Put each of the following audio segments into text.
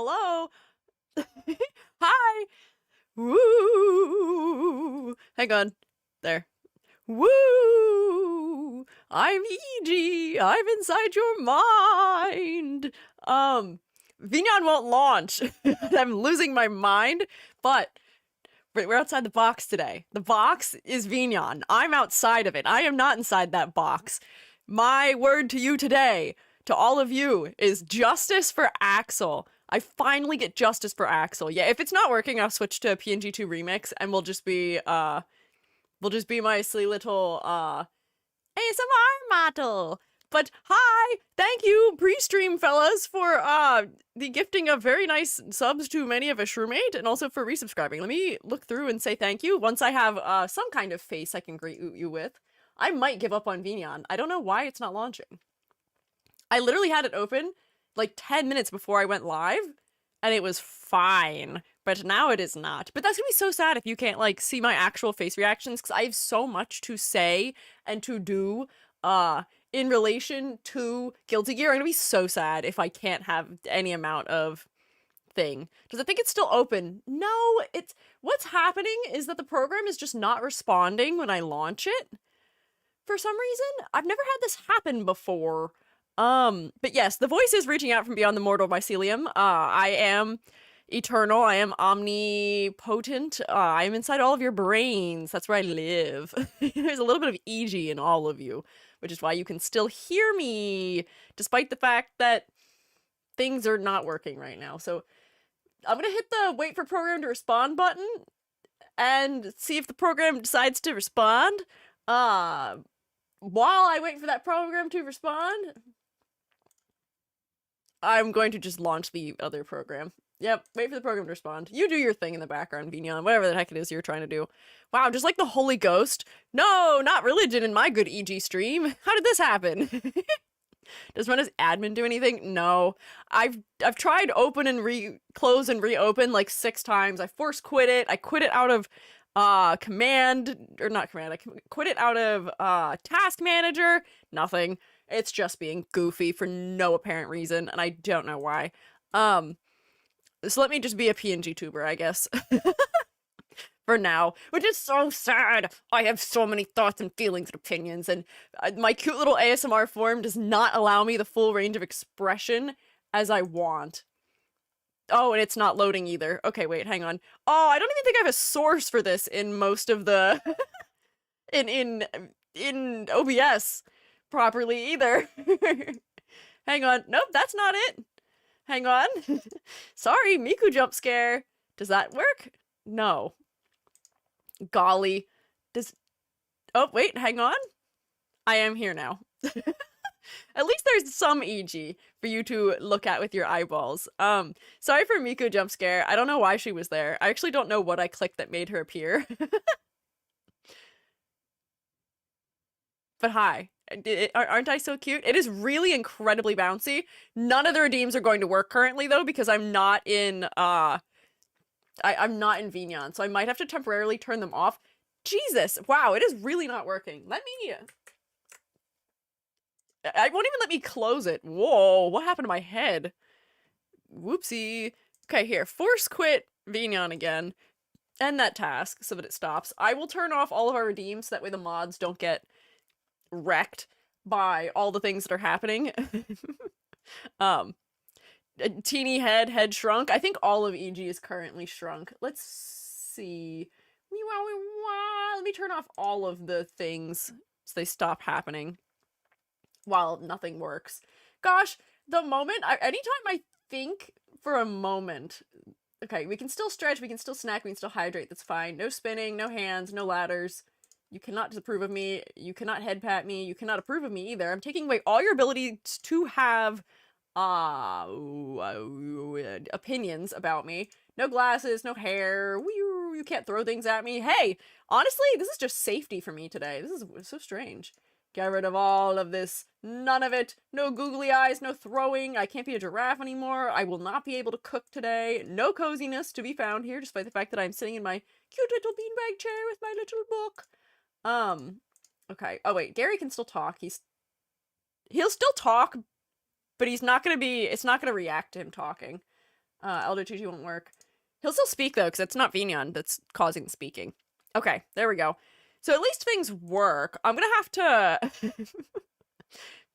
Hello? Hi! Woo! Hang on. There. Woo! I'm EG! I'm inside your mind! Vignon won't launch. I'm losing my mind, but we're outside the box today. The box is Vignon. I'm outside of it. I am not inside that box. My word to you today, to all of you, is justice for Axl. I finally get justice for Axl. Yeah, if it's not working, I'll switch to a PNG2 remix, and we'll just be my silly little, ASMR model. But hi, thank you, pre-stream fellas, for, the gifting of very nice subs to many of a shroomate, and also for resubscribing. Let me look through and say thank you. Once I have, some kind of face I can greet you with, I might give up on Vignon. I don't know why it's not launching. I literally had it open, like, 10 minutes before I went live, and it was fine. But now it is not. But that's gonna be so sad if you can't, like, see my actual face reactions, because I have so much to say and to do, in relation to Guilty Gear. I'm gonna be so sad if I can't have any amount of thing. Does it think it's still open? No, it's... What's happening is that the program is just not responding when I launch it. For some reason, I've never had this happen before. But yes, the voice is reaching out from beyond the mortal mycelium. I am eternal. I am omnipotent. I am inside all of your brains. That's where I live. There's a little bit of EG in all of you, which is why you can still hear me, despite the fact that things are not working right now. So I'm gonna hit the wait for program to respond button and see if the program decides to respond. While I wait for that program to respond, I'm going to just launch the other program. Yep, wait for the program to respond. You do your thing in the background, Vignon, whatever the heck it is you're trying to do. Wow, just like the Holy Ghost. No, not religion in my good EG stream. How did this happen? Does Rena's admin do anything? No. I've tried open and close and reopen like 6 times. I force quit it. I quit it out of command, or not command, I quit it out of task manager. Nothing. It's just being goofy for no apparent reason, and I don't know why. So let me just be a PNGtuber, I guess. For now, which is so sad. I have so many thoughts and feelings and opinions, and my cute little ASMR form does not allow me the full range of expression as I want. Oh, and it's not loading either. Okay, wait, hang on. Oh, I don't even think I have a source for this in most of the in OBS properly either. Hang on. Nope, that's not it. Hang on. Sorry, Miku jump scare. Does that work? No. Golly. Oh, wait, hang on. I am here now. At least there's some EG for you to look at with your eyeballs. Sorry for Miku jump scare. I don't know why she was there. I actually don't know what I clicked that made her appear. But hi. Aren't I so cute? It is really incredibly bouncy. None of the redeems are going to work currently, though, because I'm not in, I'm not in Vignon, so I might have to temporarily turn them off. Jesus! Wow, it is really not working. Let me... I won't even let me close it. Whoa, what happened to my head? Whoopsie. Okay, here. Force quit Vignon again. End that task so that it stops. I will turn off all of our redeems so that way the mods don't get wrecked by all the things that are happening. Teeny head shrunk. I think all of EG is currently shrunk. Let's see. Let me turn off all of the things so they stop happening while nothing works. Gosh, the moment, anytime I think for a moment, okay, we can still stretch, we can still snack, we can still hydrate, that's fine. No spinning, no hands, no ladders. You cannot disapprove of me, you cannot head pat me, you cannot approve of me either. I'm taking away all your ability to have, opinions about me. No glasses, no hair, you can't throw things at me. Hey, honestly, this is just safety for me today. This is so strange. Get rid of all of this. None of it. No googly eyes, no throwing. I can't be a giraffe anymore. I will not be able to cook today. No coziness to be found here, despite the fact that I'm sitting in my cute little beanbag chair with my little book. Okay. Oh, wait. Gary can still talk. He'll still talk, but he's not gonna be... It's not gonna react to him talking. Elder Tucci won't work. He'll still speak, though, because it's not Vignon that's causing the speaking. Okay, there we go. So at least things work. I'm gonna have to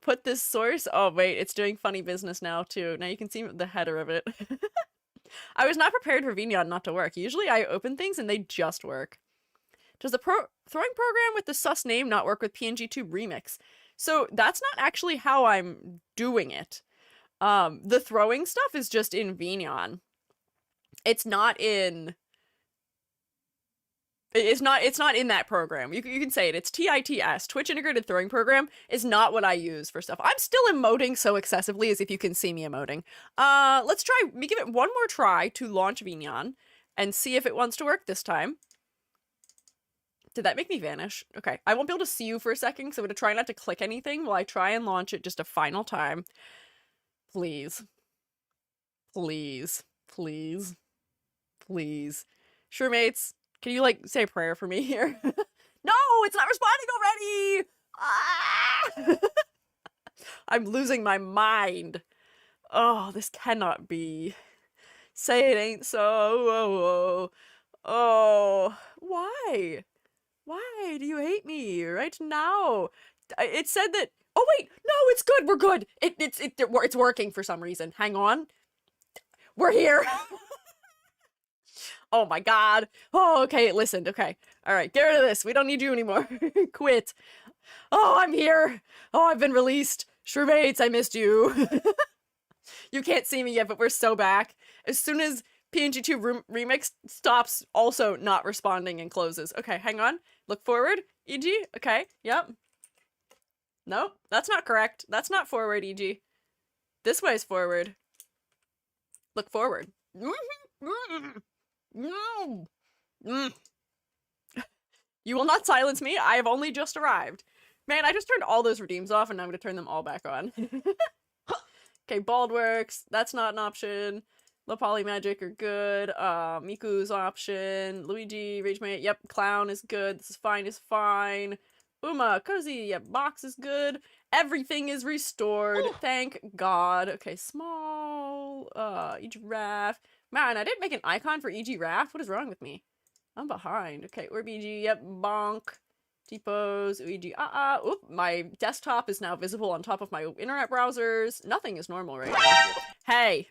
put this source. Oh, wait, it's doing funny business now, too. Now you can see the header of it. I was not prepared for Vignon not to work. Usually I open things and they just work. Does the throwing program with the sus name not work with PNGtuber remix? So that's not actually how I'm doing it. The throwing stuff is just in Vignon. It's not in... It's not in that program. You can say it. It's TITS. Twitch Integrated Throwing Program is not what I use for stuff. I'm still emoting so excessively as if you can see me emoting. Let's try, give it one more try to launch Vignon and see if it wants to work this time. Did that make me vanish? Okay, I won't be able to see you for a second, so I'm gonna try not to click anything while I try and launch it just a final time. Please. Please. Please. Please. Shrewmates, can you, like, say a prayer for me here? No, it's not responding already! Ah! I'm losing my mind. Oh, this cannot be. Say it ain't so. Oh, why? Why do you hate me right now? It said that. Oh wait, no, it's good. We're good. It's working for some reason. Hang on. We're here. Oh my god. Oh, okay, it listened. Okay. All right, get rid of this. We don't need you anymore. Quit. Oh, I'm here. Oh, I've been released. Shrewmates, I missed you. You can't see me yet, but we're so back. As soon as PNGtuber remix stops also not responding and closes. Okay, hang on. Look forward. EG. Okay, yep. Nope, that's not correct. That's not forward, EG. This way is forward. Look forward. No. You will not silence me. I have only just arrived. Man, I just turned all those redeems off and now I'm going to turn them all back on. Okay, bald works. That's not an option. Low poly magic are good. Miku's option. Luigi, Rage Mate. Yep, clown is good. This is fine. Uma, cozy. Yep, box is good. Everything is restored. Ooh. Thank God. Okay, small. E-giraffe. Man, I didn't make an icon for E-giraffe. What is wrong with me? I'm behind. Okay, Orb EG. Yep, bonk. T-pose. EG. Oop, my desktop is now visible on top of my internet browsers. Nothing is normal right now. Hey.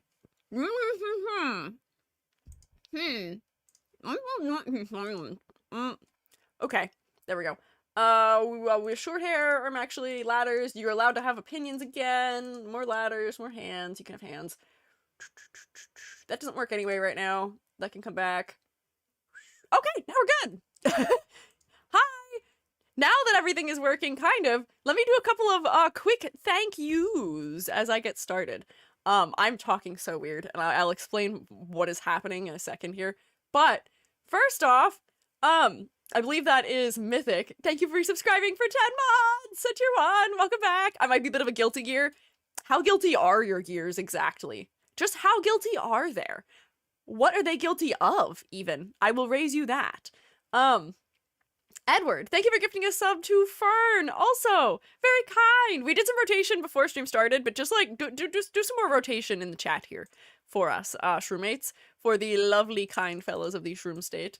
Okay, there we go. With short hair, I'm actually ladders. You're allowed to have opinions again. More ladders, more hands. You can have hands. That doesn't work anyway right now. That can come back. Okay, now we're good. Hi. Now that everything is working, kind of, let me do a couple of quick thank yous as I get started. I'm talking so weird, and I'll explain what is happening in a second here. But first off, I believe that is Mythic. Thank you for resubscribing for 10 months! Set Tier 1, welcome back! I might be a bit of a guilty gear. How guilty are your gears exactly? Just how guilty are there? What are they guilty of, even? I will raise you that. Edward, thank you for gifting a sub to Fern. Also, very kind. We did some rotation before stream started, but just like, do some more rotation in the chat here for us, Shrewmates, for the lovely kind fellows of the Shroom State.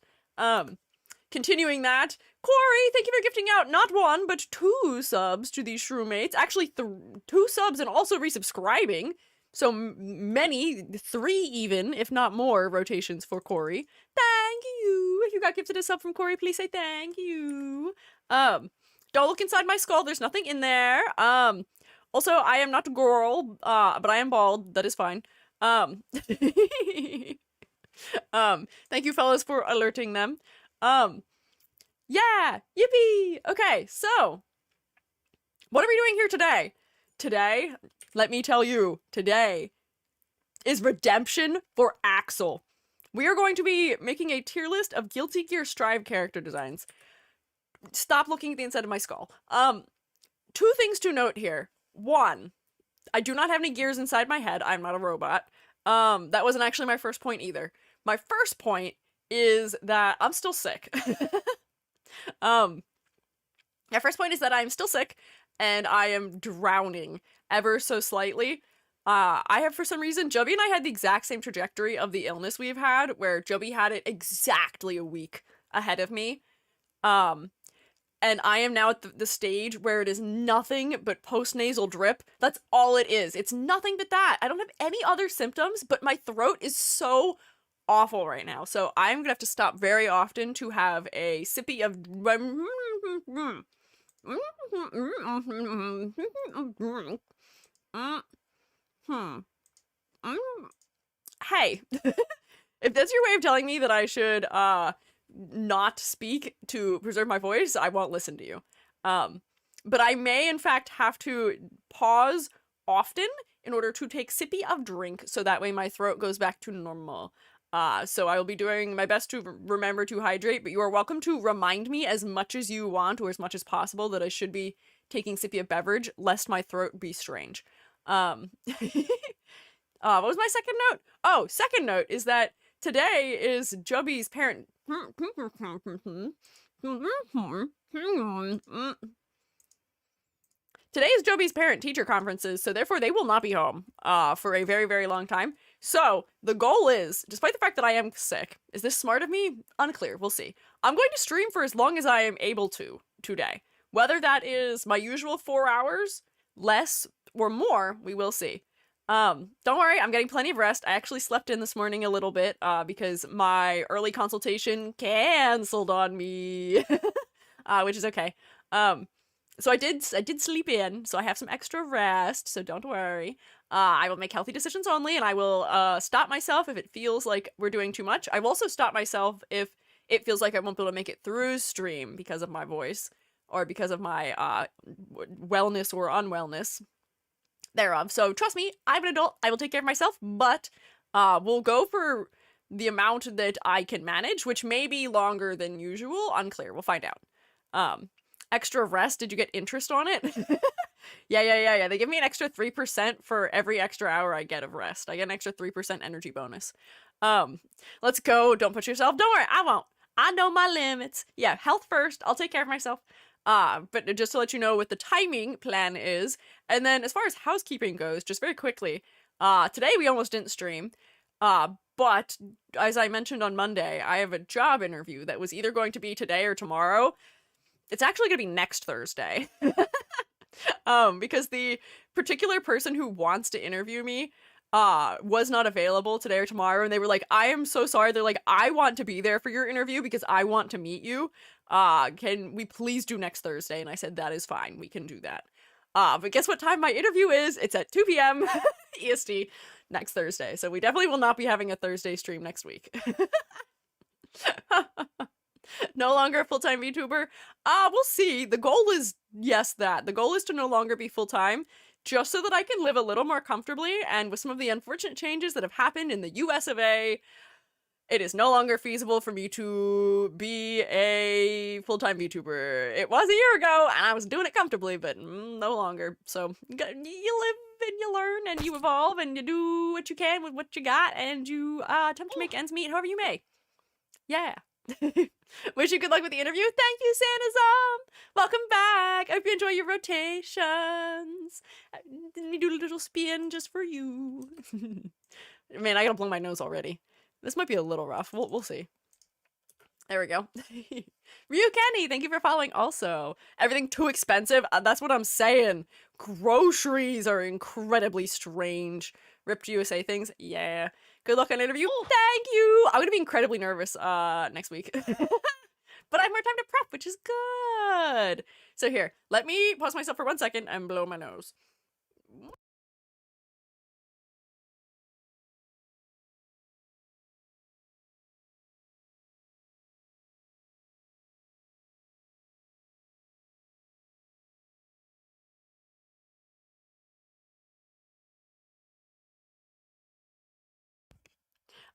Continuing that, Corey, thank you for gifting out not 1, but 2 subs to the Shrewmates. Actually, 2 subs and also resubscribing. So many, 3 even, if not more, rotations for Corey. Thank you. If you got gifted a sub from Corey, please say thank you. Don't look inside my skull. There's nothing in there. Also, I am not a girl, but I am bald. That is fine. Thank you, fellas, for alerting them. Yeah, yippee. Okay, so what are we doing here today? Today, let me tell you, today is redemption for Axl. We are going to be making a tier list of Guilty Gear Strive character designs. Stop looking at the inside of my skull. 2 things to note here. 1, I do not have any gears inside my head. I'm not a robot. That wasn't actually my first point either. My first point is that I'm still sick. My first point is that I'm still sick and I am drowning ever so slightly. I have, for some reason, Joby and I had the exact same trajectory of the illness we've had, where Joby had it exactly a week ahead of me. And I am now at the stage where it is nothing but post-nasal drip. That's all it is. It's nothing but that. I don't have any other symptoms, but my throat is so awful right now. So I'm gonna have to stop very often to have a sippy of... Hey, if that's your way of telling me that I should not speak to preserve my voice, I won't listen to you. But I may in fact have to pause often in order to take sippy of drink, so that way my throat goes back to normal. So I will be doing my best to remember to hydrate, but you are welcome to remind me as much as you want, or as much as possible, that I should be taking sippy of beverage, lest my throat be strange. What was my second note? Oh, second note is that today is Joby's parent... Today is Joby's parent-teacher conferences, so therefore they will not be home for a very, very long time. So the goal is, despite the fact that I am sick, is this smart of me? Unclear. We'll see. I'm going to stream for as long as I am able to today. Whether that is my usual 4 hours, less, or more, we will see. Don't worry, I'm getting plenty of rest. I actually slept in this morning a little bit, because my early consultation canceled on me, which is okay. So I did sleep in, so I have some extra rest, so don't worry. I will make healthy decisions only, and I will, stop myself if it feels like we're doing too much. I will also stop myself if it feels like I won't be able to make it through stream because of my voice, or because of my, wellness or unwellness thereof. So trust me, I'm an adult, I will take care of myself, but we'll go for the amount that I can manage, which may be longer than usual. Unclear. We'll find out. Extra rest, did you get interest on it? Yeah. They give me an extra 3% for every extra hour I get of rest. I get an extra 3% energy bonus. Let's go. Don't push yourself. Don't worry, I won't. I know my limits. Yeah, health first. I'll take care of myself. But just to let you know what the timing plan is, and then as far as housekeeping goes, just very quickly, today we almost didn't stream, but as I mentioned on Monday, I have a job interview that was either going to be today or tomorrow. It's actually going to be next Thursday, because the particular person who wants to interview me, was not available today or tomorrow, and they were like, I am so sorry. They're like, I want to be there for your interview because I want to meet you. Can we please do next Thursday? And I said, that is fine. We can do that. But guess what time my interview is? It's at 2 p.m. EST next Thursday. So we definitely will not be having a Thursday stream next week. No longer a full-time VTuber? We'll see. The goal is, yes, that. The goal is to no longer be full-time, just so that I can live a little more comfortably, and with some of the unfortunate changes that have happened in the US of A, it is no longer feasible for me to be a full-time VTuber. It was a year ago, and I was doing it comfortably, but no longer. So, you live and you learn, and you evolve, and you do what you can with what you got, and you attempt to make ends meet however you may. Yeah. Wish you good luck with the interview. Thank you, Sanazam. Welcome back. I hope you enjoy your rotations. Let me do a little spin just for you. Man, I gotta blow my nose already. This might be a little rough. We'll see. There we go. Ryu Kenny, thank you for following also. Everything too expensive? That's what I'm saying. Groceries are incredibly strange. Ripped USA things? Yeah. Good luck on interview. Thank you. I'm gonna be incredibly nervous next week. But I have more time to prep, which is good. So here, let me pause myself for 1 second and blow my nose.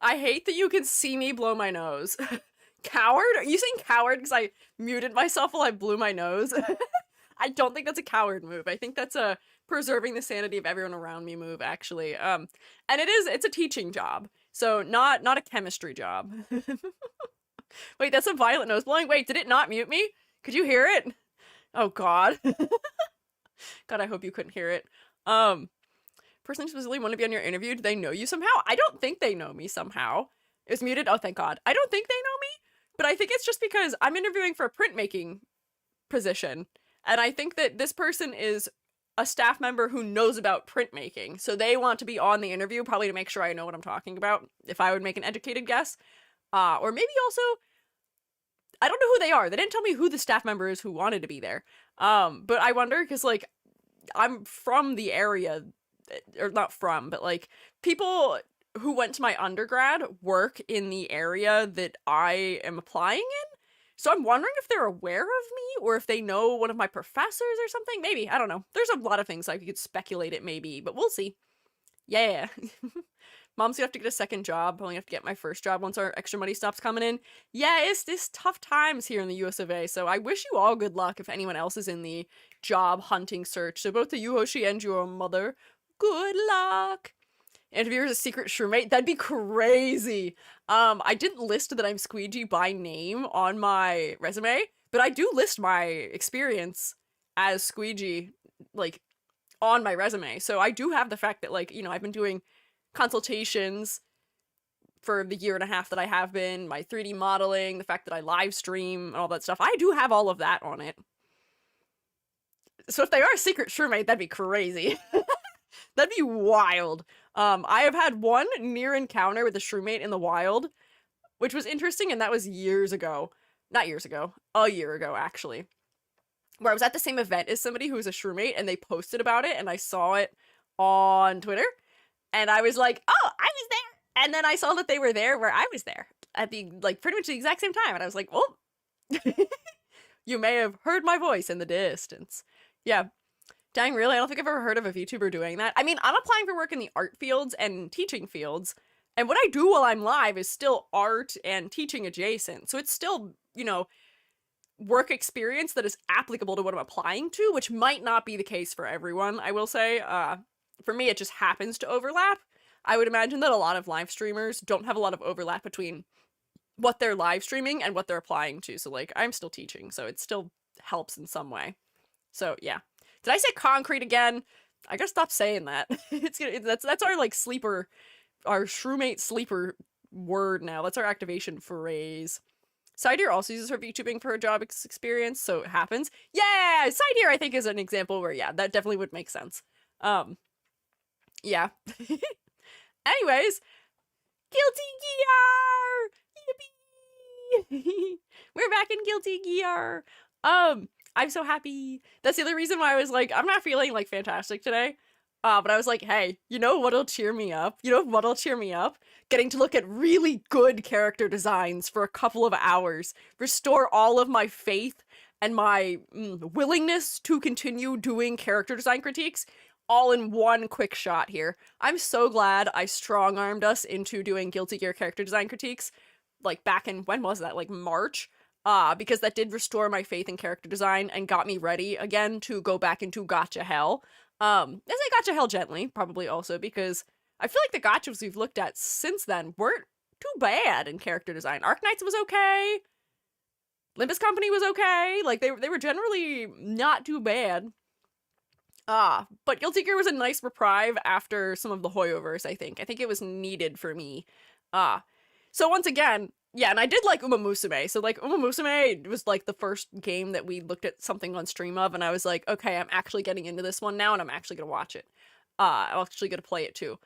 I hate that you can see me blow my nose. Coward? Are you saying coward because I muted myself while I blew my nose? I don't think that's a coward move. I think that's a preserving the sanity of everyone around me move, actually. And it's a teaching job. So not a chemistry job. Wait, that's a violent nose blowing. Wait, did it not mute me? Could you hear it? Oh god. God, I hope you couldn't hear it. person specifically want to be on your interview? Do they know you somehow? I don't think they know me somehow. It was muted? Oh, thank God. I don't think they know me, but I think it's just because I'm interviewing for a printmaking position, and I think that this person is a staff member who knows about printmaking, so they want to be on the interview, probably to make sure I know what I'm talking about, if I would make an educated guess. Or maybe also, I don't know who they are. They didn't tell me who the staff member is who wanted to be there. But I wonder, because, like, I'm from the area, or not from, but, like, people who went to my undergrad work in the area that I am applying in. So I'm wondering if they're aware of me, or if they know one of my professors or something. Maybe, I don't know. There's a lot of things I could speculate it may be, but we'll see. Yeah. Mom's gonna have to get a second job. Only have to get my first job once our extra money stops coming in. Yeah, it's tough times here in the US of A, so I wish you all good luck if anyone else is in the job hunting search. So both to you, Hoshi, and your mother, good luck. Interviewer is a secret shroomate? That'd be crazy. I didn't list that I'm Squiiji by name on my resume, but I do list my experience as Squiiji, like, on my resume. So I do have the fact that, like, you know, I've been doing consultations for the year and a half that I have been, my 3D modeling, the fact that I live stream, and all that stuff. I do have all of that on it. So if they are a secret shroomate, that'd be crazy. That'd be wild. I have had one near encounter with a shroomate in the wild, which was interesting, and that was years ago. Not years ago. A year ago, actually. Where I was at the same event as somebody who was a shroomate, and they posted about it, and I saw it on Twitter, and I was like, oh, I was there! And then I saw that they were there where I was there, at the, like, pretty much the exact same time, and I was like, oh, you may have heard my voice in the distance. Yeah. Dang, really? I don't think I've ever heard of a VTuber doing that. I mean, I'm applying for work in the art fields and teaching fields, and what I do while I'm live is still art and teaching adjacent, so it's still, you know, work experience that is applicable to what I'm applying to, which might not be the case for everyone, I will say. For me, it just happens to overlap. I would imagine that a lot of live streamers don't have a lot of overlap between what they're live streaming and what they're applying to, so, like, I'm still teaching, so it still helps in some way. So, yeah. Did I say concrete again? I gotta stop saying that. That's our, like, sleeper, our shroomate sleeper word now. That's our activation phrase. Sideear also uses her VTubing for her job experience, so it happens. Yeah! Sideear, I think, is an example where, yeah, that definitely would make sense. Yeah. Anyways, Guilty Gear! Yippee! We're back in Guilty Gear! I'm so happy. That's the other reason why I was like, I'm not feeling, like, fantastic today. But I was like, hey, you know what'll cheer me up? You know what'll cheer me up? Getting to look at really good character designs for a couple of hours. Restore all of my faith and my willingness to continue doing character design critiques all in one quick shot here. I'm so glad I strong-armed us into doing Guilty Gear character design critiques, like, back in, when was that? Like, March? Because that did restore my faith in character design and got me ready again to go back into gacha hell. I say gacha hell gently, probably also because I feel like the gachas we've looked at since then weren't too bad in character design. Arknights was okay. Limbus Company was okay. Like, they were generally not too bad. But Guilty Gear was a nice reprieve after some of the Hoyoverse, I think. I think it was needed for me. So once again, yeah, and I did like Uma Musume. So, like, Uma Musume was, like, the first game that we looked at something on stream of, and I was like, okay, I'm actually getting into this one now, and I'm actually gonna watch it. I'm actually gonna play it, too.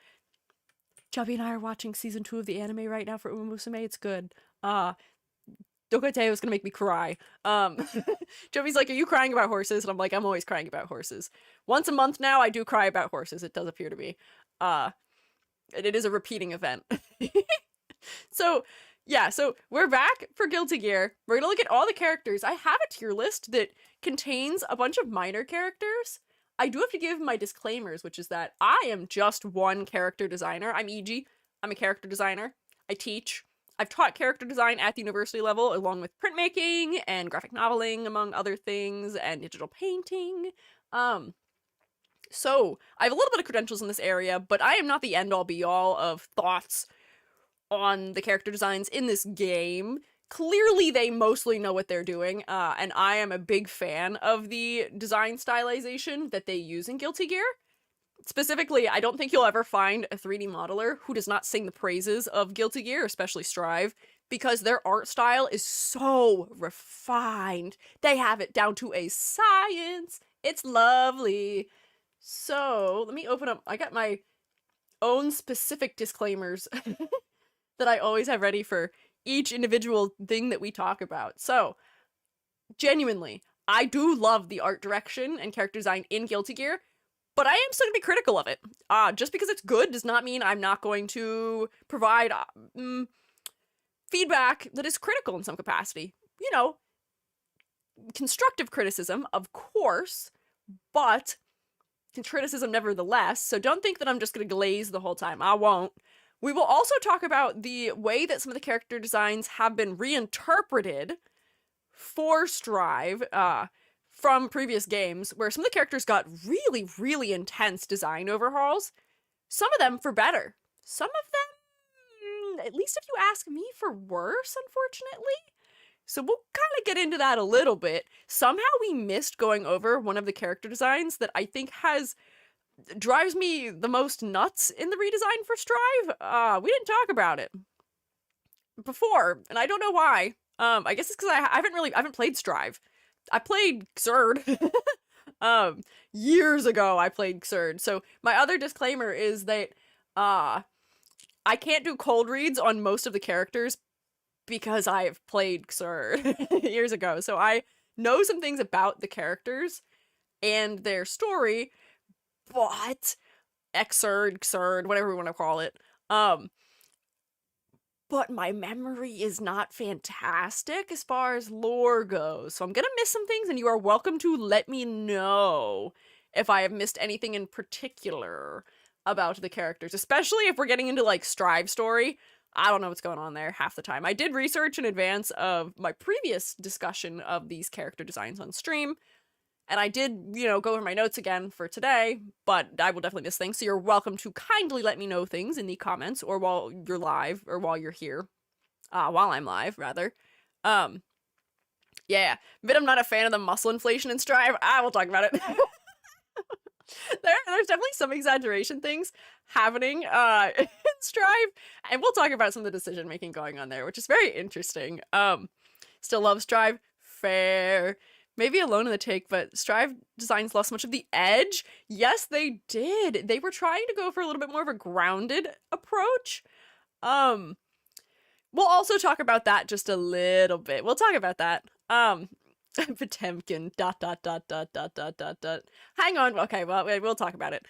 Chubby and I are watching season 2 of the anime right now for Uma Musume. It's good. Dokoteo is gonna make me cry. Chubby's like, are you crying about horses? And I'm like, I'm always crying about horses. Once a month now, I do cry about horses. It does appear to be. And it is a repeating event. So, yeah, so we're back for Guilty Gear. We're gonna look at all the characters. I have a tier list that contains a bunch of minor characters. I do have to give my disclaimers, which is that I am just one character designer. I'm EG. I'm a character designer. I teach. I've taught character design at the university level, along with printmaking and graphic noveling, among other things, and digital painting. So I have a little bit of credentials in this area, but I am not the end-all be-all of thoughts on the character designs in this game. Clearly they mostly know what they're doing, and I am a big fan of the design stylization that they use in Guilty Gear. Specifically, I don't think you'll ever find a 3D modeler who does not sing the praises of Guilty Gear, especially Strive, because their art style is so refined. They have it down to a science. It's lovely. So, let me open up. I got my own specific disclaimers that I always have ready for each individual thing that we talk about. So, genuinely, I do love the art direction and character design in Guilty Gear, but I am still going to be critical of it. Just because it's good does not mean I'm not going to provide feedback that is critical in some capacity. You know, constructive criticism, of course, but criticism nevertheless. So don't think that I'm just going to glaze the whole time. I won't. We will also talk about the way that some of the character designs have been reinterpreted for Strive from previous games, where some of the characters got really, really intense design overhauls. Some of them for better. Some of them, at least if you ask me, for worse, unfortunately. So we'll kind of get into that a little bit. Somehow we missed going over one of the character designs that I think drives me the most nuts in the redesign for Strive. We didn't talk about it before, and I don't know why. I guess it's because I haven't played Strive. I played Xrd. Years ago I played Xrd. So my other disclaimer is that I can't do cold reads on most of the characters because I've played Xrd years ago. So I know some things about the characters and their story, but Xrd, whatever we want to call it. But my memory is not fantastic as far as lore goes. So I'm gonna miss some things, and you are welcome to let me know if I have missed anything in particular about the characters, especially if we're getting into, like, Strive story. I don't know what's going on there half the time. I did research in advance of my previous discussion of these character designs on stream, and I did, go over my notes again for today, but I will definitely miss things, so you're welcome to kindly let me know things in the comments, or while you're live, or while you're here. While I'm live, rather. Yeah. But I'm not a fan of the muscle inflation in Strive. I will talk about it. There's definitely some exaggeration things happening in Strive, and we'll talk about some of the decision-making going on there, which is very interesting. Still love Strive. Fair. Maybe Alone in the Take, but Strive designs lost much of the edge. Yes, they did. They were trying to go for a little bit more of a grounded approach. We'll also talk about that just a little bit. We'll talk about that. Potemkin, ... Hang on. Okay, well, we'll talk about it.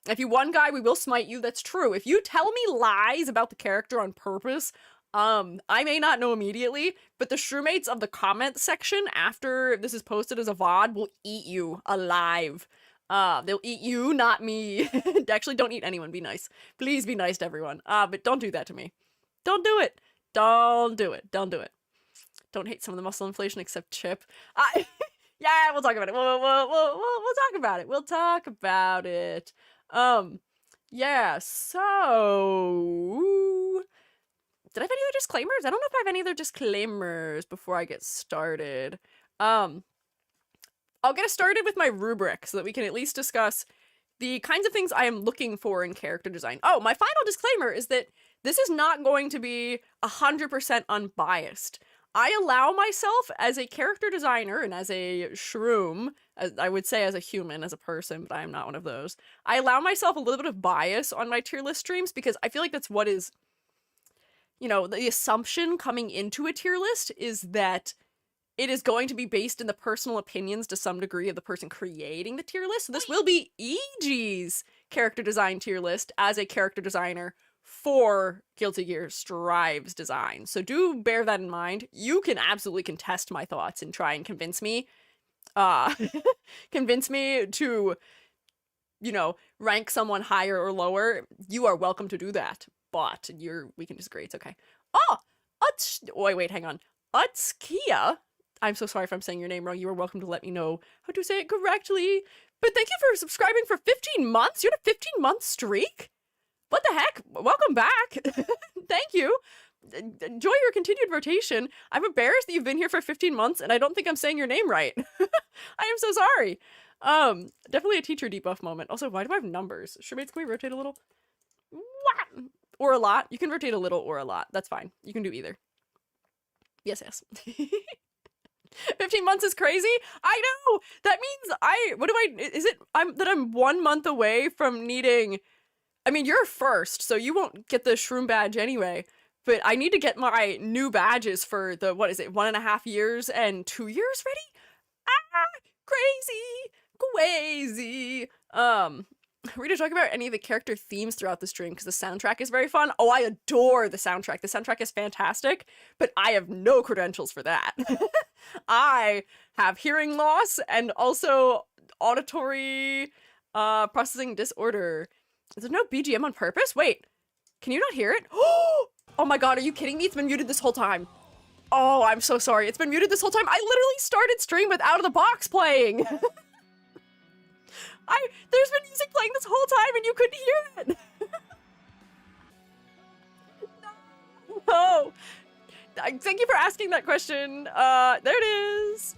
If you one guy, we will smite you. That's true. If you tell me lies about the character on purpose, I may not know immediately, but the shroommates of the comment section after this is posted as a VOD will eat you alive. They'll eat you, not me. Actually, don't eat anyone. Be nice. Please be nice to everyone. But don't do that to me. Don't do it. Don't do it. Don't do it. Don't hate some of the muscle inflation except Chipp. Yeah, we'll talk about it. We'll talk about it. We'll talk about it. Yeah, so... Did I have any other disclaimers? I don't know if I have any other disclaimers before I get started. I'll get us started with my rubric so that we can at least discuss the kinds of things I am looking for in character design. Oh, my final disclaimer is that this is not going to be 100% unbiased. I allow myself as a character designer and as a shroom, as I would say as a human, as a person, but I am not one of those. I allow myself a little bit of bias on my tier list streams because I feel like that's what is... the assumption coming into a tier list is that it is going to be based in the personal opinions to some degree of the person creating the tier list. So this will be EG's character design tier list as a character designer for Guilty Gear Strive's design. So do bear that in mind. You can absolutely contest my thoughts and try and convince me to, rank someone higher or lower. You are welcome to do that. But we can disagree. It's okay. Oh, wait, hang on. Utskia. I'm so sorry if I'm saying your name wrong. You are welcome to let me know how to say it correctly. But thank you for subscribing for 15 months. You're in a 15-month streak? What the heck? Welcome back. Thank you. Enjoy your continued rotation. I'm embarrassed that you've been here for 15 months, and I don't think I'm saying your name right. I am so sorry. Definitely a teacher debuff moment. Also, why do I have numbers? Showmates, can we rotate a little? What? Or a lot. You can rotate a little or a lot. That's fine. You can do either. Yes, yes. 15 months is crazy. I know. That means I'm 1 month away from needing, I mean, you're first, so you won't get the shroom badge anyway, but I need to get my new badges for the, 1.5 years and 2 years ready? Ah, crazy. Are we gonna talk about any of the character themes throughout the stream because the soundtrack is very fun? Oh, I adore the soundtrack. The soundtrack is fantastic, but I have no credentials for that. I have hearing loss and also auditory processing disorder. Is there no BGM on purpose? Wait, can you not hear it? Oh my god, are you kidding me? It's been muted this whole time. Oh, I'm so sorry. It's been muted this whole time. I literally started stream with Out of the Box playing. There's been music playing this whole time and you couldn't hear it. No. Thank you for asking that question. There it is.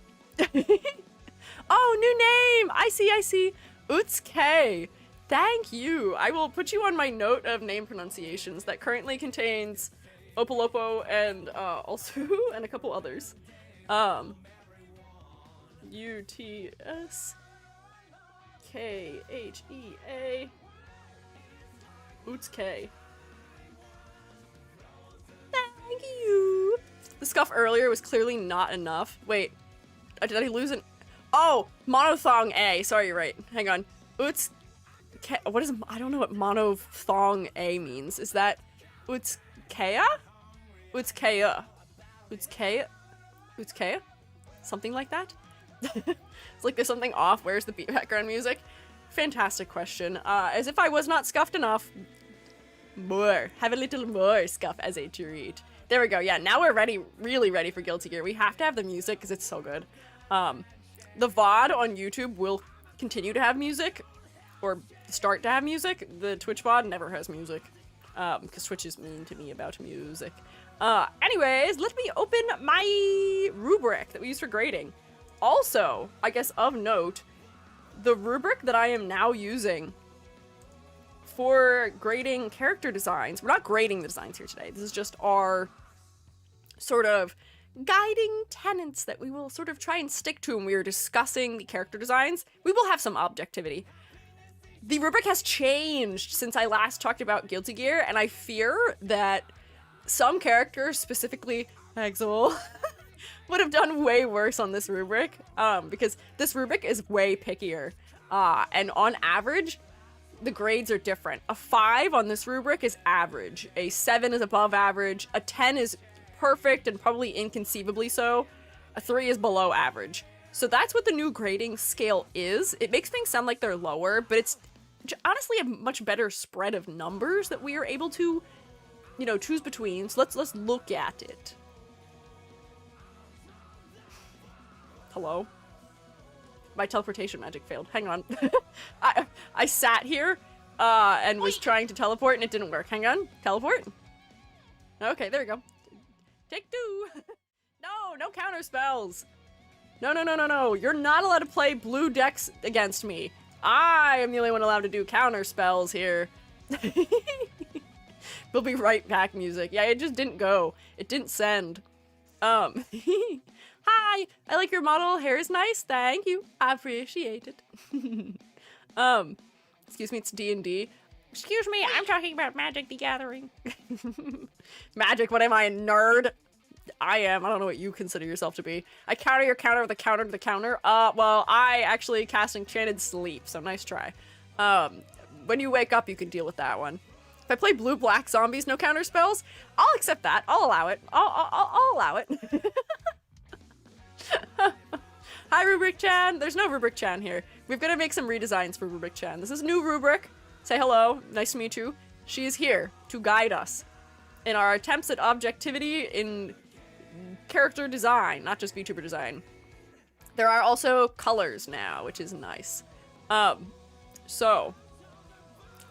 Oh, new name. I see. Utsuke. Thank you. I will put you on my note of name pronunciations that currently contains Opolopo and also and a couple others. UTSKHEA Utsuke. Thank you. The scuff earlier was clearly not enough. Wait, did I lose an? Oh, monothong A. Sorry, you're right. Hang on. Utsuke. What is? I don't know what monothong A means. Is that Utsukea? Utsuke? Something like that? It's like there's something off. Where's the background music? Fantastic question. As if I was not scuffed enough. More. Have a little more scuff as a treat. There we go. Yeah, now we're ready, really ready for Guilty Gear. We have to have the music because it's so good. The VOD on YouTube will continue to have music, or start to have music. The Twitch VOD never has music, because Twitch is mean to me about music. Anyways, let me open my rubric that we use for grading. Also, I guess of note, the rubric that I am now using for grading character designs, we're not grading the designs here today, this is just our sort of guiding tenets that we will sort of try and stick to when we are discussing the character designs. We will have some objectivity. The rubric has changed since I last talked about Guilty Gear, and I fear that some characters, specifically Axl, would have done way worse on this rubric, because this rubric is way pickier, and on average, the grades are different. A 5 on this rubric is average, a 7 is above average, a 10 is perfect and probably inconceivably so, a 3 is below average. So that's what the new grading scale is. It makes things sound like they're lower, but it's honestly a much better spread of numbers that we are able to, you know, choose between. So let's look at it. Hello? My teleportation magic failed. Hang on. I sat here and was trying to teleport and it didn't work. Hang on. Teleport? Okay, there we go. Take 2. No counter spells. No. You're not allowed to play blue decks against me. I am the only one allowed to do counter spells here. We'll be right back music. Yeah, it just didn't go. It didn't send. Hi, I like your model. Hair is nice. Thank you. I appreciate it. Excuse me, it's D&D. Excuse me, I'm talking about Magic the Gathering. Magic, what am I, a nerd? I am. I don't know what you consider yourself to be. I counter your counter with a counter to the counter. Well, I actually cast Enchanted Sleep, so nice try. When you wake up, you can deal with that one. If I play blue-black zombies, no counter spells, I'll accept that. I'll allow it. I'll allow it. Hi, Rubric-chan. There's no Rubric-chan here. We've got to make some redesigns for Rubric-chan. This is new Rubric. Say hello. Nice to meet you. She is here to guide us in our attempts at objectivity in character design, not just VTuber design. There are also colors now, which is nice. So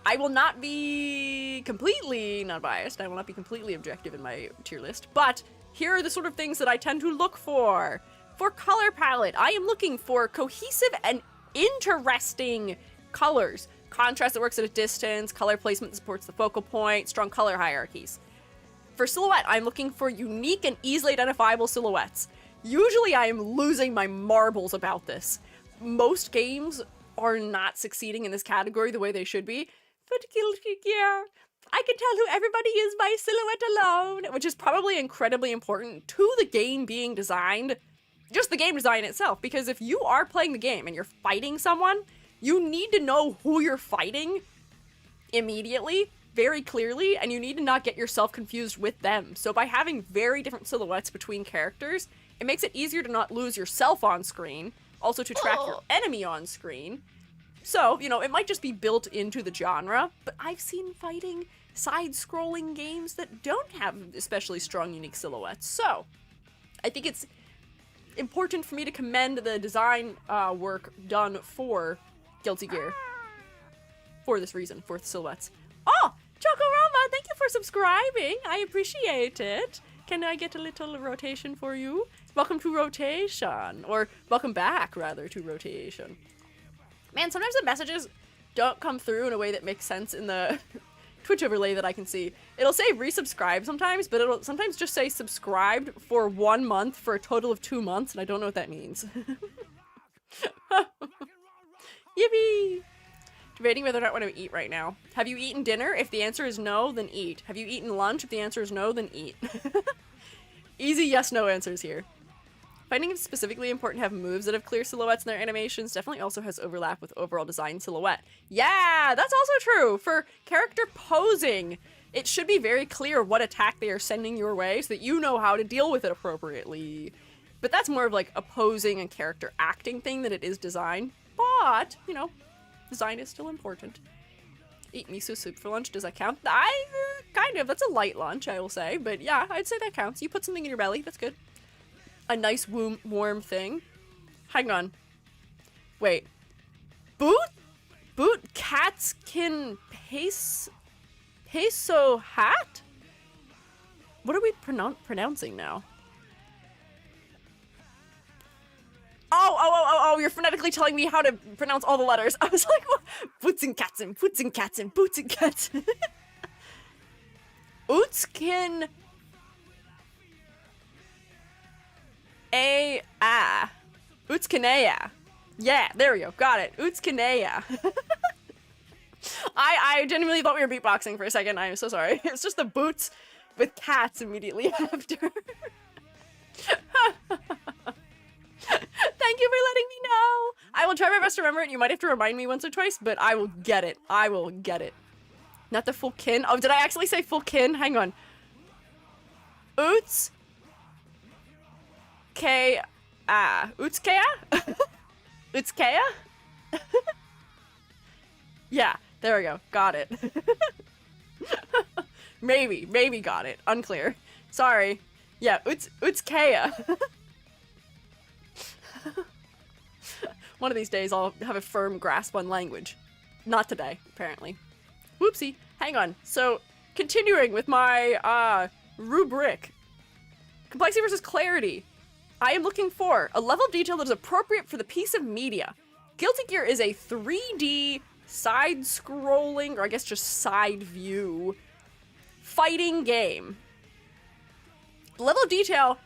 I will not be completely not biased. I will not be completely objective in my tier list, but here are the sort of things that I tend to look for. For color palette, I am looking for cohesive and interesting colors. Contrast that works at a distance, color placement that supports the focal point, strong color hierarchies. For silhouette, I'm looking for unique and easily identifiable silhouettes. Usually I am losing my marbles about this. Most games are not succeeding in this category the way they should be. But yeah, I can tell who everybody is by silhouette alone, which is probably incredibly important to the game being designed. Just the game design itself, because if you are playing the game and you're fighting someone, you need to know who you're fighting immediately, very clearly, and you need to not get yourself confused with them. So by having very different silhouettes between characters, it makes it easier to not lose yourself on screen, also to track your enemy on screen. So, you know, it might just be built into the genre, but I've seen fighting side-scrolling games that don't have especially strong, unique silhouettes. So, I think it's important for me to commend the design work done for Guilty Gear. For this reason, for the silhouettes. Oh, Chocorama, thank you for subscribing. I appreciate it. Can I get a little rotation for you? Welcome to rotation. Or welcome back, rather, to rotation. Man, sometimes the messages don't come through in a way that makes sense in the Twitch overlay that I can see. It'll say resubscribe sometimes, but it'll sometimes just say subscribed for 1 month for a total of 2 months, and I don't know what that means. Yippee! Debating whether or not I want to eat right now. Have you eaten dinner? If the answer is no, then eat. Have you eaten lunch? If the answer is no, then eat. Easy yes-no answers here. Finding it specifically important to have moves that have clear silhouettes in their animations definitely also has overlap with overall design silhouette. Yeah, that's also true. For character posing, it should be very clear what attack they are sending your way so that you know how to deal with it appropriately. But that's more of like a posing and character acting thing than it is design. But, you know, design is still important. Eat miso soup for lunch, does that count? Kind of, that's a light lunch, I will say. But yeah, I'd say that counts. You put something in your belly, that's good. A nice warm thing. Hang on. Wait. Boot Catskin Peso hat? What are we pronouncing now? Oh, you're phonetically telling me how to pronounce all the letters. I was like, what? Boots and Katzen, boots and Katzen, boots and Katzen. Utskin Utskinea. Yeah, there we go. Got it. Utskinea. I genuinely thought we were beatboxing for a second. I'm so sorry. It's just the boots with cats immediately after. Thank you for letting me know. I will try my best to remember it. You might have to remind me once or twice, but I will get it. I will get it. Not the full kin. Oh, did I actually say full kin? Hang on. Uts. K. Utskea? Utskea? Yeah, there we go. Got it. Maybe got it. Unclear. Sorry. Yeah, Utskea. One of these days I'll have a firm grasp on language. Not today, apparently. Whoopsie. Hang on. So, continuing with my, rubric. Complexity versus clarity. I am looking for a level of detail that is appropriate for the piece of media. Guilty Gear is a 3D side-scrolling, or I guess just side view, fighting game. The level of detail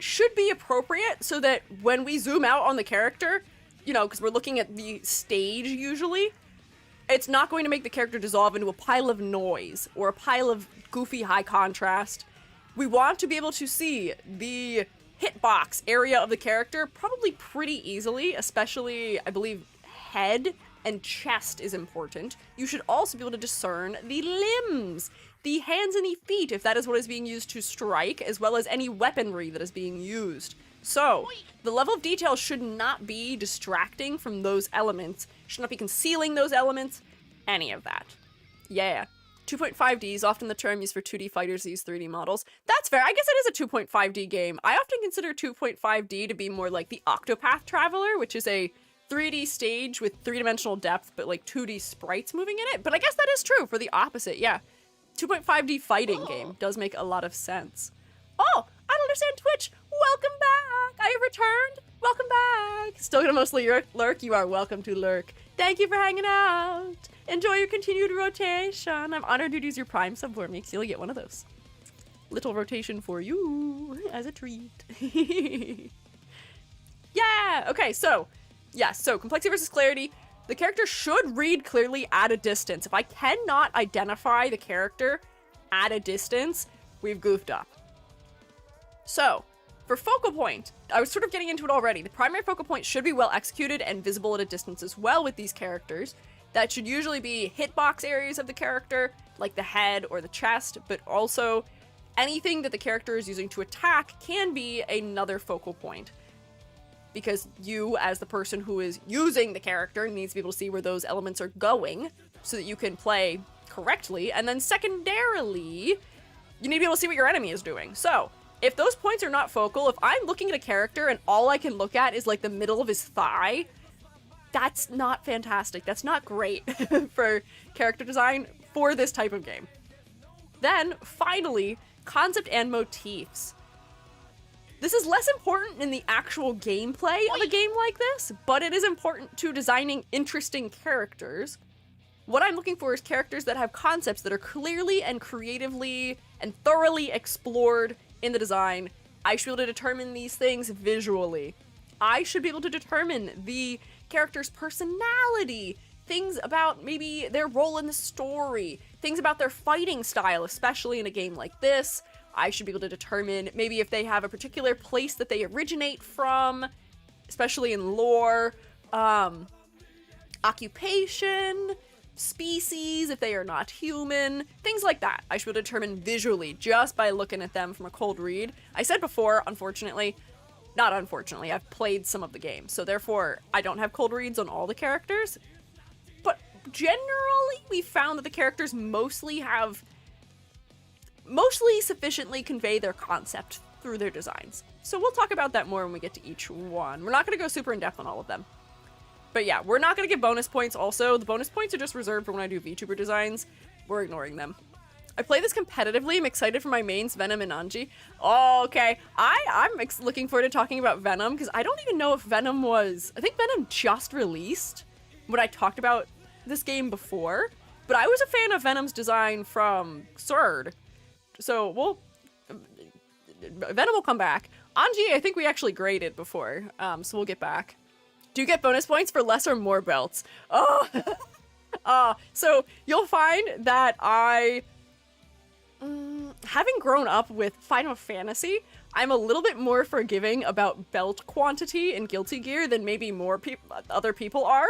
should be appropriate so that when we zoom out on the character, you know, because we're looking at the stage usually, it's not going to make the character dissolve into a pile of noise or a pile of goofy high contrast. We want to be able to see the hitbox area of the character probably pretty easily, especially, I believe, head and chest is important. You should also be able to discern the limbs, the hands and the feet, if that is what is being used to strike, as well as any weaponry that is being used. So, the level of detail should not be distracting from those elements, should not be concealing those elements, any of that. Yeah. 2.5D is often the term used for 2D fighters that use 3D models. That's fair. I guess it is a 2.5D game. I often consider 2.5D to be more like the Octopath Traveler, which is a 3D stage with three-dimensional depth, but like 2D sprites moving in it. But I guess that is true for the opposite, yeah. 2.5D fighting game does make a lot of sense. Oh, I don't understand Twitch. Welcome back. I have returned. Welcome back. Still gonna mostly lurk. You are welcome to lurk. Thank you for hanging out. Enjoy your continued rotation. I'm honored you'd use your Prime sub for me, because you'll get one of those. Little rotation for you as a treat. Yeah. Okay. So, yes. So complexity versus clarity. The character should read clearly at a distance. If I cannot identify the character at a distance, we've goofed up. So, for focal point, I was sort of getting into it already. The primary focal point should be well executed and visible at a distance as well with these characters. That should usually be hitbox areas of the character, like the head or the chest, but also anything that the character is using to attack can be another focal point. Because you, as the person who is using the character, needs to be able to see where those elements are going so that you can play correctly. And then secondarily, you need to be able to see what your enemy is doing. So, if those points are not focal, if I'm looking at a character and all I can look at is like the middle of his thigh, that's not fantastic. That's not great for character design for this type of game. Then, finally, concept and motifs. This is less important in the actual gameplay of a game like this, but it is important to designing interesting characters. What I'm looking for is characters that have concepts that are clearly and creatively and thoroughly explored in the design. I should be able to determine these things visually. I should be able to determine the character's personality, things about maybe their role in the story, things about their fighting style, especially in a game like this. I should be able to determine maybe if they have a particular place that they originate from, especially in lore, occupation, species, if they are not human, things like that. I should be able to determine visually just by looking at them from a cold read. I said before, not unfortunately, I've played some of the game, so therefore I don't have cold reads on all the characters, but generally we found that the characters mostly sufficiently convey their concept through their designs. So we'll talk about that more when we get to each one. We're not going to go super in-depth on all of them. But yeah, we're not going to get bonus points also. The bonus points are just reserved for when I do VTuber designs. We're ignoring them. I play this competitively. I'm excited for my mains, Venom and Anji. Oh, okay. I'm looking forward to talking about Venom, because I don't even know if Venom was... I think Venom just released when I talked about this game before. But I was a fan of Venom's design from Surd. So Venom will come back. Anji, I think we actually graded before, so we'll get back. Do you get bonus points for less or more belts? Oh, so you'll find that having grown up with Final Fantasy, I'm a little bit more forgiving about belt quantity in Guilty Gear than maybe more other people are.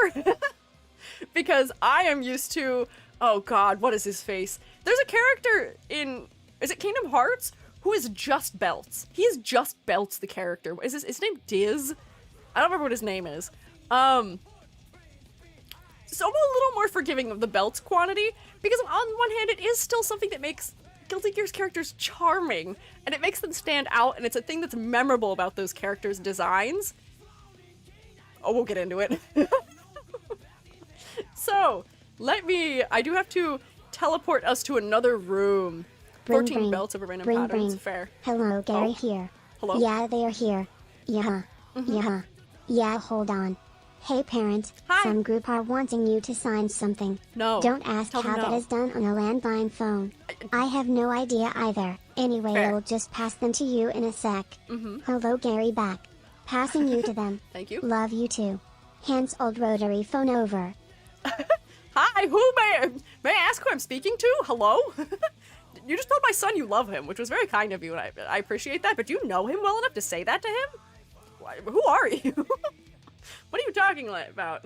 Because I am used to, oh god, what is his face? There's a character in... Is it Kingdom Hearts? Who is just belts. He is just belts, the character. Is his name Diz? I don't remember what his name is. So I'm a little more forgiving of the belts quantity, because on one hand, it is still something that makes Guilty Gear's characters charming, and it makes them stand out, and it's a thing that's memorable about those characters' designs. Oh, we'll get into it. So, I do have to teleport us to another room. 14 belts over random patterns. Fair. Hello, Gary here. Hello? Yeah, they are here. Yeah. Yeah. Yeah, hold on. Hey, parents. Hi. Some group are wanting you to sign something. No. Don't ask Tell how them no. that is done on a landline phone. I have no idea either. Anyway, Fair. I'll just pass them to you in a sec. Hello, Gary back. Passing you to them. Thank you. Love you too. Hands old rotary phone over. Hi, may I ask who I'm speaking to? Hello? You just told my son you love him, which was very kind of you, and I appreciate that, but do you know him well enough to say that to him? Who are you? What are you talking about?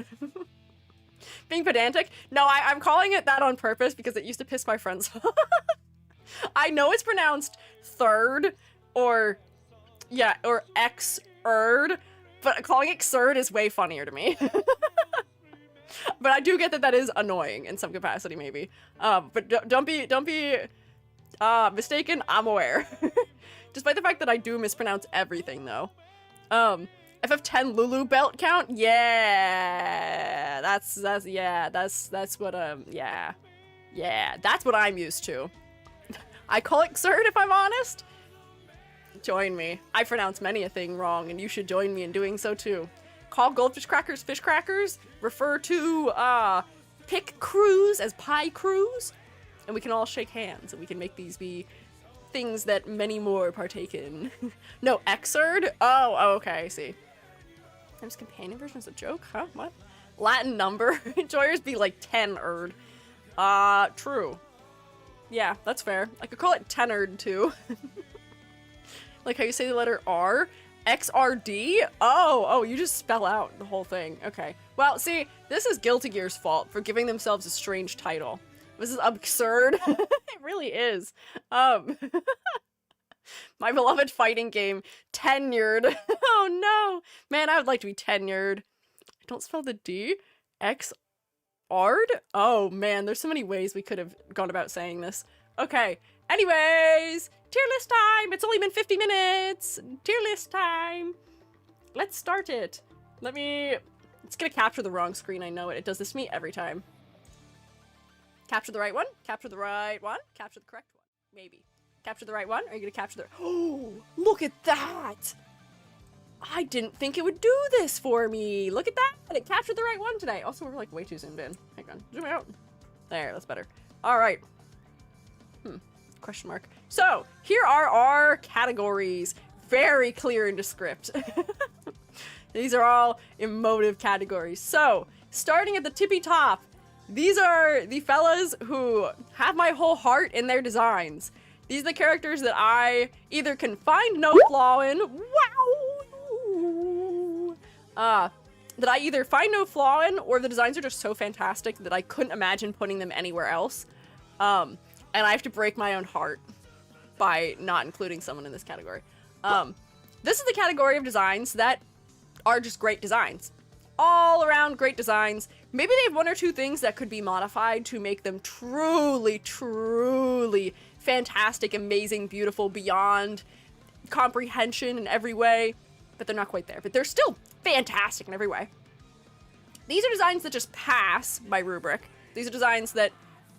Being pedantic? No, I'm calling it that on purpose because it used to piss my friends off. I know it's pronounced third or X-erd, but calling it xerd is way funnier to me. But I do get that is annoying in some capacity, maybe. But don't be mistaken. I'm aware. Despite the fact that I do mispronounce everything, though. FF10 Lulu belt count? Yeah, that's what that's what I'm used to. I call it xerd if I'm honest. Join me. I pronounce many a thing wrong, and you should join me in doing so too. Call goldfish crackers fish crackers. Refer to pick crews as pie crews. And we can all shake hands, and we can make these be things that many more partake in. No, exerd? Oh, okay, I see. Times companion version is a joke? Huh? What? Latin number? Enjoyers be like 10-erd. True. Yeah, that's fair. I could call it 10-erd too. Like how you say the letter R? XRD? Oh, you just spell out the whole thing. Okay. Well, see, this is Guilty Gear's fault for giving themselves a strange title. This is absurd. It really is. My beloved fighting game, tenured. Oh no. Man, I would like to be tenured. Don't spell the D. X-ard? Oh man, there's so many ways we could have gone about saying this. Okay. Anyways, tier list time. It's only been 50 minutes. Tier list time. Let's start it. It's gonna capture the wrong screen. I know it. It does this to me every time. Capture the right one. Capture the right one. Capture the correct one. Maybe. Capture the right one. Are you gonna capture the... Oh, look at that. I didn't think it would do this for me. Look at that. It captured the right one today. Also, we're like way too zoomed in. Hang on. Zoom out. There, that's better. All right. Question mark. So, here are our categories. Very clear and descript. These are all emotive categories. So, starting at the tippy top, these are the fellas who have my whole heart in their designs. These are the characters that I either can find no flaw in, that I either find no flaw in, or the designs are just so fantastic that I couldn't imagine putting them anywhere else. And I have to break my own heart by not including someone in this category. This is the category of designs that are just great designs. All around great designs. Maybe they have one or two things that could be modified to make them truly, truly fantastic, amazing, beautiful, beyond comprehension in every way. But they're not quite there. But they're still fantastic in every way. These are designs that just pass my rubric. These are designs that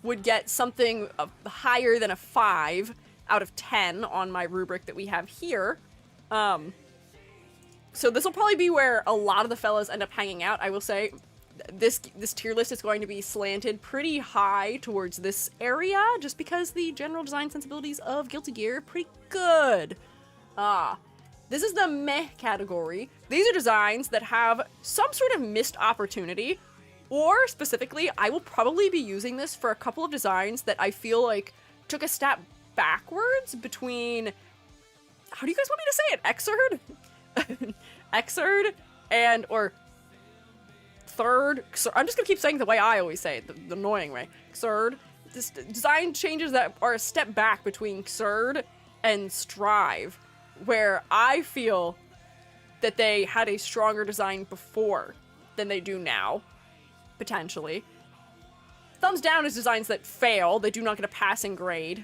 would get something higher than a 5 out of 10 on my rubric that we have here. So this will probably be where a lot of the fellas end up hanging out. I will say this tier list is going to be slanted pretty high towards this area, just because the general design sensibilities of Guilty Gear are pretty good. This is the meh category. These are designs that have some sort of missed opportunity. Or, specifically, I will probably be using this for a couple of designs that I feel like took a step backwards between... How do you guys want me to say it? Exerd? Exerd and... or... Third... I'm just gonna keep saying the way I always say it, the annoying way. Xerd. This design changes that are a step back between Xerd and Strive, where I feel that they had a stronger design before than they do now. Potentially. Thumbs down is designs that fail. They do not get a passing grade.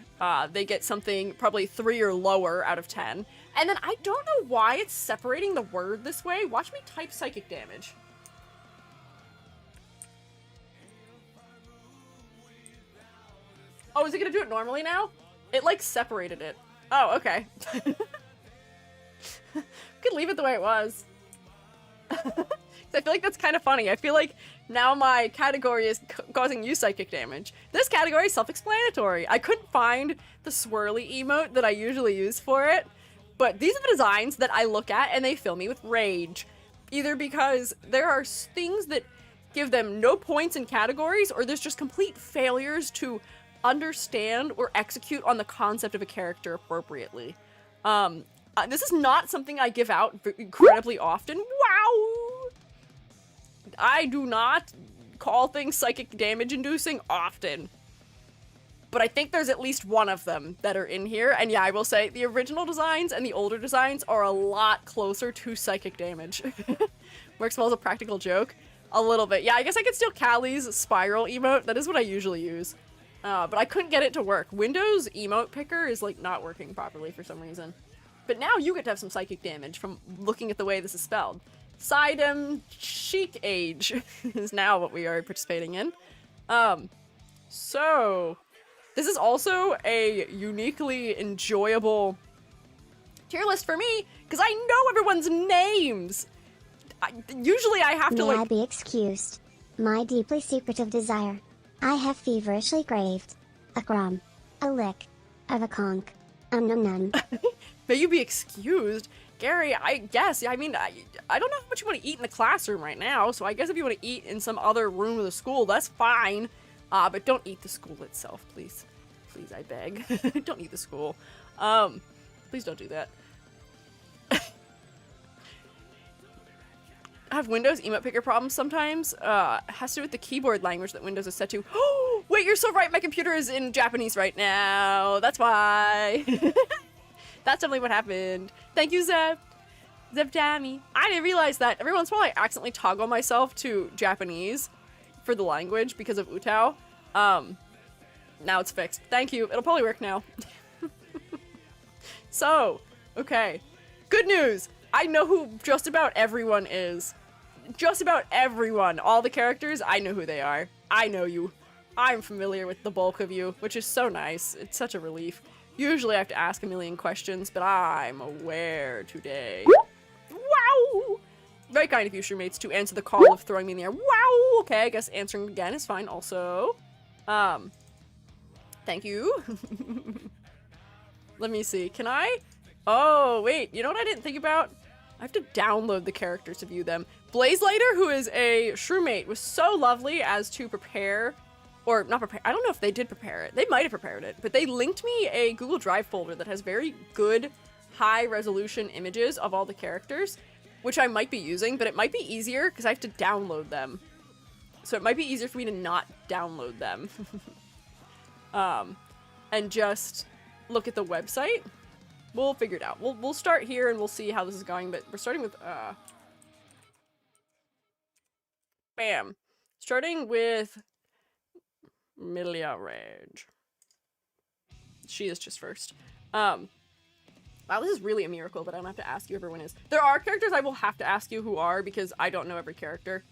They get something probably 3 or lower out of 10. And then I don't know why it's separating the word this way. Watch me type psychic damage. Oh, is it gonna do it normally now? It like separated it. Oh, okay. We could leave it the way it was. I feel like that's kind of funny. I feel like now my category is causing you psychic damage. This category is self-explanatory. I couldn't find the swirly emote that I usually use for it, but these are the designs that I look at and they fill me with rage. Either because there are things that give them no points in categories, or there's just complete failures to understand or execute on the concept of a character appropriately. This is not something I give out incredibly often. Wow! I do not call things psychic damage inducing often. But I think there's at least one of them that are in here. And yeah, I will say the original designs and the older designs are a lot closer to psychic damage. Works well as a practical joke. A little bit. Yeah, I guess I could steal Callie's spiral emote. That is what I usually use. But I couldn't get it to work. Windows emote picker is like not working properly for some reason. But now you get to have some psychic damage from looking at the way this is spelled. Sidem Chic Age is now what we are participating in. So this is also a uniquely enjoyable Tier list for me, because I know everyone's names. Usually I have to May like... I be excused? My deeply secretive desire. I have feverishly craved a crumb, a lick, of a conch, num num. May you be excused. Gary, I guess, I mean, I don't know how much you want to eat in the classroom right now, so I guess if you want to eat in some other room of the school, that's fine. But don't eat the school itself, please. Please, I beg. Don't eat the school. Please don't do that. I have Windows emote picker problems sometimes. It has to do with the keyboard language that Windows is set to. Oh, wait, you're so right. My computer is in Japanese right now. That's why. That's definitely what happened. Thank you, Zeb. Zeb Tammy. I didn't realize that. Every once in a while, I accidentally toggle myself to Japanese for the language because of Utao. Now it's fixed. Thank you. It'll probably work now. So, okay. Good news. I know who just about everyone is. Just about everyone. All the characters, I know who they are. I know you. I'm familiar with the bulk of you, which is so nice. It's such a relief. Usually I have to ask a million questions, but I'm aware today. Wow! Very kind of you, Shrewmates, to answer the call of throwing me in the air. Wow! Okay, I guess answering again is fine also. Thank you. Let me see. Can I? Oh, wait. You know what I didn't think about? I have to download the characters to view them. Blazelighter, who is a Shrewmate, was so lovely as to prepare, or not prepare, I don't know if they did prepare it. They might have prepared it, but they linked me a Google Drive folder that has very good high-resolution images of all the characters, which I might be using, but it might be easier because I have to download them. So it might be easier for me to not download them. And just look at the website. We'll figure it out. We'll start here and we'll see how this is going, but we're starting with, bam. Starting with Millia Rage. She is just first. Wow, this is really a miracle that I don't have to ask you who everyone is. There are characters I will have to ask you who are because I don't know every character.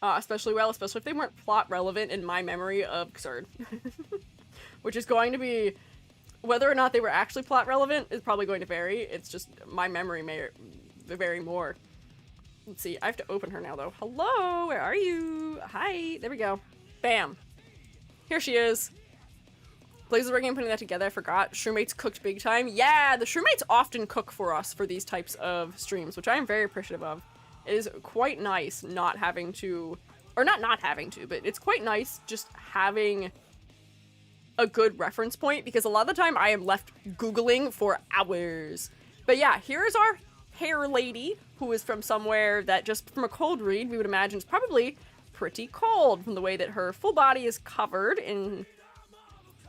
Especially if they weren't plot relevant in my memory of Xrd. Which is going to be, whether or not they were actually plot relevant is probably going to vary. It's just my memory may vary more. Let's see, I have to open her now though. Hello, where are you? Hi, there we go. Bam. Here she is. Blazes Ring, putting that together, I forgot. Shrewmates cooked big time. Yeah, the Shrewmates often cook for us for these types of streams, which I am very appreciative of. It is quite nice not having to, or not having to, but it's quite nice just having a good reference point, because a lot of the time I am left Googling for hours. But yeah, here's our hair lady, who is from somewhere that just from a cold read, we would imagine is probably pretty cold from the way that her full body is covered in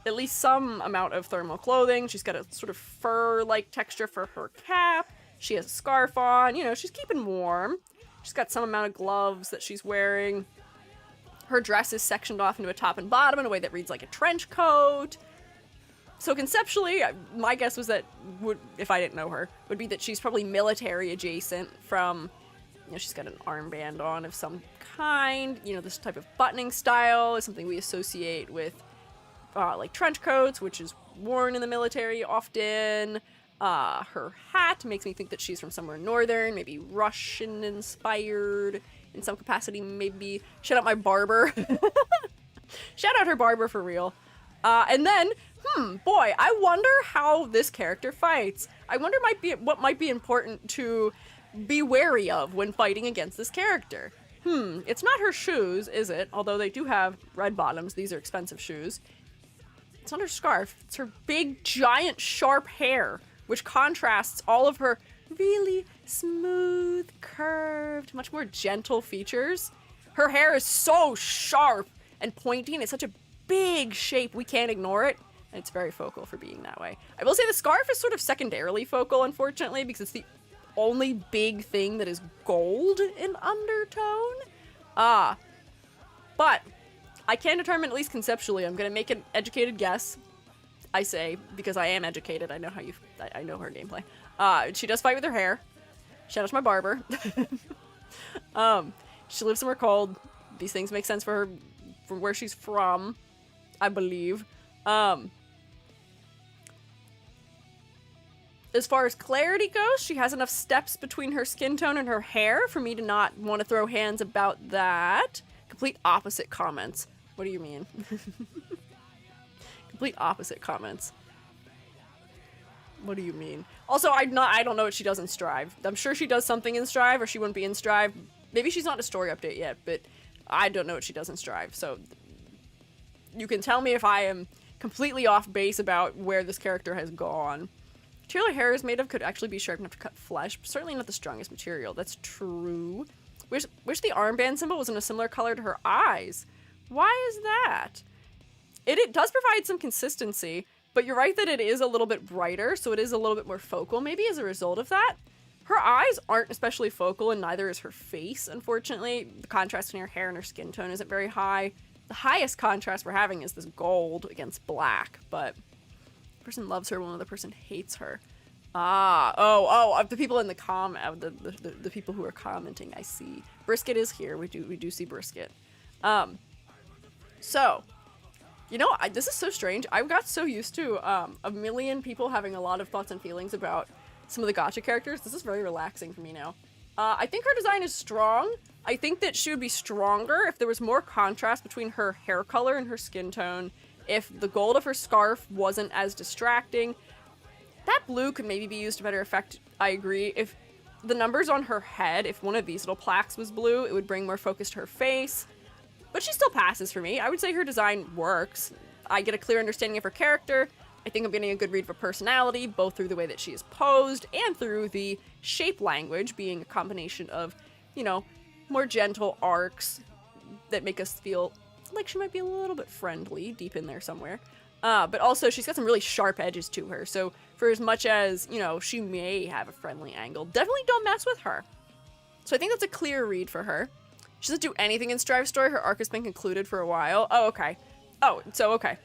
at least some amount of thermal clothing. She's got a sort of fur-like texture for her cap. She has a scarf on, you know, she's keeping warm. She's got some amount of gloves that she's wearing. Her dress is sectioned off into a top and bottom in a way that reads like a trench coat. So conceptually, my guess was that, if I didn't know her, would be that she's probably military adjacent from, you know, she's got an armband on of some kind. You know, this type of buttoning style is something we associate with, like trench coats, which is worn in the military often. Her hat makes me think that she's from somewhere northern, maybe Russian inspired in some capacity, maybe. Shout out my barber. Shout out her barber for real. And then, boy, I wonder how this character fights. I wonder what might be important to be wary of when fighting against this character. It's not her shoes, is it? Although they do have red bottoms. These are expensive shoes. It's not her scarf. It's her big, giant, sharp hair, which contrasts all of her really smooth, curved, much more gentle features. Her hair is so sharp and pointy, and it's such a big shape, we can't ignore it. And it's very focal for being that way. I will say the scarf is sort of secondarily focal, unfortunately, because it's the only big thing that is gold in undertone. But I can determine, at least conceptually, I'm gonna make an educated guess. I say, because I am educated, I know I know her gameplay. She does fight with her hair. Shout out to my barber. She lives somewhere cold. These things make sense for her, from where she's from, I believe. As far as clarity goes, she has enough steps between her skin tone and her hair for me to not want to throw hands about that. Complete opposite comments. What do you mean? Complete opposite comments. What do you mean? Also, I don't know what she does in Strive. I'm sure she does something in Strive, or she wouldn't be in Strive. Maybe she's not a story update yet, but I don't know what she does in Strive. So you can tell me if I am completely off base about where this character has gone. Material her hair is made of could actually be sharp enough to cut flesh, but certainly not the strongest material. That's true. Wish the armband symbol was in a similar color to her eyes. Why is that? It does provide some consistency, but you're right that it is a little bit brighter, so it is a little bit more focal, maybe as a result of that. Her eyes aren't especially focal, and neither is her face, unfortunately. The contrast between her hair and her skin tone isn't very high. The highest contrast we're having is this gold against black, but the person loves her when the person hates her. The people in the the people who are commenting, I see. Brisket is here. We do see Brisket. So, you know, this is so strange. I got so used to a million people having a lot of thoughts and feelings about some of the gacha characters. This is very relaxing for me now. I think her design is strong. I think that she would be stronger if there was more contrast between her hair color and her skin tone, if the gold of her scarf wasn't as distracting. That blue could maybe be used to better effect, I agree. If the numbers on her head, if one of these little plaques was blue, it would bring more focus to her face. But she still passes for me. I would say her design works. I get a clear understanding of her character. I think I'm getting a good read of her personality, both through the way that she is posed and through the shape language, being a combination of, you know, more gentle arcs that make us feel like she might be a little bit friendly deep in there somewhere. But also she's got some really sharp edges to her. So for as much as, you know, she may have a friendly angle, definitely don't mess with her. So I think that's a clear read for her. She doesn't do anything in Strive Story. Her arc has been concluded for a while. Oh, okay. Okay.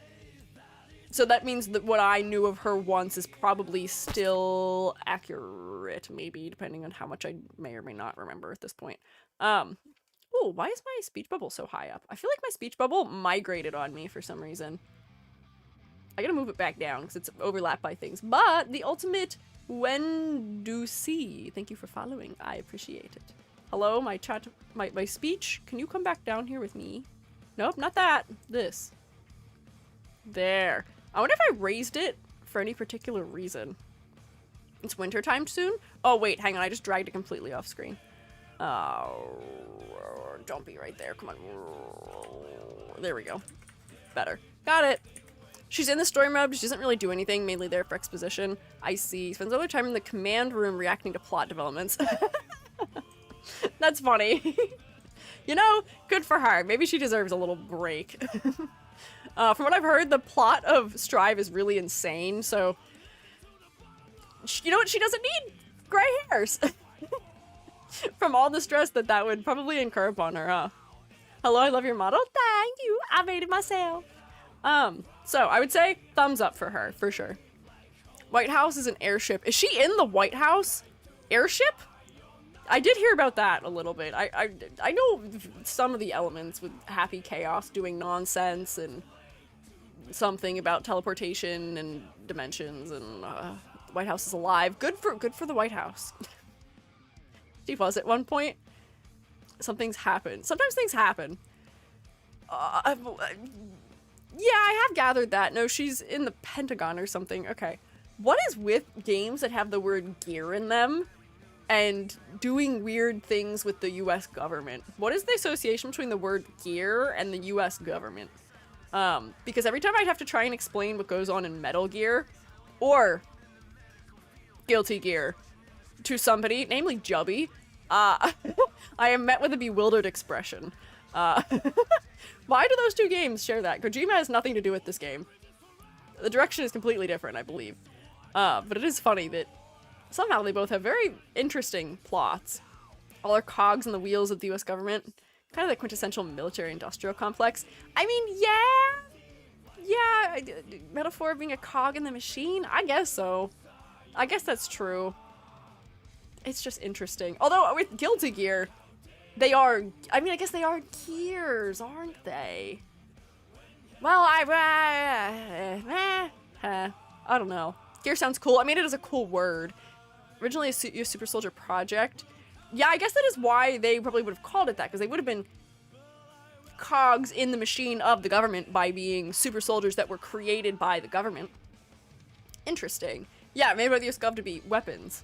So that means that what I knew of her once is probably still accurate, maybe, depending on how much I may or may not remember at this point. Ooh, why is my speech bubble so high up? I feel like my speech bubble migrated on me for some reason. I gotta move it back down because it's overlapped by things. But the ultimate when do see. Thank you for following. I appreciate it. Hello, my chat, my speech. Can you come back down here with me? Nope, not that. This. There. I wonder if I raised it for any particular reason. It's wintertime soon? Oh, wait, hang on. I just dragged it completely off screen. Oh, don't be right there. Come on. There we go. Better. Got it. She's in the story mode, but she doesn't really do anything, mainly there for exposition. I see. Spends all her time in the command room reacting to plot developments. That's funny. You know, good for her. Maybe she deserves a little break. From what I've heard, the plot of Strive is really insane, so... You know what? She doesn't need gray hairs. From all the stress that would probably incur upon her, huh? Hello, I love your model. Thank you. I made it myself. So I would say thumbs up for her, for sure. White House is an airship. Is she in the White House airship? I did hear about that a little bit. I know some of the elements with Happy Chaos doing nonsense and something about teleportation and dimensions and White House is alive. Good for the White House. She was at one point. Something's happened. Sometimes things happen. Yeah, I have gathered that. No, she's in the Pentagon or something. Okay. What is with games that have the word gear in them and doing weird things with the US government? What is the association between the word gear and the US government? Because every time I'd have to try and explain what goes on in Metal Gear or Guilty Gear to somebody, namely Jubby, I am met with a bewildered expression. Why do those two games share that? Kojima has nothing to do with this game. The direction is completely different, I believe. But it is funny that somehow they both have very interesting plots. All our cogs in the wheels of the US government. Kind of the quintessential military-industrial complex. I mean, yeah, metaphor of being a cog in the machine? I guess so. I guess that's true. It's just interesting. Although, with Guilty Gear, they are, I mean, I guess they are gears, aren't they? Well, I don't know. Gear sounds cool. I made it as a cool word. Originally a super soldier project. Yeah, I guess that is why they probably would have called it that, because they would have been cogs in the machine of the government by being super soldiers that were created by the government. Interesting. Yeah, made by the US Gov to be weapons.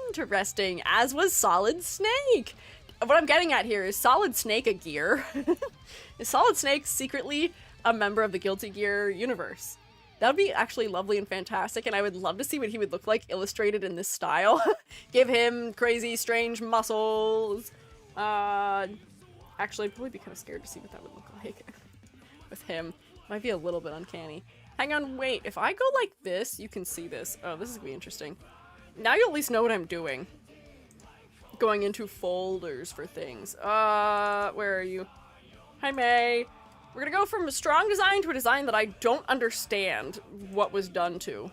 Interesting. As was Solid Snake. What I'm getting at here is Solid Snake a gear? Is Solid Snake secretly a member of the Guilty Gear universe? That would be actually lovely and fantastic, and I would love to see what he would look like illustrated in this style. Give him crazy, strange muscles. Actually, I'd probably be kind of scared to see what that would look like with him. Might be a little bit uncanny. Hang on, wait. If I go like this, you can see this. Oh, this is gonna be interesting. Now you'll at least know what I'm doing. Going into folders for things. Where are you? Hi, May. We're gonna go from a strong design to a design that I don't understand what was done to.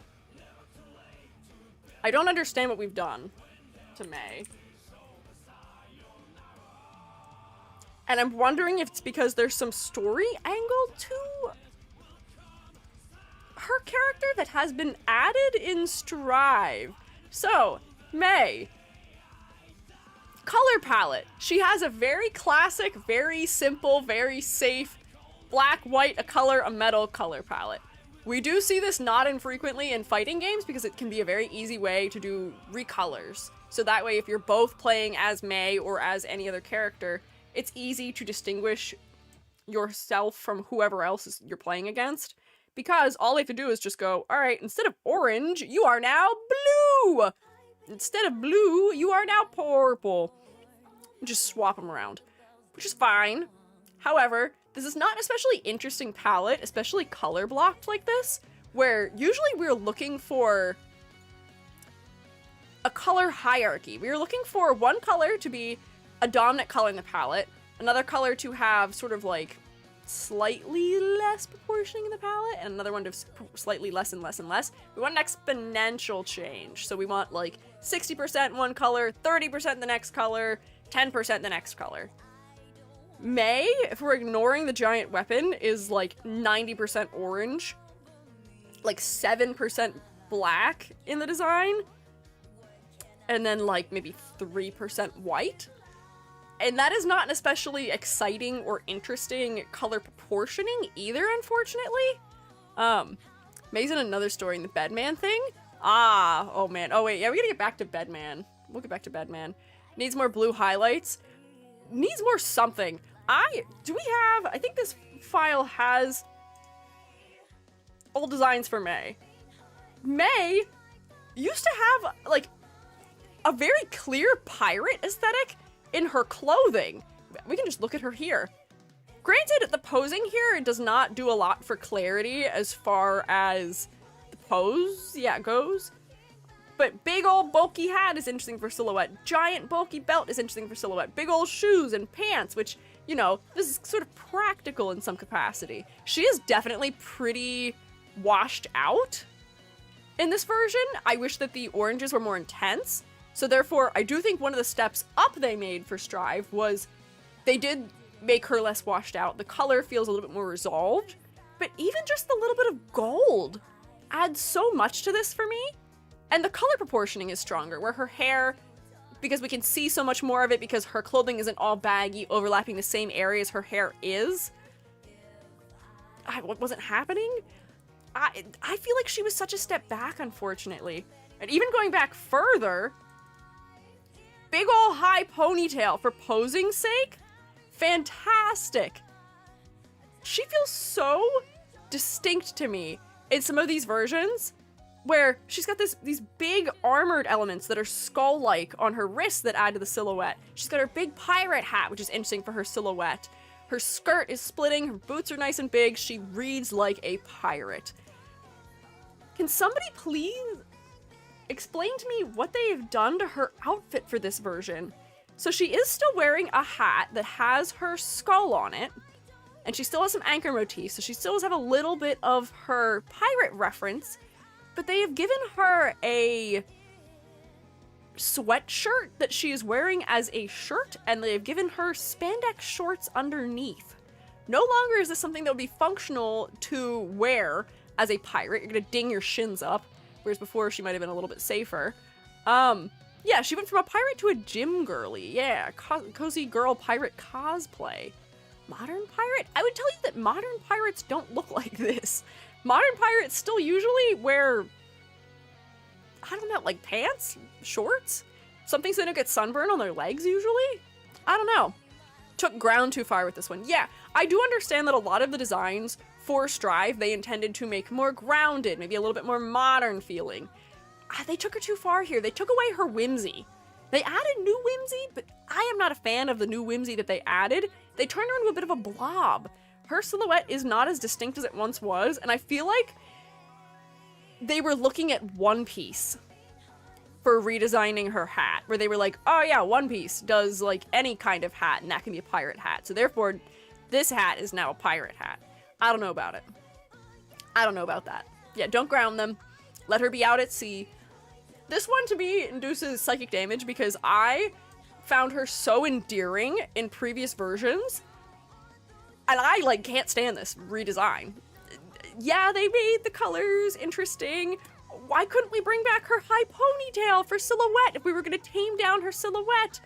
I don't understand what we've done to May. And I'm wondering if it's because there's some story angle to her character that has been added in Strive. So, May. Color palette. She has a very classic, very simple, very safe black, white, a color, a metal color palette. We do see this not infrequently in fighting games because it can be a very easy way to do recolors. So that way, if you're both playing as May or as any other character, it's easy to distinguish yourself from whoever else you're playing against. Because all they have to do is just go, alright, instead of orange, you are now blue! Instead of blue, you are now purple. Just swap them around, which is fine. However, this is not an especially interesting palette, especially color blocked like this, where usually we're looking for a color hierarchy. We're looking for one color to be a dominant color in the palette, another color to have sort of like slightly less proportioning in the palette, and another one to slightly less and less and less. We want an exponential change. So we want like 60% one color, 30% the next color, 10% the next color. May, if we're ignoring the giant weapon, is like 90% orange, like 7% black in the design, and then like maybe 3% white. And that is not an especially exciting or interesting color proportioning either, unfortunately. May's in another story in the Bedman thing. Oh man. Oh wait, yeah, we gotta get back to Bedman. We'll get back to Bedman. Needs more blue highlights. Needs more something. I think this file has old designs for May. May used to have, like, a very clear pirate aesthetic in her clothing. We can just look at her here. Granted, the posing here does not do a lot for clarity as far as the pose, goes. But big old bulky hat is interesting for silhouette. Giant bulky belt is interesting for silhouette. Big old shoes and pants, which, you know, this is sort of practical in some capacity. She is definitely pretty washed out in this version. I wish that the oranges were more intense. So therefore, I do think one of the steps up they made for Strive was they did make her less washed out. The color feels a little bit more resolved. But even just the little bit of gold adds so much to this for me. And the color proportioning is stronger, where her hair, because we can see so much more of it because her clothing isn't all baggy, overlapping the same areas her hair is. What wasn't happening? I feel like she was such a step back, unfortunately. And even going back further, big ol' high ponytail for posing's sake? Fantastic. She feels so distinct to me in some of these versions, where she's got these big armored elements that are skull-like on her wrists that add to the silhouette. She's got her big pirate hat, which is interesting for her silhouette. Her skirt is splitting, her boots are nice and big, she reads like a pirate. Can somebody please explain to me what they've done to her outfit for this version? So she is still wearing a hat that has her skull on it, and she still has some anchor motifs, so she still does have a little bit of her pirate reference, but they have given her a sweatshirt that she is wearing as a shirt, and they have given her spandex shorts underneath. No longer is this something that would be functional to wear as a pirate. You're gonna ding your shins up, whereas before she might have been a little bit safer. Yeah, she went from a pirate to a gym girly. Yeah, cozy girl pirate cosplay. Modern pirate? I would tell you that modern pirates don't look like this. Modern pirates still usually wear, I don't know, like pants? Shorts? Something so they don't get sunburn on their legs usually? I don't know. Took ground too far with this one. Yeah, I do understand that a lot of the designs for Strive they intended to make more grounded, maybe a little bit more modern feeling. They took her too far here. They took away her whimsy. They added new whimsy, but I am not a fan of the new whimsy that they added. They turned her into a bit of a blob. Her silhouette is not as distinct as it once was, and I feel like they were looking at One Piece for redesigning her hat, where they were like, oh yeah, One Piece does like any kind of hat, and that can be a pirate hat. So therefore, this hat is now a pirate hat. I don't know about it. I don't know about that. Yeah, don't ground them. Let her be out at sea. This one, to me, induces psychic damage because I found her so endearing in previous versions, and I, like, can't stand this redesign. Yeah, they made the colors interesting. Why couldn't we bring back her high ponytail for silhouette if we were gonna tame down her silhouette?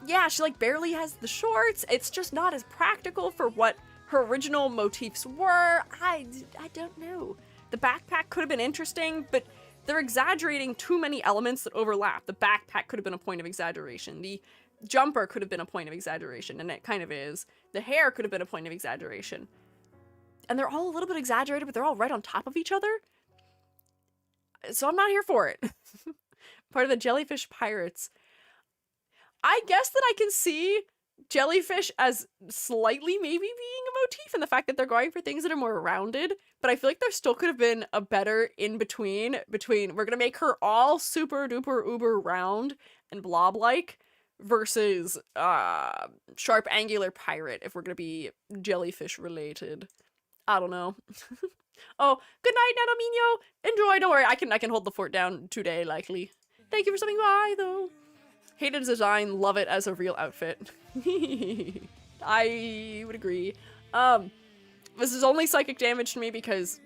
Yeah, she, like, barely has the shorts. It's just not as practical for what her original motifs were. I don't know. The backpack could have been interesting, but they're exaggerating too many elements that overlap. The backpack could have been a point of exaggeration. The jumper could have been a point of exaggeration, and it kind of is. The hair could have been a point of exaggeration. And they're all a little bit exaggerated, but they're all right on top of each other. So I'm not here for it. Part of the jellyfish pirates. I guess that I can see jellyfish as slightly maybe being a motif, and the fact that they're going for things that are more rounded, but I feel like there still could have been a better in-between we're gonna make her all super duper uber round and blob-like versus sharp angular pirate if we're gonna be jellyfish related. I don't know. Oh, good night, Nanomino. Enjoy. Don't worry, I can hold the fort down today, likely. Thank you for stopping by, though. Hated design, love it as a real outfit. I would agree. This is only psychic damage to me because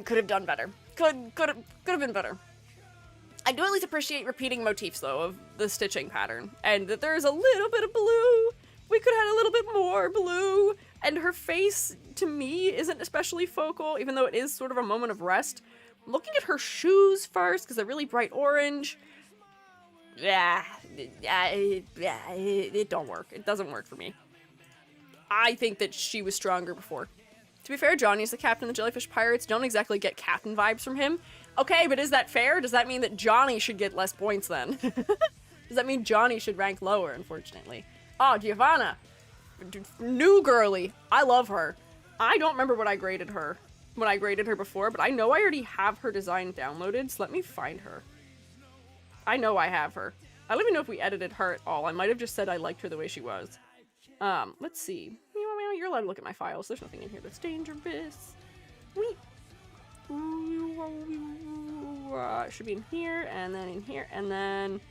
could have done better. Could have been better. I do at least appreciate repeating motifs though of the stitching pattern, and that there's a little bit of blue. We could have had a little bit more blue, and her face to me isn't especially focal, even though it is sort of a moment of rest. Looking at her shoes first because they're really bright orange. It don't work. It doesn't work for me. I think that she was stronger before. To be fair, Johnny's the captain of the Jellyfish Pirates. Don't exactly get captain vibes from him. Okay, but is that fair? Does that mean that Johnny should get less points then? Does that mean Johnny should rank lower, unfortunately? Oh, Giovanna. New girly. I love her. I don't remember what I graded her when I graded her before, but I know I already have her design downloaded, so let me find her. I know I have her. I don't even know if we edited her at all. I might have just said I liked her the way she was. Let's see. You're allowed to look at my files. There's nothing in here that's dangerous. It should be in here, and then in here, and then...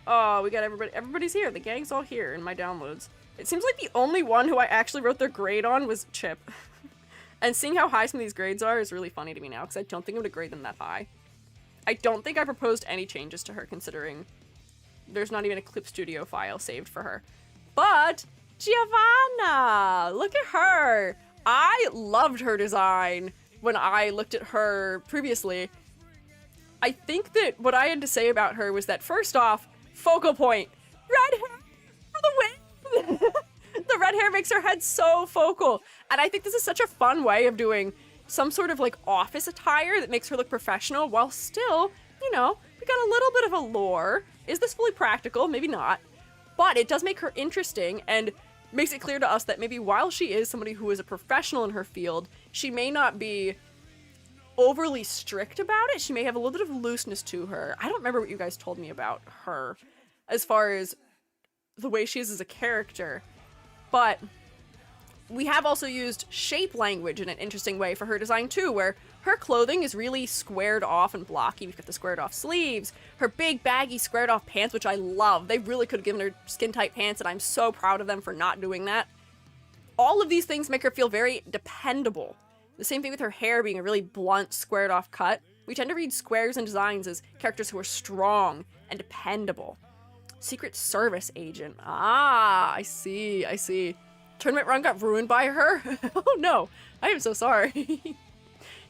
Oh, we got everybody. Everybody's here. The gang's all here in my downloads. It seems like the only one who I actually wrote their grade on was Chipp. And seeing how high some of these grades are is really funny to me now, because I don't think I'm going to grade them that high. I don't think I proposed any changes to her, considering there's not even a Clip Studio file saved for her. But Giovanna! Look at her! I loved her design when I looked at her previously. I think that what I had to say about her was that, first off, focal point. Red hair for the win! The red hair makes her head so focal. And I think this is such a fun way of doing some sort of like office attire that makes her look professional while still, you know, we got a little bit of a lore. Is this fully practical? Maybe not. But it does make her interesting and makes it clear to us that maybe while she is somebody who is a professional in her field, she may not be overly strict about it. She may have a little bit of looseness to her. I don't remember what you guys told me about her as far as the way she is as a character. But we have also used shape language in an interesting way for her design too, where her clothing is really squared off and blocky. We've got the squared off sleeves, her big baggy squared off pants, which I love. They really could have given her skin tight pants, and I'm so proud of them for not doing that. all of these things make her feel very dependable. The same thing with her hair being a really blunt, squared off cut. We tend to read squares and designs as characters who are strong and dependable. Secret Service agent. Ah, I see, I see. Tournament run got ruined by her? Oh no, I am so sorry.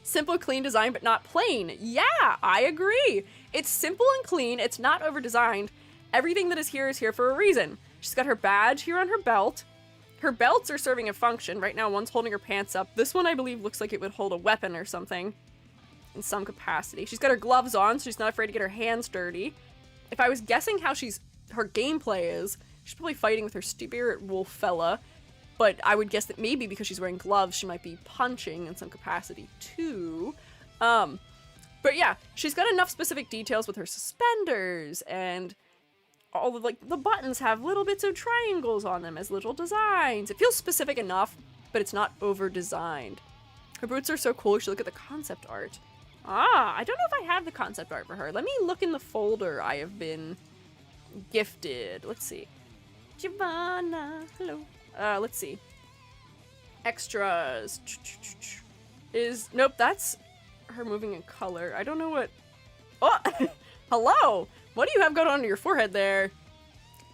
Simple, clean design, but not plain. Yeah, I agree. It's simple and clean, it's not over-designed. Everything that is here for a reason. She's got her badge here on her belt. Her belts are serving a function. Right now, one's holding her pants up. This one, I believe, looks like it would hold a weapon or something in some capacity. She's got her gloves on, so she's not afraid to get her hands dirty. If I was guessing how her gameplay is, she's probably fighting with her spirit wolf fella, but I would guess that maybe because she's wearing gloves, she might be punching in some capacity too. But yeah, she's got enough specific details with her suspenders, and all of, like, the buttons have little bits of triangles on them as little designs. It feels specific enough, but it's not over-designed. Her boots are so cool, you should look at the concept art. Ah, I don't know if I have the concept art for her. Let me look in the folder I have been gifted. Let's see. Giovanna, hello. Let's see. Extras. Nope, that's her moving in color. I don't know what... Oh, hello! What do you have going on your forehead there?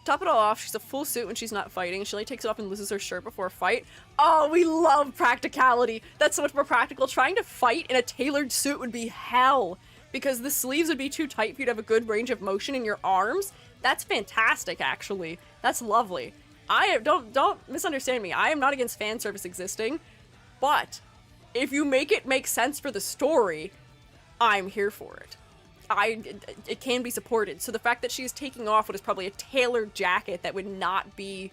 Top it all off, she's a full suit when she's not fighting. She only takes it off and loses her shirt before a fight. Oh, we love practicality. That's so much more practical. Trying to fight in a tailored suit would be hell, because the sleeves would be too tight for you to have a good range of motion in your arms. That's fantastic, actually. That's lovely. Don't misunderstand me. I am not against fan service existing, but if you make it make sense for the story, I'm here for it. It can be supported. So the fact that she's taking off what is probably a tailored jacket that would not be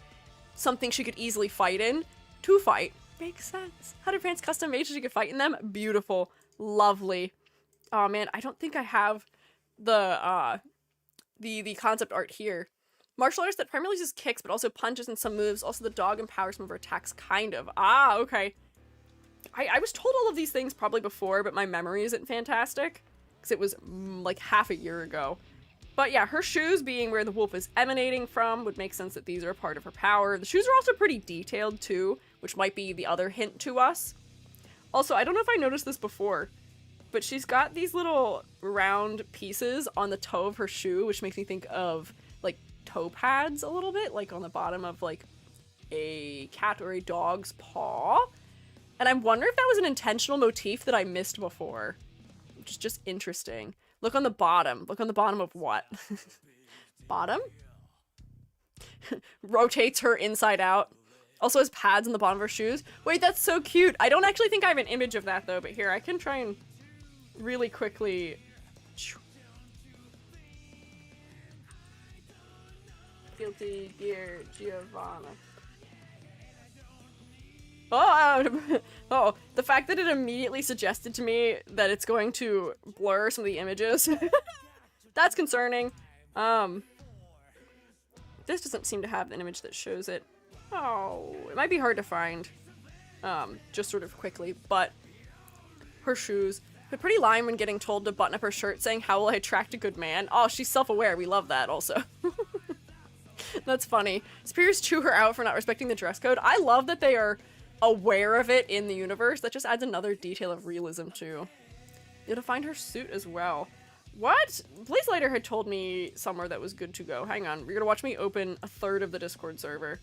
something she could easily fight in to fight makes sense. 100 fans custom made so she could fight in them. Beautiful. Lovely. Oh man, I don't think I have the concept art here. Martial artist that primarily uses kicks but also punches in some moves. Also the dog empowers some of her attacks, kind of. Ah, okay. I was told all of these things probably before, but my memory isn't fantastic, because it was like half a year ago. But yeah, her shoes being where the wolf is emanating from would make sense that these are a part of her power. The shoes are also pretty detailed too, which might be the other hint to us. Also, I don't know if I noticed this before, but she's got these little round pieces on the toe of her shoe, which makes me think of like toe pads a little bit, like on the bottom of like a cat or a dog's paw. And I'm wondering if that was an intentional motif that I missed before, which is just interesting. Look on the bottom. Look on the bottom of what? Bottom? Rotates her inside out. Also has pads on the bottom of her shoes. Wait, that's so cute. I don't actually think I have an image of that though, but here, I can try and really quickly... Guilty Gear Giovanna. Oh, the fact that it immediately suggested to me that it's going to blur some of the images. That's concerning. This doesn't seem to have an image that shows it. Oh, it might be hard to find, just sort of quickly, but her shoes. A pretty line when getting told to button up her shirt saying, "How will I attract a good man?" Oh, she's self-aware. We love that also. That's funny. Spears chew her out for not respecting the dress code. I love that they are aware of it in the universe. That just adds another detail of realism too. You have to find her suit as well. What? Blaze Lighter had told me somewhere that was good to go. Hang on, you're gonna watch me open a third of the Discord server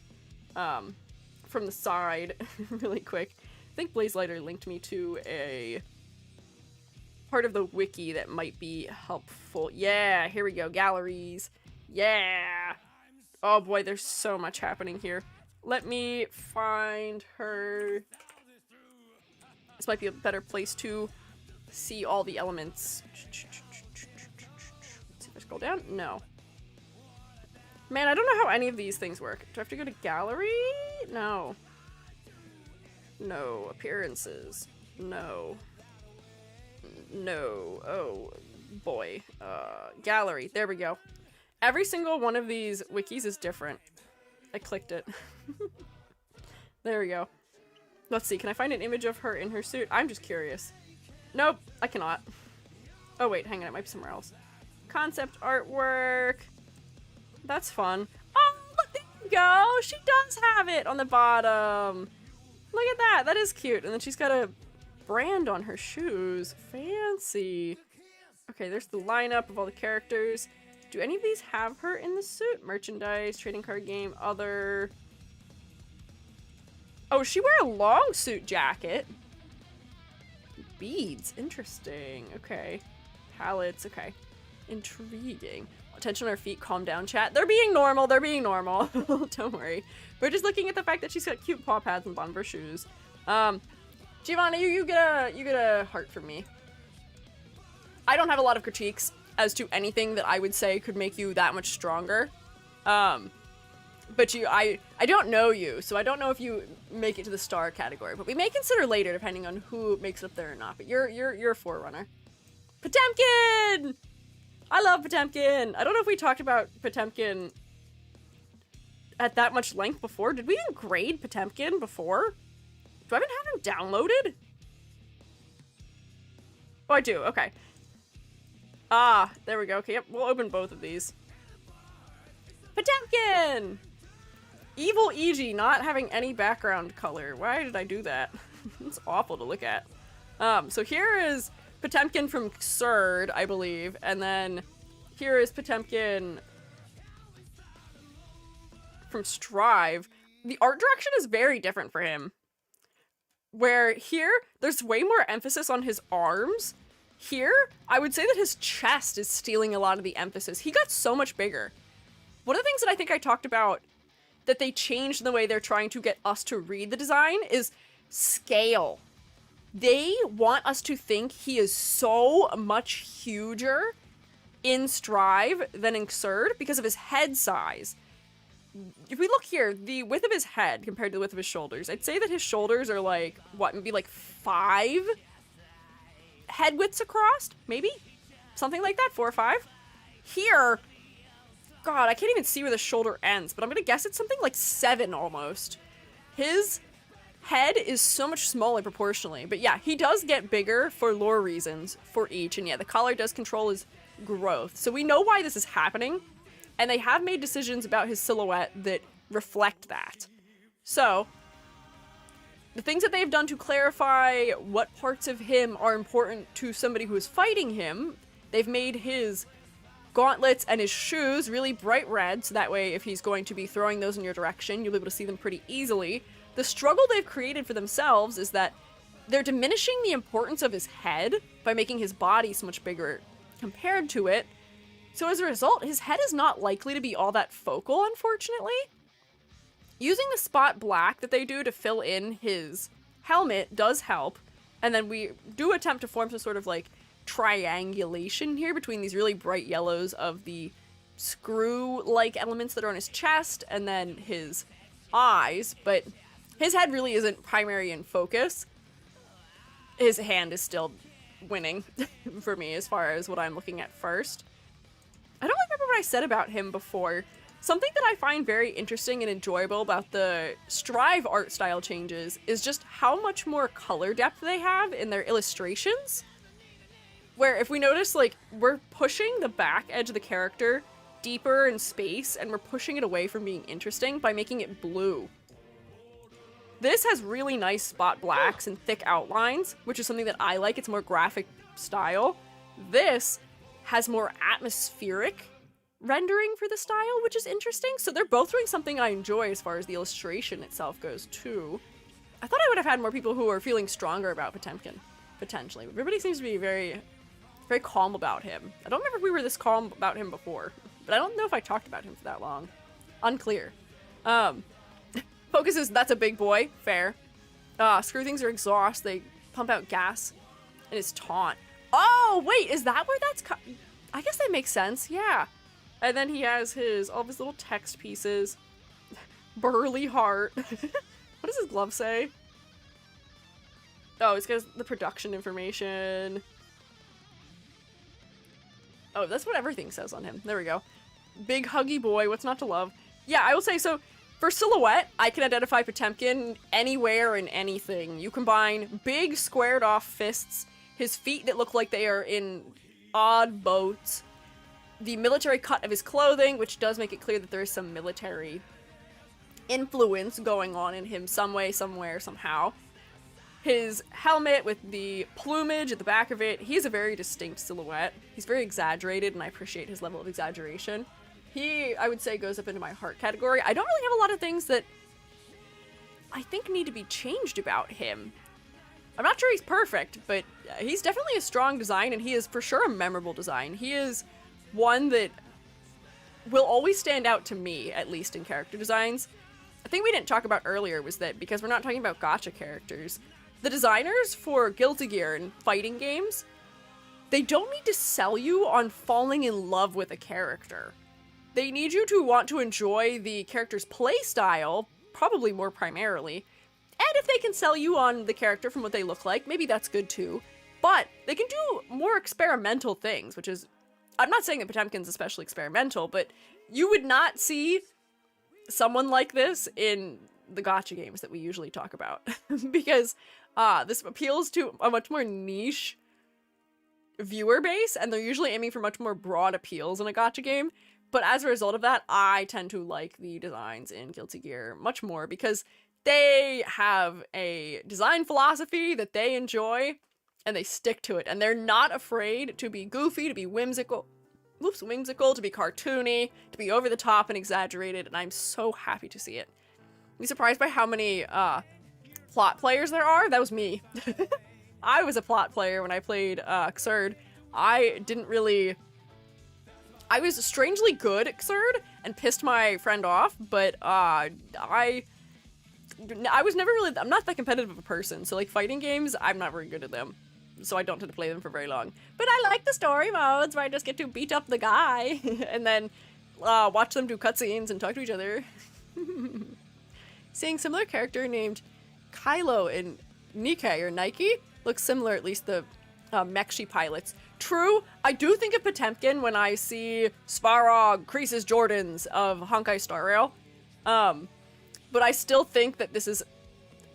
from the side really quick. I think Blaze Lighter linked me to a part of the wiki that might be helpful. Yeah, here we go. Galleries. Yeah. Oh boy, there's so much happening here. Let me find her. This might be a better place to see all the elements. Let's see if I scroll down. No. Man, I don't know how any of these things work. Do I have to go to gallery? No. No. Appearances. No. No. Oh, boy. Gallery. There we go. Every single one of these wikis is different. I clicked it. There we go. Let's see, can I find an image of her in her suit? I'm just curious. Nope, I cannot. Oh wait, hang on, it might be somewhere else. Concept artwork. That's fun. Oh, look, there you go! She does have it on the bottom! Look at that. That is cute. And then she's got a brand on her shoes. Fancy. Okay, there's the lineup of all the characters. Do any of these have her in the suit? Merchandise, trading card game, other... Oh, she wear a long suit jacket. Beads. Interesting. Okay. Palettes. Okay. Intriguing. Attention on her feet. Calm down, chat. They're being normal. They're being normal. Don't worry. We're just looking at the fact that she's got cute paw pads on the bottom of her shoes. Giovanna, you get a heart from me. I don't have a lot of critiques as to anything that I would say could make you that much stronger. But I don't know you, so I don't know if you make it to the star category. But we may consider later, depending on who makes it up there or not. But you're a forerunner. Potemkin! I love Potemkin! I don't know if we talked about Potemkin at that much length before. Did we even grade Potemkin before? Do I even have him downloaded? Oh, I do. Okay. Ah, there we go. Okay, yep, we'll open both of these. Potemkin! Evil EG not having any background color. Why did I do that? It's awful to look at. So here is Potemkin from Xrd, I believe, and then here is Potemkin from Strive. The art direction is very different for him. Where here, there's way more emphasis on his arms. Here, I would say that his chest is stealing a lot of the emphasis. He got so much bigger. One of the things that I think I talked about that they changed in the way they're trying to get us to read the design is scale. They want us to think he is so much huger in Strive than in Xrd because of his head size. If we look here, the width of his head compared to the width of his shoulders, I'd say that his shoulders are like, what, maybe like 5 head widths across? Maybe? Something like that, 4 or 5? Here, God, I can't even see where the shoulder ends, but I'm gonna guess it's something like 7 almost. His head is so much smaller proportionally, but yeah, he does get bigger for lore reasons for each, and yeah, the collar does control his growth. So we know why this is happening, and they have made decisions about his silhouette that reflect that. So, the things that they've done to clarify what parts of him are important to somebody who is fighting him, they've made his gauntlets and his shoes really bright red, so that way if he's going to be throwing those in your direction, you'll be able to see them pretty easily. The struggle they've created for themselves is that they're diminishing the importance of his head by making his body so much bigger compared to it. So as a result, his head is not likely to be all that focal, unfortunately. Using the spot black that they do to fill in his helmet does help, and then we do attempt to form some sort of like triangulation here between these really bright yellows of the screw-like elements that are on his chest and then his eyes, but his head really isn't primary in focus. His hand is still winning for me as far as what I'm looking at first. I don't remember what I said about him before. Something that I find very interesting and enjoyable about the Strive art style changes is just how much more color depth they have in their illustrations. Where if we notice, like, we're pushing the back edge of the character deeper in space, and we're pushing it away from being interesting by making it blue. This has really nice spot blacks and thick outlines, which is something that I like. It's more graphic style. This has more atmospheric rendering for the style, which is interesting. So they're both doing something I enjoy as far as the illustration itself goes, too. I thought I would have had more people who are feeling stronger about Potemkin, potentially. Everybody seems to be very, very calm about him. I don't remember if we were this calm about him before, but I don't know if I talked about him for that long. Unclear. Focus is, that's a big boy. Fair. Screw things are exhaust. They pump out gas. And his taunt. Oh, wait, is that where that's I guess that makes sense, yeah. And then he has all of his little text pieces. Burly heart. What does his glove say? Oh, it's got the production information. Oh, that's what everything says on him. There we go. Big huggy boy, what's not to love? Yeah, I will say, so for silhouette, I can identify Potemkin anywhere and anything. You combine big squared off fists, his feet that look like they are in odd boats, the military cut of his clothing, which does make it clear that there is some military influence going on in him some way, somewhere, somehow. His helmet with the plumage at the back of it, he's a very distinct silhouette. He's very exaggerated, and I appreciate his level of exaggeration. He, I would say, goes up into my heart category. I don't really have a lot of things that I think need to be changed about him. I'm not sure he's perfect, but he's definitely a strong design, and he is for sure a memorable design. He is one that will always stand out to me, at least in character designs. A thing we didn't talk about earlier was that, because we're not talking about gacha characters, the designers for Guilty Gear and fighting games, they don't need to sell you on falling in love with a character. They need you to want to enjoy the character's playstyle, probably more primarily, and if they can sell you on the character from what they look like, maybe that's good too. But they can do more experimental things, which is, I'm not saying that Potemkin's especially experimental, but you would not see someone like this in the gacha games that we usually talk about. Because this appeals to a much more niche viewer base, and they're usually aiming for much more broad appeals in a gacha game. But as a result of that, I tend to like the designs in Guilty Gear much more, because they have a design philosophy that they enjoy, and they stick to it. And they're not afraid to be goofy, to be whimsical, to be cartoony, to be over the top and exaggerated, and I'm so happy to see it. Be surprised by how many plot players there are? That was me. I was a plot player when I played Xrd. I was strangely good at Xrd and pissed my friend off, but I was never really, I'm not that competitive of a person, so like fighting games, I'm not very good at them. So I don't tend to play them for very long. But I like the story modes where I just get to beat up the guy and then watch them do cutscenes and talk to each other. Seeing similar character named Kylo in Nike looks similar, at least the Mekshi pilots. True, I do think of Potemkin when I see Svarog, Creases Jordans of Honkai Star Rail. But I still think that this is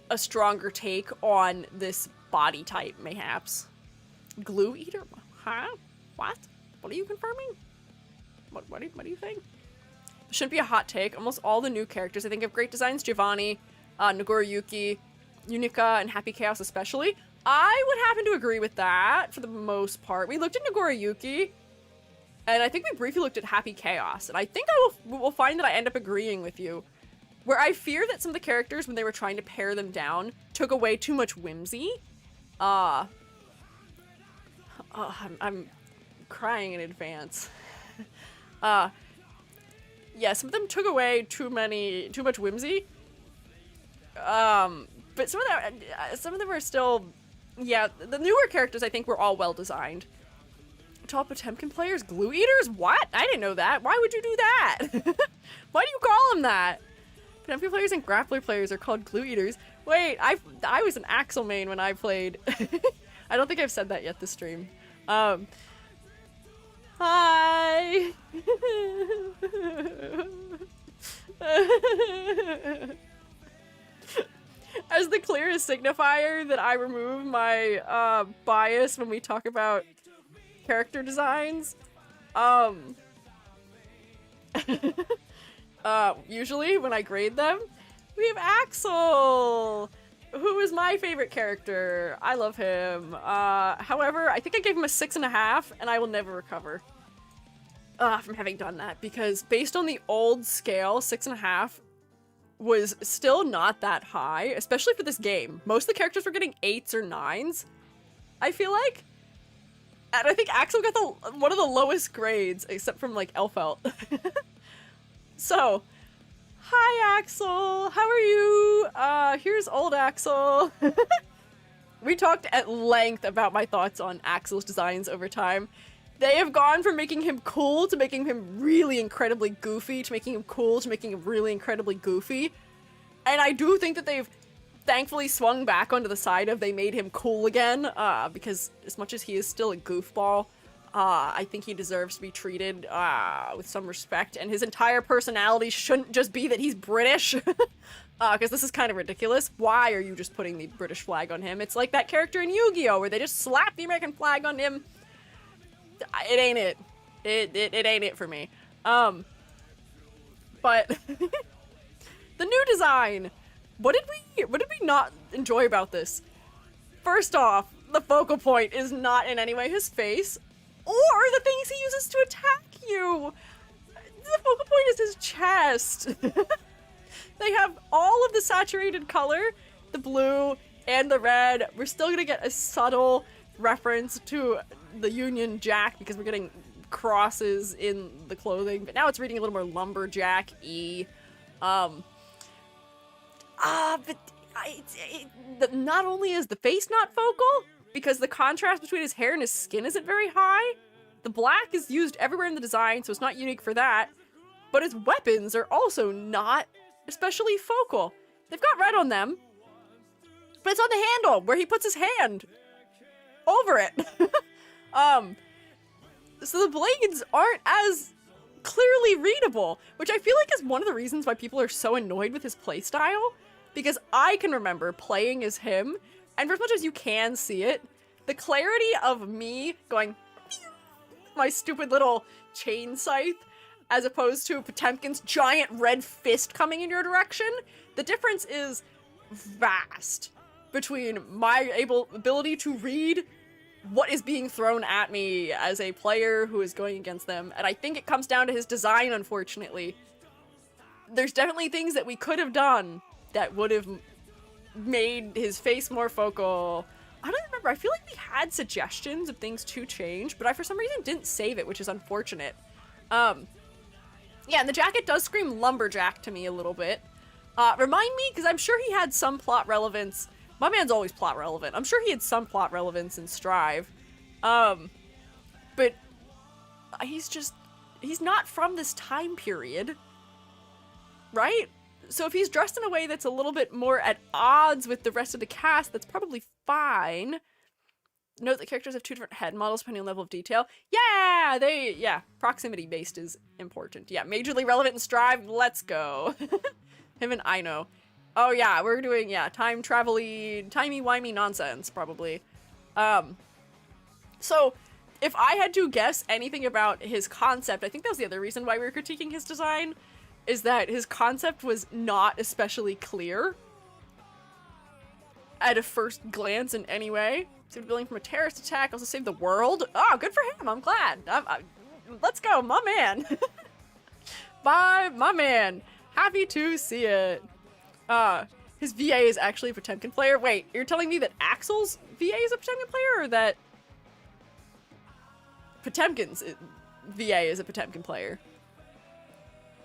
a stronger take on this body type, mayhaps. Glue Eater? Huh? What? What are you confirming? What do you think? Shouldn't be a hot take. Almost all the new characters I think have great designs. Giovanna, Nagoriyuki, Unica, and Happy Chaos especially. I would happen to agree with that for the most part. We looked at Nagoriyuki, and I think we briefly looked at Happy Chaos, and I think will find that I end up agreeing with you. Where I fear that some of the characters, when they were trying to pare them down, took away too much whimsy. I'm crying in advance. Yeah, some of them took away too much whimsy. But some of them are still, yeah, the newer characters I think were all well designed. Tall Potemkin players, glue eaters? What? I didn't know that. Why would you do that? Why do you call them that? Potemkin players and grappler players are called glue eaters. Wait, I was an Axl main when I played. I don't think I've said that yet this stream. Hi. As the clearest signifier that I remove my bias when we talk about character designs, usually when I grade them, we have Axl, who is my favorite character. I love him. However, I think I gave him a 6.5, and I will never recover from having done that, because based on the old scale, 6.5 was still not that high, especially for this game. Most of the characters were getting 8s or 9s, I feel like. And I think Axl got one of the lowest grades, except from, like, Elfelt. So, hi Axl, how are you? Here's old Axl. We talked at length about my thoughts on Axl's designs over time. They have gone from making him cool to making him really incredibly goofy, to making him cool to making him really incredibly goofy. And I do think that they've thankfully swung back onto the side of they made him cool again, because as much as he is still a goofball, I think he deserves to be treated with some respect, and his entire personality shouldn't just be that he's British, because this is kind of ridiculous. Why are you just putting the British flag on him? It's like that character in Yu-Gi-Oh! Where they just slap the American flag on him. It ain't it. It ain't it for me. But The new design. What did we not enjoy about this? First off, the focal point is not in any way his face or the things he uses to attack you. The focal point is his chest. They have all of the saturated color, the blue and the red. We're still gonna get a subtle reference to the Union Jack because we're getting crosses in the clothing, but now it's reading a little more lumberjack-y. Not only is the face not focal, because the contrast between his hair and his skin isn't very high, the black is used everywhere in the design, so it's not unique for that, but his weapons are also not especially focal. They've got red on them, but it's on the handle where he puts his hand over it. So the blades aren't as clearly readable, which I feel like is one of the reasons why people are so annoyed with his playstyle, because I can remember playing as him, and for as much as you can see it, the clarity of me going my stupid little chain scythe as opposed to Potemkin's giant red fist coming in your direction, the difference is vast between my ability to read what is being thrown at me as a player who is going against them, and I think it comes down to his design, unfortunately. There's definitely things that we could have done that would have made his face more focal. I don't remember, I feel like we had suggestions of things to change, but I for some reason didn't save it, which is unfortunate. Yeah, and the jacket does scream lumberjack to me a little bit. Remind me, because I'm sure he had some plot relevance. My man's always plot relevant. I'm sure he had some plot relevance in Strive. But he's not from this time period, right? So if he's dressed in a way that's a little bit more at odds with the rest of the cast, that's probably fine. Note that characters have two different head models depending on level of detail. Yeah, proximity based is important. Yeah, majorly relevant in Strive, let's go. Him and Aino. Oh yeah, we're doing, time travel-y, timey-wimey nonsense, probably. So, if I had to guess anything about his concept, I think that was the other reason why we were critiquing his design, is that his concept was not especially clear at a first glance in any way. Saved a building from a terrorist attack, also saved the world. Oh, good for him, I'm glad. Let's go, my man. Bye, my man. Happy to see it. His VA is actually a Potemkin player. Wait, you're telling me that Axl's VA is a Potemkin player, or that Potemkin's VA is a Potemkin player?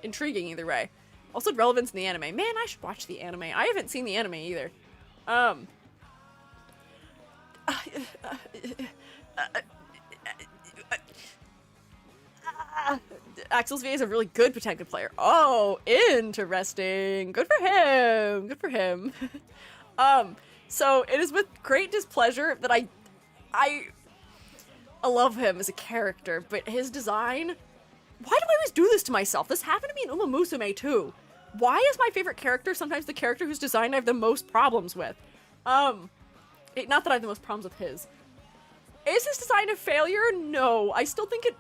Intriguing either way. Also relevance in the anime. Man, I should watch the anime. I haven't seen the anime either. Axl's VA is a really good Potemkin player. Oh, interesting. Good for him. Good for him. So it is with great displeasure that I love him as a character, but his design, why do I always do this to myself? This happened to me in Uma Musume too. Why is my favorite character sometimes the character whose design I have the most problems with? Not that I have the most problems with his. Is his design a failure? No. I still think it...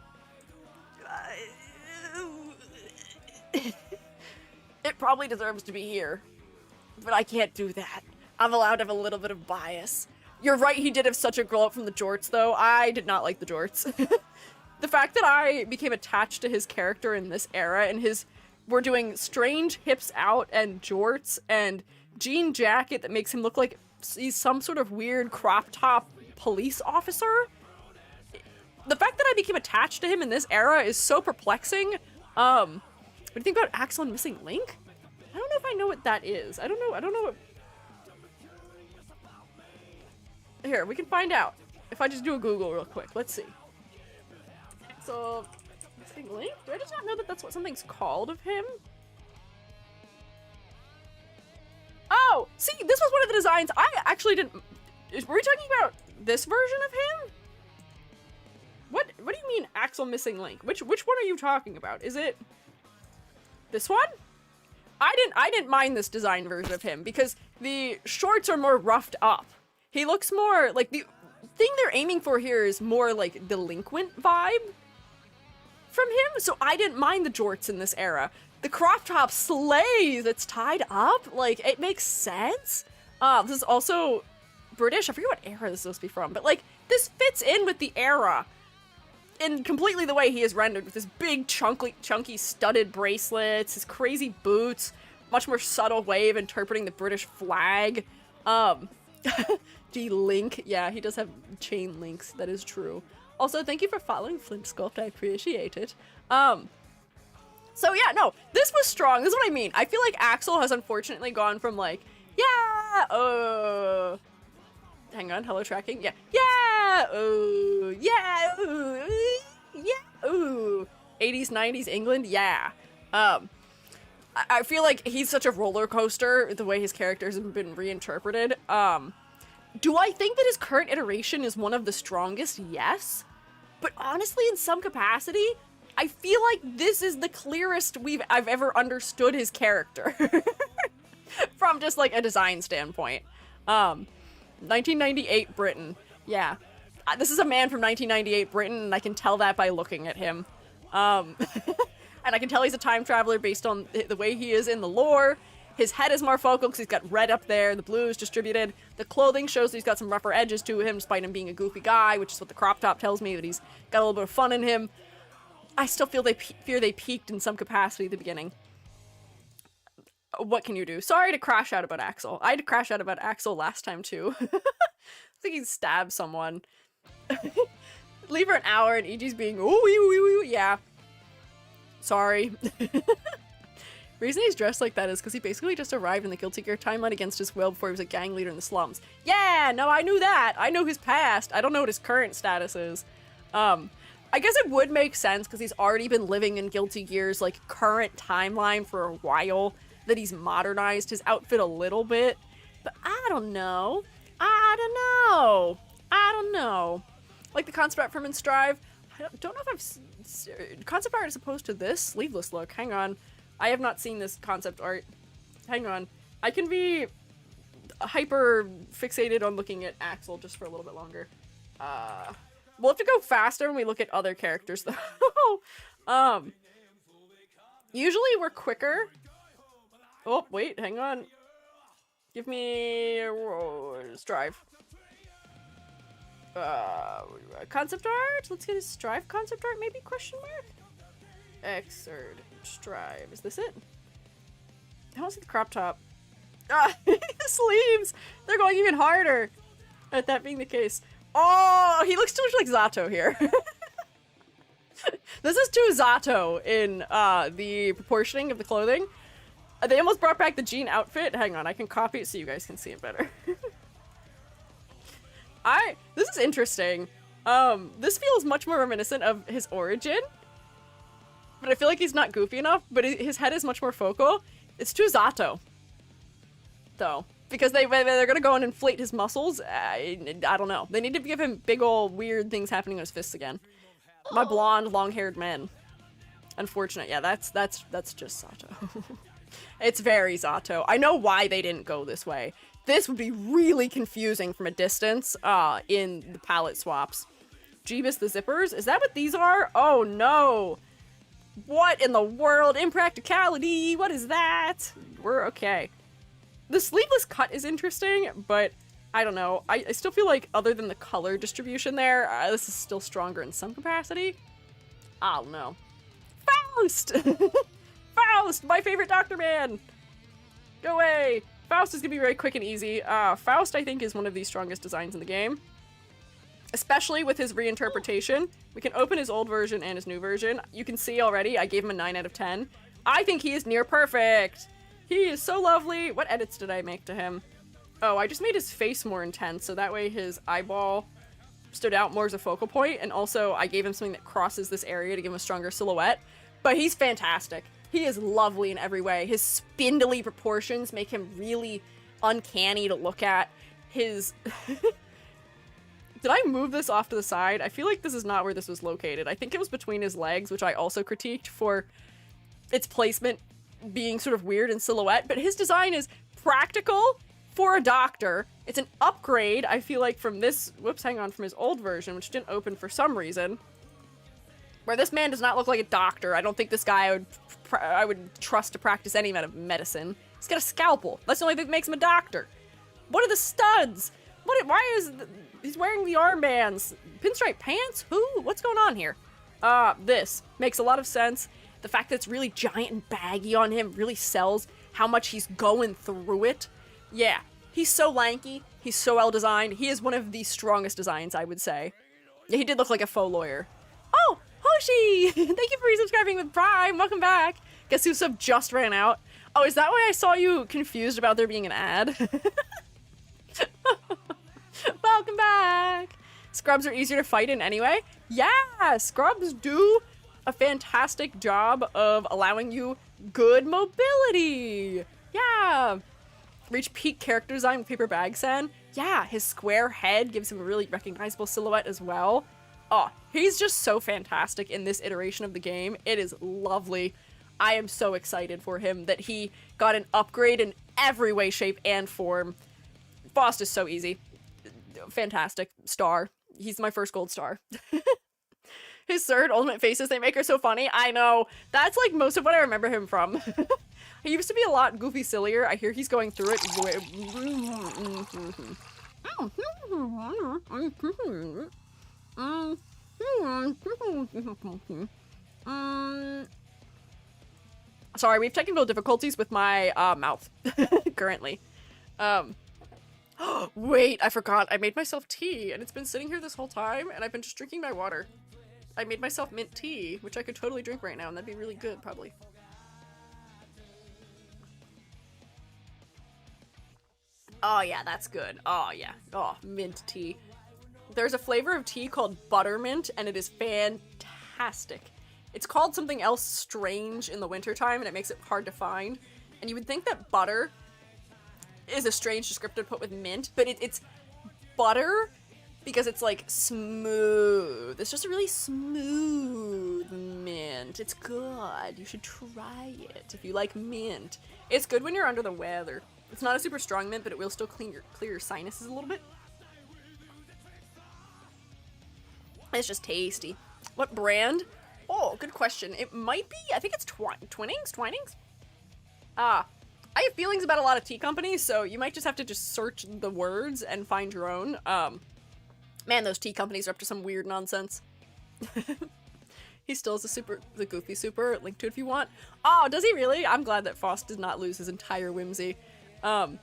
it probably deserves to be here. But I can't do that. I'm allowed to have a little bit of bias. You're right, he did have such a glow up from the jorts, though. I did not like the jorts. The fact that I became attached to his character in this era, and we're doing strange hips out and jorts and jean jacket that makes him look like he's some sort of weird crop top police officer. The fact that I became attached to him in this era is so perplexing. What do you think about Axl and Missing Link? I don't know if I know what that is. I don't know what... Here, we can find out. If I just do a Google real quick. Let's see. So, Missing Link? Do I just not know that that's what something's called of him? Oh! See, this was one of the designs I actually didn't... Were we talking about this version of him? What do you mean, Axl Missing Link? Which one are you talking about? Is it this one? I didn't mind this design version of him because the shorts are more roughed up. He looks more like the thing they're aiming for here is more like delinquent vibe. from him, so I didn't mind the jorts in this era. The crop top slays. It's tied up. Like, it makes sense. This is also British. I forget what era this is supposed to be from, but like, this fits in with the era in completely the way he is rendered, with his big chunky studded bracelets, his crazy boots, much more subtle way of interpreting the British flag. D-Link. Yeah, he does have chain links. That is true. Also, thank you for following Flint Sculpt. I appreciate it. So yeah, no, this was strong. This is what I mean. I feel like Axl has unfortunately gone from like, yeah, hang on, hello tracking. Yeah, yeah, yeah, yeah, 80s, 90s England, yeah. I feel like he's such a roller coaster, the way his characters have been reinterpreted. Do I think that his current iteration is one of the strongest? Yes. But honestly, in some capacity, I feel like this is the clearest I've ever understood his character. From just like a design standpoint. 1998 Britain. Yeah. This is a man from 1998 Britain, and I can tell that by looking at him. And I can tell he's a time traveler based on the way he is in the lore. His head is more focal because he's got red up there, the blue is distributed. The clothing shows that he's got some rougher edges to him, despite him being a goofy guy, which is what the crop top tells me, that he's got a little bit of fun in him. I still feel they peaked in some capacity at the beginning. What can you do? Sorry to crash out about Axl. I had to crash out about Axl last time too. I think he stabbed someone. Leave her an hour and EG's being, ooh, yeah. Sorry. Reason he's dressed like that is because he basically just arrived in the Guilty Gear timeline against his will before he was a gang leader in the slums. Yeah, no, I knew that. I know his past. I don't know what his current status is. I guess it would make sense because he's already been living in Guilty Gear's like current timeline for a while, that he's modernized his outfit a little bit. But I don't know. Like the concept art from In Strive. I don't know if concept art as opposed to this sleeveless look. Hang on. I have not seen this concept art. Hang on. I can be hyper fixated on looking at Axl just for a little bit longer. We'll have to go faster when we look at other characters though. Usually we're quicker. Oh, wait, hang on. Give me Strive. Concept art? Let's get a Strive concept art, maybe? Question mark? Exerd. Strive. Is this it? I don't see the crop top. Ah, the sleeves! They're going even harder! At that being the case. Oh, he looks too much like Zato here. This is too Zato in the proportioning of the clothing. They almost brought back the jean outfit. Hang on, I can copy it so you guys can see it better. This is interesting. This feels much more reminiscent of his origin. But I feel like he's not goofy enough, but his head is much more focal. It's too Zato. Though. Because they're gonna go and inflate his muscles. I don't know. They need to give him big ol' weird things happening on his fists again. My blonde, long-haired men. Unfortunate. Yeah, that's just Zato. It's very Zato. I know why they didn't go this way. This would be really confusing from a distance in the palette swaps. Jeebus the zippers? Is that what these are? Oh no! What in the world? Impracticality! What is that? We're okay. The sleeveless cut is interesting, but I don't know. I still feel like other than the color distribution there, this is still stronger in some capacity. I don't know. Faust! Faust! My favorite Doctor Man! Go away! Faust is gonna be very quick and easy. Faust, I think, is one of the strongest designs in the game. Especially with his reinterpretation. We can open his old version and his new version. You can see already, I gave him a 9 out of 10. I think he is near perfect! He is so lovely! What edits did I make to him? Oh, I just made his face more intense, so that way his eyeball stood out more as a focal point, and also I gave him something that crosses this area to give him a stronger silhouette. But he's fantastic. He is lovely in every way. His spindly proportions make him really uncanny to look at. His... Did I move this off to the side? I feel like this is not where this was located. I think it was between his legs, which I also critiqued for its placement being sort of weird in silhouette, but his design is practical for a doctor. It's an upgrade, I feel like, from this... Whoops, hang on, from his old version, which didn't open for some reason. Where this man does not look like a doctor. I don't think this guy I would trust to practice any kind of medicine. He's got a scalpel. That's the only thing that makes him a doctor. What are the studs? He's wearing the armbands? Pinstripe pants? Who? What's going on here? This makes a lot of sense. The fact that it's really giant and baggy on him really sells how much he's going through it. Yeah, he's so lanky. He's so well designed. He is one of the strongest designs, I would say. Yeah, he did look like a faux lawyer. Oh, Hoshi! Thank you for resubscribing with Prime. Welcome back. Guess whose sub just ran out? Oh, is that why I saw you confused about there being an ad? Welcome back. Scrubs are easier to fight in anyway. Yeah, scrubs do a fantastic job of allowing you good mobility. Yeah. Reach peak character design with Paper Bag Sen. Yeah, his square head gives him a really recognizable silhouette as well. Oh, he's just so fantastic in this iteration of the game. It is lovely. I am so excited for him that he got an upgrade in every way, shape, and form. Faust is so easy. Fantastic. Star. He's my first gold star. His third ultimate faces they make are so funny. I know. That's like most of what I remember him from. He used to be a lot goofy sillier. I hear he's going through it. Sorry, we have technical difficulties with my mouth currently. Wait, I forgot. I made myself tea, and it's been sitting here this whole time, and I've been just drinking my water. I made myself mint tea, which I could totally drink right now, and that'd be really good, probably. Oh yeah, that's good. Oh yeah. Oh, mint tea. There's a flavor of tea called buttermint, and it is fantastic. It's called something else strange in the wintertime, and it makes it hard to find. And you would think that butter is a strange descriptor to put with mint, but it's butter because it's like smooth. It's just a really smooth mint. It's good. You should try it if you like mint. It's good when you're under the weather. It's not a super strong mint, but it will still clear your sinuses a little bit. It's just tasty. What brand? Oh, good question. It might be, I think it's Twinings? I have feelings about a lot of tea companies, so you might just have to just search the words and find your own. Man, those tea companies are up to some weird nonsense. He still has the goofy super. Link to it if you want. Oh, does he really? I'm glad that Faust did not lose his entire whimsy. Hello?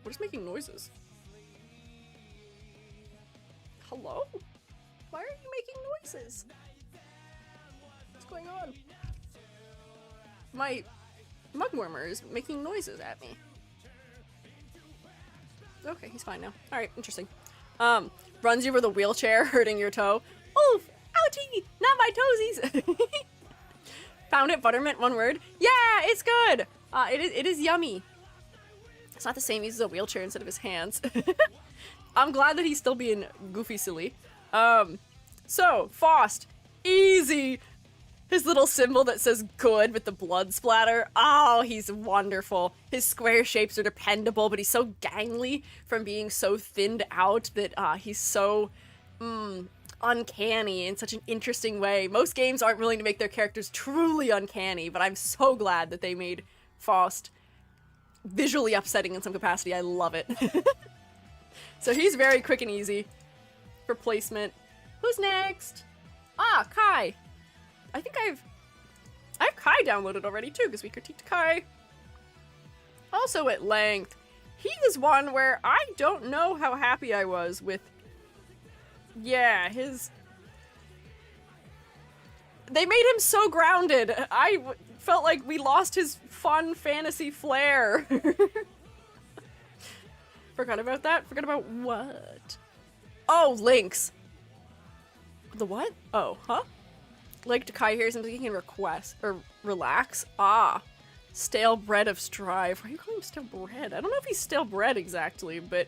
What is making noises? Hello? Why are you making noises? What's going on? My mugwormer is making noises at me. Okay, he's fine now. Alright, interesting. Runs you with a wheelchair, hurting your toe. Oof! Ouchie! Not my toesies! Found it, buttermint, one word. Yeah, it's good! It is yummy. It's not the same, he uses a wheelchair instead of his hands. I'm glad that he's still being goofy silly. So, Faust. Easy! His little symbol that says good with the blood splatter. Oh, he's wonderful. His square shapes are dependable, but he's so gangly from being so thinned out that he's so uncanny in such an interesting way. Most games aren't willing to make their characters truly uncanny, but I'm so glad that they made Faust visually upsetting in some capacity. I love it. So he's very quick and easy for placement. Who's next? Ah, Kai. I think I have Kai downloaded already too, because we critiqued Kai. Also at length. He is one where I don't know how happy I was with, yeah, they made him so grounded. I felt like we lost his fun fantasy flair. Forgot about that? Forgot about what? Oh, links. The what? Oh, huh? Like to Kai hears something he can request or relax. Ah, stale bread of strive. Why are you calling him stale bread? I don't know if he's stale bread exactly, but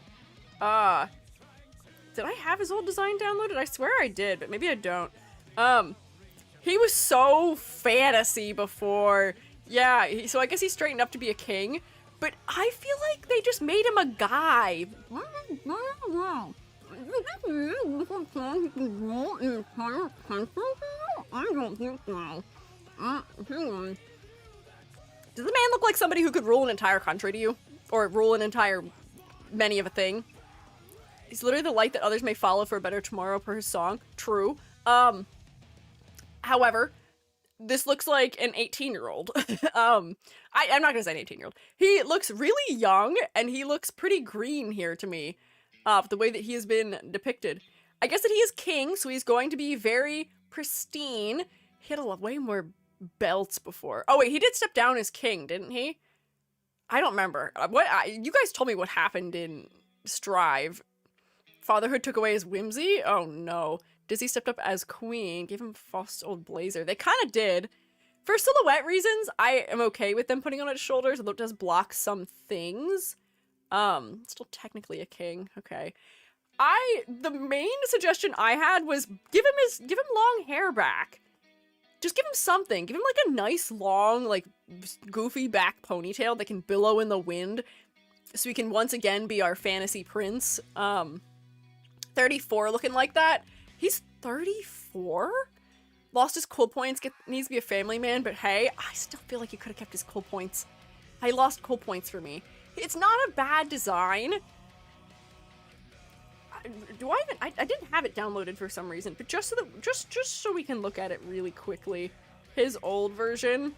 did I have his old design downloaded? I swear I did, but maybe I don't. He was so fantasy before. Yeah, so I guess he straightened up to be a king, but I feel like they just made him a guy. Does the man look like somebody who could rule an entire country to you? Or rule an entire many of a thing? He's literally the light that others may follow for a better tomorrow per his song. True. However, this looks like an 18-year-old. I'm not gonna say an 18-year-old. He looks really young, and he looks pretty green here to me. The way that he has been depicted. I guess that he is king, so he's going to be very pristine. He had way more belts before. Oh wait, he did step down as king, didn't he? I don't remember. You guys told me what happened in Strive. Fatherhood took away his whimsy? Oh no. Dizzy stepped up as queen, gave him Faust's old blazer. They kind of did. For silhouette reasons, I am okay with them putting on his shoulders, although it does block some things. Still technically a king. Okay. The main suggestion I had was give him long hair back. Just give him something. Give him like a nice long, like goofy back ponytail that can billow in the wind, so he can once again be our fantasy prince. 34 looking like that. He's 34? Lost his cool points, needs to be a family man, but hey, I still feel like he could have kept his cool points. He lost cool points for me. It's not a bad design. I didn't have it downloaded for some reason, but just so we can look at it really quickly. His old version.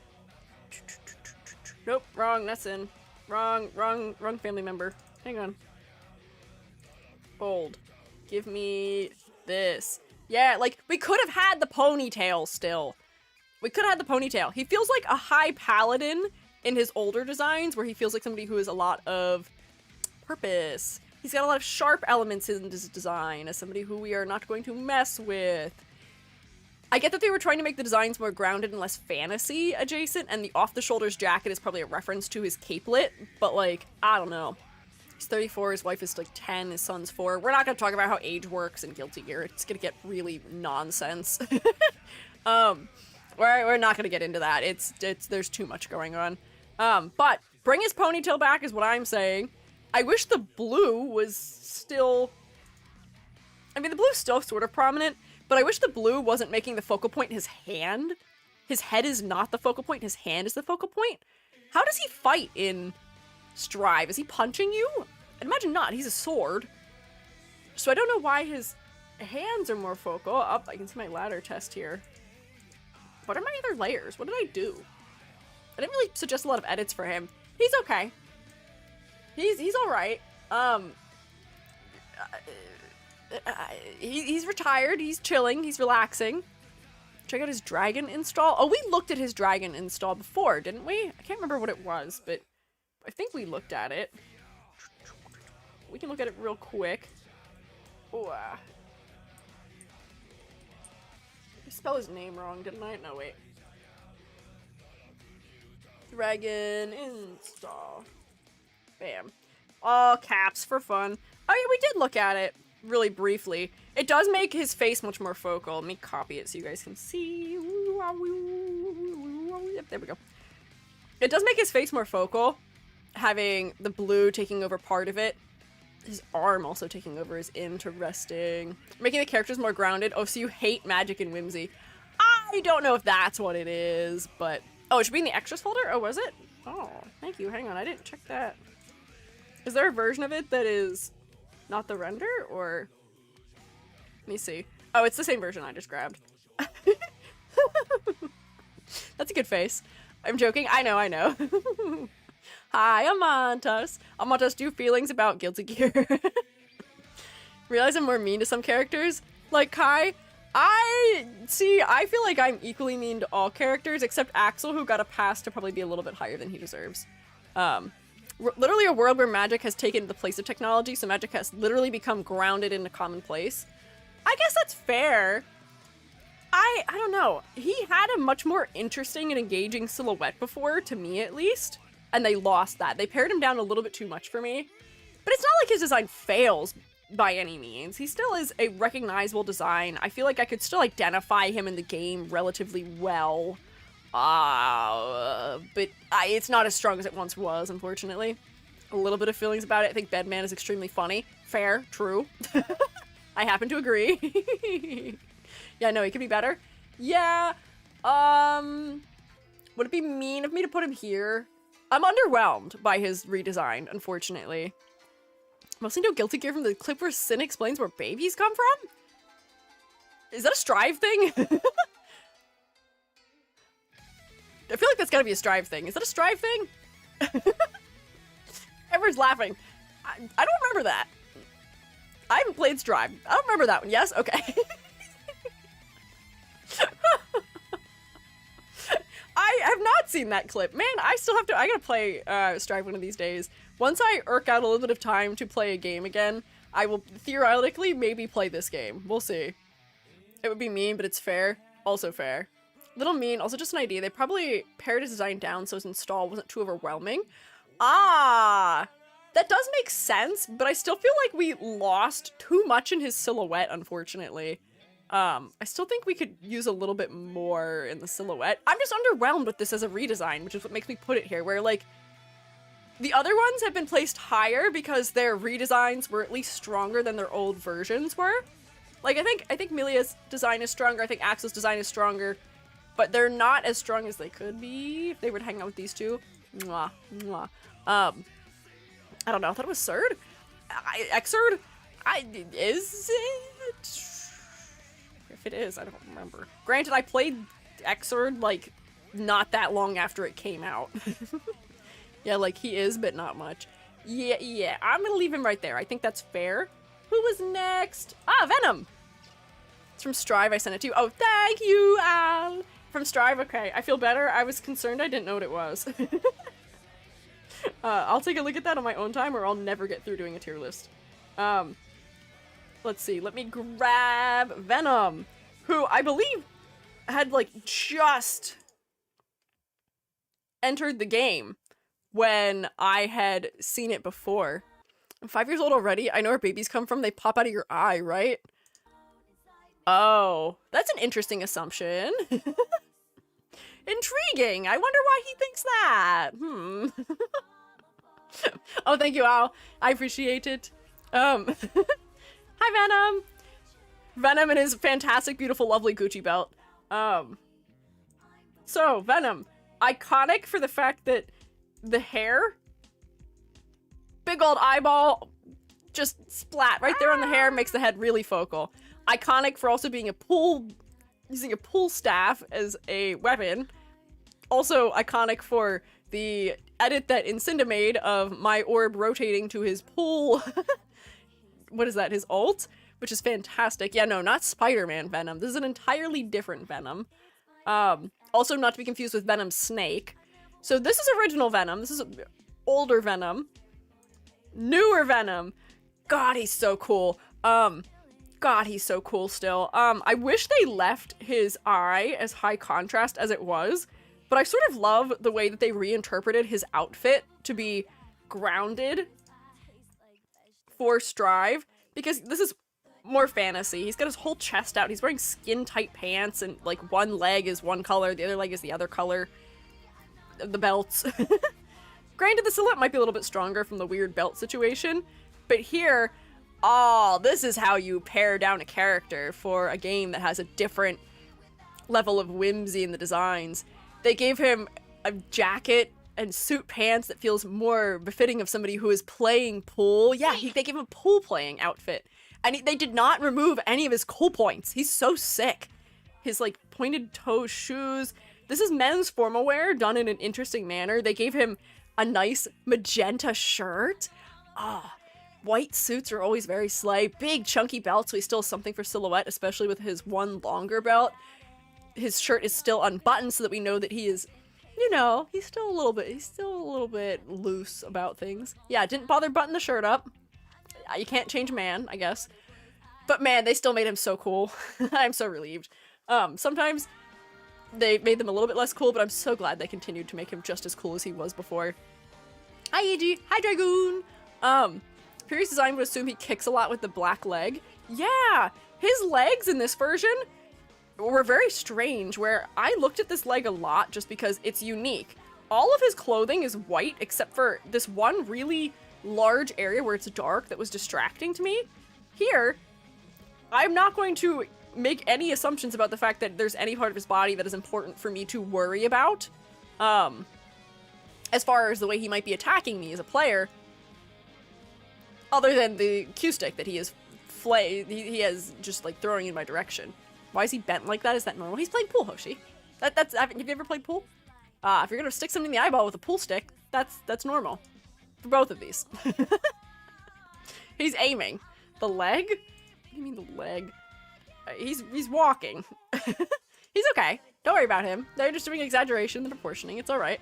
Nope, wrong, that's in. Wrong family member. Hang on. Old. Give me this. Yeah, like, we could have had the ponytail still. We could have had the ponytail. He feels like a high paladin in his older designs, where he feels like somebody who has a lot of purpose. He's got a lot of sharp elements in his design, as somebody who we are not going to mess with. I get that they were trying to make the designs more grounded and less fantasy adjacent, and the off-the-shoulders jacket is probably a reference to his capelet, but like, I don't know. He's 34, his wife is like 10, his son's 4. We're not going to talk about how age works in Guilty Gear. It's going to get really nonsense. We're not going to get into that. There's too much going on. But bring his ponytail back is what I'm saying. I wish the blue was still... I mean, the blue's still sort of prominent, but I wish the blue wasn't making the focal point his hand. His head is not the focal point, his hand is the focal point. How does he fight in Strive? Is he punching you? I'd imagine not, he's a sword. So I don't know why his hands are more focal. Oh, I can see my ladder test here. What are my other layers? What did I do? I didn't really suggest a lot of edits for him. He's okay. He's alright. He's retired, he's chilling, he's relaxing. Check out his dragon install. Oh, we looked at his dragon install before, didn't we? I can't remember what it was, but I think we looked at it. We can look at it real quick. Oh, I spelled his name wrong, didn't I? No, wait. Dragon install. Bam. All caps for fun. Oh yeah, we did look at it really briefly. It does make his face much more focal. Let me copy it so you guys can see. Yep, there we go. It does make his face more focal, having the blue taking over part of it. His arm also taking over is interesting. Making the characters more grounded. Oh, so you hate magic and whimsy. I don't know if that's what it is, but... Oh, it should be in the extras folder? Oh, was it? Oh, thank you. Hang on, I didn't check that. Is there a version of it that is not the render, or... Let me see. Oh, it's the same version I just grabbed. That's a good face. I'm joking. I know. Hi, Amantas. Amantas, do you have feelings about Guilty Gear? Realize I'm more mean to some characters? Like Kai? I feel like I'm equally mean to all characters, except Axl, who got a pass to probably be a little bit higher than he deserves. Literally a world where magic has taken the place of technology, so magic has literally become grounded into commonplace. I guess that's fair. I don't know. He had a much more interesting and engaging silhouette before, to me at least, and they lost that. They pared him down a little bit too much for me. But it's not like his design fails by any means. He still is a recognizable design. I feel like I could still identify him in the game relatively well. But it's not as strong as it once was, unfortunately. A little bit of feelings about it. I think Bedman is extremely funny. Fair, true. I happen to agree. Yeah, no, he could be better. Yeah, would it be mean of me to put him here? I'm underwhelmed by his redesign, unfortunately. Mostly no guilty gear from the clip where Sin explains where babies come from? Is that a Strive thing? I feel like that's gotta be a Strive thing. Is that a Strive thing? Everyone's laughing. I don't remember that. I haven't played Strive. I don't remember that one. Yes? Okay. I have not seen that clip. Man, I gotta play Strive one of these days. Once I irk out a little bit of time to play a game again, I will theoretically maybe play this game. We'll see. It would be mean, but it's fair. Also fair. Little mean, also just an idea. They probably pared his design down so his install wasn't too overwhelming. Ah! That does make sense, but I still feel like we lost too much in his silhouette, unfortunately. I still think we could use a little bit more in the silhouette. I'm just underwhelmed with this as a redesign, which is what makes me put it here, where, like, the other ones have been placed higher because their redesigns were at least stronger than their old versions were. Like, I think Millia's design is stronger, I think Axl's design is stronger, but they're not as strong as they could be if they would hang out with these two. Mwah, mwah. I don't know, I thought it was Surd? Xrd? Is it? If it is, I don't remember. Granted, I played Xrd, like, not that long after it came out. Yeah, like, he is, but not much. Yeah, I'm gonna leave him right there. I think that's fair. Who was next? Ah, Venom! It's from Strive, I sent it to you. Oh, thank you, Al! From Strive, okay. I feel better. I was concerned I didn't know what it was. I'll take a look at that on my own time, or I'll never get through doing a tier list. Let's see. Let me grab Venom, who I believe had, like, just entered the game when I had seen it before. I'm 5 years old already. I know where babies come from. They pop out of your eye, right? Oh, that's an interesting assumption. Intriguing. I wonder why he thinks that. Oh, thank you, Al. I appreciate it. Hi, Venom. Venom and his fantastic, beautiful, lovely Gucci belt. So, Venom. Iconic for the fact that the hair, big old eyeball, just splat right there on the hair, makes the head really focal. Iconic for also being using a pool staff as a weapon. Also iconic for the edit that Incinda made of my orb rotating to his pool. What is that? His ult? Which is fantastic. Yeah, no, not Spider-Man Venom. This is an entirely different Venom. Also not to be confused with Venom Snake. So this is original Venom. This is older Venom. Newer Venom. God, he's so cool. God, he's so cool still. I wish they left his eye as high contrast as it was, but I sort of love the way that they reinterpreted his outfit to be grounded for Strive, because this is more fantasy. He's got his whole chest out. He's wearing skin-tight pants, and, like, one leg is one color, the other leg is the other color. The belts. Granted, the silhouette might be a little bit stronger from the weird belt situation, but here, oh, this is how you pare down a character for a game that has a different level of whimsy in the designs. They gave him a jacket and suit pants that feels more befitting of somebody who is playing pool. Yeah, they gave him a pool playing outfit. And they did not remove any of his cool points. He's so sick. His, like, pointed toe shoes. This is men's formal wear done in an interesting manner. They gave him a nice magenta shirt. Ah, white suits are always very slay. Big chunky belt, so he still has something for silhouette, especially with his one longer belt. His shirt is still unbuttoned so that we know that he is, you know, he's still a little bit loose about things. Yeah, didn't bother button the shirt up. You can't change a man, I guess. But man, they still made him so cool. I'm so relieved. Sometimes they made them a little bit less cool, but I'm so glad they continued to make him just as cool as he was before. Hi, EG. Hi, Dragoon. Previous design would assume he kicks a lot with the black leg. Yeah, his legs in this version, were very strange, where I looked at this leg a lot just because it's unique. All of his clothing is white except for this one really large area where it's dark that was distracting to me. Here, I'm not going to make any assumptions about the fact that there's any part of his body that is important for me to worry about. As far as the way he might be attacking me as a player, other than the Q stick that he is he has just like throwing in my direction. Why is he bent like that? Is that normal? He's playing pool, Hoshi. Have you ever played pool? If you're gonna stick something in the eyeball with a pool stick, that's normal. For both of these. He's aiming. The leg? What do you mean the leg? He's walking. He's okay. Don't worry about him. They're just doing exaggeration and proportioning. It's alright.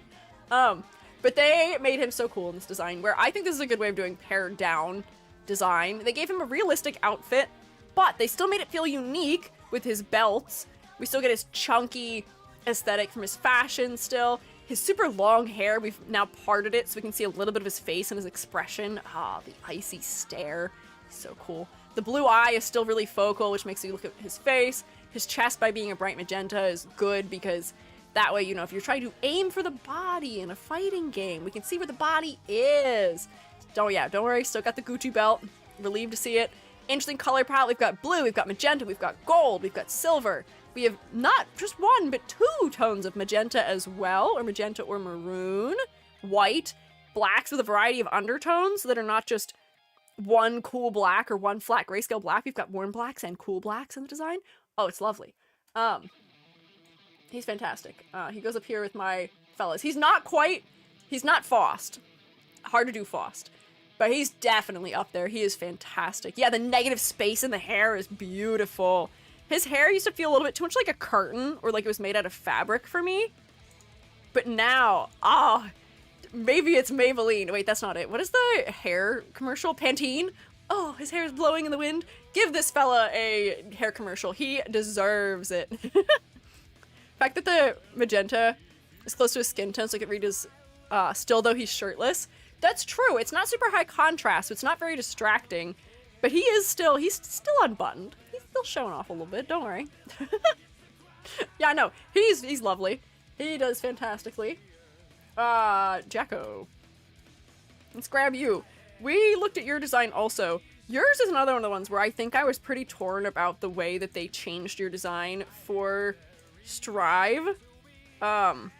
But they made him so cool in this design, where I think this is a good way of doing pared down design. They gave him a realistic outfit, but they still made it feel unique with his belts. We still get his chunky aesthetic from his fashion still. His super long hair, we've now parted it so we can see a little bit of his face and his expression. Ah, the icy stare. So cool. The blue eye is still really focal, which makes you look at his face. His chest, by being a bright magenta, is good because that way, you know, if you're trying to aim for the body in a fighting game, we can see where the body is. Don't worry, still got the Gucci belt. Relieved to see it. Interesting color palette. We've got blue, we've got magenta, we've got gold, we've got silver. We have not just one, but two tones of magenta as well, or magenta or maroon. White, blacks with a variety of undertones that are not just one cool black or one flat grayscale black. We've got warm blacks and cool blacks in the design. Oh, it's lovely. He's fantastic. He goes up here with my fellas. He's not Faust. Hard to do Faust. But he's definitely up there. He is fantastic. Yeah, the negative space in the hair is beautiful. His hair used to feel a little bit too much like a curtain, or like it was made out of fabric for me. But now, maybe it's Maybelline. Wait, that's not it. What is the hair commercial? Pantene? Oh, his hair is blowing in the wind. Give this fella a hair commercial. He deserves it. The fact that the magenta is close to his skin tone, so I could read his still though he's shirtless. That's true. It's not super high contrast, so it's not very distracting. But he's still unbuttoned. He's still showing off a little bit, don't worry. Yeah, no, he's lovely. He does fantastically. Jacko. Let's grab you. We looked at your design also. Yours is another one of the ones where I think I was pretty torn about the way that they changed your design for Strive. Where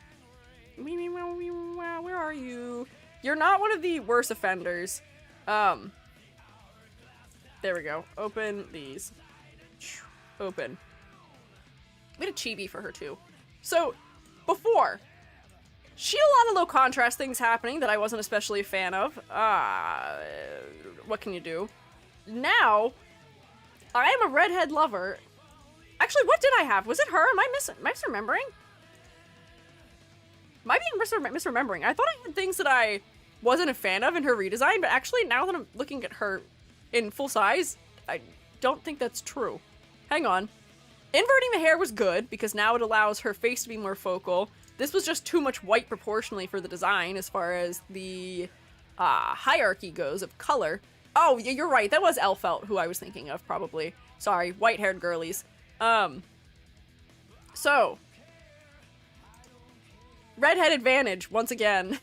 are you? You're not one of the worst offenders. There we go. Open these. Open. We had a chibi for her too. So, before, she had a lot of low contrast things happening that I wasn't especially a fan of. What can you do? Now, I am a redhead lover. Actually, what did I have? Was it her? Am I misremembering? Might be misremembering. I thought I had things that I wasn't a fan of in her redesign, but actually, now that I'm looking at her in full size, I don't think that's true. Hang on. Inverting the hair was good, because now it allows her face to be more focal. This was just too much white proportionally for the design, as far as the hierarchy goes of color. Oh, yeah, you're right. That was Elfelt, who I was thinking of, probably. Sorry, white-haired girlies. So, redhead advantage, once again.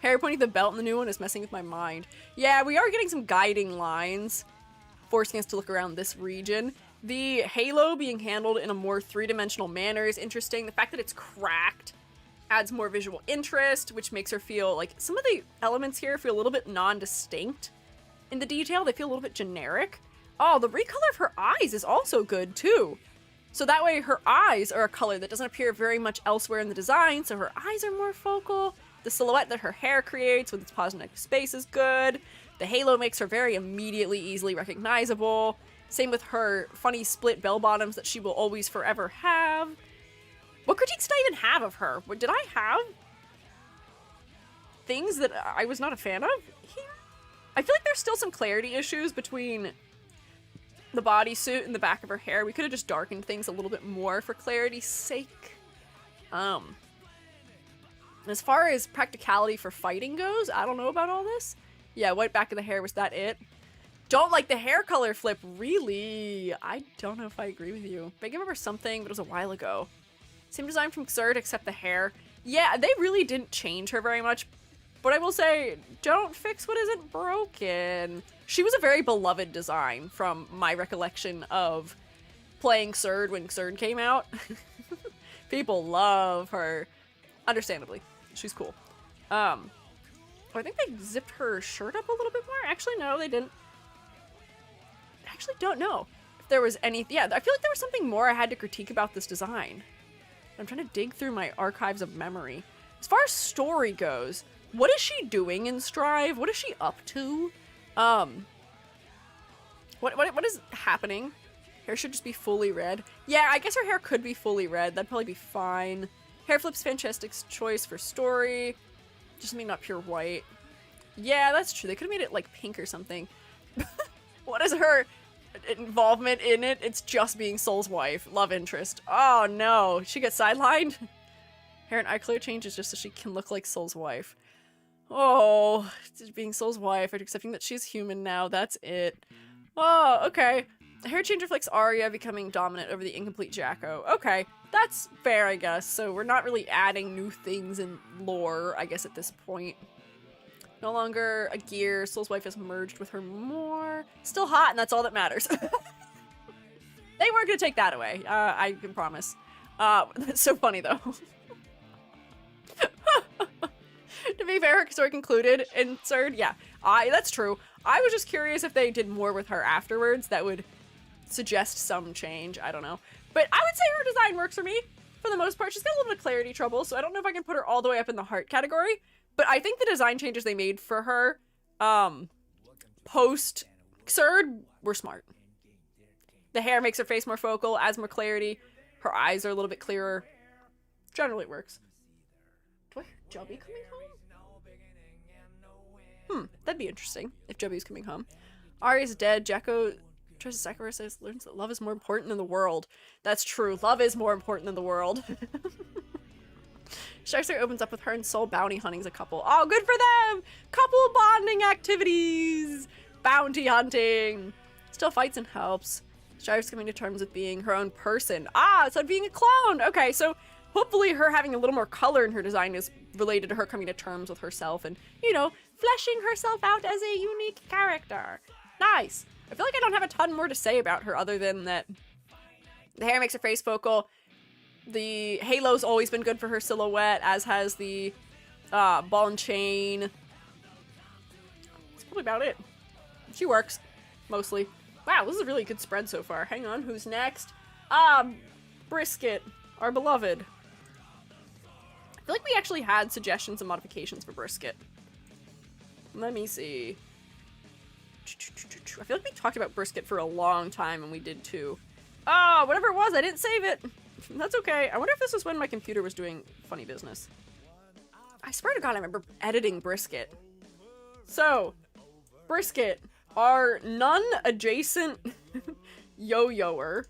Hair pointing the belt in the new one is messing with my mind. Yeah, we are getting some guiding lines, forcing us to look around this region. The halo being handled in a more three-dimensional manner is interesting. The fact that it's cracked adds more visual interest, which makes her feel like some of the elements here feel a little bit non-distinct in the detail. They feel a little bit generic. Oh, the recolor of her eyes is also good too. So that way her eyes are a color that doesn't appear very much elsewhere in the design, so her eyes are more focal. The silhouette that her hair creates with its positive negative space is good. The halo makes her very immediately easily recognizable. Same with her funny split bell bottoms that she will always forever have. What critiques did I even have of her? Did I have things that I was not a fan of here? I feel like there's still some clarity issues between the bodysuit and the back of her hair. We could have just darkened things a little bit more for clarity's sake. As far as practicality for fighting goes, I don't know about all this. Yeah, white back of the hair, was that it? Don't like the hair color flip, really? I don't know if I agree with you. I remember something, but it was a while ago. Same design from Xrd, except the hair. Yeah, they really didn't change her very much. But I will say, don't fix what isn't broken. She was a very beloved design from my recollection of playing Xrd when Xrd came out. People love her. Understandably. She's cool. I think they zipped her shirt up a little bit more. Actually, no, they didn't. I actually don't know if there was any. Yeah, I feel like there was something more I had to critique about this design. I'm trying to dig through my archives of memory. As far as story goes, what is she doing in Strive? What is she up to? What is happening? Hair should just be fully red. Yeah, I guess her hair could be fully red. That'd probably be fine. Hair flip's fantastic choice for story. Just something not pure white. Yeah, that's true. They could have made it like pink or something. What is her involvement in it? It's just being Soul's wife. Love interest. Oh no, she gets sidelined? Hair and eye color changes just so she can look like Soul's wife. Oh, being Soul's wife, accepting that she's human now, that's it. Oh, okay. Hair change reflects Arya becoming dominant over the incomplete Jacko. Okay, that's fair, I guess. So we're not really adding new things in lore, I guess, at this point. No longer a gear. Soul's wife has merged with her more. Still hot, and that's all that matters. They weren't gonna take that away. I can promise. That's so funny, though. To be fair, her story concluded in Xrd. Yeah, that's true. I was just curious if they did more with her afterwards that would suggest some change. I don't know. But I would say her design works for me. For the most part, she's got a little bit of clarity trouble, so I don't know if I can put her all the way up in the heart category. But I think the design changes they made for her post Xrd were smart. The hair makes her face more focal, adds more clarity. Her eyes are a little bit clearer. Generally it works. Do I hear Jubby coming home? That'd be interesting if Jubby's coming home. Arya's dead. Jacko tries to sacrifice, learns that love is more important than the world. That's true. Love is more important than the world. Sharkster opens up with her and Soul bounty hunting as a couple. Oh, good for them! Couple bonding activities! Bounty hunting! Still fights and helps. Sharkster's coming to terms with being her own person. So being a clone! Okay, so hopefully her having a little more color in her design is related to her coming to terms with herself and, you know, fleshing herself out as a unique character. Nice! I feel like I don't have a ton more to say about her other than that the hair makes her face focal. The halo's always been good for her silhouette, as has the ball and chain. That's probably about it. She works, mostly. Wow, this is a really good spread so far. Hang on, who's next? Brisket, our beloved. I feel like we actually had suggestions and modifications for Brisket. Let me see. I feel like we talked about Brisket for a long time, and we did too. Oh, whatever it was, I didn't save it. That's okay. I wonder if this was when my computer was doing funny business. I swear to God, I remember editing Brisket. So, Brisket, our non-adjacent yo-yoer.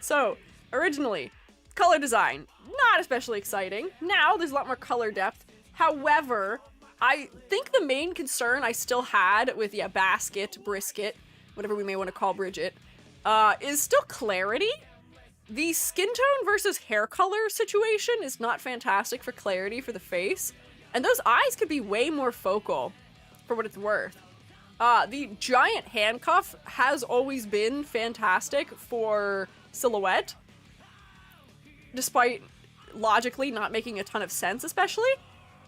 So, originally, color design, not especially exciting. Now, there's a lot more color depth. However, I think the main concern I still had with, Basket, Brisket, whatever we may want to call Bridget, is still clarity. The skin tone versus hair color situation is not fantastic for clarity for the face, and those eyes could be way more focal for what it's worth. The giant handcuff has always been fantastic for silhouette, despite logically not making a ton of sense, especially.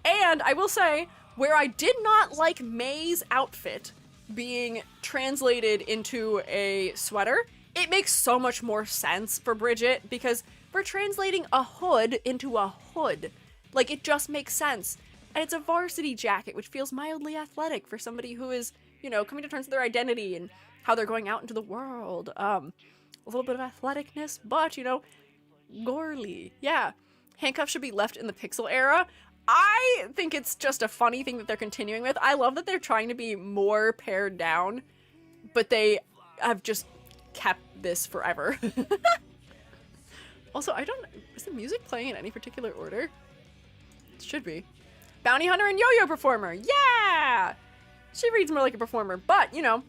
And I will say, where I did not like May's outfit being translated into a sweater, it makes so much more sense for Bridget because we're translating a hood into a hood. Like, it just makes sense. And it's a varsity jacket, which feels mildly athletic for somebody who is, coming to terms with their identity and how they're going out into the world. A little bit of athleticness, but, gorely. Yeah. Handcuffs should be left in the Pixel era. I think it's just a funny thing that they're continuing with. I love that they're trying to be more pared down, but they have just kept this forever. Also, is the music playing in any particular order? It should be. Bounty Hunter and Yo-Yo Performer, yeah! She reads more like a performer, but, you know,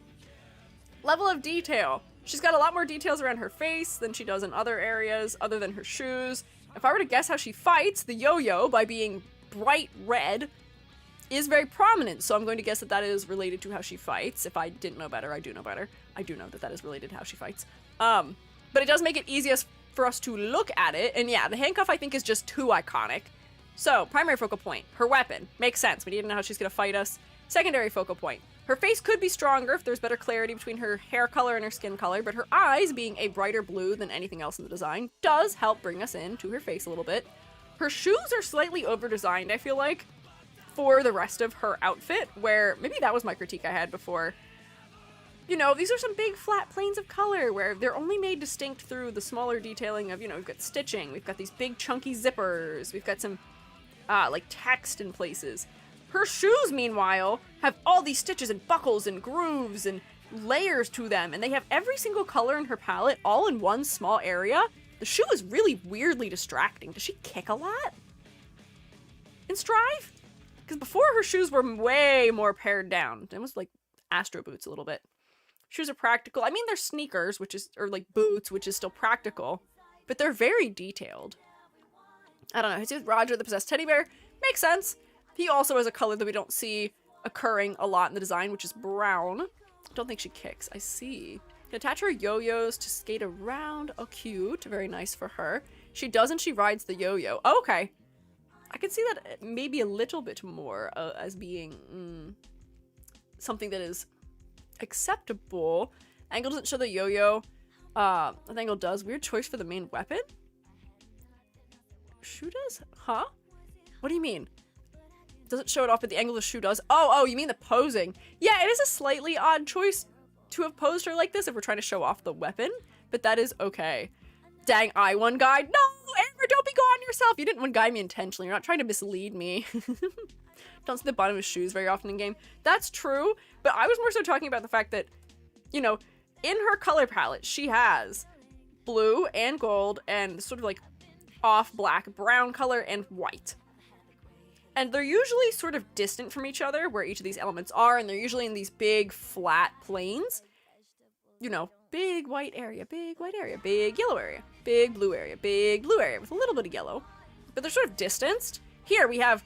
level of detail. She's got a lot more details around her face than she does in other areas, other than her shoes. If I were to guess how she fights, the yo-yo, by being bright red, is very prominent, so I'm going to guess that that is related to how she fights. If I didn't know better, I do know better. I do know that that is related to how she fights. But it does make it easiest for us to look at it, and yeah, the handcuff I think is just too iconic. So, primary focal point, her weapon. Makes sense, we need to know how she's gonna fight us. Secondary focal point. Her face could be stronger if there's better clarity between her hair color and her skin color, but her eyes, being a brighter blue than anything else in the design, does help bring us into her face a little bit. Her shoes are slightly over-designed, I feel like, for the rest of her outfit, where maybe that was my critique I had before. You know, these are some big flat planes of color where they're only made distinct through the smaller detailing of, you know, we've got stitching, we've got these big chunky zippers, we've got some, like, text in places. Her shoes, meanwhile, have all these stitches and buckles and grooves and layers to them, and they have every single color in her palette all in one small area. The shoe is really weirdly distracting. Does she kick a lot in Strive? Because before her shoes were way more pared down. It was like Astro Boots a little bit. Shoes are practical. I mean, they're sneakers, which is, or like boots, which is still practical, but they're very detailed. I don't know. His Roger the Possessed Teddy Bear makes sense. He also has a color that we don't see occurring a lot in the design, which is brown. Don't think she kicks. I see. Can attach her yo-yos to skate around. Oh, cute. Very nice for her. She doesn't. She rides the yo-yo. Oh, okay. I can see that maybe a little bit more as being something that is acceptable. Angle doesn't show the yo-yo. Angle does. Weird choice for the main weapon. Shoe does? Huh? What do you mean? Doesn't show it off, but the angle of the shoe does. Oh, you mean the posing. Yeah, it is a slightly odd choice to have posed her like this if we're trying to show off the weapon, but that is okay. Dang, I one guy. No, Amber, don't be going yourself. You didn't one guy me intentionally. You're not trying to mislead me. Don't see the bottom of his shoes very often in game. That's true, but I was more so talking about the fact that, you know, in her color palette, she has blue and gold and sort of like off black, brown color, and white. And they're usually sort of distant from each other, where each of these elements are, and they're usually in these big, flat planes. You know, big white area, big yellow area, big blue area with a little bit of yellow. But they're sort of distanced. Here we have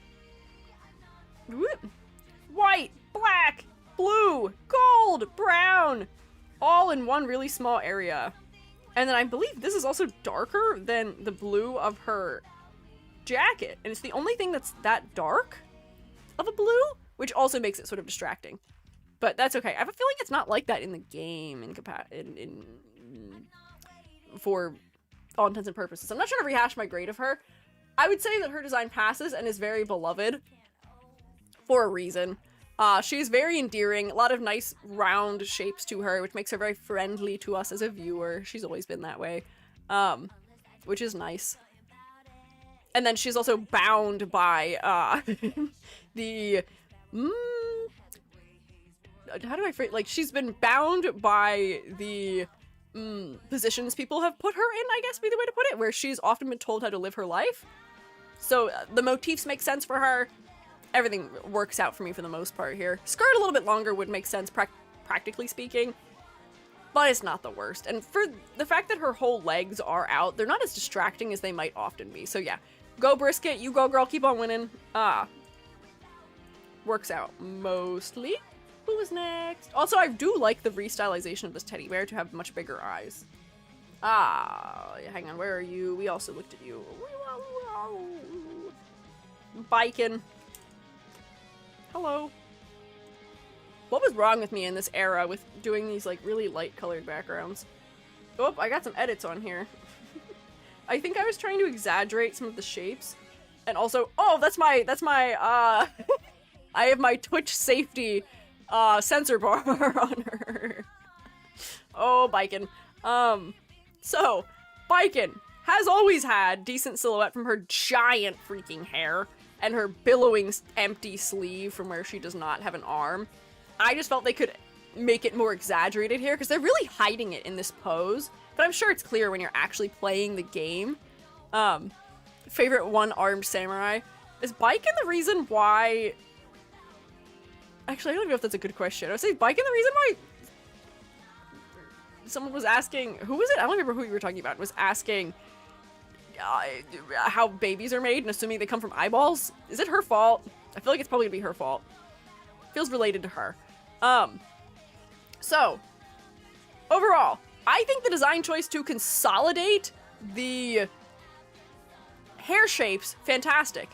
white, black, blue, gold, brown, all in one really small area. And then I believe this is also darker than the blue of her jacket, and it's the only thing that's that dark of a blue, which also makes it sort of distracting. But that's okay. I have a feeling it's not like that in the game for all intents and purposes. I'm not trying to rehash my grade of her. I would say that her design passes and is very beloved for a reason. She's very endearing, a lot of nice round shapes to her, which makes her very friendly to us as a viewer. She's always been that way, which is nice. And then she's also bound by the how do I phrase, like, she's been bound by the positions people have put her in, I guess be the way to put it, where she's often been told how to live her life. So the motifs make sense for her. Everything works out for me for the most part here. Skirt a little bit longer would make sense, practically speaking, but it's not the worst. And for the fact that her whole legs are out, they're not as distracting as they might often be. So yeah, go Brisket, you go girl, keep on winning. Works out mostly. Who was next? Also, I do like the restylization of this teddy bear to have much bigger eyes. Hang on, where are you? We also looked at you. Baiken. Hello. What was wrong with me in this era with doing these, like, really light colored backgrounds? Oh, I got some edits on here. I think I was trying to exaggerate some of the shapes. And also, oh, that's my, I have my Twitch safety, sensor bar on her. Oh, Baiken. So, Baiken has always had decent silhouette from her giant freaking hair and her billowing empty sleeve from where she does not have an arm. I just felt they could make it more exaggerated here because they're really hiding it in this pose, but I'm sure it's clear when you're actually playing the game. Favorite one-armed samurai. Is Baiken the reason why Actually, I don't even know if that's a good question. I would say Baiken, the reason why someone was asking, who was it? I don't remember who you were talking about, was asking how babies are made and assuming they come from eyeballs. Is it her fault? I feel like it's probably gonna be her fault. Feels related to her. So, overall, I think the design choice to consolidate the hair shapes, fantastic.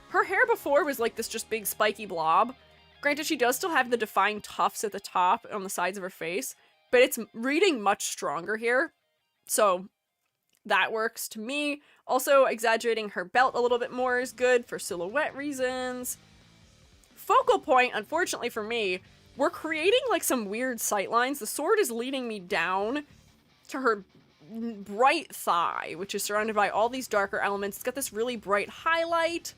Her hair before was like this just big spiky blob. Granted, she does still have the defined tufts at the top on the sides of her face, but it's reading much stronger here. So that works to me. Also, exaggerating her belt a little bit more is good for silhouette reasons. Focal point, unfortunately for me, we're creating like some weird sight lines. The sword is leading me down to her bright thigh, which is surrounded by all these darker elements. It's got this really bright highlight.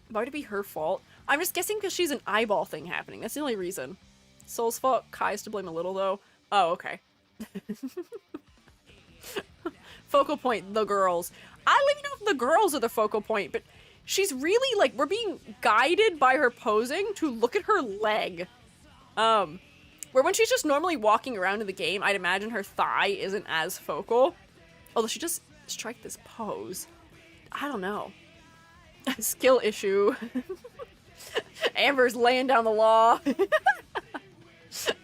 Why would it be her fault? I'm just guessing because she's an eyeball thing happening. That's the only reason. Soul's fault. Kai's to blame a little, though. Oh, okay. Focal point, the girls. I don't even know if the girls are the focal point, but she's really, like, we're being guided by her posing to look at her leg. Where when she's just normally walking around in the game, I'd imagine her thigh isn't as focal. Although she just strike this pose. I don't know. Skill issue. Amber's laying down the law.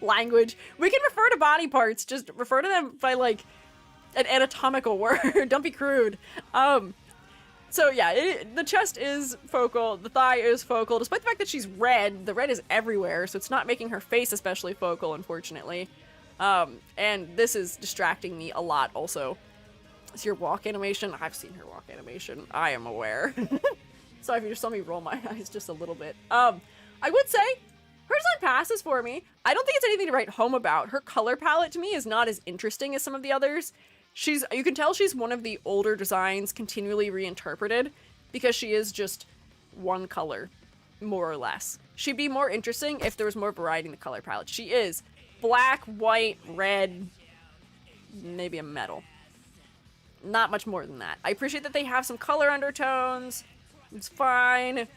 Language. We can refer to body parts, just refer to them by, like, an anatomical word. Don't be crude. So yeah, the chest is focal, the thigh is focal, despite the fact that she's red. The red is everywhere, so it's not making her face especially focal, unfortunately. And this is distracting me a lot also. Is your walk animation? I've seen her walk animation. I am aware. Sorry if you just saw me roll my eyes just a little bit. I would say her design passes for me. I don't think it's anything to write home about. Her color palette to me is not as interesting as some of the others. You can tell she's one of the older designs continually reinterpreted because she is just one color, more or less. She'd be more interesting if there was more variety in the color palette. She is black, white, red, maybe a metal. Not much more than that. I appreciate that they have some color undertones. It's fine.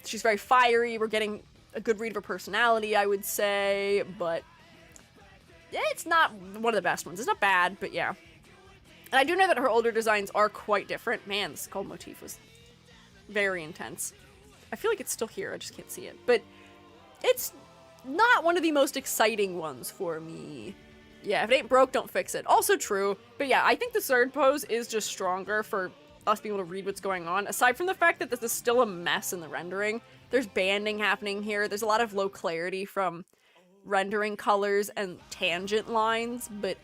She's very fiery. We're getting a good read of her personality, I would say, but yeah, it's not one of the best ones. It's not bad, but yeah. And I do know that her older designs are quite different. Man, the skull motif was very intense. I feel like it's still here, I just can't see it. But it's not one of the most exciting ones for me. Yeah, if it ain't broke, don't fix it. Also true. But yeah, I think the third pose is just stronger for us being able to read what's going on. Aside from the fact that this is still a mess in the rendering. There's banding happening here. There's a lot of low clarity from rendering colors and tangent lines, but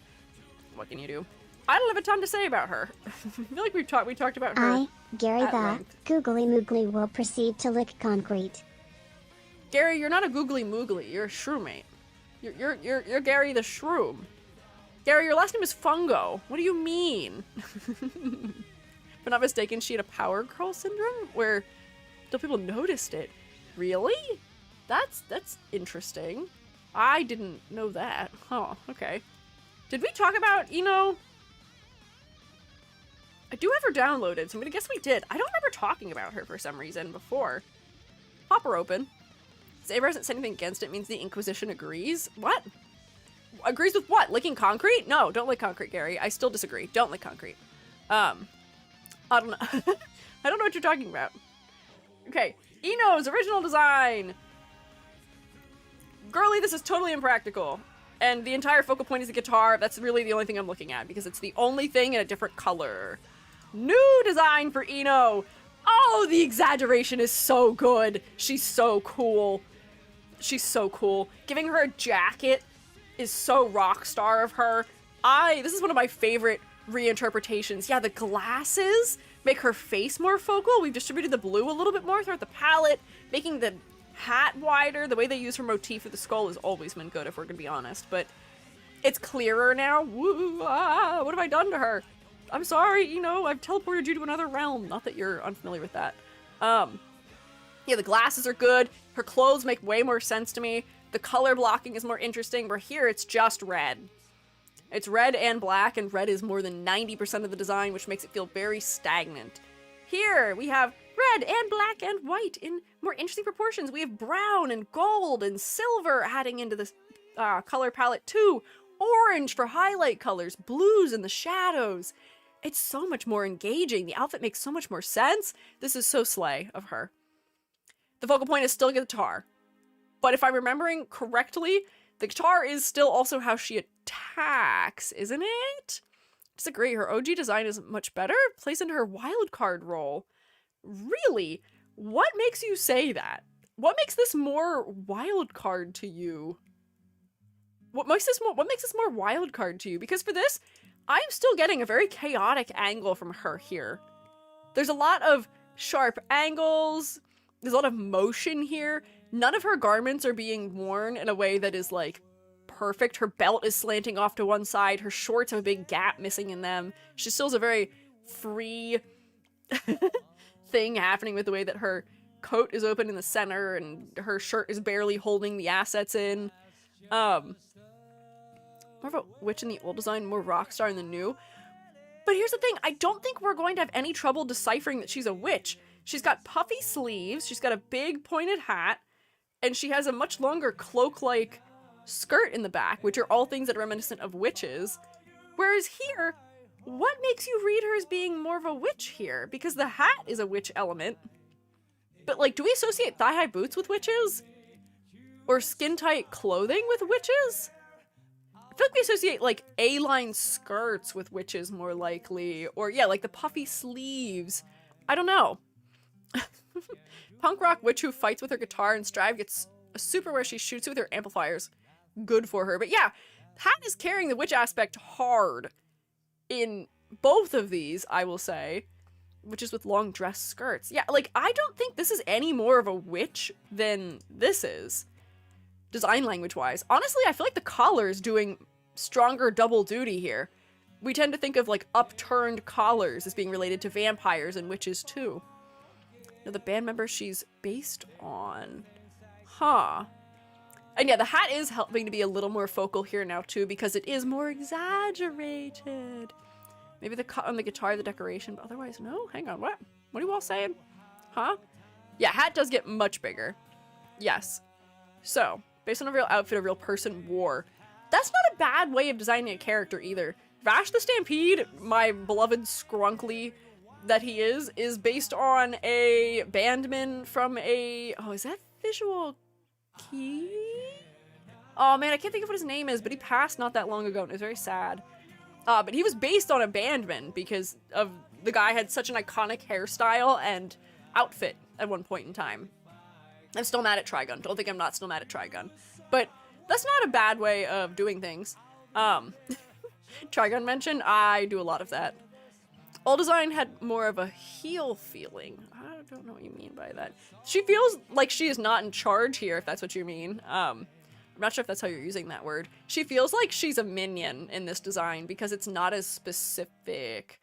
what can you do? I don't have a ton to say about her. I feel like we talked about her. Gary the googly moogly will proceed to lick concrete. Gary, you're not a googly moogly. You're a shroomate. You're Gary the shroom. Gary, your last name is Fungo. What do you mean? If I'm not mistaken, she had a power girl syndrome where still people noticed it. Really? That's interesting. I didn't know that. Oh, okay. Did we talk about, I do have her downloaded, so I'm gonna guess we did. I don't remember talking about her for some reason before. Pop her open. Saber hasn't said anything against it, means the Inquisition agrees. What? Agrees with what? Licking concrete? No, don't lick concrete, Gary. I still disagree. Don't lick concrete. I don't know. I don't know what you're talking about. Okay, Ino's original design. Girly, this is totally impractical. And the entire focal point is the guitar. That's really the only thing I'm looking at because it's the only thing in a different color. New design for Ino. Oh, the exaggeration is so good. She's so cool. She's so cool. Giving her a jacket is so rock star of her. This is one of my favorite reinterpretations. Yeah, the glasses make her face more focal. We've distributed the blue a little bit more throughout the palette, making the hat wider. The way they use her motif with the skull has always been good, if we're gonna be honest, but it's clearer now. Woo, what have I done to her? I'm sorry, I've teleported you to another realm. Not that you're unfamiliar with that. Yeah, the glasses are good. Her clothes make way more sense to me. The color blocking is more interesting, where here it's just red. It's red and black, and red is more than 90% of the design, which makes it feel very stagnant. Here, we have red and black and white in more interesting proportions. We have brown and gold and silver adding into this color palette too. Orange for highlight colors, blues in the shadows. It's so much more engaging. The outfit makes so much more sense. This is so slay of her. The focal point is still guitar. But if I'm remembering correctly, the guitar is still also how she attacks, isn't it? Disagree. Her OG design is much better. Plays into her wildcard role. Really? What makes you say that? What makes this more wildcard to you? What makes this more wildcard to you? Because for this, I'm still getting a very chaotic angle from her here. There's a lot of sharp angles. There's a lot of motion here. None of her garments are being worn in a way that is, like, perfect. Her belt is slanting off to one side. Her shorts have a big gap missing in them. She still has a very free thing happening with the way that her coat is open in the center and her shirt is barely holding the assets in. More of a witch in the old design, more rock star in the new. But here's the thing, I don't think we're going to have any trouble deciphering that she's a witch. She's got puffy sleeves, she's got a big pointed hat, and she has a much longer cloak-like skirt in the back, which are all things that are reminiscent of witches. Whereas here, what makes you read her as being more of a witch here? Because the hat is a witch element. But, like, do we associate thigh-high boots with witches? Or skin-tight clothing with witches? I feel like we associate, like, A-line skirts with witches more likely. Or, yeah, like the puffy sleeves. I don't know. Punk rock witch who fights with her guitar and Strive gets a super where she shoots with her amplifiers. Good for her. But yeah, hat is carrying the witch aspect hard in both of these, I will say. Witches with long dress skirts. Yeah, like, I don't think this is any more of a witch than this is. Design language-wise. Honestly, I feel like the collar is doing stronger double duty here. We tend to think of, like, upturned collars as being related to vampires and witches, too. Now, the band member she's based on. Huh. And yeah, the hat is helping to be a little more focal here now, too, because it is more exaggerated. Maybe the cut on the guitar, the decoration, but otherwise, no? Hang on, what? What are you all saying? Huh? Yeah, hat does get much bigger. Yes. So, based on a real outfit a real person wore. That's not a bad way of designing a character either. Vash the Stampede, my beloved Skrunkly that he is based on a bandman from a... Oh, is that Visual Kei? Oh man, I can't think of what his name is, but he passed not that long ago and it was very sad. But he was based on a bandman because of the guy had such an iconic hairstyle and outfit at one point in time. I'm still mad at Trigun. Don't think I'm not still mad at Trigun. But that's not a bad way of doing things. Trigun mentioned, I do a lot of that. Old design had more of a heel feeling. I don't know what you mean by that. She feels like she is not in charge here, if that's what you mean. I'm not sure if that's how you're using that word. She feels like she's a minion in this design because it's not as specific.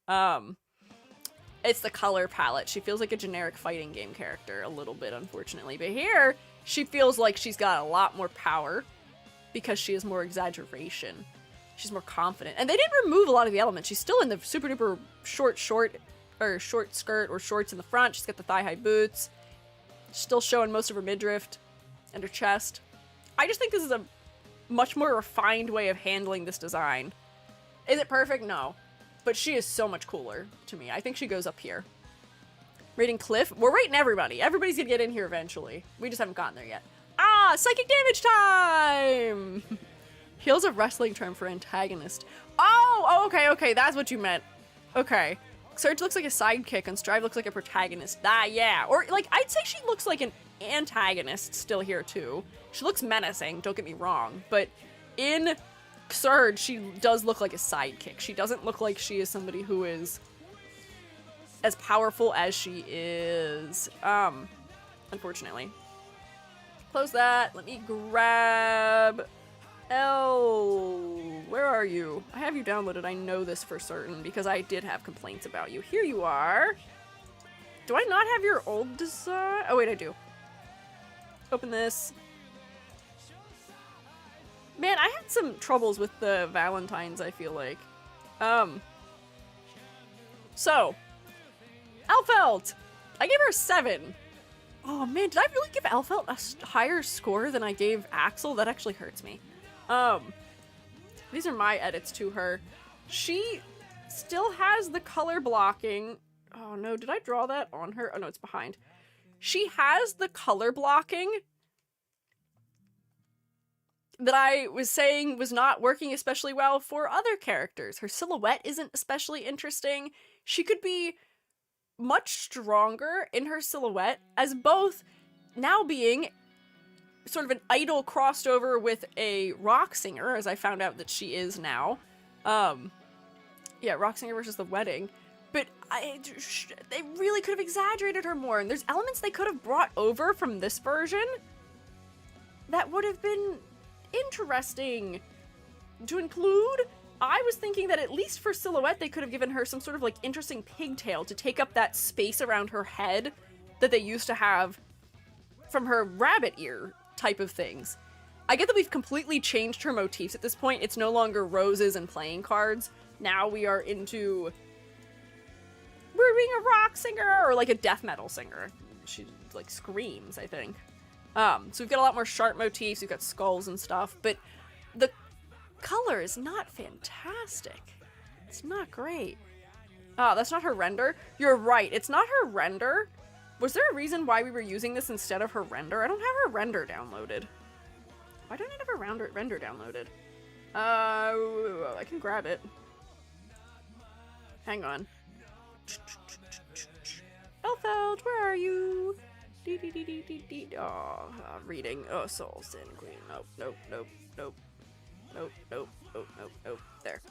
It's the color palette. She feels like a generic fighting game character a little bit, unfortunately. But here, she feels like she's got a lot more power because she has more exaggeration. She's more confident. And they didn't remove a lot of the elements. She's still in the super duper short skirt or shorts in the front. She's got the thigh-high boots. She's still showing most of her midriff and her chest. I just think this is a much more refined way of handling this design. Is it perfect? No. But she is so much cooler to me. I think she goes up here. Rating Cliff. We're rating everybody. Everybody's gonna get in here eventually. We just haven't gotten there yet. Ah, psychic damage time! Heal's a wrestling term for antagonist. Oh, okay, that's what you meant. Okay. Surge looks like a sidekick and Strive looks like a protagonist. Ah, yeah. Or, like, I'd say she looks like an antagonist still here, too. She looks menacing, don't get me wrong. But in Surge, she does look like a sidekick. She doesn't look like she is somebody who is as powerful as she is. Unfortunately. Close that. Let me grab L. Where are you? I have you downloaded. I know this for certain because I did have complaints about you. Here you are. Do I not have your old design? Oh, wait, I do. Open this. Man, I had some troubles with the Valentines, I feel like. So, Elfelt! I gave her a 7. Oh man, did I really give Elfelt a higher score than I gave Axl? That actually hurts me. These are my edits to her. She still has the color blocking. Oh no, did I draw that on her? Oh no, it's behind. She has the color blocking that I was saying was not working especially well for other characters. Her silhouette isn't especially interesting. She could be much stronger in her silhouette as both now being sort of an idol crossed over with a rock singer, as I found out that she is now. Yeah, rock singer versus The Wedding. But they really could have exaggerated her more, and there's elements they could have brought over from this version that would have been interesting to include. I was thinking that at least for silhouette, they could have given her some sort of like interesting pigtail to take up that space around her head that they used to have from her rabbit ear type of things. I get that we've completely changed her motifs at this point. It's no longer roses and playing cards. Now we are into we're being a rock singer or like a death metal singer. She like screams, I think. So we've got a lot more sharp motifs. We've got skulls and stuff, but the color is not fantastic. It's not great. Oh, that's not her render? You're right, it's not her render. Was there a reason why we were using this instead of her render? I don't have her render downloaded. Why don't I have her render downloaded? I can grab it. Hang on. Elfeld, where are you? Oh, reading. Oh, Soul Sin Queen. Nope, nope, nope, nope. Nope, nope, nope, nope, nope. There.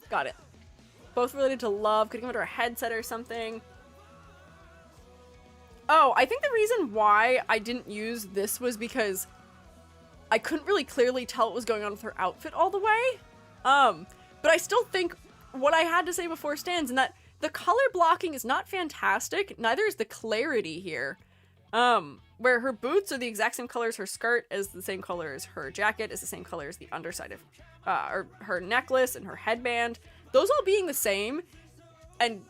Got it. Both related to love. Could give it her a headset or something. Oh, I think the reason why I didn't use this was because I couldn't really clearly tell what was going on with her outfit all the way. But I still think what I had to say before stands, in that the color blocking is not fantastic. Neither is the clarity here. Where her boots are the exact same color as her skirt, is the same color as her jacket, is the same color as the underside of or her necklace and her headband. Those all being the same and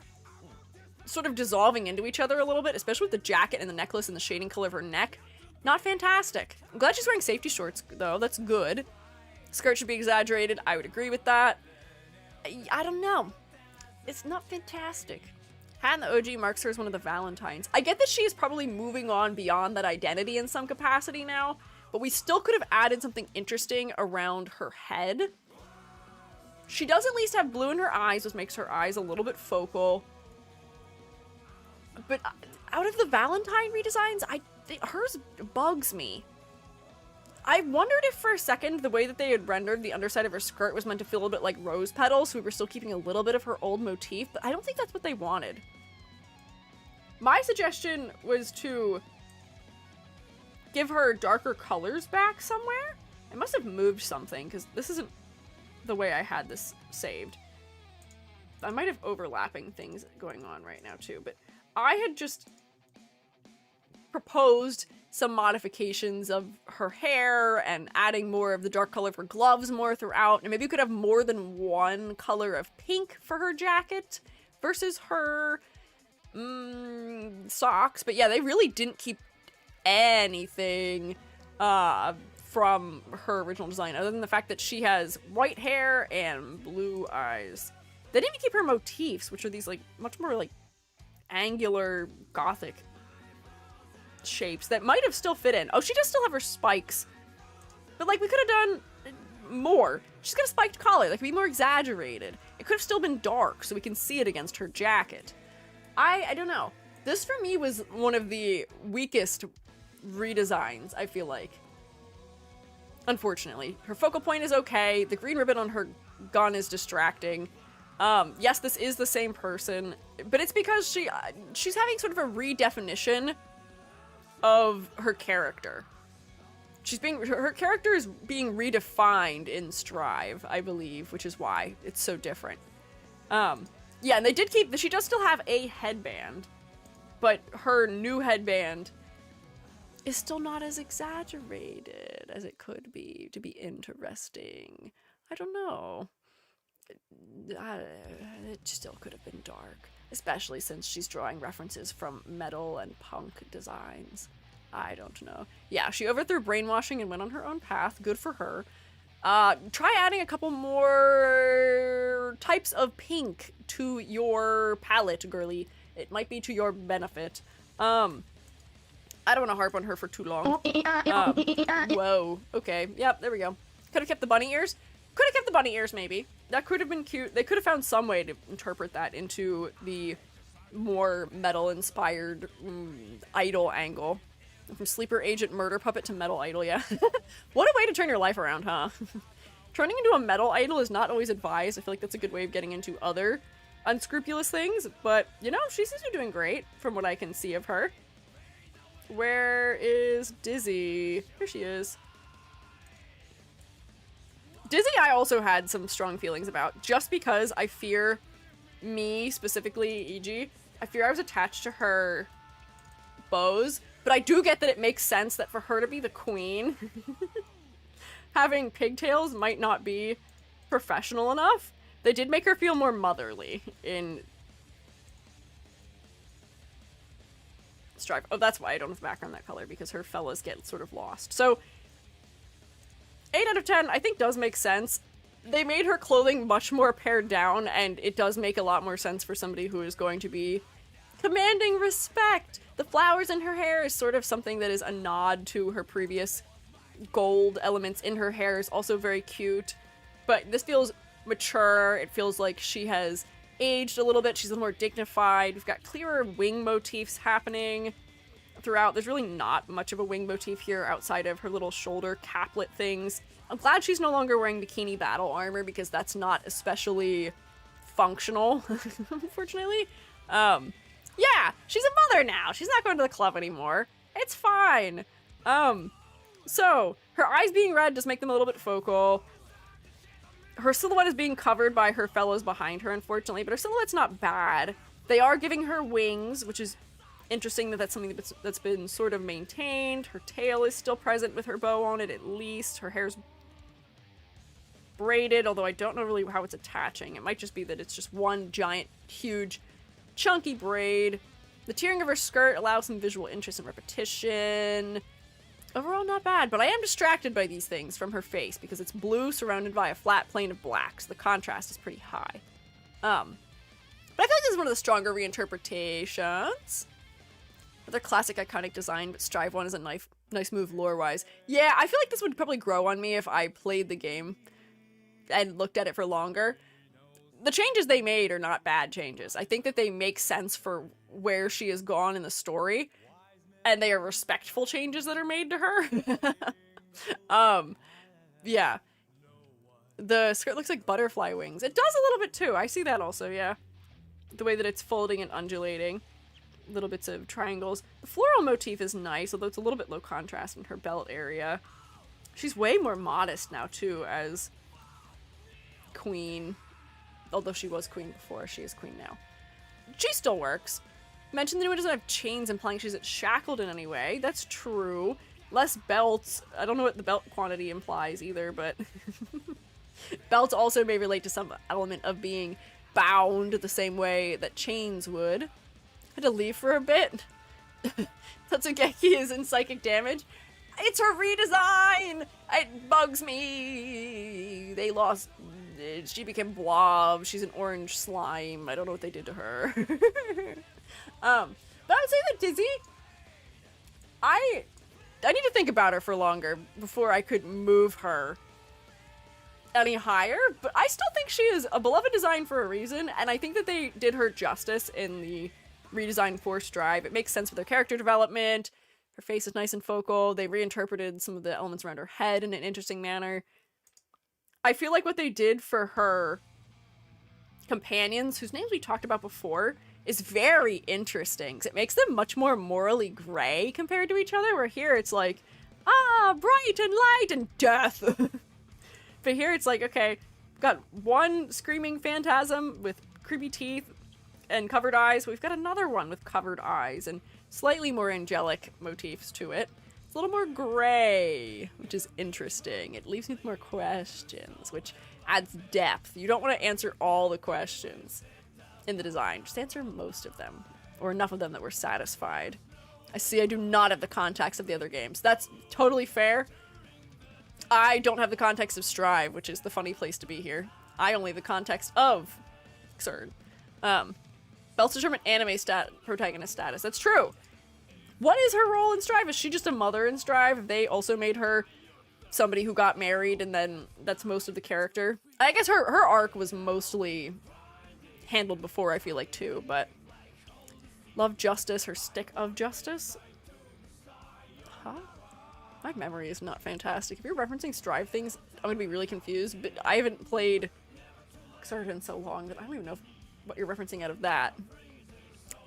sort of dissolving into each other a little bit, especially with the jacket and the necklace and the shading color of her neck. Not fantastic. I'm glad she's wearing safety shorts, though. That's good. Skirt should be exaggerated. I would agree with that. I don't know. It's not fantastic. Hat in the OG marks her as one of the Valentines. I get that she is probably moving on beyond that identity in some capacity now, but we still could have added something interesting around her head. She does at least have blue in her eyes, which makes her eyes a little bit focal. But out of the Valentine redesigns, hers bugs me. I wondered if for a second the way that they had rendered the underside of her skirt was meant to feel a little bit like rose petals, so we were still keeping a little bit of her old motif, but I don't think that's what they wanted. My suggestion was to give her darker colors back somewhere. I must have moved something, because this isn't the way I had this saved. I might have overlapping things going on right now too, but I had just proposed some modifications of her hair and adding more of the dark color of her gloves more throughout, and maybe you could have more than one color of pink for her jacket versus her socks. But yeah, they really didn't keep anything from her original design other than the fact that she has white hair and blue eyes. They didn't even keep her motifs, which are these like much more like angular gothic shapes that might have still fit in. Oh, she does still have her spikes, but like we could have done more. She's got a spiked collar, like be more exaggerated. It could have still been dark so we can see it against her jacket. I don't know. This for me was one of the weakest redesigns, I feel like. Unfortunately, her focal point is okay. The green ribbon on her gun is distracting. Yes, this is the same person, but it's because she's having sort of a redefinition of her character. Her character is being redefined in Strive, I believe, which is why it's so different. Yeah, and they did she does still have a headband, but her new headband is still not as exaggerated as it could be to be interesting. I don't know. it still could have been dark. Especially since she's drawing references from metal and punk designs. I don't know. Yeah, she overthrew brainwashing and went on her own path. Good for her. Try adding a couple more types of pink to your palette, girly. It might be to your benefit. I don't want to harp on her for too long. Whoa. Okay. Yep, there we go. Could have kept the bunny ears. Could have kept the bunny ears, maybe. That could have been cute. They could have found some way to interpret that into the more metal-inspired idol angle. From sleeper agent murder puppet to metal idol, yeah. What a way to turn your life around, huh? Turning into a metal idol is not always advised. I feel like that's a good way of getting into other unscrupulous things, but, you know, she seems to be doing great from what I can see of her. Where is Dizzy? Here she is. Dizzy I also had some strong feelings about, just because I fear me, specifically E.G., I fear I was attached to her bows, but I do get that it makes sense that for her to be the queen, having pigtails might not be professional enough. They did make her feel more motherly in Strive. Oh, that's why I don't have the background that color, because her fellas get sort of lost. So, 8 out of 10, I think does make sense. They made her clothing much more pared down, and it does make a lot more sense for somebody who is going to be commanding respect. The flowers in her hair is sort of something that is a nod to her previous gold elements in her hair, is also very cute. But this feels mature. It feels like she has aged a little bit. She's a little more dignified. We've got clearer wing motifs happening throughout. There's really not much of a wing motif here outside of her little shoulder caplet things. I'm glad she's no longer wearing bikini battle armor, because that's not especially functional, unfortunately. Yeah, she's a mother now. She's not going to the club anymore. It's fine. So, her eyes being red does make them a little bit focal. Her silhouette is being covered by her fellows behind her, unfortunately, but her silhouette's not bad. They are giving her wings, which is interesting that that's something that's been sort of maintained. Her tail is still present with her bow on it, at least. Her hair's braided, although I don't know really how it's attaching. It might just be that it's just one giant, huge, chunky braid. The tiering of her skirt allows some visual interest and repetition. Overall, not bad, but I am distracted by these things from her face, because it's blue surrounded by a flat plane of black, so the contrast is pretty high. But I feel like this is one of the stronger reinterpretations. Another classic iconic design, but Strive one is a nice move lore-wise. Yeah, I feel like this would probably grow on me if I played the game and looked at it for longer. The changes they made are not bad changes. I think that they make sense for where she has gone in the story, and they are respectful changes that are made to her. Yeah. The skirt looks like butterfly wings. It does a little bit too. I see that also, yeah. The way that it's folding and undulating. Little bits of triangles. The floral motif is nice, although it's a little bit low contrast in her belt area. She's way more modest now, too, as queen. Although she was queen before, she is queen now. She still works. Mentioned the new one doesn't have chains, implying she's shackled in any way. That's true. Less belts. I don't know what the belt quantity implies either, but belts also may relate to some element of being bound the same way that chains would. Had to leave for a bit. Tatsugeki is in psychic damage. It's her redesign! It bugs me! They lost... She became blob. She's an orange slime. I don't know what they did to her. But I would say that Dizzy... I need to think about her for longer before I could move her any higher, but I still think she is a beloved design for a reason, and I think that they did her justice in the redesign for Strive. It makes sense with her character development. Her face is nice and focal. They reinterpreted some of the elements around her head in an interesting manner. I feel like what they did for her companions, whose names we talked about before, is very interesting. 'Cause it makes them much more morally gray compared to each other, where here it's like, bright and light and death. But here it's like, okay, we've got one screaming phantasm with creepy teeth and covered eyes. We've got another one with covered eyes and slightly more angelic motifs to it. It's a little more gray, which is interesting. It leaves me with more questions, which adds depth. You don't want to answer all the questions in the design. Just answer most of them, or enough of them that we're satisfied. I see I do not have the context of the other games. That's totally fair. I don't have the context of Strive, which is the funny place to be here. I only have the context of Xrd. Belts determine anime protagonist status. That's true. What is her role in Strive? Is she just a mother in Strive? Have they also made her somebody who got married and then that's most of the character? I guess her arc was mostly handled before, I feel like, too, but... Love Justice, her stick of justice? Huh? My memory is not fantastic. If you're referencing Strive things, I'm gonna be really confused, but I haven't played Xrd in so long that I don't even know what you're referencing out of that.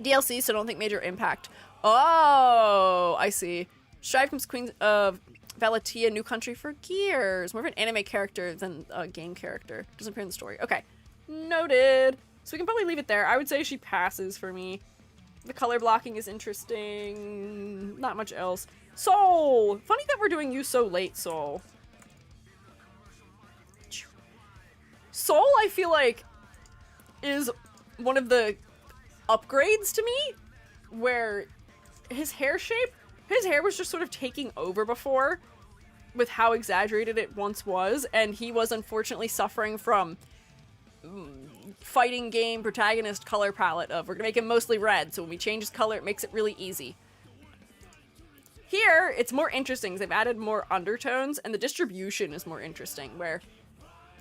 DLC, so I don't think major impact. Oh, I see. Strive comes Queen of Valatia, new country for Gears. More of an anime character than a game character. Doesn't appear in the story. Okay, noted. So we can probably leave it there. I would say she passes for me. The color blocking is interesting. Not much else. Soul! Funny that we're doing you so late, Soul. Soul, I feel like, is one of the upgrades to me, where his hair shape, his hair was just sort of taking over before with how exaggerated it once was, and he was unfortunately suffering from fighting game protagonist color palette of we're gonna make him mostly red, so when we change his color it makes it really easy. Here it's more interesting because they've added more undertones and the distribution is more interesting, where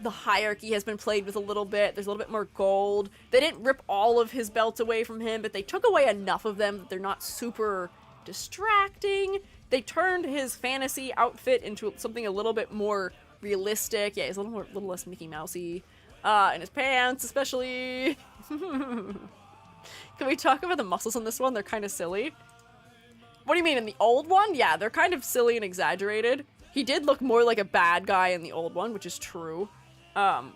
the hierarchy has been played with a little bit. There's a little bit more gold. They didn't rip all of his belts away from him, but they took away enough of them that they're not super distracting. They turned his fantasy outfit into something a little bit more realistic. Yeah, he's a little less Mickey Mousey. And his pants, especially. Can we talk about the muscles in this one? They're kind of silly. What do you mean, in the old one? Yeah, they're kind of silly and exaggerated. He did look more like a bad guy in the old one, which is true.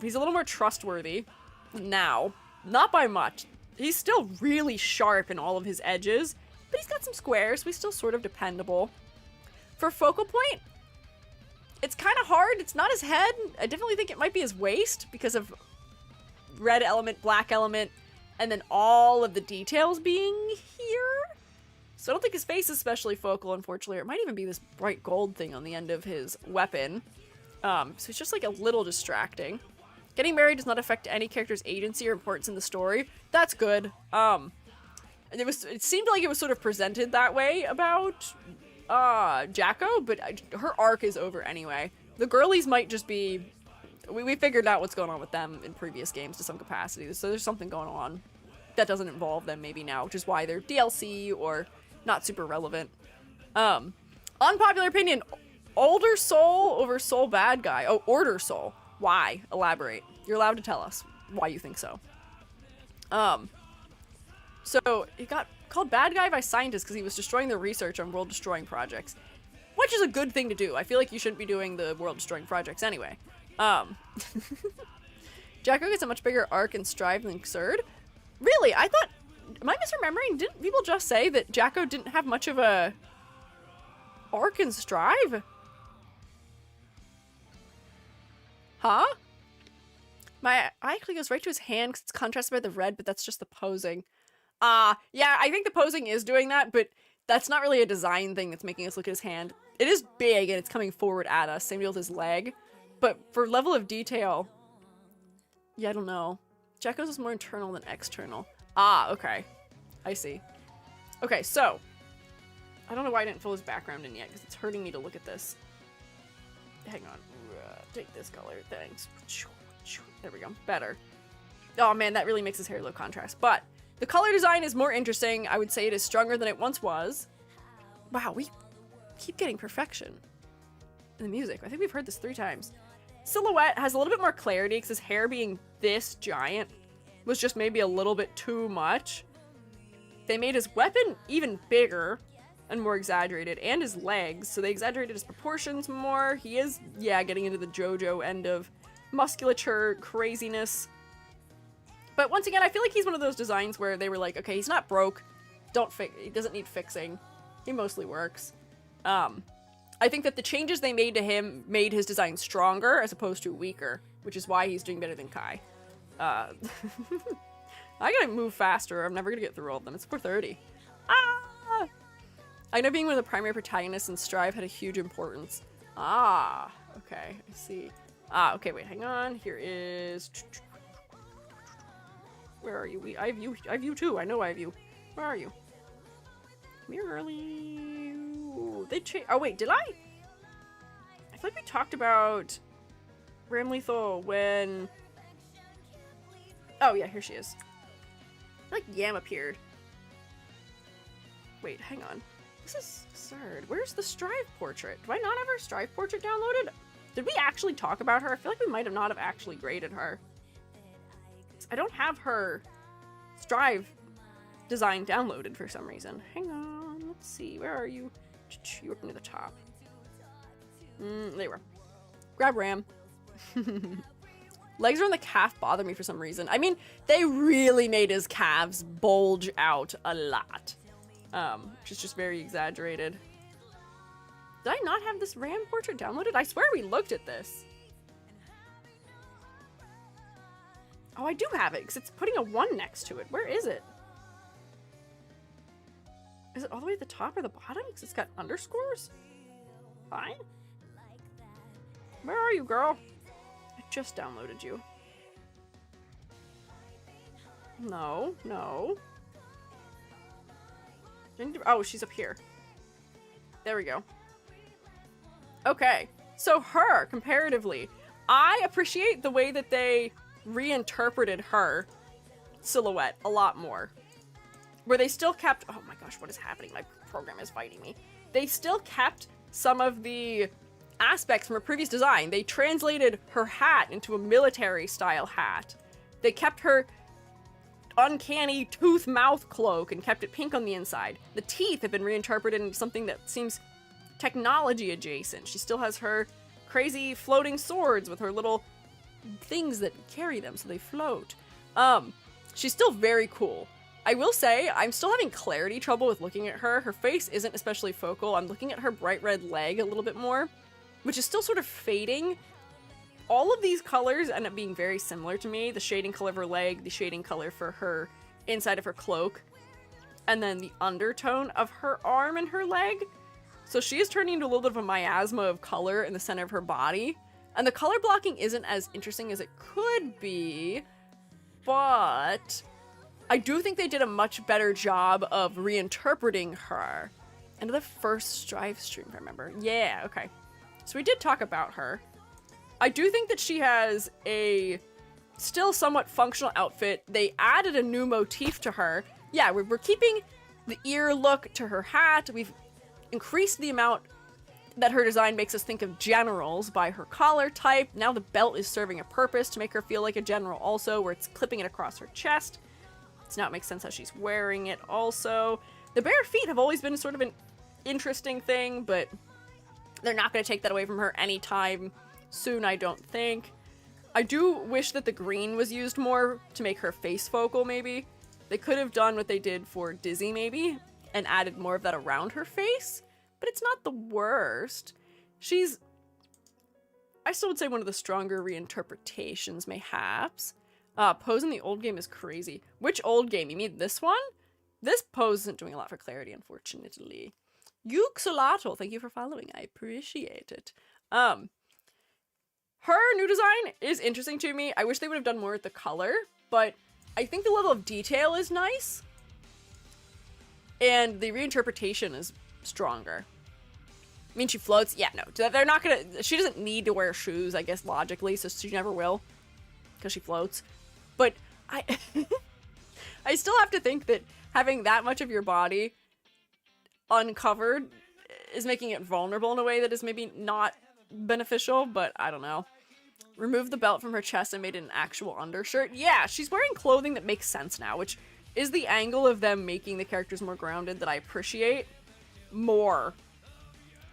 He's a little more trustworthy now. Not by much. He's still really sharp in all of his edges, but he's got some squares, so he's still sort of dependable. For focal point, it's kind of hard. It's not his head. I definitely think it might be his waist because of red element, black element, and then all of the details being here. So I don't think his face is especially focal, unfortunately. Or it might even be this bright gold thing on the end of his weapon. So it's just like a little distracting. Getting married does not affect any character's agency or importance in the story. That's good. It seemed like it was sort of presented that way about Jacko, but her arc is over anyway. The girlies might just be... We figured out what's going on with them in previous games to some capacity, so there's something going on that doesn't involve them maybe now, which is why they're DLC or not super relevant. Unpopular opinion, older Soul over Soul bad guy. Oh, Order Soul. Why? Elaborate. You're allowed to tell us why you think so. So he got called bad guy by scientists because he was destroying their research on world-destroying projects, which is a good thing to do. I feel like you shouldn't be doing the world-destroying projects anyway. Jacko gets a much bigger arc in Strive than Xrd. Really? I thought... Am I misremembering? Didn't people just say that Jacko didn't have much of a arc in Strive? Huh? My eye actually goes right to his hand because it's contrasted by the red, but that's just the posing. Yeah, I think the posing is doing that, but that's not really a design thing that's making us look at his hand. It is big and it's coming forward at us, same deal with his leg. But for level of detail, yeah, I don't know. Jacko's is more internal than external. Ah, okay. I see. Okay, so, I don't know why I didn't fill his background in yet, because it's hurting me to look at this. Hang on. Take this color, thanks. There we go. Better. Oh man, that really makes his hair low contrast. But the color design is more interesting. I would say it is stronger than it once was. Wow, we keep getting perfection in the music. I think we've heard this 3 times. Silhouette has a little bit more clarity because his hair being this giant was just maybe a little bit too much. They made his weapon even bigger and more exaggerated, and his legs, so they exaggerated his proportions more. He is, yeah, getting into the JoJo end of musculature, craziness. But once again, I feel like he's one of those designs where they were like, okay, he's not broke, he doesn't need fixing. He mostly works. I think that the changes they made to him made his design stronger as opposed to weaker, which is why he's doing better than Kai. I gotta move faster. I'm never gonna get through all of them. It's 4:30. Ah! I know being one of the primary protagonists in Strive had a huge importance. Ah, okay, I see. Ah, okay, wait, hang on. Here is... Where are you? I have you too. I know I have you. Where are you? Come here, early. They changed. Oh, wait, did I? I feel like we talked about Ramlethal when... Oh, yeah, here she is. I feel like Yam appeared. Wait, hang on. This is absurd. Where's the Strive portrait? Do I not have her Strive portrait downloaded? Did we actually talk about her? I feel like we might have not have actually graded her. I don't have her Strive design downloaded for some reason. Hang on, let's see. Where are you? You up near the top. There you were. Grab Ram. Legs around the calf bother me for some reason. I mean, they really made his calves bulge out a lot. Which is just very exaggerated. Did I not have this Ram portrait downloaded? I swear we looked at this. Oh, I do have it, because it's putting a 1 next to it. Where is it? Is it all the way at the top or the bottom? Because it's got underscores? Fine. Where are you, girl? I just downloaded you. No, no. Oh, she's up here. There we go. Okay, so her, comparatively, I appreciate the way that they reinterpreted her silhouette a lot more. Where they still kept... Oh my gosh, what is happening? My program is fighting me. They still kept some of the aspects from her previous design. They translated her hat into a military-style hat. They kept her uncanny tooth-mouth cloak and kept it pink on the inside. The teeth have been reinterpreted into something that seems technology adjacent. She still has her crazy floating swords with her little things that carry them so they float. She's still very cool. I will say, I'm still having clarity trouble with looking at her. Her face isn't especially focal. I'm looking at her bright red leg a little bit more, which is still sort of fading. All of these colors end up being very similar to me. The shading color of her leg, the shading color for her inside of her cloak, and then the undertone of her arm and her leg. So she is turning into a little bit of a miasma of color in the center of her body. And the color blocking isn't as interesting as it could be, but I do think they did a much better job of reinterpreting her. Into the first Strive stream, if I remember. Yeah, okay. So we did talk about her. I do think that she has a still somewhat functional outfit. They added a new motif to her. Yeah, we're keeping the ear look to her hat. We've increased the amount that her design makes us think of generals by her collar type. Now the belt is serving a purpose to make her feel like a general also, where it's clipping it across her chest. So now it makes sense how she's wearing it also. The bare feet have always been sort of an interesting thing, but they're not going to take that away from her anytime soon, I don't think. I do wish that the green was used more to make her face focal, maybe. They could have done what they did for Dizzy, maybe, and added more of that around her face, but it's not the worst. She's, I still would say, one of the stronger reinterpretations, mayhaps. Pose in the old game is crazy. Which old game? You mean this one? This pose isn't doing a lot for clarity, unfortunately. Yuxalato, thank you for following. I appreciate it. Her new design is interesting to me. I wish they would have done more with the color, but I think the level of detail is nice. And the reinterpretation is stronger. I mean, she floats. Yeah, no. They're not gonna... She doesn't need to wear shoes, I guess, logically, so she never will. Because she floats. But I... I still have to think that having that much of your body uncovered is making it vulnerable in a way that is maybe not beneficial, but I don't know. Removed the belt from her chest and made it an actual undershirt. Yeah, she's wearing clothing that makes sense now, which is the angle of them making the characters more grounded that I appreciate more.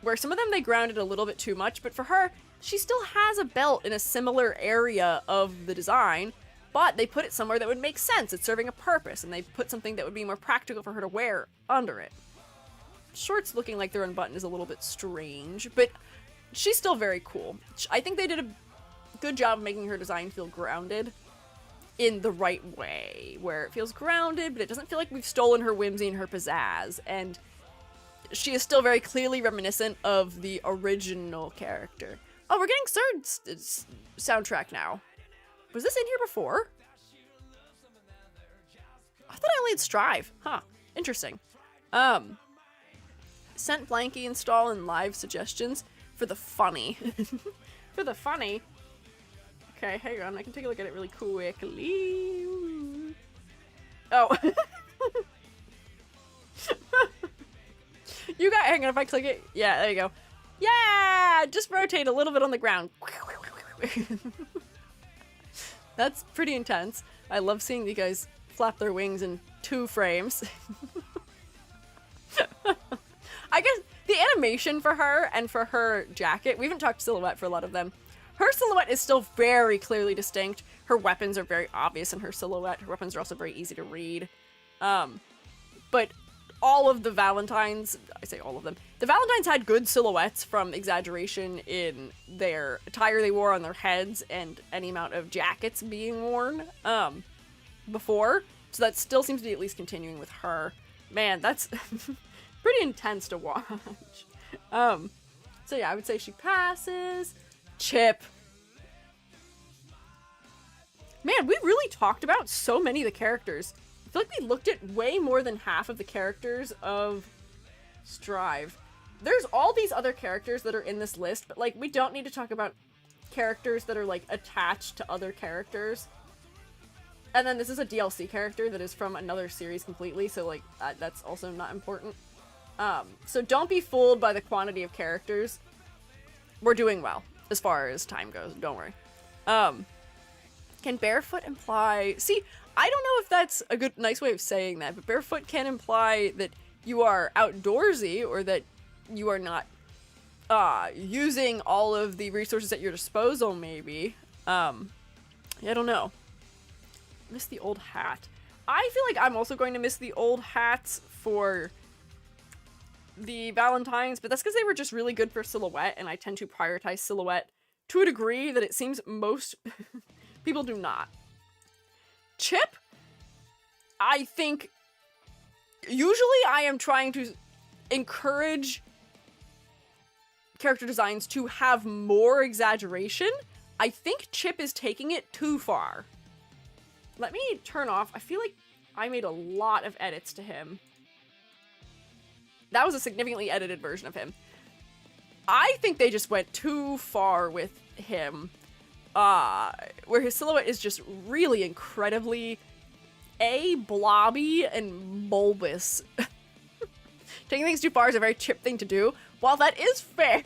Where some of them they grounded a little bit too much, but for her, she still has a belt in a similar area of the design, but they put it somewhere that would make sense. It's serving a purpose, and they put something that would be more practical for her to wear under it. shorts looking like they're unbuttoned is a little bit strange, but she's still very cool. I think they did a good job of making her design feel grounded in the right way, where it feels grounded, but it doesn't feel like we've stolen her whimsy and her pizzazz, and she is still very clearly reminiscent of the original character. Oh, we're getting Surd's soundtrack now. Was this in here before? I thought I only had Strive. Huh. Interesting. Sent Blanky install and live suggestions for the funny. For the funny? Okay, hang on. I can take a look at it really quickly. Oh. You got, hang on, if I click it. Yeah, there you go. Yeah! Just rotate a little bit on the ground. That's pretty intense. I love seeing you guys flap their wings in 2 frames. I guess the animation for her and for her jacket, we haven't talked silhouette for a lot of them. Her silhouette is still very clearly distinct. Her weapons are very obvious in her silhouette. Her weapons are also very easy to read. But all of the Valentines, I say all of them, the Valentines had good silhouettes from exaggeration in their attire they wore on their heads and any amount of jackets being worn before. So that still seems to be at least continuing with her. Man, that's pretty intense to watch. So yeah, I would say she passes. Chipp. Man, we really talked about so many of the characters. I feel like we looked at way more than half of the characters of Strive. There's all these other characters that are in this list, but like we don't need to talk about characters that are like attached to other characters. And then this is a DLC character that is from another series completely, so like that's also not important. So don't be fooled by the quantity of characters. We're doing well as far as time goes, don't worry. Can barefoot imply... See, I don't know if that's a good, nice way of saying that, but barefoot can imply that you are outdoorsy or that you are not using all of the resources at your disposal, maybe. I don't know. Miss the old hat. I feel like I'm also going to miss the old hats for the Valentines, but that's because they were just really good for silhouette, and I tend to prioritize silhouette to a degree that it seems most people do not. Chipp, I think usually I am trying to encourage character designs to have more exaggeration. I think Chipp is taking it too far. Let me turn off. I feel like I made a lot of edits to him. That was a significantly edited version of him. I think they just went too far with him. Where his silhouette is just really incredibly blobby and bulbous. Taking things too far is a very Chipp thing to do. While that is fair,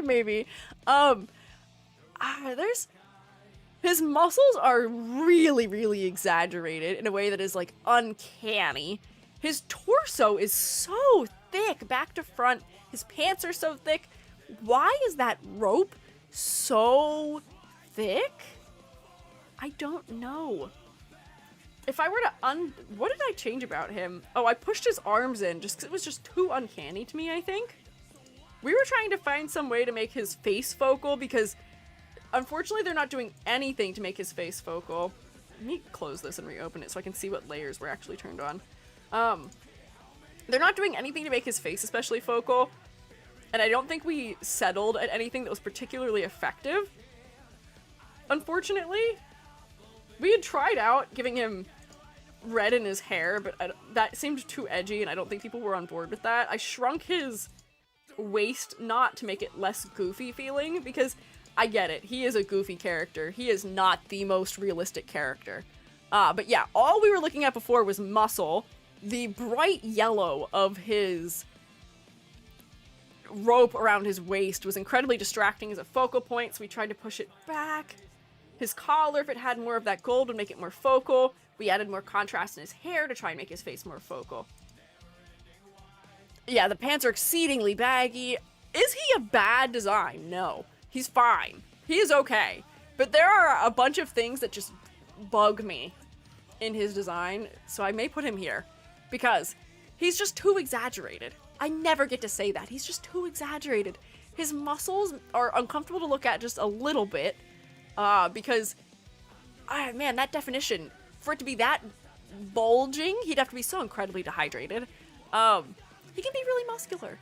maybe. His muscles are really, really exaggerated in a way that is, like, uncanny. His torso is so thick, back to front. His pants are so thick. Why is that rope so thick? I don't know. If I were to what did I change about him? Oh, I pushed his arms in just because it was just too uncanny to me, I think. We were trying to find some way to make his face focal because unfortunately they're not doing anything to make his face focal. Let me close this and reopen it so I can see what layers were actually turned on. They're not doing anything to make his face especially focal, and I don't think we settled at anything that was particularly effective. Unfortunately, we had tried out giving him red in his hair, but that seemed too edgy, and I don't think people were on board with that. I shrunk his waist knot to make it less goofy feeling, because I get it. He is a goofy character. He is not the most realistic character. But yeah, all we were looking at before was muscle. The bright yellow of his rope around his waist was incredibly distracting as a focal point, so we tried to push it back. His collar, if it had more of that gold, would make it more focal. We added more contrast in his hair to try and make his face more focal. Yeah, the pants are exceedingly baggy. Is he a bad design? No. He's fine. He is okay. But there are a bunch of things that just bug me in his design, so I may put him here. Because he's just too exaggerated. I never get to say that. He's just too exaggerated. His muscles are uncomfortable to look at just a little bit, because, man, that definition, for it to be that bulging, he'd have to be so incredibly dehydrated. He can be really muscular,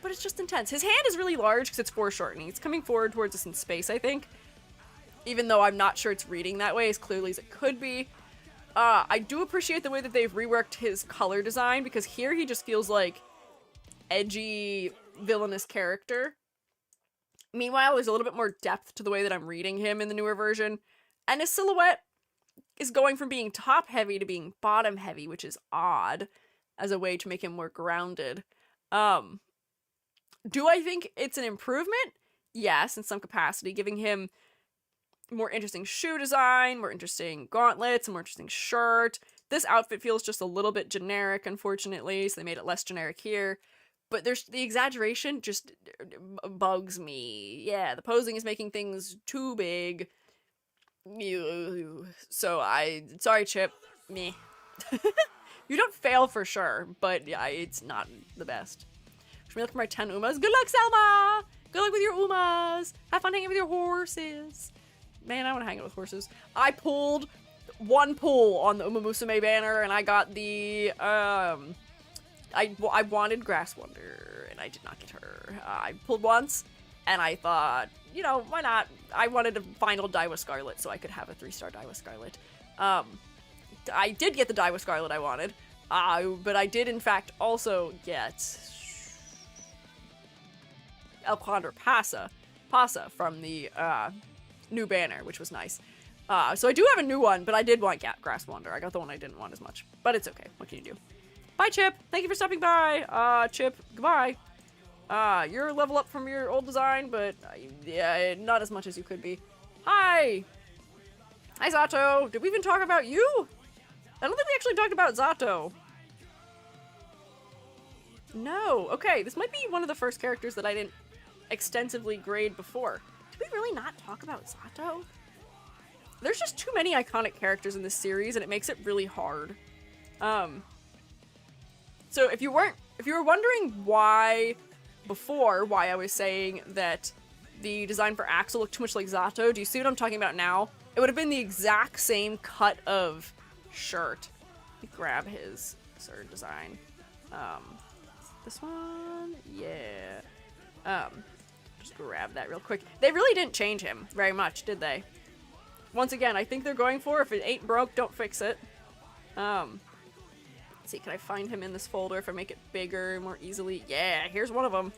but it's just intense. His hand is really large because it's foreshortening. It's coming forward towards us in space, I think. Even though I'm not sure it's reading that way as clearly as it could be. I do appreciate the way that they've reworked his color design, because here he just feels like edgy, villainous character. Meanwhile, there's a little bit more depth to the way that I'm reading him in the newer version. And his silhouette is going from being top heavy to being bottom heavy, which is odd as a way to make him more grounded. Do I think it's an improvement? Yes, in some capacity, giving him more interesting shoe design, more interesting gauntlets, a more interesting shirt. This outfit feels just a little bit generic, unfortunately, so they made it less generic here. But there's the exaggeration just bugs me. Yeah, the posing is making things too big. So sorry, Chipp. Me. You don't fail for sure, but yeah, it's not the best. Should we look for my 10 Umas? Good luck, Selma! Good luck with your Umas! Have fun hanging with your horses. Man, I want to hang out with horses. I pulled one pull on the Uma Musume banner, and I got the, I wanted Grass Wonder, and I did not get her. I pulled once, and I thought, you know, why not? I wanted a final Daiwa Scarlet, so I could have a 3-star Daiwa Scarlet. I did get the Daiwa Scarlet I wanted, but I did, in fact, also get El Condor Pasa from the, new banner, which was nice. So I do have a new one, but I did want Grass Wonder. I got the one I didn't want as much, but it's okay. What can you do? Bye, Chipp. Thank you for stopping by. Chipp, goodbye. You're a level up from your old design, but yeah, not as much as you could be. Hi. Hi, Zato. Did we even talk about you? I don't think we actually talked about Zato. No. Okay, this might be one of the first characters that I didn't extensively grade before. Did we really not talk about Zato? There's just too many iconic characters in this series, and it makes it really hard. So if you were wondering why I was saying that the design for Axl looked too much like Zato, do you see what I'm talking about now? It would have been the exact same cut of shirt. Let me grab his third design. This one? Yeah. Just grab that real quick. They really didn't change him very much, did they? Once again, I think they're going for, if it ain't broke, don't fix it. Let's see, can I find him in this folder if I make it bigger, more easily? Yeah, here's one of them.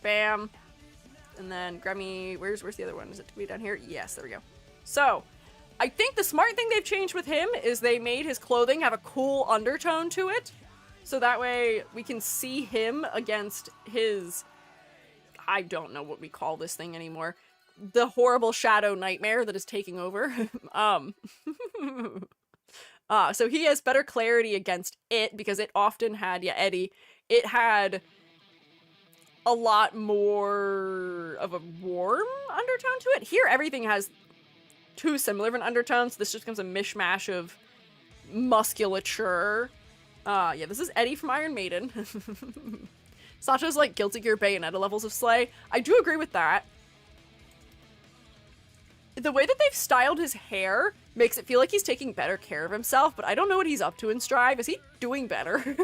Bam. And then grab me, where's the other one? Is it to be down here? Yes, there we go. So, I think the smart thing they've changed with him is they made his clothing have a cool undertone to it. So that way we can see him against his, I don't know what we call this thing anymore, the horrible shadow nightmare that is taking over. So he has better clarity against it, because it often had, yeah, Eddie, it had a lot more of a warm undertone to it. Here, everything has too similar of an undertone, so this just becomes a mishmash of musculature. Yeah, this is Eddie from Iron Maiden. Sato's like Guilty Gear Bayonetta levels of slay. I do agree with that. The way that they've styled his hair makes it feel like he's taking better care of himself, but I don't know what he's up to in Strive. Is he doing better?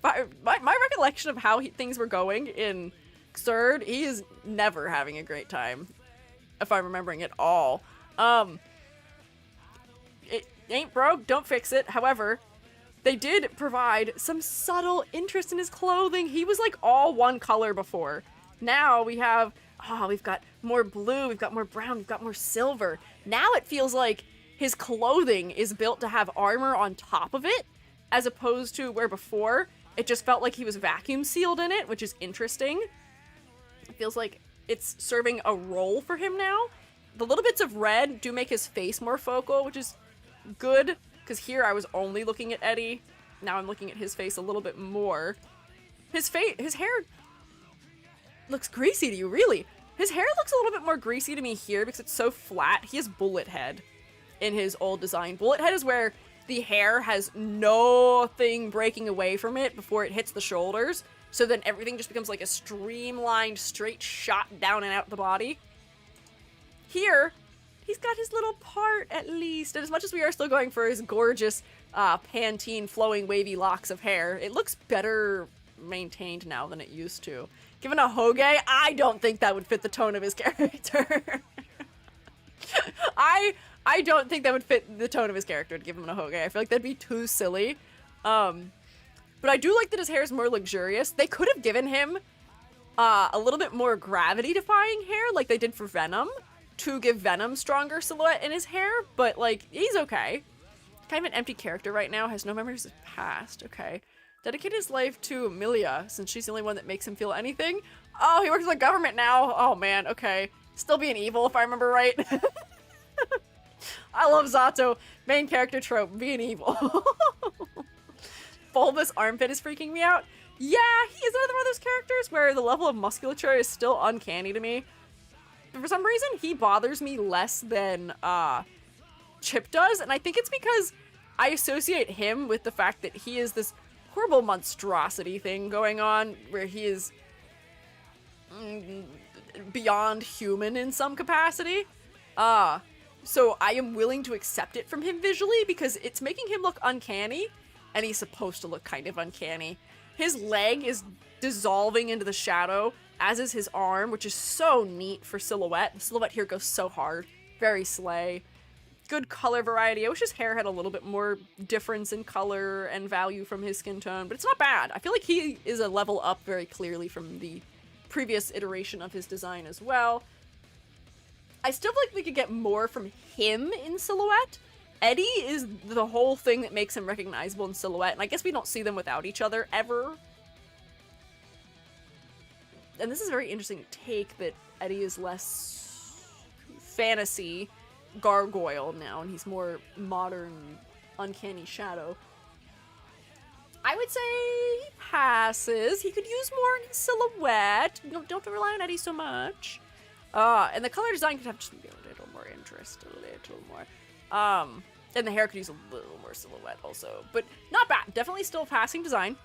my recollection of how things were going in Xrd, he is never having a great time, if I'm remembering it all. It ain't broke, don't fix it. However, they did provide some subtle interest in his clothing. He was like all one color before. Now we have, we've got more blue, we've got more brown, we've got more silver. Now it feels like his clothing is built to have armor on top of it, as opposed to where before it just felt like he was vacuum sealed in it, which is interesting. It feels like it's serving a role for him now. The little bits of red do make his face more focal, which is good, because here I was only looking at Eddie. Now I'm looking at his face a little bit more. His hair looks greasy to you, really. His hair looks a little bit more greasy to me here because it's so flat. He has bullet head in his old design. Bullet head is where the hair has nothing breaking away from it before it hits the shoulders. so then everything just becomes like a streamlined, straight shot down and out the body. Here, he's got his little part at least, and as much as we are still going for his gorgeous Pantene flowing wavy locks of hair, it looks better maintained now than it used to. Given a hoge, I don't think that would fit the tone of his character. I don't think that would fit the tone of his character to give him a hoge. I feel like that'd be too silly. But I do like that his hair is more luxurious. They could have given him a little bit more gravity-defying hair like they did for Venom to give Venom stronger silhouette in his hair, but, like, he's okay. Kind of an empty character right now, has no memories of past. Okay. Dedicate his life to Millia, since she's the only one that makes him feel anything. Oh, he works for the government now. Oh, man, okay. Still being evil, if I remember right. I love Zato. Main character trope, being evil. Bulbous armpit is freaking me out. Yeah, he is another one of those characters where the level of musculature is still uncanny to me. But for some reason, he bothers me less than Chipp does, and I think it's because I associate him with the fact that he is this horrible monstrosity thing going on, where he is beyond human in some capacity. So I am willing to accept it from him visually because it's making him look uncanny, and he's supposed to look kind of uncanny. His leg is dissolving into the shadow, as is his arm, which is so neat for silhouette. The silhouette here goes so hard. Very slay. Good color variety. I wish his hair had a little bit more difference in color and value from his skin tone, but it's not bad. I feel like he is a level up very clearly from the previous iteration of his design as well. I still feel like we could get more from him in silhouette. Eddie is the whole thing that makes him recognizable in silhouette, and I guess we don't see them without each other ever. And this is a very interesting take that Eddie is less fantasy gargoyle now, and he's more modern, uncanny shadow. I would say he passes. He could use more in his silhouette. Don't rely on Eddie so much. And the color design could have just maybe a little more interest, a little more. And the hair could use a little more silhouette also, but not bad. Definitely still passing design.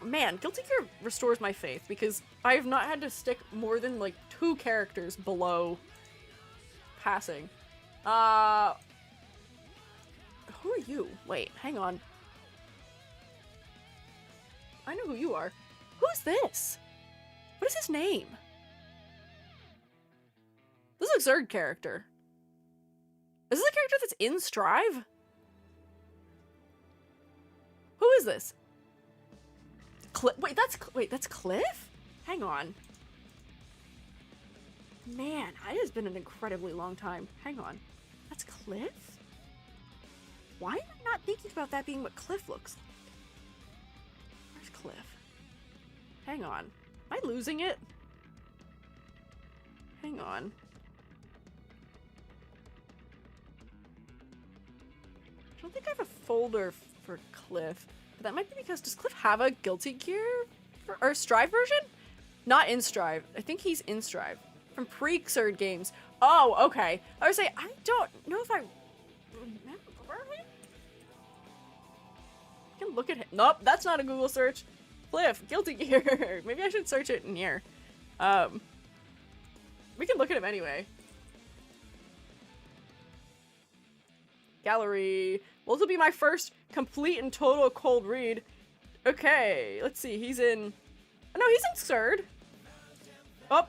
Man, Guilty Gear restores my faith because I have not had to stick more than like 2 characters below passing. Who are you? Wait, hang on. I know who you are. Who's this? What is his name? This is a Zerg character. Is this a character that's in Strive? Who is this? Wait, that's Cliff? Hang on. Man, it has been an incredibly long time. Hang on. That's Cliff? Why am I not thinking about that being what Cliff looks like? Where's Cliff? Hang on. Am I losing it? Hang on. I don't think I have a folder for Cliff. But that might be because, does Cliff have a Guilty Gear or Strive version? Not in Strive. I think he's in Strive. From pre-Xrd games. Oh, okay. I would say, I don't know if I remember him. I can look at him. Nope, that's not a Google search. Cliff, Guilty Gear. Maybe I should search it in here. We can look at him anyway. Gallery. Well, this will be my first complete and total cold read. Okay, let's see. He's in... Oh, no, he's in Xrd. Oh,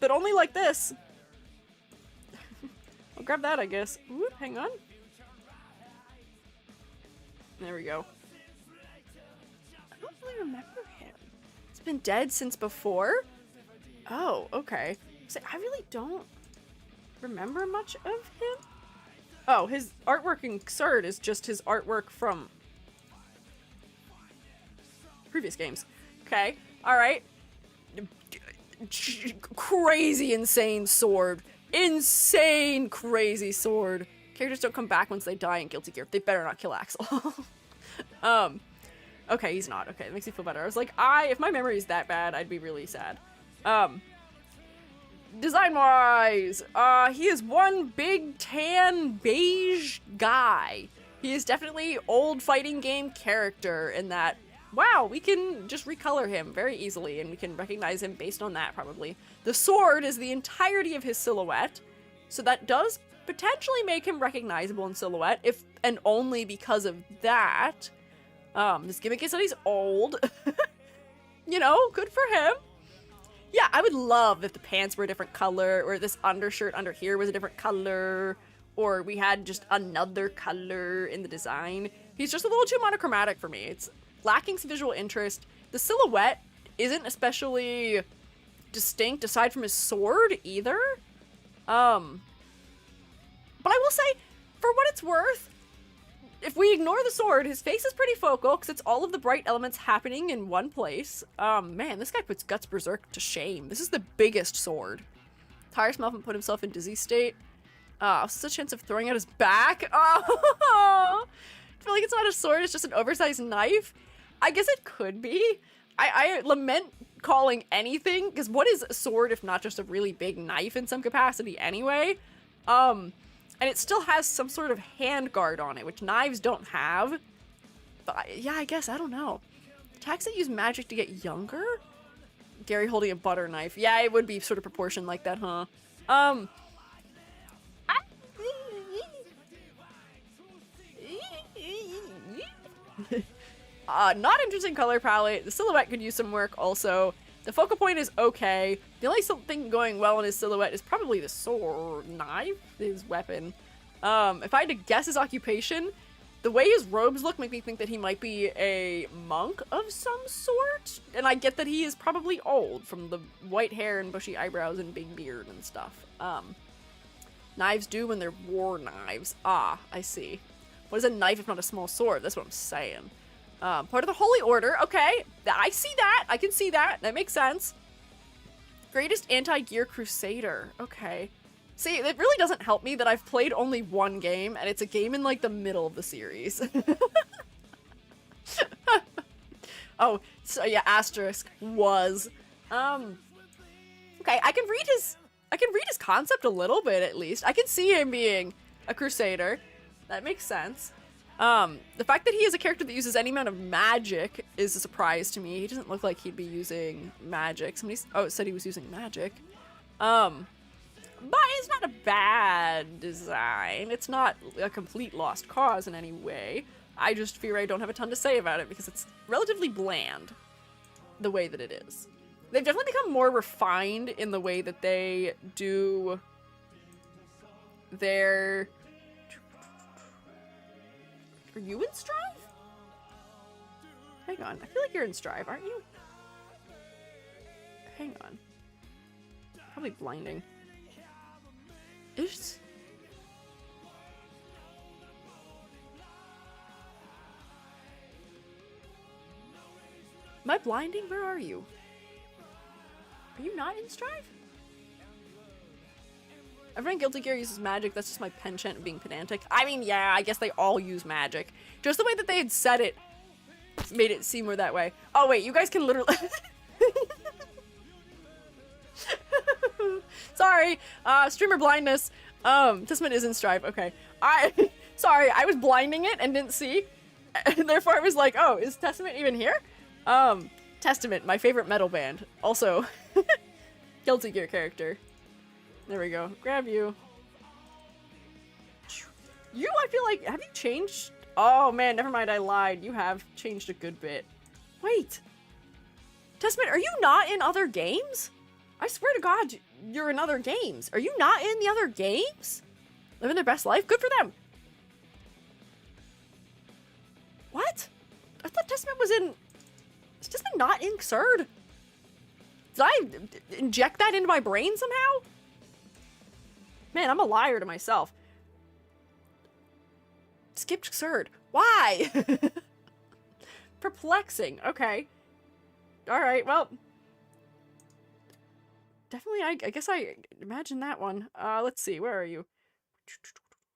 but only like this. I'll grab that, I guess. Ooh, hang on. There we go. I don't really remember him. He's been dead since before? Oh, okay. So I really don't remember much of him. Oh, his artwork in Xrd is just his artwork from previous games. Okay, alright. Crazy insane sword. Insane crazy sword. Characters don't come back once they die in Guilty Gear. They better not kill Axl. Okay, he's not. Okay, that makes me feel better. I was like, if my memory is that bad, I'd be really sad. Design-wise, he is one big tan beige guy. He is definitely old fighting game character in that Wow, we can just recolor him very easily, and we can recognize him based on that, probably. The sword is the entirety of his silhouette, so that does potentially make him recognizable in silhouette, if and only because of that. His gimmick is that he's old. You know, good for him. Yeah, I would love if the pants were a different color, or this undershirt under here was a different color, or we had just another color in the design. He's just a little too monochromatic for me. It's lacking some visual interest. The silhouette isn't especially distinct aside from his sword either. But I will say, for what it's worth, if we ignore the sword, his face is pretty focal because it's all of the bright elements happening in one place. Man, this guy puts Guts Berserk to shame. This is the biggest sword. Tires Muffin put himself in dizzy state. This is a chance of throwing out his back. Oh, I feel like it's not a sword, it's just an oversized knife. I guess it could be. I lament calling anything, because what is a sword if not just a really big knife in some capacity anyway? And it still has some sort of handguard on it, which knives don't have. But yeah, I guess, I don't know. Attacks that use magic to get younger? Gary holding a butter knife. Yeah, it would be sort of proportioned like that, huh? Not interesting color palette. The silhouette could use some work also. The focal point is okay. The only thing going well in his silhouette is probably the sword, knife, his weapon. If I had to guess his occupation, the way his robes look make me think that he might be a monk of some sort. And I get that he is probably old from the white hair and bushy eyebrows and big beard and stuff. Knives do when they're war knives. Ah, I see. What is a knife if not a small sword? That's what I'm saying. Part of the Holy Order. Okay, I see that. I can see that. That makes sense. Greatest anti-gear crusader. Okay. See, it really doesn't help me that I've played only one game, and it's a game in, like, the middle of the series. Oh, so yeah, asterisk was. Okay, I can read his concept a little bit, at least. I can see him being a crusader. That makes sense. The fact that he is a character that uses any amount of magic is a surprise to me. He doesn't look like he'd be using magic. Somebody said he was using magic. But it's not a bad design. It's not a complete lost cause in any way. I just fear I don't have a ton to say about it because it's relatively bland the way that it is. They've definitely become more refined in the way that they do their... Are you in Strive? Hang on. I feel like you're in Strive, aren't you? Hang on. Probably blinding. Is... Am I blinding? Where are you? Are you not in Strive? Everyone Guilty Gear uses magic. That's just my penchant being pedantic. I mean, yeah, I guess they all use magic. Just the way that they had said it made it seem more that way. Oh, wait, you guys can literally... Sorry, streamer blindness. Testament is in Strive. Okay. Sorry, I was blinding it and didn't see. And therefore I was like, oh, is Testament even here? Testament, my favorite metal band. Also, Guilty Gear character. There we go. Grab you. You, I feel like, have you changed? Oh man, never mind, I lied. You have changed a good bit. Wait. Testament, are you not in other games? I swear to God, you're in other games. Are you not in the other games? Living their best life? Good for them. What? I thought Testament was in... Is Testament not in Xrd? Did I inject that into my brain somehow? Man, I'm a liar to myself. Skipped Xrd. Why? Perplexing. Okay. Alright, well... Definitely, I guess I imagine that one. Let's see, where are you?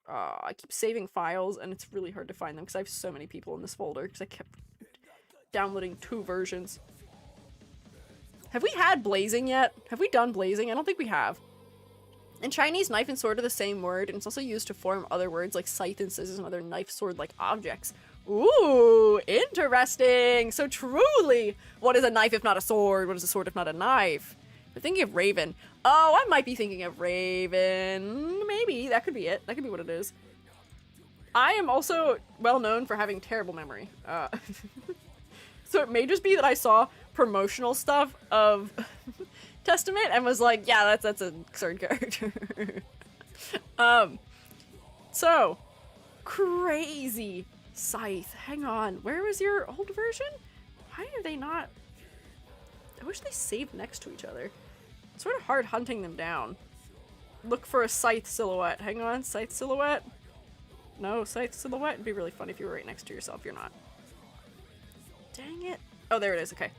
I keep saving files, and it's really hard to find them, because I have so many people in this folder, because I kept downloading 2 versions. Have we had Blazing yet? Have we done Blazing? I don't think we have. In Chinese, knife and sword are the same word, and it's also used to form other words like scythe and scissors and other knife sword-like objects. Ooh, interesting! So truly, what is a knife if not a sword? What is a sword if not a knife? We're thinking of Raven. Oh, I might be thinking of Raven. Maybe, that could be it. That could be what it is. I am also well known for having terrible memory. So it may just be that I saw promotional stuff of Testament and was like, yeah, that's a sword character. So crazy scythe. Hang on, where was your old version? Why are they not? I wish they saved next to each other. It's sort of hard hunting them down. Look for a scythe silhouette. Hang on, scythe silhouette. No, scythe silhouette. It'd be really funny if you were right next to yourself. You're not. Dang it. Oh, there it is. Okay.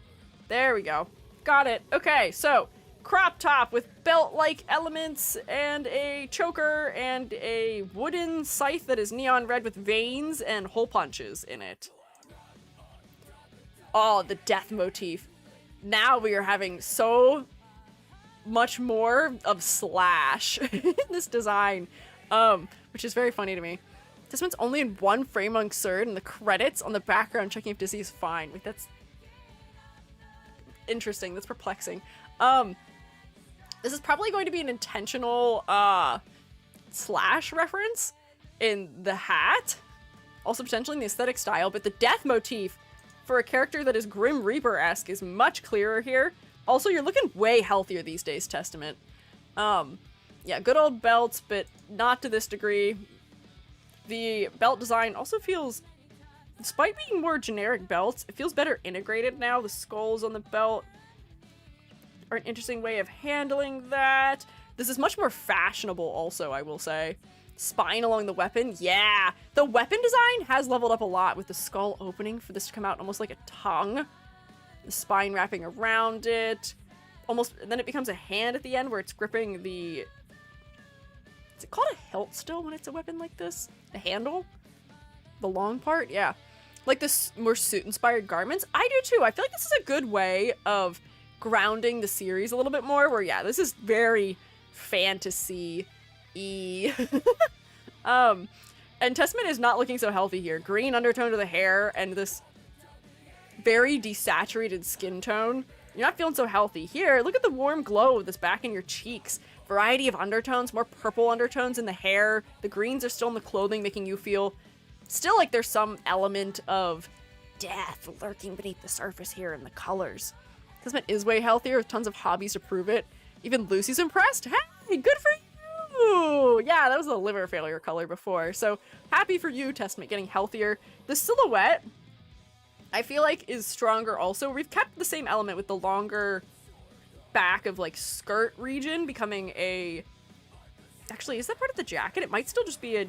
There we go. Got it. Okay, so crop top with belt-like elements and a choker and a wooden scythe that is neon red with veins and hole punches in it. Oh, the death motif. Now we are having so much more of slash in this design, which is very funny to me. This one's only in one frame on Xrd, and the credits on the background checking if Dizzy is fine. Like, that's interesting. That's perplexing. This is probably going to be an intentional slash reference in the hat. Also potentially in the aesthetic style, but the death motif for a character that is Grim Reaper-esque is much clearer here. Also, you're looking way healthier these days, Testament. Yeah, good old belts, but not to this degree. The belt design also feels, despite being more generic belts, it feels better integrated now. The skulls on the belt are an interesting way of handling that. This is much more fashionable also, I will say. Spine along the weapon, yeah. The weapon design has leveled up a lot with the skull opening for this to come out almost like a tongue. The spine wrapping around it. Almost, and then it becomes a hand at the end where it's gripping the... Is it called a hilt still when it's a weapon like this? A handle? The long part? Yeah. Like this more suit-inspired garments. I do too. I feel like this is a good way of grounding the series a little bit more, where, yeah, this is very fantasy-y. And Testament is not looking so healthy here. Green undertone to the hair and this very desaturated skin tone. You're not feeling so healthy. Here, look at the warm glow of this back in your cheeks. Variety of undertones, more purple undertones in the hair. The greens are still in the clothing, making you feel still like there's some element of death lurking beneath the surface here in the colors. Testament is way healthier with tons of hobbies to prove it. Even Lucy's impressed. Hey, good for you! Yeah, that was a liver failure color before. So happy for you, Testament, getting healthier. The silhouette, I feel like, is stronger also. We've kept the same element with the longer back of like skirt region becoming a... Actually, is that part of the jacket? It might still just be a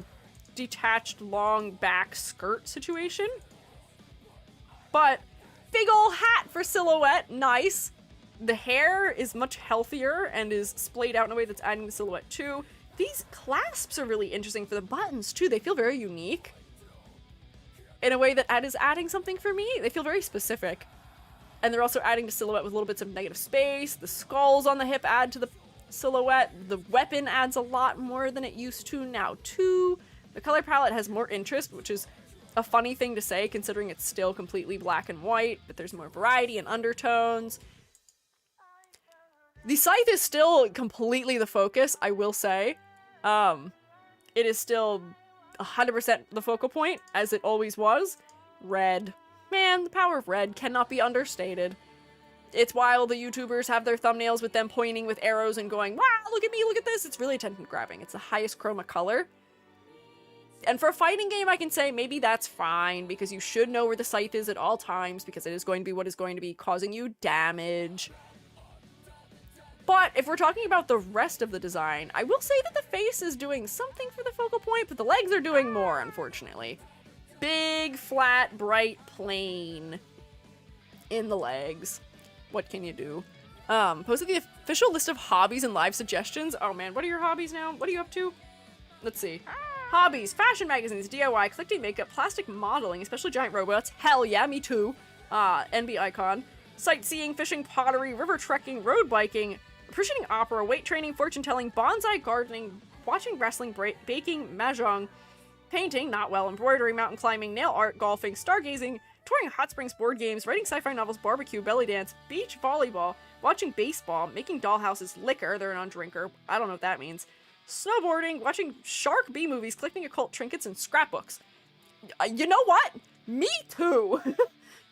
detached long back skirt situation. But big ol' hat for silhouette, nice. The hair is much healthier and is splayed out in a way that's adding the silhouette too. These clasps are really interesting for the buttons too. They feel very unique in a way that is adding something for me. They feel very specific. And they're also adding to silhouette with little bits of negative space. The skulls on the hip add to the silhouette. The weapon adds a lot more than it used to now too. The color palette has more interest, which is a funny thing to say considering it's still completely black and white, but there's more variety and undertones. The scythe is still completely the focus, I will say. It is still 100% the focal point, as it always was. Red. Man, the power of red cannot be understated. It's why all the YouTubers have their thumbnails with them pointing with arrows and going, wow, look at me, look at this. It's really attention grabbing. It's the highest chroma color. And for a fighting game, I can say maybe that's fine, because you should know where the scythe is at all times, because it is going to be what is going to be causing you damage. But if we're talking about the rest of the design, I will say that the face is doing something for the focal point, but the legs are doing more, unfortunately. Big, flat, bright, plain in the legs. What can you do? Posted the official list of hobbies and live suggestions. Oh man, what are your hobbies now? What are you up to? Let's see. Hobbies, fashion magazines, DIY, collecting makeup, plastic modeling, especially giant robots. Hell yeah, me too. NB icon. Sightseeing, fishing, pottery, river trekking, road biking, appreciating opera, weight training, fortune telling, bonsai gardening, watching wrestling, baking, mahjong, painting, not well, embroidery, mountain climbing, nail art, golfing, stargazing, touring hot springs board games, writing sci-fi novels, barbecue, belly dance, beach volleyball, watching baseball, making dollhouses, liquor, they're a non-drinker, I don't know what that means, snowboarding, watching shark B movies, collecting occult trinkets, and scrapbooks. You know what? Me too!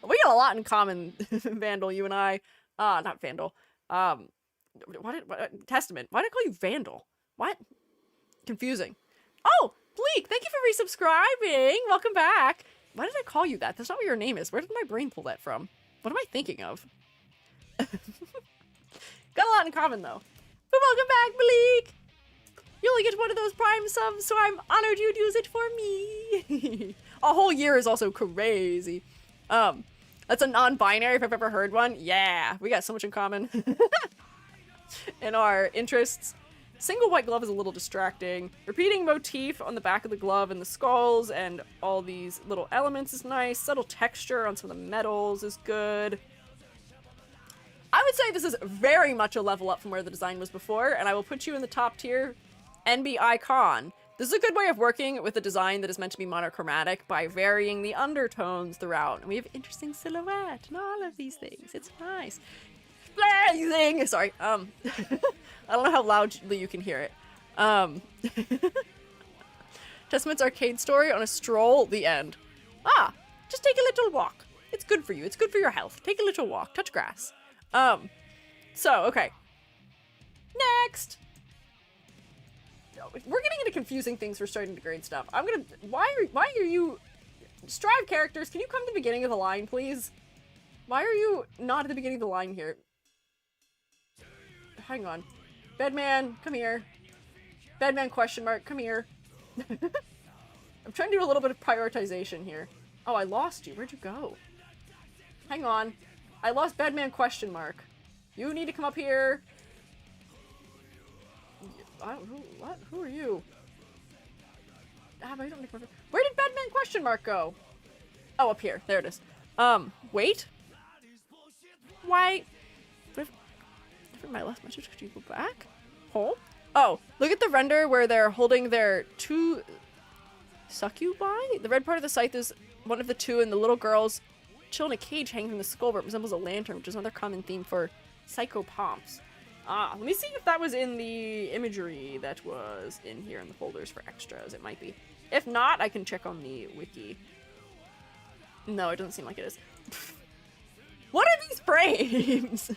We got a lot in common, Vandal, you and I. Not Vandal. Testament. Why did I call you Vandal? What? Confusing. Oh, Bleak, thank you for resubscribing! Welcome back! Why did I call you that? That's not what your name is. Where did my brain pull that from? What am I thinking of? Got a lot in common, though. But welcome back, Bleak! You only get one of those Prime subs, so I'm honored you'd use it for me. A whole year is also crazy. That's a non-binary if I've ever heard one. Yeah, we got so much in common. In our interests. Single white glove is a little distracting. Repeating motif on the back of the glove and the skulls and all these little elements is nice. Subtle texture on some of the metals is good. I would say this is very much a level up from where the design was before, and I will put you in the top tier NB icon. This is a good way of working with a design that is meant to be monochromatic by varying the undertones throughout. And we have interesting silhouette and all of these things. It's nice. Blazing! Sorry, I don't know how loudly you can hear it. Testament's arcade story on a stroll, the end. Just take a little walk. It's good for you. It's good for your health. Take a little walk. Touch grass. Okay. Next! We're getting into confusing things for starting to grade stuff. Why are you... Strive characters, can you come to the beginning of the line, please? Why are you not at the beginning of the line here? Hang on. Bedman, come here. Bedman question mark, come here. I'm trying to do a little bit of prioritization here. Oh, I lost you. Where'd you go? Hang on. I lost Bedman question mark. You need to come up here. What? Who are you? Where did Bedman question mark go? Oh, up here. There it is. Wait. Why? What if my last message? Could you go back? Oh, look at the render where they're holding their two succubi? The red part of the scythe is one of the two, and the little girls chill in a cage hanging from the skull where it resembles a lantern, which is another common theme for psychopomps. Let me see if that was in the imagery that was in here in the folders for extras. It might be. If not, I can check on the wiki. No, it doesn't seem like it is. What are these frames?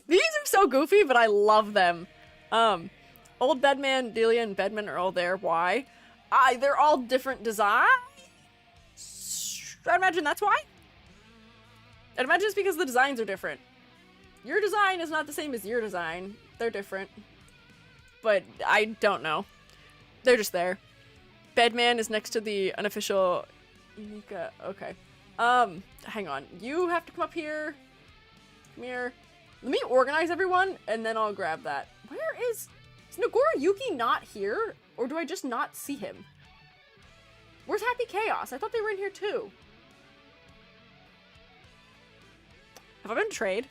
These are so goofy, but I love them. Old Bedman, Delia, and Bedman are all there. Why? They're all different designs. I'd imagine that's why. I'd imagine it's because the designs are different. Your design is not the same as your design. They're different. But I don't know. They're just there. Bedman is next to the unofficial Nika. Okay. Hang on. You have to come up here. Come here. Let me organize everyone, and then I'll grab that. Where is Nagoriyuki not here? Or do I just not see him? Where's Happy Chaos? I thought they were in here too. Have I been betrayed?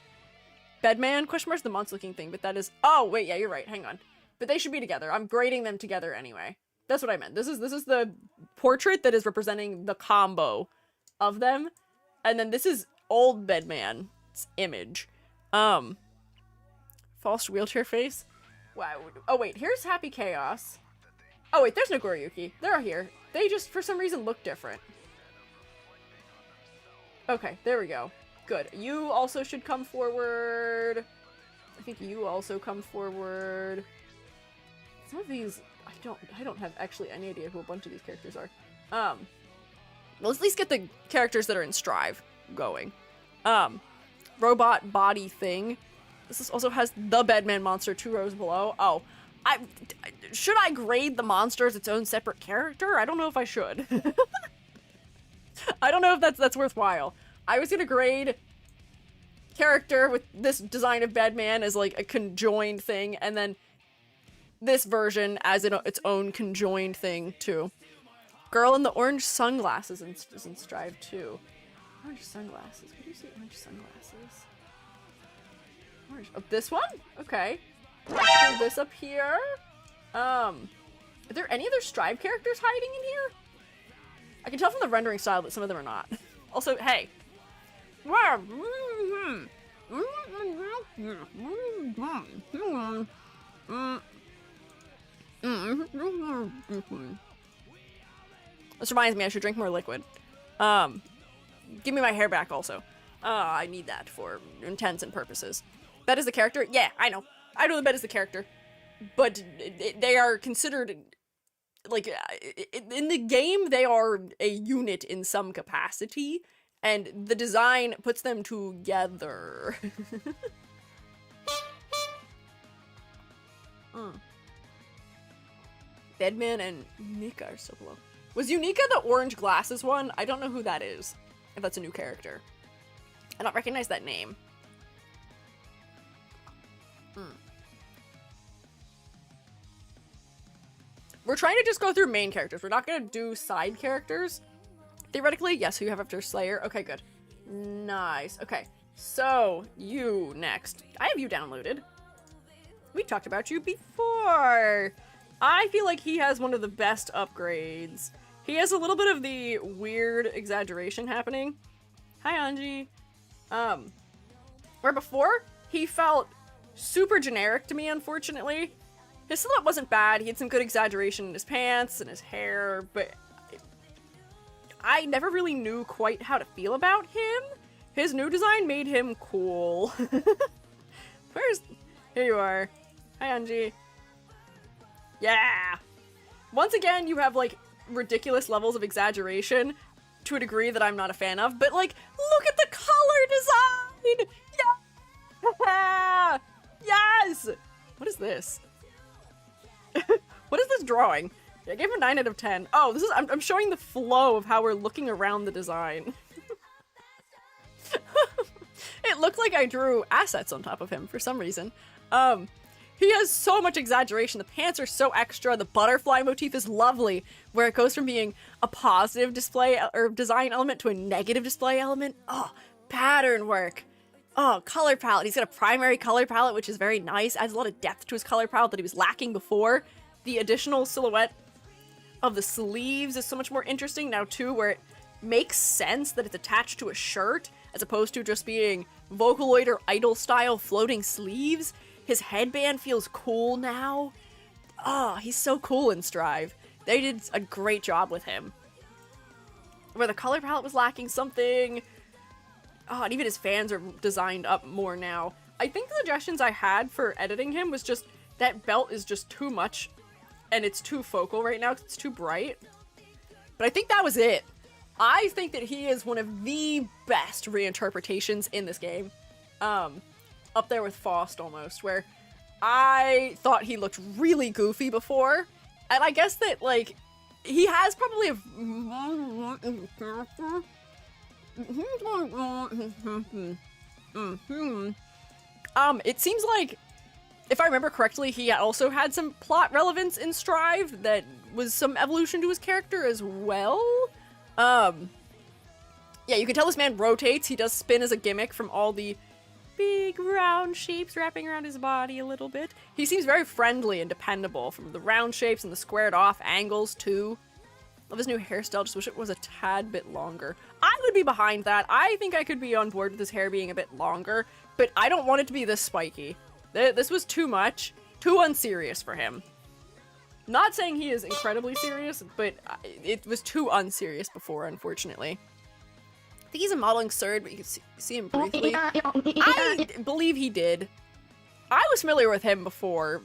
Bedman? Question mark's the monster looking thing, but that is... Oh, wait, yeah, you're right. Hang on. But they should be together. I'm grading them together anyway. That's what I meant. This is the portrait that is representing the combo of them. And then this is old Bedman's image. Faust wheelchair face. Wow. Oh, wait, here's Happy Chaos. Oh, wait, there's Nagoriyuki. They're here. They just, for some reason, look different. Okay, there we go. Good. You also should come forward. I think you also come forward. Some of these, I don't have actually any idea who a bunch of these characters are. Well, let's at least get the characters that are in Strive going. Robot body thing. This also has the Bedman monster 2 rows below. Oh, should I grade the monster as its own separate character? I don't know if I should. I don't know if that's worthwhile. I was gonna grade character with this design of Bedman as like a conjoined thing, and then this version as its own conjoined thing too. Girl in the orange sunglasses is in Strive too. Orange sunglasses. What do you see? Orange sunglasses. Oh, this one? Okay. Put this up here. Are there any other Strive characters hiding in here? I can tell from the rendering style that some of them are not. Also, hey. This reminds me, I should drink more liquid. Give me my hair back also. I need that for intents and purposes. Bed is the character? Yeah, I know. I know the bed is the character. But they are considered, like, in the game, they are a unit in some capacity. And the design puts them together. Bedman and Nika are so below. Was Unika the orange glasses one? I don't know who that is. If that's a new character. I don't recognize that name. We're trying to just go through main characters. We're not gonna do side characters. Theoretically, yes, who you have after Slayer. Okay, good. Nice. Okay, so you next. I have you downloaded. We talked about you before. I feel like he has one of the best upgrades. He has a little bit of the weird exaggeration happening. Hi, Anji. Where before, he felt super generic to me, unfortunately. His silhouette wasn't bad. He had some good exaggeration in his pants and his hair, but I never really knew quite how to feel about him. His new design made him cool. Here you are. Hi, Anji. Yeah! Once again, you have, like, ridiculous levels of exaggeration to a degree that I'm not a fan of, but, like, look at the color design! Yeah! Yes! What is this? What is this drawing? I gave him a 9 out of 10. Oh, this is- I'm showing the flow of how we're looking around the design. It looked like I drew assets on top of him for some reason. He has so much exaggeration. The pants are so extra. The butterfly motif is lovely, where it goes from being a positive display or design element to a negative display element. Oh, pattern work. Oh, color palette. He's got a primary color palette, which is very nice. Adds a lot of depth to his color palette that he was lacking before. The additional silhouette of the sleeves is so much more interesting now, too, where it makes sense that it's attached to a shirt, as opposed to just being Vocaloid or Idol style floating sleeves. His headband feels cool now. Oh, he's so cool in Strive. They did a great job with him. Where the color palette was lacking something. Oh, and even his fans are designed up more now. I think the suggestions I had for editing him was just that belt is just too much. And it's too focal right now because it's too bright. But I think that was it. I think that he is one of the best reinterpretations in this game. Up there with Faust almost, where I thought he looked really goofy before. And I guess that, like, he has probably a... it seems like, if I remember correctly, he also had some plot relevance in Strive that was some evolution to his character as well. Yeah, you can tell this man rotates. He does spin as a gimmick from all the big round shapes wrapping around his body a little bit. He seems very friendly and dependable from the round shapes and the squared off angles too. Love his new hairstyle, just wish it was a tad bit longer. I would be behind that. I think I could be on board with his hair being a bit longer, but I don't want it to be this spiky. This was too much, too unserious for him. Not saying he is incredibly serious, but it was too unserious before, unfortunately. I think he's a modeling surd, but you can see him briefly. I believe he did. I was familiar with him before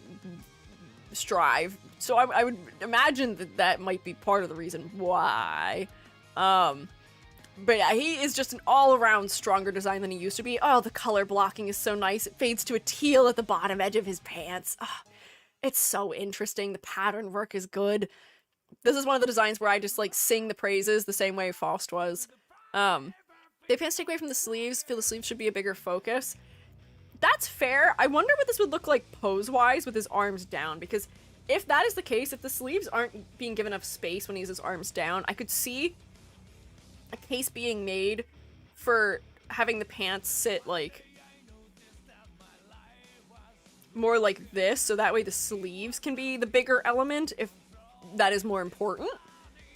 Strive, so I would imagine that that might be part of the reason why. But yeah, he is just an all-around stronger design than he used to be. Oh, the color blocking is so nice. It fades to a teal at the bottom edge of his pants. Oh, it's so interesting. The pattern work is good. This is one of the designs where I just, like, sing the praises the same way Faust was. They pants take away from the sleeves. Feel the sleeves should be a bigger focus. That's fair. I wonder what this would look like pose-wise with his arms down, because if that is the case, if the sleeves aren't being given enough space when he has his arms down, I could see a case being made for having the pants sit, like, more like this, so that way the sleeves can be the bigger element if that is more important.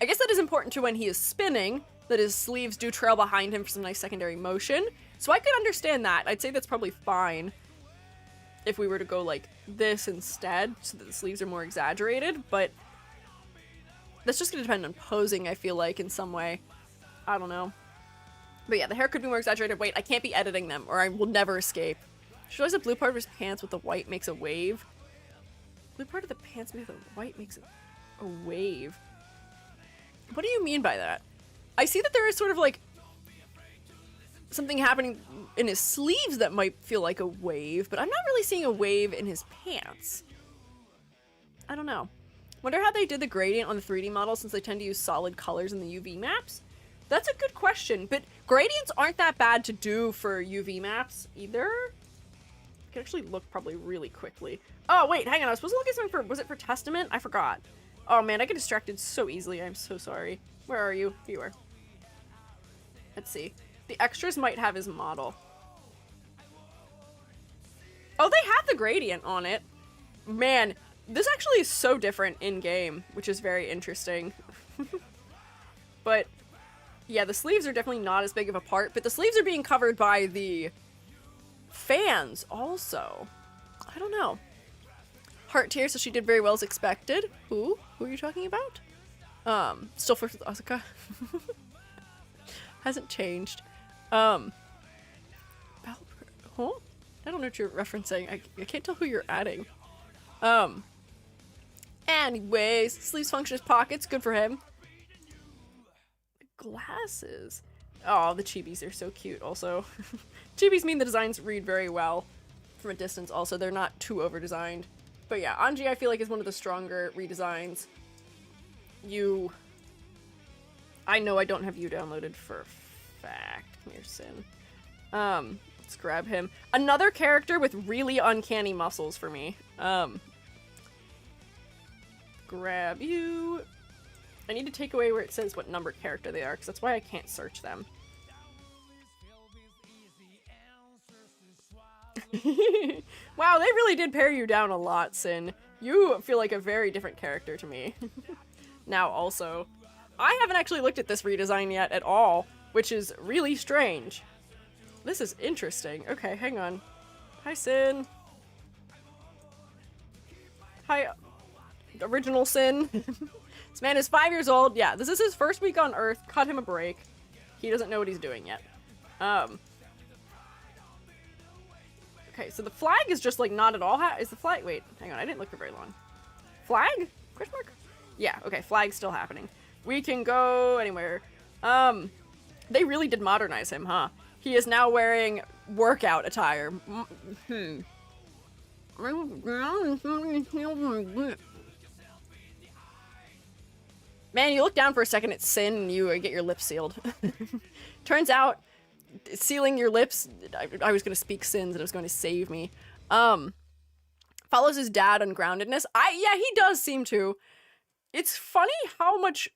I guess that is important to when he is spinning, that his sleeves do trail behind him for some nice secondary motion. So I could understand that. I'd say that's probably fine if we were to go like this instead, so that the sleeves are more exaggerated, but that's just gonna depend on posing, I feel like, in some way. I don't know. But yeah, the hair could be more exaggerated. Wait, I can't be editing them, or I will never escape. She realized the blue part of his pants with the white makes a wave. Blue part of the pants with the white makes a wave. What do you mean by that? I see that there is sort of like something happening in his sleeves that might feel like a wave, but I'm not really seeing a wave in his pants. I don't know. Wonder how they did the gradient on the 3D model, since they tend to use solid colors in the UV maps. That's a good question, but gradients aren't that bad to do for UV maps either. I can actually look probably really quickly. Oh wait, hang on, I was supposed to look at something for, was it for Testament? I forgot. Oh man, I get distracted so easily, I'm so sorry. Where are you? Here you are. Let's see. The extras might have his model. Oh, they have the gradient on it. Man, this actually is so different in-game, which is very interesting. But, yeah, the sleeves are definitely not as big of a part, but the sleeves are being covered by the fans also. I don't know. Heart tear, so she did very well as expected. Who? Who are you talking about? Still first with Asuka. Hasn't changed. Huh? I don't know what you're referencing. I can't tell who you're adding. Anyways, sleeves function as pockets. Good for him. Glasses. Oh, the chibis are so cute also. Chibis mean the designs read very well from a distance also. They're not too over-designed. But yeah, Anji I feel like is one of the stronger redesigns. I know I don't have you downloaded for a fact. Come here, Sin. Let's grab him. Another character with really uncanny muscles for me. Grab you. I need to take away where it says what number character they are, because that's why I can't search them. Wow, they really did pare you down a lot, Sin. You feel like a very different character to me. Now also, I haven't actually looked at this redesign yet at all, which is really strange. This is interesting. Okay, hang on. Hi, Sin. Hi, original Sin. This man is 5 years old. Yeah, this is his first week on Earth. Cut him a break. He doesn't know what he's doing yet. Okay, so the flag is just like not at all. Is the flag? Wait, hang on. I didn't look for very long. Flag? Question mark? Yeah, okay, flag's still happening. We can go anywhere. They really did modernize him, huh? He is now wearing workout attire. Man, you look down for a second, it's Sin, and you get your lips sealed. Turns out, sealing your lips, I was going to speak sins and it was going to save me. Follows his dad on groundedness. Yeah, he does seem to. It's funny how much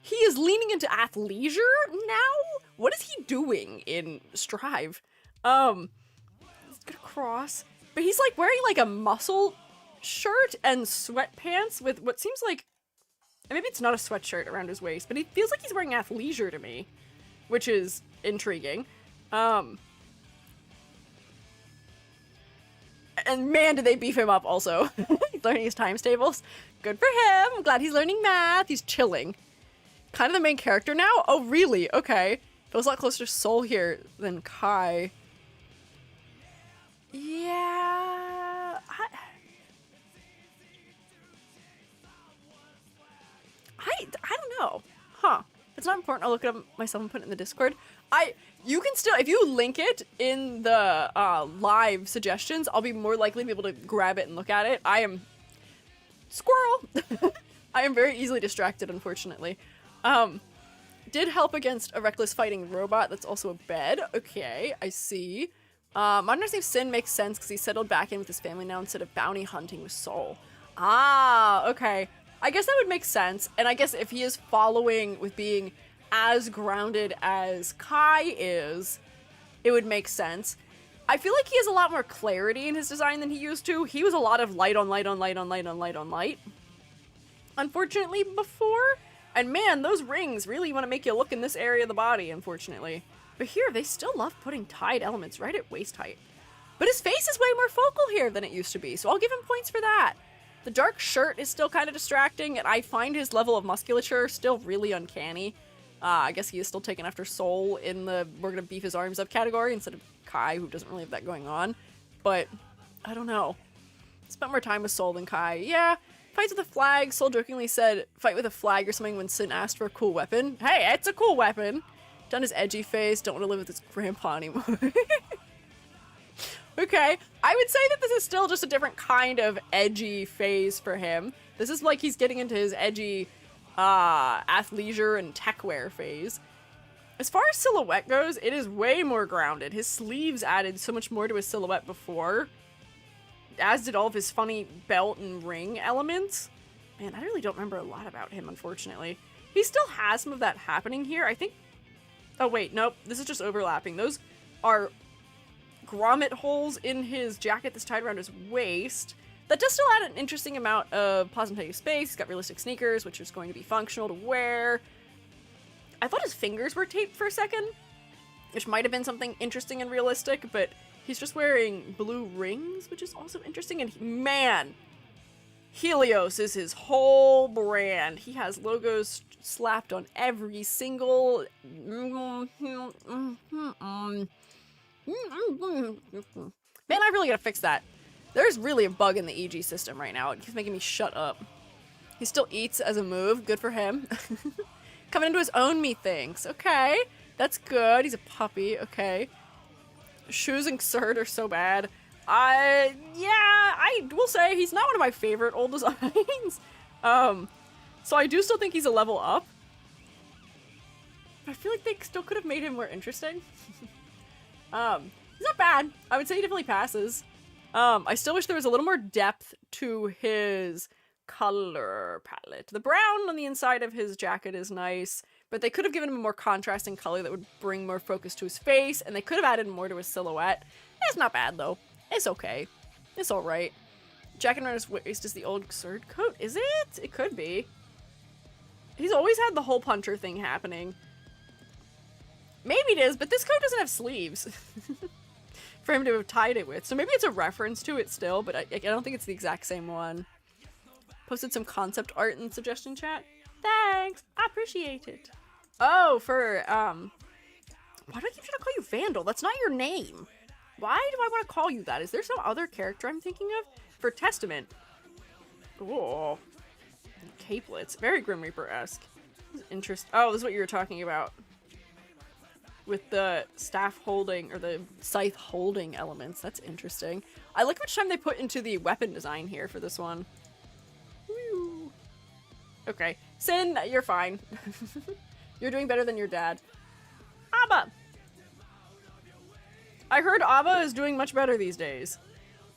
he is leaning into athleisure now. What is he doing in Strive? He's gonna cross, but he's like wearing like a muscle shirt and sweatpants with what seems like, maybe it's not a sweatshirt around his waist, but he feels like he's wearing athleisure to me, which is intriguing. And man, did they beef him up also. He's learning his times tables. Good for him. I'm glad he's learning math. He's chilling. Kind of the main character now? Oh, really? Okay. Feels a lot closer to Soul here than Kai. Yeah. I don't know. Huh. If it's not important, I'll look it up myself and put it in the Discord. You can still, if you link it in the live suggestions, I'll be more likely to be able to grab it and look at it. I am squirrel. I am very easily distracted, unfortunately. Did help against a reckless fighting robot. That's also a bed. Okay, I see. Modernizing Sin makes sense because he settled back in with his family now instead of bounty hunting with Soul. Ah, okay. I guess that would make sense. And I guess if he is following with being as grounded as Kai is, it would make sense. I feel like he has a lot more clarity in his design than he used to. He was a lot of light on light on light on light on light on light, unfortunately, before. And man, those rings really want to make you look in this area of the body, unfortunately. But here, they still love putting tied elements right at waist height. But his face is way more focal here than it used to be, so I'll give him points for that. The dark shirt is still kind of distracting, and I find his level of musculature still really uncanny. I guess he is still taken after Soul in the we're gonna beef his arms up category instead of Kai, who doesn't really have that going on. But, I don't know. Spent more time with Soul than Kai. Yeah, fights with a flag. Soul jokingly said, fight with a flag or something when Sin asked for a cool weapon. Hey, it's a cool weapon! Done his edgy face, don't want to live with his grandpa anymore. Okay, I would say that this is still just a different kind of edgy phase for him. This is like he's getting into his edgy athleisure and techwear phase. As far as silhouette goes, it is way more grounded. His sleeves added so much more to his silhouette before, as did all of his funny belt and ring elements. Man, I really don't remember a lot about him, unfortunately. He still has some of that happening here. I think... Oh, wait, nope. This is just overlapping. Those are grommet holes in his jacket that's tied around his waist. That does still add an interesting amount of plasmatic space. He's got realistic sneakers, which is going to be functional to wear. I thought his fingers were taped for a second, which might have been something interesting and realistic, but he's just wearing blue rings, which is also interesting. And man, Helios is his whole brand. He has logos slapped on every single... Man, I really gotta fix that. There's really a bug in the EG system right now. It keeps making me shut up. He still eats as a move. Good for him. Coming into his own, methinks. Okay, that's good. He's a puppy. Okay. Shoes and Xrd are so bad. I will say he's not one of my favorite old designs. So I do still think he's a level up. But I feel like they still could have made him more interesting. He's not bad. I would say he definitely passes. I still wish there was a little more depth to his color palette. The brown on the inside of his jacket is nice, but they could have given him a more contrasting color that would bring more focus to his face, and they could have added more to his silhouette. It's not bad, though. It's okay. It's alright. Jacket around his waist is the old Xrd coat, is it? It could be. He's always had the hole puncher thing happening. Maybe it is, but this coat doesn't have sleeves for him to have tied it with. So maybe it's a reference to it still, but I don't think it's the exact same one. Posted some concept art in the suggestion chat. Thanks! I appreciate it. Oh, for, why do I keep trying to call you Vandal? That's not your name. Why do I want to call you that? Is there some other character I'm thinking of? For Testament. Ooh. Capelets. Very Grim Reaper-esque. Oh, this is what you were talking about. With the staff holding, or the scythe holding elements. That's interesting. I like how much time they put into the weapon design here for this one. Woo. Okay. Sin, you're fine. You're doing better than your dad. Abba! I heard Abba is doing much better these days.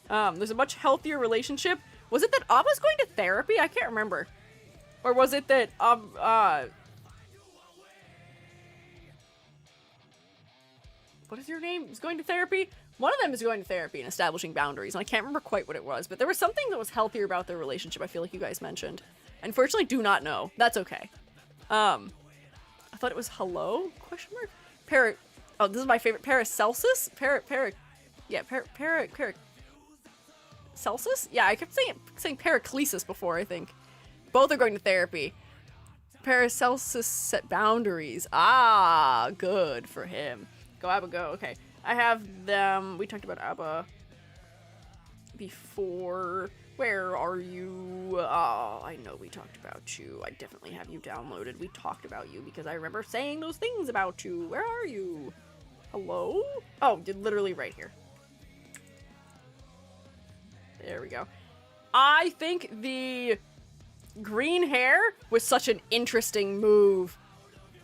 There's a much healthier relationship. Was it that Abba's going to therapy? I can't remember. Or was it that, what is your name? Is going to therapy? One of them is going to therapy and establishing boundaries, and I can't remember quite what it was, but there was something that was healthier about their relationship, I feel like you guys mentioned. Unfortunately, do not know. That's okay. I thought it was hello? Question mark? Oh, this is my favorite. Paracelsus? Celsus? Yeah, I kept saying Paraclesis before, I think. Both are going to therapy. Paracelsus set boundaries. Ah, good for him. Go, Abba, go. Okay. I have them. We talked about Abba before. Where are you? Oh, I know we talked about you. I definitely have you downloaded. We talked about you because I remember saying those things about you. Where are you? Hello? Oh, literally right here. There we go. I think the green hair was such an interesting move.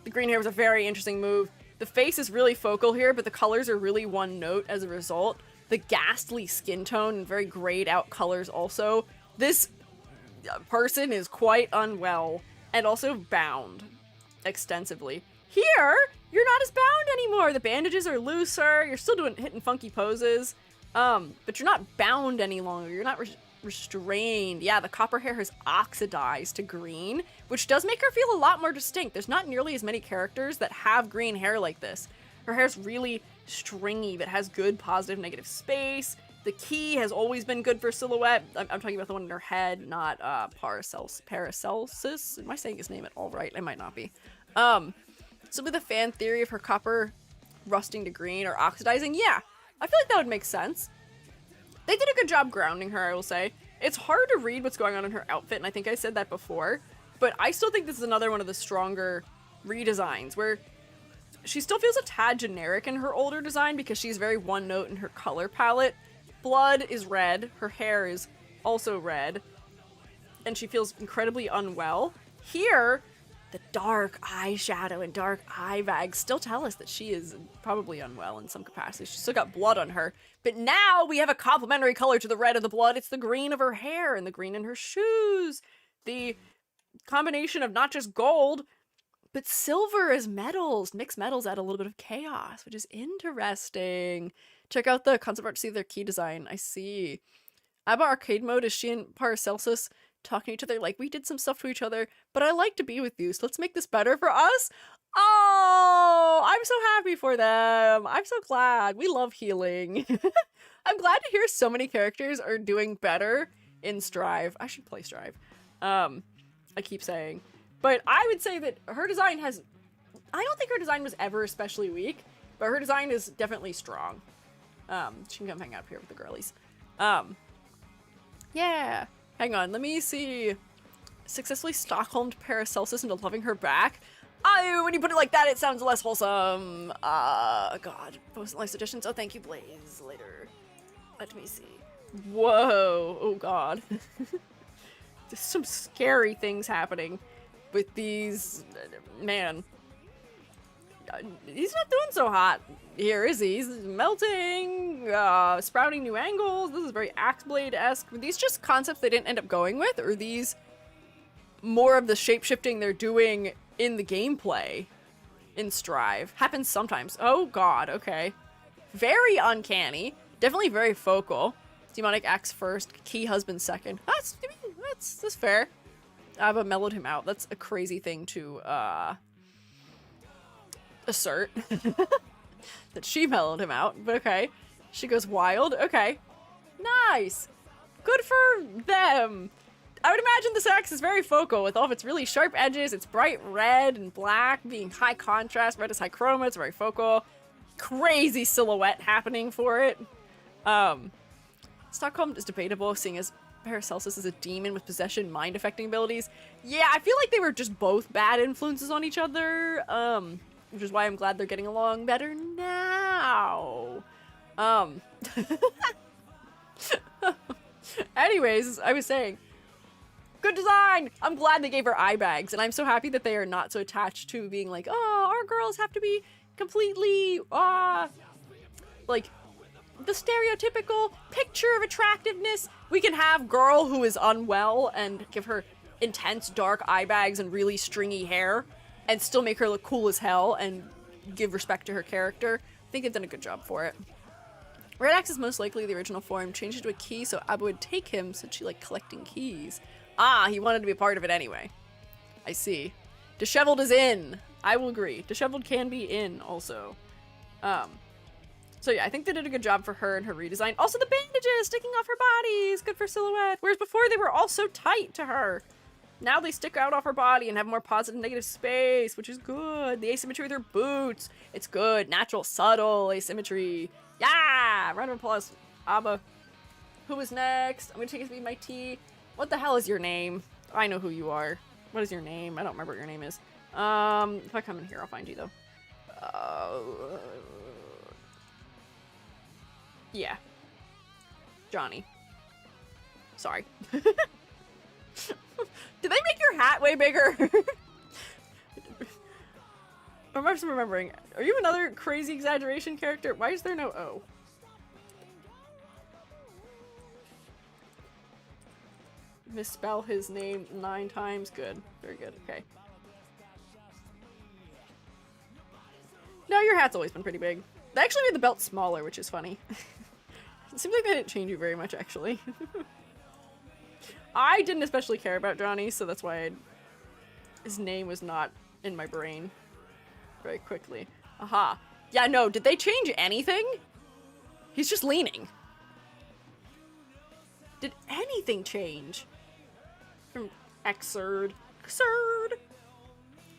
The green hair was a very interesting move. The face is really focal here, but the colors are really one note as a result. The ghastly skin tone and very grayed out colors also. This person is quite unwell and also bound extensively. Here, you're not as bound anymore. The bandages are looser. You're still hitting funky poses. But you're not bound any longer. You're not restrained. Yeah, the copper hair has oxidized to green, which does make her feel a lot more distinct. There's not nearly as many characters that have green hair like this. Her hair's really stringy, but has good positive negative space. The key has always been good for silhouette. I'm talking about the one in her head, not Paracelsus. Am I saying his name at all right? I might not be. So with the fan theory of her copper rusting to green or oxidizing, yeah, I feel like that would make sense. They did a good job grounding her, I will say. It's hard to read what's going on in her outfit, and I think I said that before, but I still think this is another one of the stronger redesigns, where she still feels a tad generic in her older design because she's very one note in her color palette. Blood is red, her hair is also red, and she feels incredibly unwell. Here, the dark eyeshadow and dark eye bags still tell us that she is probably unwell in some capacity. She's still got blood on her. But now we have a complementary color to the red of the blood. It's the green of her hair and the green in her shoes. The combination of not just gold, but silver as metals. Mixed metals add a little bit of chaos, which is interesting. Check out the concept art to see their key design. I see. ABBA arcade mode is she and Paracelsus talking to each other like, we did some stuff to each other, but I like to be with you, so let's make this better for us. Oh, I'm so happy for them. I'm so glad. We love healing. I'm glad to hear so many characters are doing better in Strive. I should play Strive. I keep saying. But I would say that her design has... I don't think her design was ever especially weak, but her design is definitely strong. She can come hang out here with the girlies. Yeah. Hang on, let me see. Successfully Stockholmed Paracelsus into loving her back. When you put it like that, it sounds less wholesome. God. Post life suggestions. Oh, thank you, Blaze. Later. Let me see. Whoa. Oh, God. There's some scary things happening with these... Man. He's not doing so hot here, is he? He's melting, sprouting new angles. This is very Axe Blade-esque. Were these just concepts they didn't end up going with? Or are these more of the shape-shifting they're doing in the gameplay in Strive? Happens sometimes. Oh god, okay. Very uncanny. Definitely very focal. Demonic Axe first, Key Husband second. That's fair. Abba mellowed him out. That's a crazy thing to, assert. That she mellowed him out, but okay. She goes wild. Okay. Nice. Good for them. I would imagine this axe is very focal with all of its really sharp edges. It's bright red and black, being high contrast. Red is high chroma. It's very focal. Crazy silhouette happening for it. Stockholm is debatable, seeing as Paracelsus is a demon with possession mind affecting abilities. Yeah, I feel like they were just both bad influences on each other. Which is why I'm glad they're getting along better now. Anyways, I was saying, good design! I'm glad they gave her eye bags, and I'm so happy that they are not so attached to being like, oh, our girls have to be completely, like, the stereotypical picture of attractiveness. We can have girl who is unwell and give her intense dark eye bags and really stringy hair, and still make her look cool as hell and give respect to her character. I think they've done a good job for it. Red Axe is most likely the original form, changed it to a key so Abba would take him since she liked collecting keys. Ah, he wanted to be a part of it anyway. I see. Disheveled is in. I will agree. Disheveled can be in also. So yeah, I think they did a good job for her and her redesign. Also the bandages sticking off her body is good for silhouette. Whereas before they were all so tight to her. Now they stick out off her body and have more positive and negative space, which is good. The asymmetry with her boots, it's good. Natural, subtle asymmetry. Yeah! Round of applause. Abba. Who is next? I'm gonna take it to be my tea. What the hell is your name? I know who you are. What is your name? I don't remember what your name is. If I come in here, I'll find you though. Yeah. Johnny. Sorry. Did they make your hat way bigger? I'm just remembering. Are you another crazy exaggeration character? Why is there no O? Misspell his name 9 times. Good. Very good. Okay. No, your hat's always been pretty big. They actually made the belt smaller, which is funny. It seems like they didn't change you very much, actually. I didn't especially care about Johnny, so that's why his name was not in my brain very quickly. Aha. Yeah, no, did they change anything? He's just leaning. Did anything change? From Xrd. Xrd!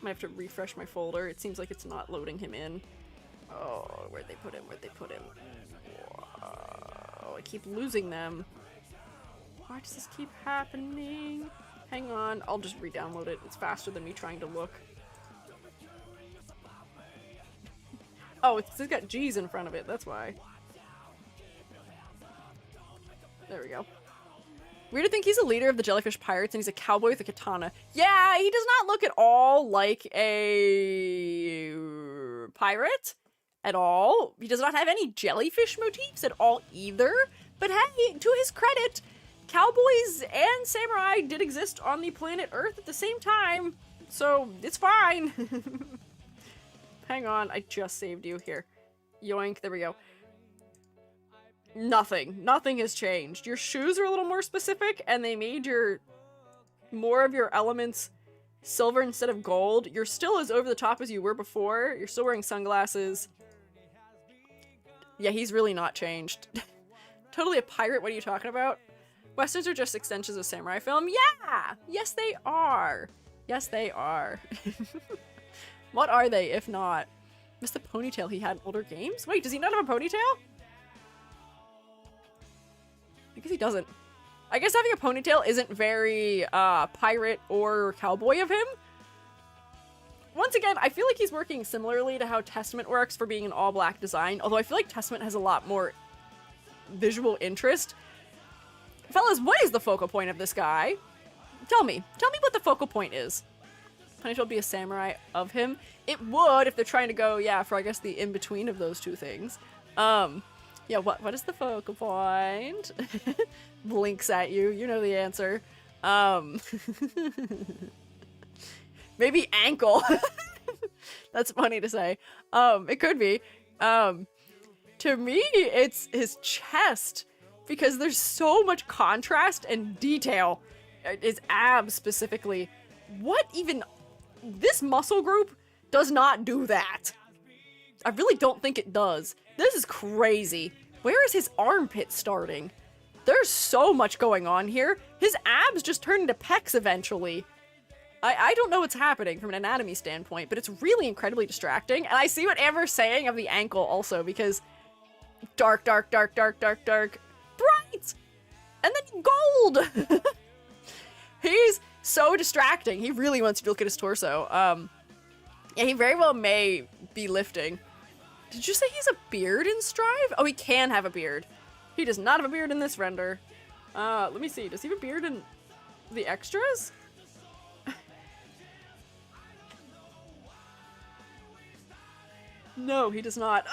Might have to refresh my folder. It seems like it's not loading him in. Oh, where'd they put him? Where'd they put him? Whoa, I keep losing them. Why does this keep happening? Hang on, I'll just re-download it. It's faster than me trying to look. Oh, it's got G's in front of it, that's why. There we go. Weird to think he's a leader of the Jellyfish Pirates and he's a cowboy with a katana. Yeah, he does not look at all like a pirate at all. He does not have any jellyfish motifs at all either. But hey, to his credit, cowboys and samurai did exist on the planet Earth at the same time. So it's fine. Hang on, I just saved you here. Yoink, there we go. Nothing has changed. Your shoes are a little more specific and they made more of your elements silver instead of gold. You're still as over the top as you were before. You're still wearing sunglasses. Yeah, he's really not changed. Totally a pirate, what are you talking about? Westerns are just extensions of samurai film? Yeah! Yes, they are. Yes, they are. What are they, if not? Missed the ponytail he had in older games? Wait, does he not have a ponytail? I guess he doesn't. I guess having a ponytail isn't very pirate or cowboy of him. Once again, I feel like he's working similarly to how Testament works for being an all-black design, although I feel like Testament has a lot more visual interest. Fellas, what is the focal point of this guy? Tell me what the focal point is. Ponytail would be a samurai of him. It would if they're trying to go, yeah, for I guess the in-between of those two things. Yeah, what is the focal point? Blinks at you. You know the answer. Maybe ankle. That's funny to say. It could be. To me, it's his chest. Because there's so much contrast and detail. His abs, specifically. What even... This muscle group does not do that. I really don't think it does. This is crazy. Where is his armpit starting? There's so much going on here. His abs just turn into pecs eventually. I don't know what's happening from an anatomy standpoint, but it's really incredibly distracting. And I see what Amber's saying of the ankle also, because dark, dark, dark, dark, dark, dark, bright, and then gold. He's so distracting. He really wants you to look at his torso. Yeah, he very well may be lifting. Did you say he's a beard in Strive? Oh, he can have a beard. He does not have a beard in this render. Let me see. Does he have a beard in the extras? No, he does not.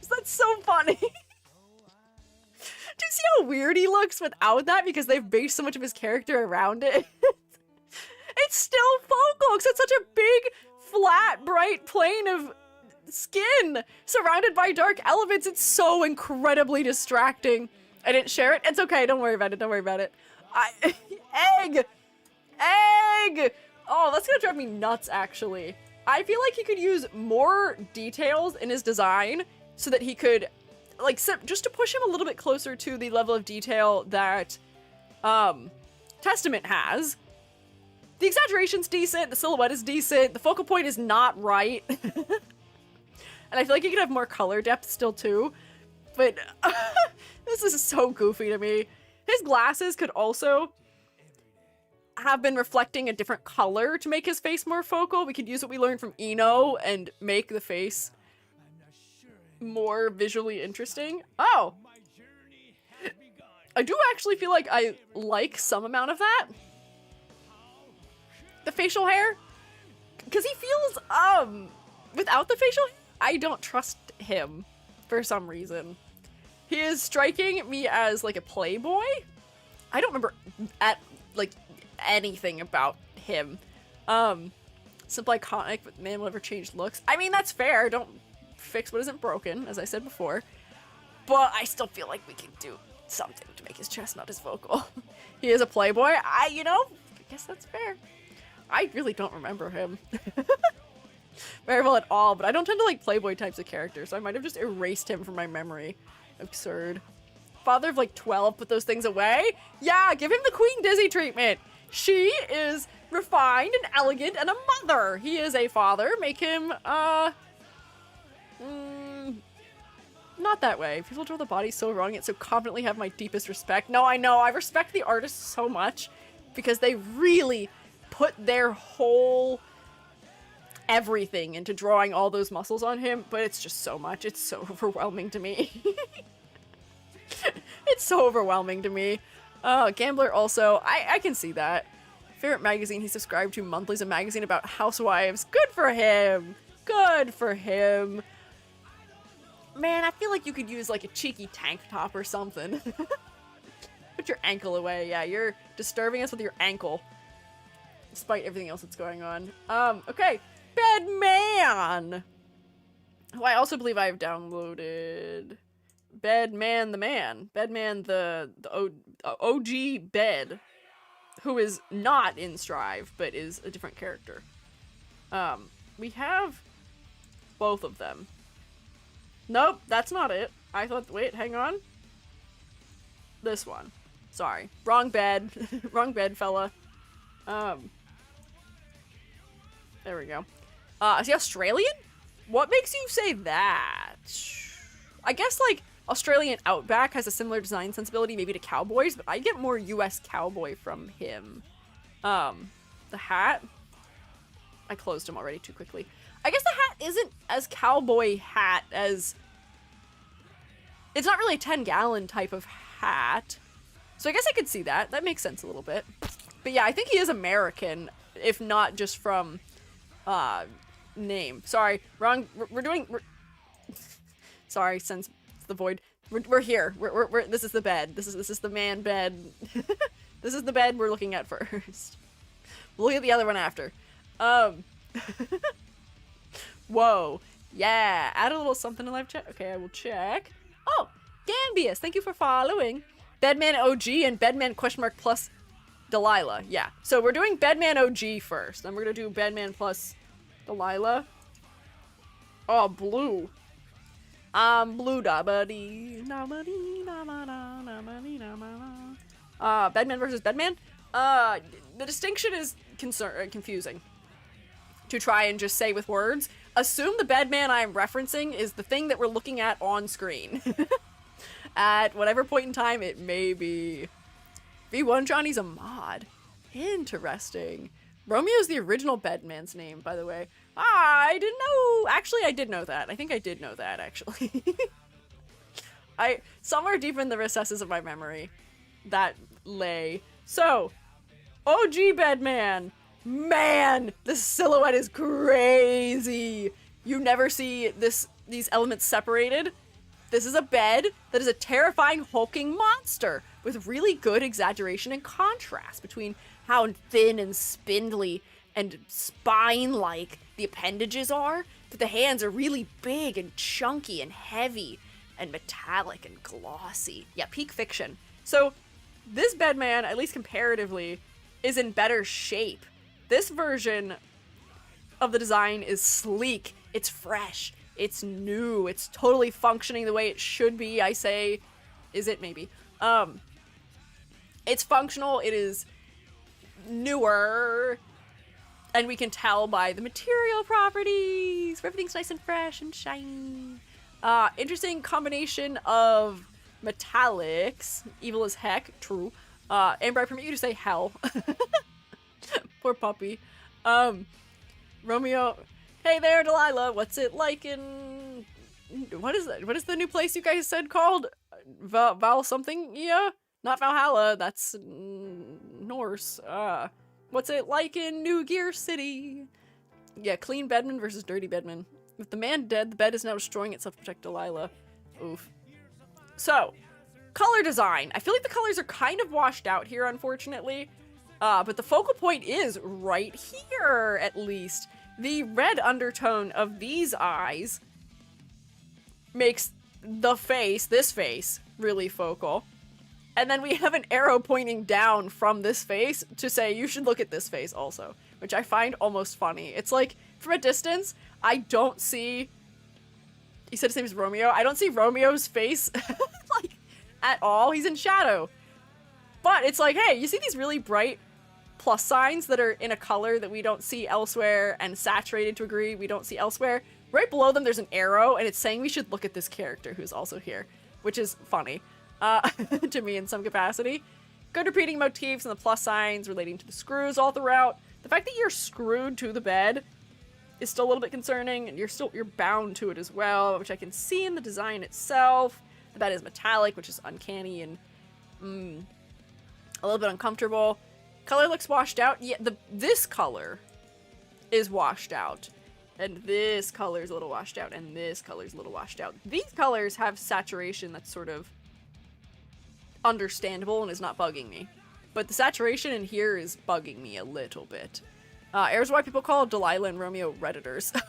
That's so funny. Do you see how weird he looks without that? Because they've based so much of his character around it. It's still focal, because it's such a big, flat, bright plane of skin surrounded by dark elements. It's so incredibly distracting. I didn't share it. It's okay. Don't worry about it. Don't worry about it. Egg! Egg! Oh, that's gonna drive me nuts, actually. I feel like he could use more details in his design so that he could, like, just to push him a little bit closer to the level of detail that Testament has. The exaggeration's decent, the silhouette is decent, the focal point is not right. And I feel like he could have more color depth still too. But this is so goofy to me. His glasses could also have been reflecting a different color to make his face more focal. We could use what we learned from Eno and make the face more visually interesting. Oh! I do actually feel like I like some amount of that. The facial hair, because he feels, without the facial hair, I don't trust him for some reason. He is striking me as, like, a playboy. I don't remember, like, anything about him. Simple iconic, but man will never change looks. I mean, that's fair. Don't fix what isn't broken, as I said before. But I still feel like we could do something to make his chest not as vocal. He is a playboy. I guess that's fair. I really don't remember him very well at all, but I don't tend to like playboy types of characters, so I might have just erased him from my memory. Absurd. Father of like 12, put those things away? Yeah, give him the Queen Dizzy treatment. She is refined and elegant and a mother. He is a father. Make him, not that way. People draw the body so wrong, yet so confidently have my deepest respect. No, I know. I respect the artists so much because they really put their whole everything into drawing all those muscles on him, but it's just so much. It's so overwhelming to me. It's so overwhelming to me. Gambler also. I can see that. Favorite magazine he subscribed to monthly is a magazine about housewives. Good for him. Good for him. Man, I feel like you could use like a cheeky tank top or something. Put your ankle away. Yeah, you're disturbing us with your ankle. Despite everything else that's going on. Okay. Bedman! Who I also believe I have downloaded. Bedman the Man. Bedman the OG Bed. Who is not in Strive, but is a different character. We have both of them. Nope, that's not it. I thought, wait, hang on. This one. Sorry. Wrong bed. Wrong bed, fella. There we go. Is he Australian? What makes you say that? I guess, like, Australian Outback has a similar design sensibility maybe to cowboys, but I get more US cowboy from him. The hat? I closed him already too quickly. I guess the hat isn't as cowboy hat as... It's not really a 10-gallon type of hat. So I guess I could see that. That makes sense a little bit. But yeah, I think he is American, if not just from, name. Sorry, wrong. We're sorry, since the void. We're here. We're this is the bed. This is the man bed. This is the bed we're looking at first. We'll look at the other one after. Whoa. Yeah. Add a little something to live chat. Okay, I will check. Oh, Gambius, thank you for following. Bedman OG and Bedman !+ Delilah. Yeah. So we're doing Bedman OG first. Then we're gonna do Bedman plus Delilah. Oh, blue. Blue da buddy. Bedman versus Bedman. The distinction is confusing. To try and just say with words. Assume the Bedman I am referencing is the thing that we're looking at on screen. At whatever point in time it may be. V1 Johnny's a mod. Interesting. Romeo's the original Bedman's name, by the way. I didn't know. Actually, I did know that. I think I did know that, actually. Somewhere deep in the recesses of my memory, that lay. So, OG Bedman. Man, the silhouette is crazy. You never see these elements separated. This is a bed that is a terrifying hulking monster with really good exaggeration and contrast between how thin and spindly and spine-like the appendages are, but the hands are really big and chunky and heavy and metallic and glossy. Yeah, peak fiction. So this Bedman, at least comparatively, is in better shape. This version of the design is sleek, it's fresh, it's new, it's totally functioning the way it should be, I say. Is it? Maybe. It's functional, it is newer, and we can tell by the material properties. Everything's nice and fresh and shiny. Interesting combination of metallics. Evil as heck, true. Amber, I permit you to say hell. Poor puppy. Romeo. Hey there, Delilah. What's it like in... What is that? What is the new place you guys said called? Val something? Yeah? Not Valhalla. That's Norse. What's it like in New Gear City? Yeah, clean Bedman versus dirty Bedman. With the man dead, the bed is now destroying itself to protect Delilah. Oof. So, color design. I feel like the colors are kind of washed out here, unfortunately. But the focal point is right here, at least. The red undertone of these eyes makes the face, this face, really focal. And then we have an arrow pointing down from this face to say, you should look at this face also, which I find almost funny. It's like, from a distance, I don't see... He said his name is Romeo. I don't see Romeo's face, like, at all. He's in shadow. But it's like, hey, you see these really bright plus signs that are in a color that we don't see elsewhere and saturated to a degree we don't see elsewhere. Right below them, there's an arrow, and it's saying we should look at this character who's also here, which is funny to me in some capacity. Good repeating motifs and the plus signs relating to the screws all throughout. The fact that you're screwed to the bed is still a little bit concerning, and you're bound to it as well, which I can see in the design itself. The bed is metallic, which is uncanny and a little bit uncomfortable. Color looks washed out. Yeah, this color is washed out. And this color is a little washed out. And this color is a little washed out. These colors have saturation that's sort of understandable and is not bugging me. But the saturation in here is bugging me a little bit. Here's why people call Delilah and Romeo Redditors.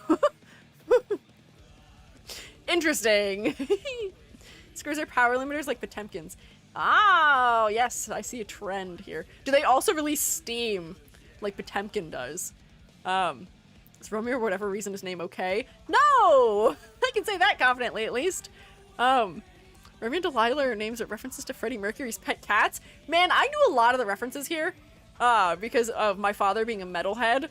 Interesting. Screws are power limiters like Potemkins. Oh, yes, I see a trend here. Do they also release steam like Potemkin does? Is Romeo, for whatever reason, his name okay? No! I can say that confidently, at least. Romeo and Delilah are names that references to Freddie Mercury's pet cats. Man, I knew a lot of the references here because of my father being a metalhead.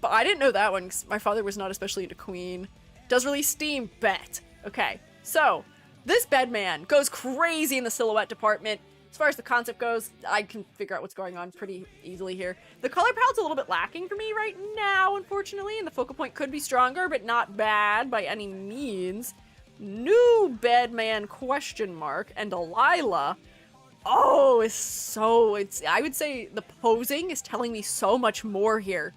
But I didn't know that one because my father was not especially into Queen. Does release steam? Bet. Okay, so... This Bedman goes crazy in the silhouette department. As far as the concept goes, I can figure out what's going on pretty easily here. The color palette's a little bit lacking for me right now, unfortunately, and the focal point could be stronger, but not bad by any means. New Bedman question mark and Delilah. Oh, I would say the posing is telling me so much more here.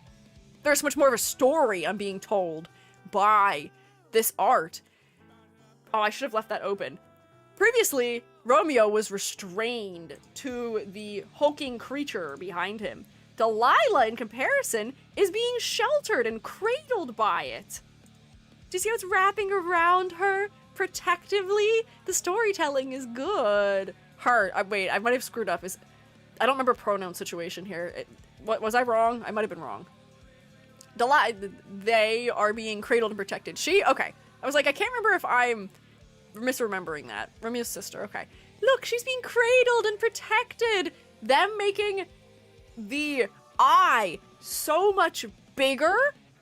There's much more of a story I'm being told by this art. Oh, I should have left that open. Previously, Romeo was restrained to the hulking creature behind him. Delilah, in comparison, is being sheltered and cradled by it. Do you see how it's wrapping around her protectively? The storytelling is good. Her, wait, I might have screwed up. I don't remember pronoun situation here. What was I wrong? I might have been wrong. Delilah, they are being cradled and protected. She? Okay. I was like, I can't remember if I'm misremembering that. Romeo's sister, okay. Look, she's being cradled and protected. Them making the eye so much bigger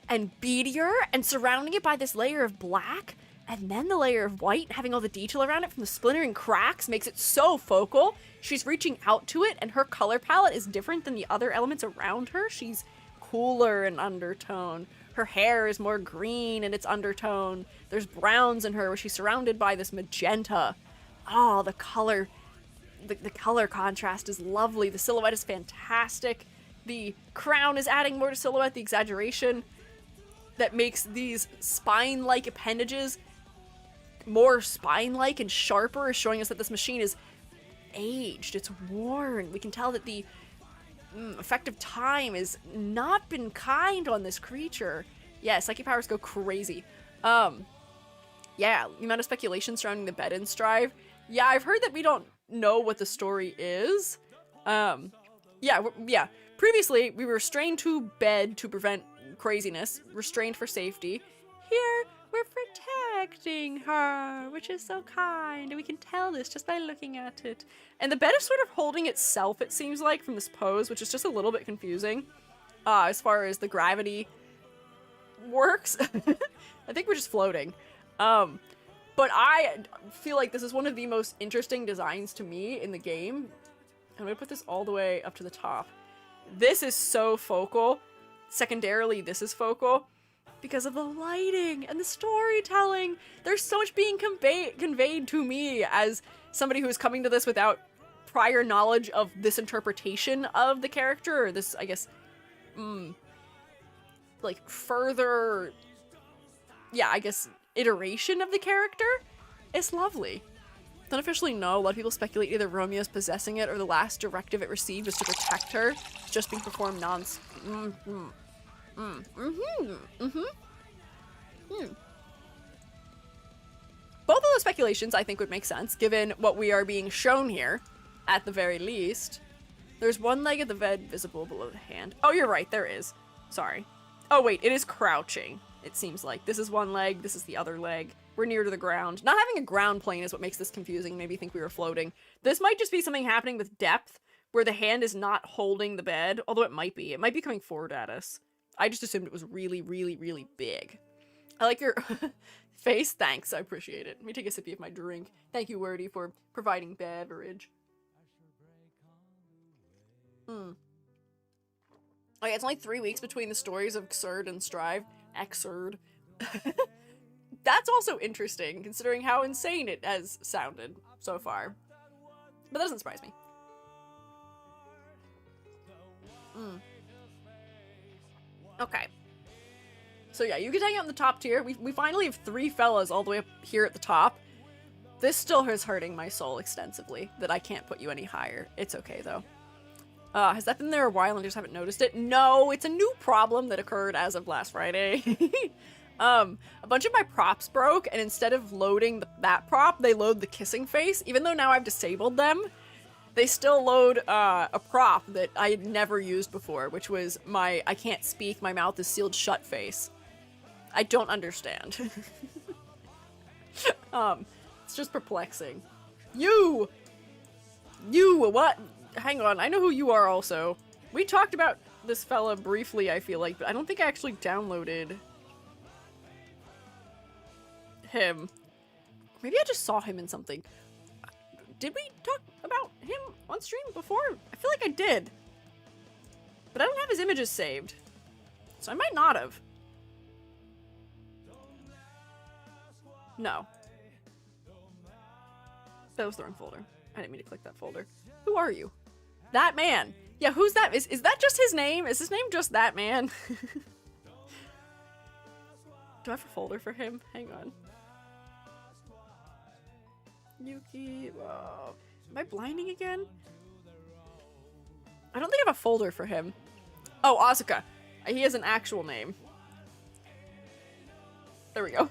and beadier and surrounding it by this layer of black and then the layer of white, having all the detail around it from the splintering cracks makes it so focal. She's reaching out to it and her color palette is different than the other elements around her. She's cooler in undertone. Her hair is more green in its undertone. There's browns in her where she's surrounded by this magenta. Oh, the color contrast is lovely. The silhouette is fantastic. The crown is adding more to silhouette. The exaggeration that makes these spine-like appendages more spine-like and sharper is showing us that this machine is aged. It's worn. We can tell that the effective time has not been kind on this creature. Yeah, psychic powers go crazy. Yeah, the amount of speculation surrounding the bed and strive. Yeah, I've heard that we don't know what the story is. Yeah. Previously, we were restrained to bed to prevent craziness, restrained for safety. Here, we're protecting her, which is so kind, and we can tell this just by looking at it. And the bed is sort of holding itself, it seems like, from this pose, which is just a little bit confusing, as far as the gravity works. I think we're just floating. But I feel like this is one of the most interesting designs to me in the game. I'm gonna put this all the way up to the top. This is so focal. Secondarily, this is focal. Because of the lighting and the storytelling. There's so much being conveyed to me as somebody who is coming to this without prior knowledge of this interpretation of the character, or this, I guess, like, further, yeah, I guess, iteration of the character. It's lovely. Don't officially know. A lot of people speculate either Romeo's possessing it or the last directive it received was to protect her. It's just being performed Both of those speculations I think would make sense, given what we are being shown here, at the very least. There's one leg of the bed visible below the hand. Oh, you're right, there is. Sorry. Oh wait, it is crouching, it seems like. This is one leg, this is the other leg. We're near to the ground. Not having a ground plane is what makes this confusing, maybe think we were floating. This might just be something happening with depth, where the hand is not holding the bed, although it might be. It might be coming forward at us. I just assumed it was really, really, really big. I like your face, thanks, I appreciate it. Let me take a sippy of my drink. Thank you, Wordy, for providing beverage. Okay, it's only 3 weeks between the stories of Xrd and Strive. Xrd. That's also interesting, considering how insane it has sounded so far. But that doesn't surprise me. Okay. So yeah, you can hang out in the top tier. We finally have 3 fellas all the way up here at the top. This still is hurting my soul extensively, that I can't put you any higher. It's okay, though. Has that been there a while and just haven't noticed it? No, it's a new problem that occurred as of last Friday. A bunch of my props broke, and instead of loading that prop, they load the kissing face. Even though now I've disabled them, they still load a prop that I had never used before, which was my I can't speak, my mouth is sealed shut face. I don't understand. It's just perplexing. You, what? Hang on, I know who you are also. We talked about this fella briefly, I feel like, but I don't think I actually downloaded him. Maybe I just saw him in something. Did we talk about him on stream before? I feel like I did. But I don't have his images saved. So I might not have. No. That was the wrong folder. I didn't mean to click that folder. Who are you? That man. Yeah, who's that? Is that just his name? Is his name just that man? Do I have a folder for him? Hang on. Yuki. Whoa. Am I blinding again? I don't think I have a folder for him. Oh, Asuka. He has an actual name. There we go.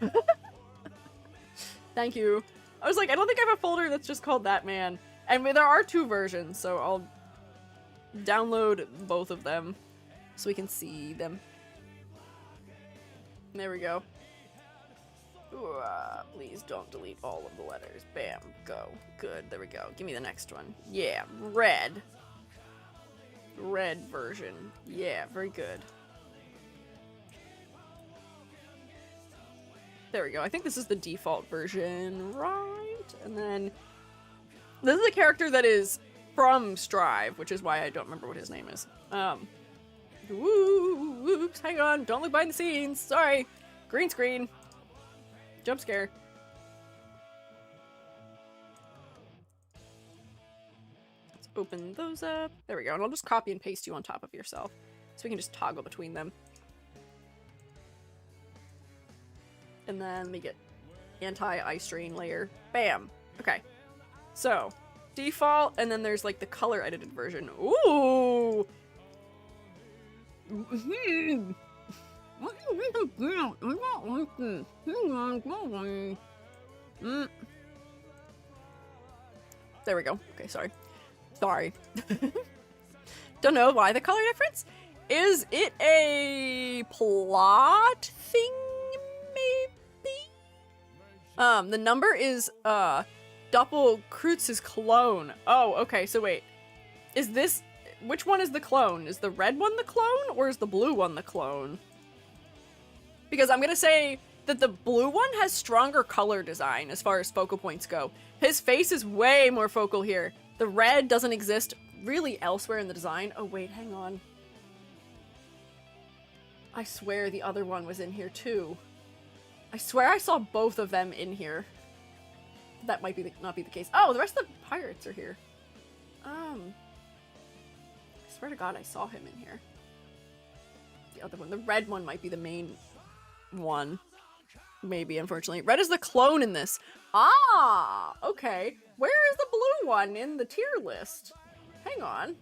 Thank you. I was like, I don't think I have a folder that's just called that man. And there are 2 versions, so I'll download both of them so we can see them. There we go. Ooh, please don't delete all of the letters. Bam. Go. Good. There we go. Give me the next one. Yeah. Red. Red version. Yeah. Very good. There we go. I think this is the default version, right? And then this is a character that is from Strive, which is why I don't remember what his name is. Oops, hang on. Don't look behind the scenes. Sorry. Green screen. Jump scare. Let's open those up. There we go. And I'll just copy and paste you on top of yourself. So we can just toggle between them. And then we get anti-ice drain layer. Bam. Okay. So, default, and then there's like the color edited version. Ooh! There we go. Okay, sorry. Sorry. Don't know why the color difference. Is it a plot thing, maybe? The number is, Doppel Kreutz's clone. Oh, okay, so wait. Is this... Which one is the clone? Is the red one the clone, or is the blue one the clone? Because I'm gonna say that the blue one has stronger color design as far as focal points go. His face is way more focal here. The red doesn't exist really elsewhere in the design. Oh wait, hang on. I swear the other one was in here too. I swear I saw both of them in here. That might be not be the case. Oh, the rest of the pirates are here. I swear to God I saw him in here. The other one. The red one might be the main one. Maybe, unfortunately. Red is the clone in this. Ah! Okay. Where is the blue one in the tier list? Hang on.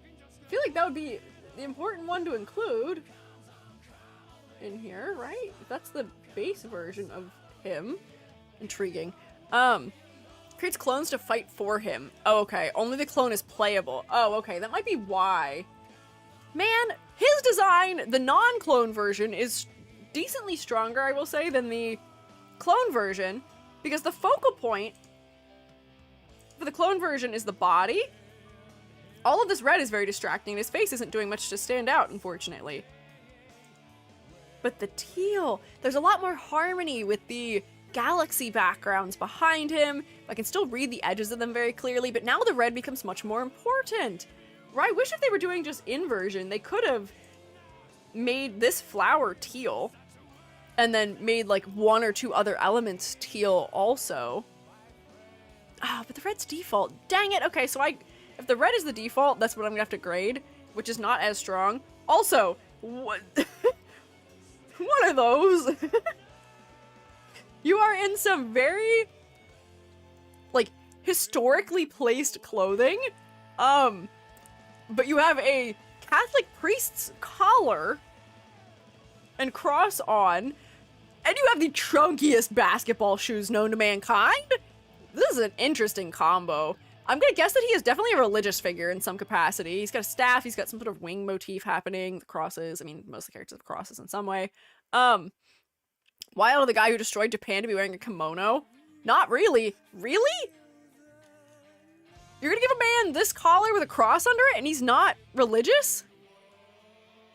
I feel like that would be the important one to include in here, right? That's the base version of him. Intriguing. Creates clones to fight for him. Oh, okay. Only the clone is playable. Oh, okay. That might be why. Man, his design, the non-clone version, is decently stronger, I will say, than the clone version, because the focal point for the clone version is the body. All of this red is very distracting. His face isn't doing much to stand out, unfortunately. But the teal, there's a lot more harmony with the galaxy backgrounds behind him. I can still read the edges of them very clearly, but now the red becomes much more important. I wish if they were doing just inversion, they could have made this flower teal and then made like one or two other elements teal also. Ah, but the red's default. Dang it. Okay, so if the red is the default, that's what I'm gonna have to grade, which is not as strong. Also, what? What are those? You are in some very, like, historically placed clothing. But you have a Catholic priest's collar and cross on, and you have the chunkiest basketball shoes known to mankind? This is an interesting combo. I'm gonna guess that he is definitely a religious figure in some capacity. He's got a staff, he's got some sort of wing motif happening, the crosses, I mean, most of the characters have crosses in some way. Why out of the guy who destroyed Japan to be wearing a kimono? Not really. Really? You're gonna give a man this collar with a cross under it and he's not religious?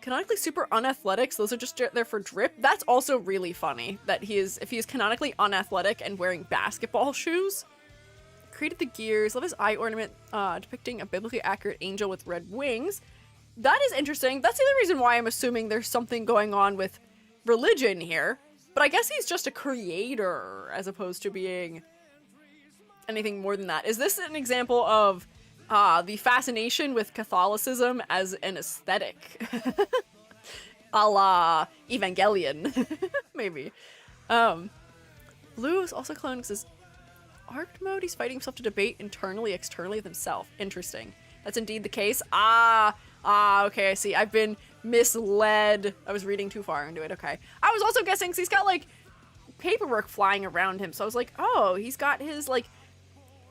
Canonically super unathletic, so those are just there for drip. That's also really funny, that if he is canonically unathletic and wearing basketball shoes. Created the gears, love his eye ornament, depicting a biblically accurate angel with red wings. That is interesting. That's the other reason why I'm assuming there's something going on with religion here. But I guess he's just a creator as opposed to being anything more than that. Is this an example of the fascination with Catholicism as an aesthetic? A la Evangelion, maybe. Blue is also cloned because his arc mode, he's fighting himself to debate internally, externally with himself. Interesting. That's indeed the case. Okay, I see. I've been misled. I was reading too far into it. Okay. I was also guessing because he's got, like, paperwork flying around him. So I was like, oh, he's got his, like,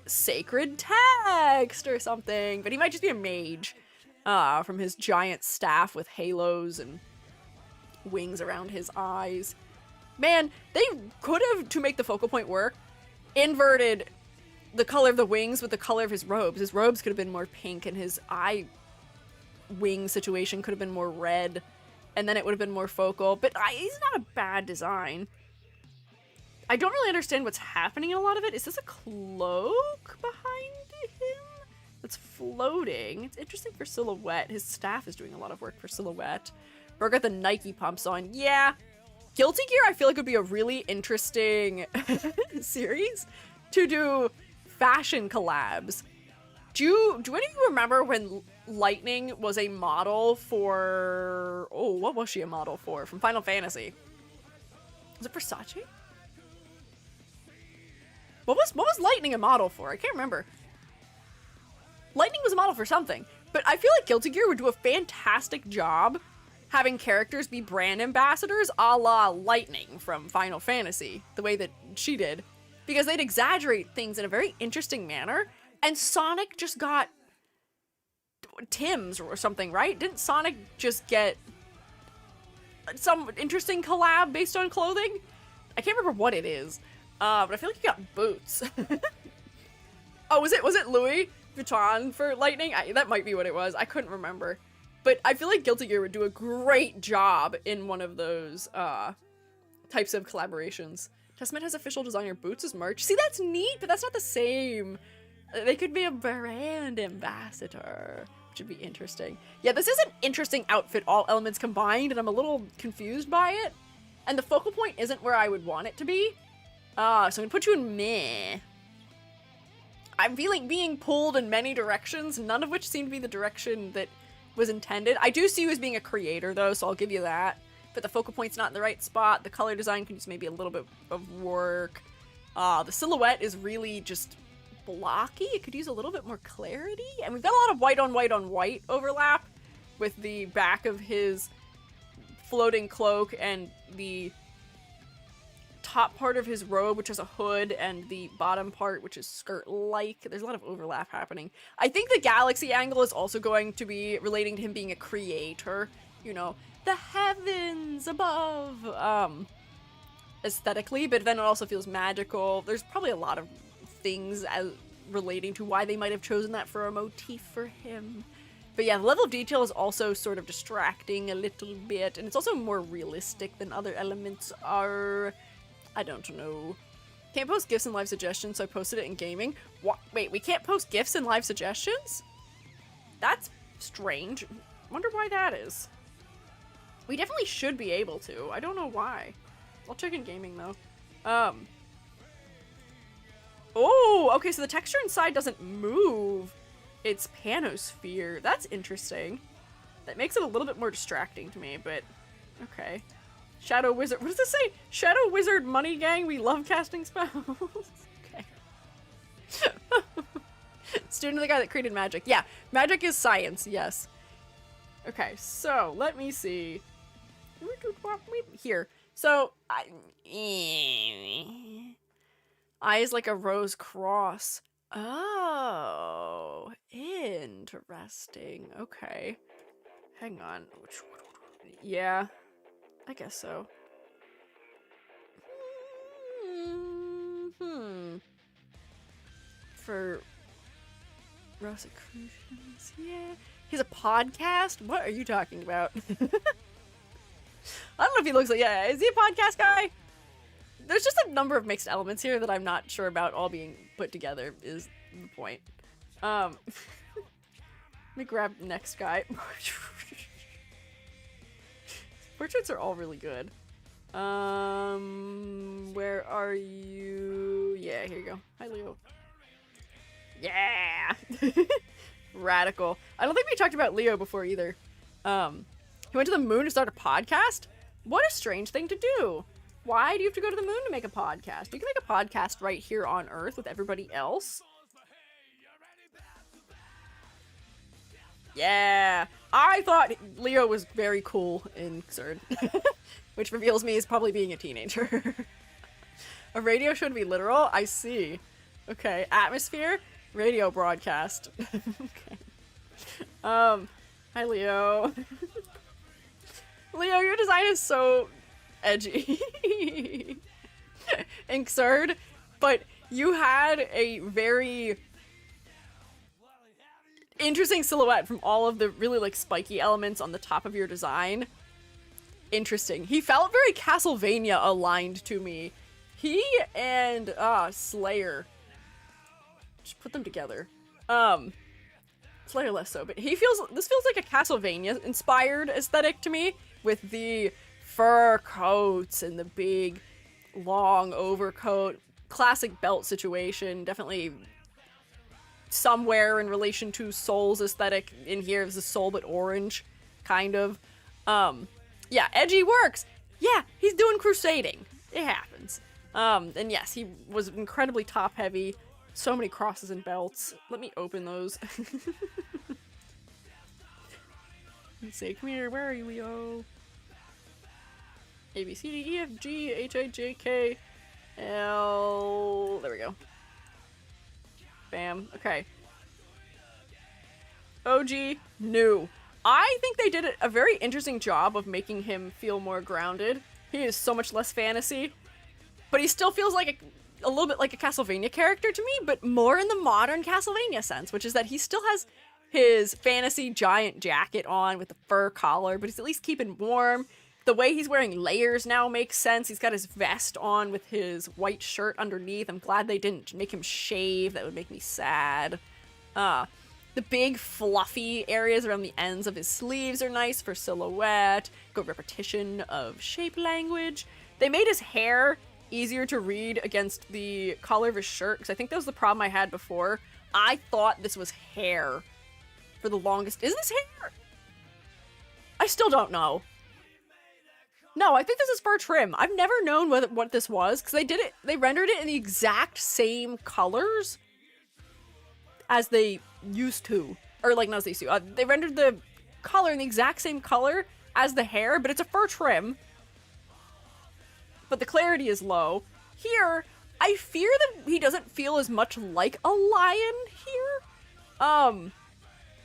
sacred text or something. But he might just be a mage from his giant staff with halos and wings around his eyes. Man, they could have, to make the focal point work, inverted the color of the wings with the color of his robes. His robes could have been more pink and his eye wing situation could have been more red, and then it would have been more focal. But he's not a bad design. I don't really understand what's happening in a lot of it. Is this a cloak behind him that's floating? It's interesting for silhouette. His staff is doing a lot of work for silhouette. Bro got the Nike pumps on. Yeah. Guilty Gear I feel like would be a really interesting series to do fashion collabs. Do any of you remember when Lightning was a model for... Oh, what was she a model for? From Final Fantasy. Was it Versace? What was Lightning a model for? I can't remember. Lightning was a model for something. But I feel like Guilty Gear would do a fantastic job having characters be brand ambassadors a la Lightning from Final Fantasy, the way that she did. Because they'd exaggerate things in a very interesting manner. And Sonic just got Tim's or something, right? Didn't Sonic just get some interesting collab based on clothing? I can't remember what it is, but I feel like he got boots. Oh, was it Louis Vuitton for Lightning? That might be what it was. I couldn't remember. But I feel like Guilty Gear would do a great job in one of those types of collaborations. Testament has official designer boots as merch. See, that's neat, but that's not the same. They could be a brand ambassador, which would be interesting. Yeah, this is an interesting outfit, all elements combined, and I'm a little confused by it. And the focal point isn't where I would want it to be. So I'm gonna put you in meh. I'm feeling being pulled in many directions, none of which seem to be the direction that was intended. I do see you as being a creator, though, so I'll give you that. But the focal point's not in the right spot. The color design can use maybe a little bit of work. The silhouette is really just blocky. It could use a little bit more clarity. And we've got a lot of white on white on white overlap with the back of his floating cloak and the top part of his robe, which has a hood, and the bottom part, which is skirt-like. There's a lot of overlap happening. I think the galaxy angle is also going to be relating to him being a creator. You know, the heavens above, aesthetically, but then it also feels magical. There's probably a lot of things as relating to why they might have chosen that for a motif for him. But yeah, the level of detail is also sort of distracting a little bit, and it's also more realistic than other elements are. I don't know. Can't post GIFs and live suggestions, so I posted it in gaming. What? Wait, we can't post GIFs and live suggestions? That's strange. Wonder why that is. We definitely should be able to. I don't know why. I'll check in gaming though. Oh, okay, so the texture inside doesn't move. It's panosphere. That's interesting. That makes it a little bit more distracting to me, but okay. Shadow Wizard. What does this say? Shadow Wizard Money Gang. We love casting spells. Okay. Student of the guy that created magic. Yeah, magic is science. Yes. Okay, so let me see. Here. So, eyes like a rose cross. Oh, interesting. Okay. Hang on. Yeah, I guess so. For Rosicrucians, yeah. He's a podcast? What are you talking about? I don't know if he looks like, yeah, is he a podcast guy? There's just a number of mixed elements here that I'm not sure about all being put together is the point. Let me grab next guy. Portraits are all really good. Where are you? Yeah, here you go. Hi, Leo. Yeah! Radical. I don't think we talked about Leo before either. He went to the moon to start a podcast? What a strange thing to do. Why do you have to go to the moon to make a podcast? You can make a podcast right here on Earth with everybody else. Yeah. I thought Leo was very cool in Xrd. Which reveals me as probably being a teenager. A radio should be literal? I see. Okay. Atmosphere? Radio broadcast. Okay. Hi, Leo. Leo, your design is so edgy. In Xrd, but you had a very interesting silhouette from all of the really, like, spiky elements on the top of your design. Interesting. He felt very Castlevania aligned to me. He and, Slayer. Just put them together. Slayer less so, but this feels like a Castlevania inspired aesthetic to me, with the fur coats and the big long overcoat. Classic belt situation, definitely somewhere in relation to Soul's aesthetic in here. Is a Soul but orange, kind of. Yeah, edgy works. Yeah, he's doing crusading. It happens. And yes, he was incredibly top heavy. So many crosses and belts. Let me open those. Let's see, come here, where are you, Leo? A, B, C, D, E, F, G, H, I, J, K, L... There we go. Bam. Okay. OG, new. I think they did a very interesting job of making him feel more grounded. He is so much less fantasy. But he still feels like a little bit like a Castlevania character to me, but more in the modern Castlevania sense, which is that he still has his fantasy giant jacket on with the fur collar, but he's at least keeping warm. The way he's wearing layers now makes sense. He's got his vest on with his white shirt underneath. I'm glad they didn't make him shave. That would make me sad. The big fluffy areas around the ends of his sleeves are nice for silhouette. Good repetition of shape language. They made his hair easier to read against the collar of his shirt, because I think that was the problem I had before. I thought this was hair for the longest. Is this hair? I still don't know. No, I think this is fur trim. I've never known what this was, because they rendered it in the exact same colors. as they used to. Or, like, not as they used to. They rendered the color in the exact same color as the hair, but it's a fur trim. But the clarity is low. Here, I fear that he doesn't feel as much like a lion here.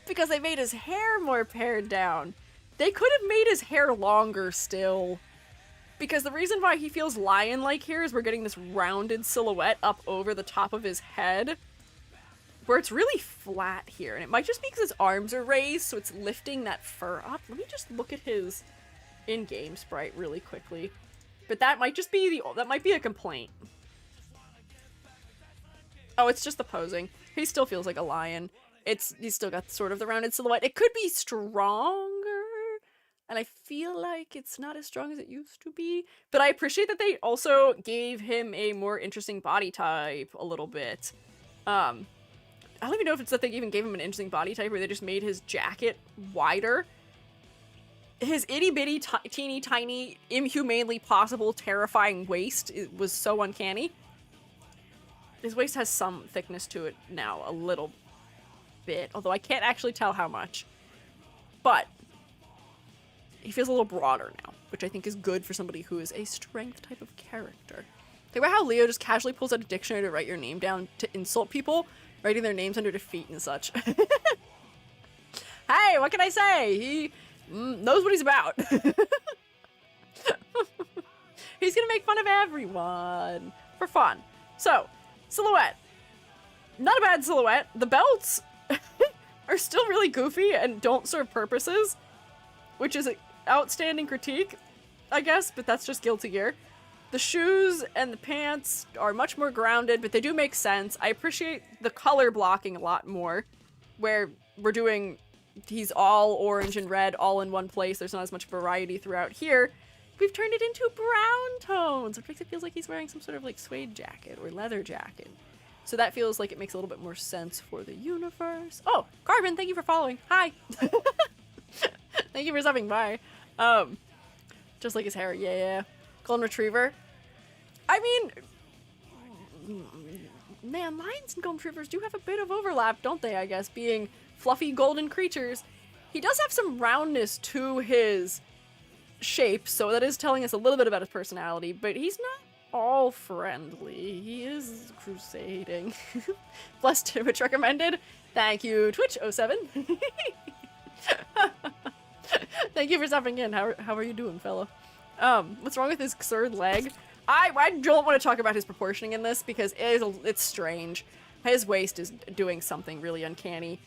Because they made his hair more pared down. They could have made his hair longer still. Because the reason why he feels lion-like here is we're getting this rounded silhouette up over the top of his head, where it's really flat here. And it might just be because his arms are raised, so it's lifting that fur up. Let me just look at his in-game sprite really quickly. But that might just be that might be a complaint. Oh, it's just the posing. He still feels like a lion. He's still got sort of the rounded silhouette. It could be stronger, and I feel like it's not as strong as it used to be. But I appreciate that they also gave him a more interesting body type a little bit. I don't even know if it's that they even gave him an interesting body type or they just made his jacket wider. His itty-bitty, teeny tiny, inhumanely possible, terrifying waist was so uncanny. His waist has some thickness to it now, a little bit, although I can't actually tell how much. But he feels a little broader now, which I think is good for somebody who is a strength type of character. Think about how Leo just casually pulls out a dictionary to write your name down to insult people, writing their names under defeat and such. Hey, what can I say? He knows what he's about. He's gonna make fun of everyone for fun. So, silhouette. Not a bad silhouette. The belts are still really goofy and don't serve purposes, which is an outstanding critique, I guess, but that's just Guilty Gear. The shoes and the pants are much more grounded, but they do make sense. I appreciate the color blocking a lot more, where he's all orange and red all in one place. There's not as much variety throughout here. We've turned it into brown tones, which makes it feel like he's wearing some sort of like suede jacket or leather jacket. So that feels like it makes a little bit more sense for the universe. Oh, Carbon, thank you for following. Hi. Thank you for stopping by. Just like his hair, yeah. Golden Retriever. I mean, man, lions and golden retrievers do have a bit of overlap, don't they, I guess, being fluffy golden creatures. He does have some roundness to his shape, so that is telling us a little bit about his personality, but he's not all friendly. He is crusading. Blessed Twitch recommended. Thank you, Twitch07. Thank you for stopping in. How are you doing, fellow? What's wrong with his third leg? I don't want to talk about his proportioning in this because it's strange. His waist is doing something really uncanny.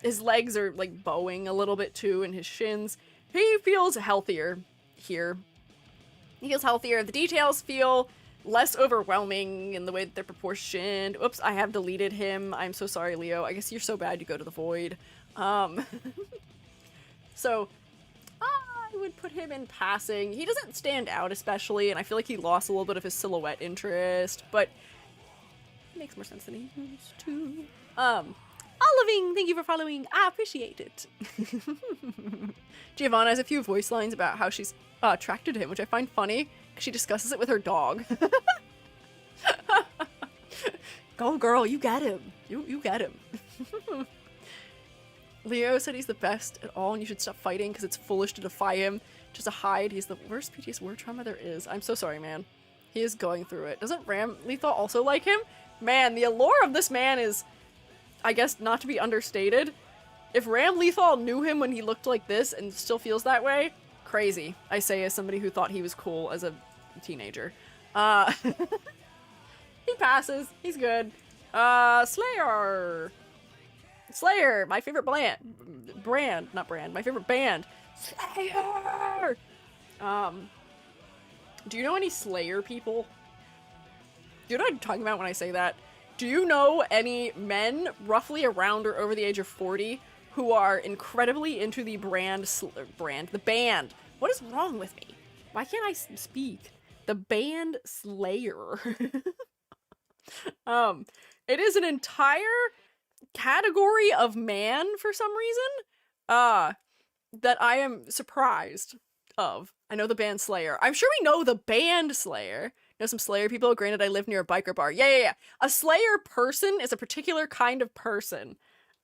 His legs are like bowing a little bit too, and his shins. He feels healthier here. He feels healthier. The details feel less overwhelming in the way that they're proportioned. Oops, I have deleted him. I'm so sorry, Leo. I guess you're so bad you go to the void. So, I would put him in passing. He doesn't stand out especially, and I feel like he lost a little bit of his silhouette interest, but it makes more sense than he used to. Oliving, thank you for following. I appreciate it. Giovanna has a few voice lines about how she's attracted to him, which I find funny, because she discusses it with her dog. Go girl, you get him. You get him. Leo said he's the best at all and you should stop fighting because it's foolish to defy him. Just to hide, he's the worst PTS war trauma there is. I'm so sorry, man. He is going through it. Doesn't Ramlethal also like him? Man, the allure of this man is, I guess, not to be understated. If Ramlethal knew him when he looked like this and still feels that way, crazy. I say as somebody who thought he was cool as a teenager. He passes. He's good. Slayer, my favorite my favorite band. Slayer! Do you know any Slayer people? Do you know what I'm talking about when I say that? Do you know any men roughly around or over the age of 40 who are incredibly into the the band? What is wrong with me? Why can't I speak? The band Slayer. It is an entire category of man for some reason, that I am surprised of. I know the band Slayer. I'm sure we know the band Slayer. know some Slayer people? Granted, I live near a biker bar. Yeah. A Slayer person is a particular kind of person.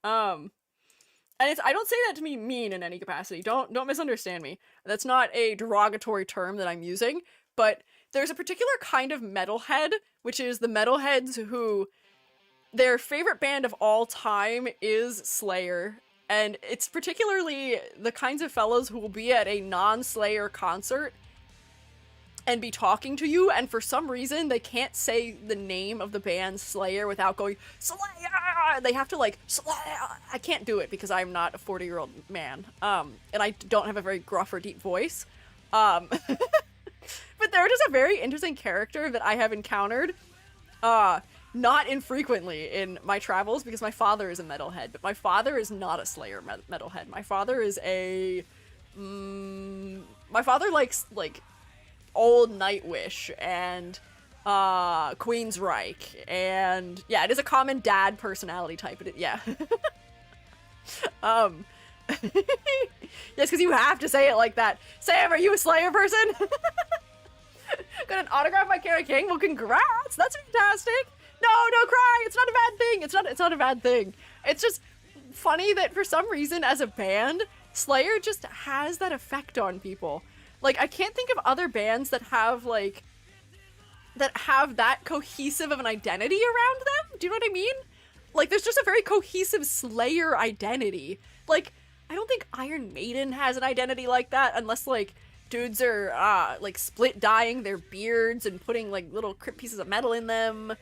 And I don't say that to be mean in any capacity. Don't misunderstand me. That's not a derogatory term that I'm using, but there's a particular kind of metalhead, which is the metalheads who their favorite band of all time is Slayer. And it's particularly the kinds of fellows who will be at a non-Slayer concert and be talking to you, and for some reason they can't say the name of the band Slayer without going, Slayer! They have to like, Slayer! I can't do it because I'm not a 40-year-old man. And I don't have a very gruff or deep voice. But they're just a very interesting character that I have encountered, not infrequently in my travels, because my father is a metalhead, but my father is not a Slayer metalhead. My father is a... my father likes, like, old Nightwish and Queensryche, and yeah, it is a common dad personality type. Yeah. Yes, because you have to say it like that. Sam, are you a Slayer person? Got an autograph by Kara King? Well, congrats! That's fantastic! No, don't cry! It's not a bad thing! It's not a bad thing. It's just funny that for some reason, as a band, Slayer just has that effect on people. Like, I can't think of other bands that have, like, that have that cohesive of an identity around them. Do you know what I mean? Like, there's just a very cohesive Slayer identity. Like, I don't think Iron Maiden has an identity like that, unless, like, dudes are, like, split dyeing their beards and putting, like, little pieces of metal in them.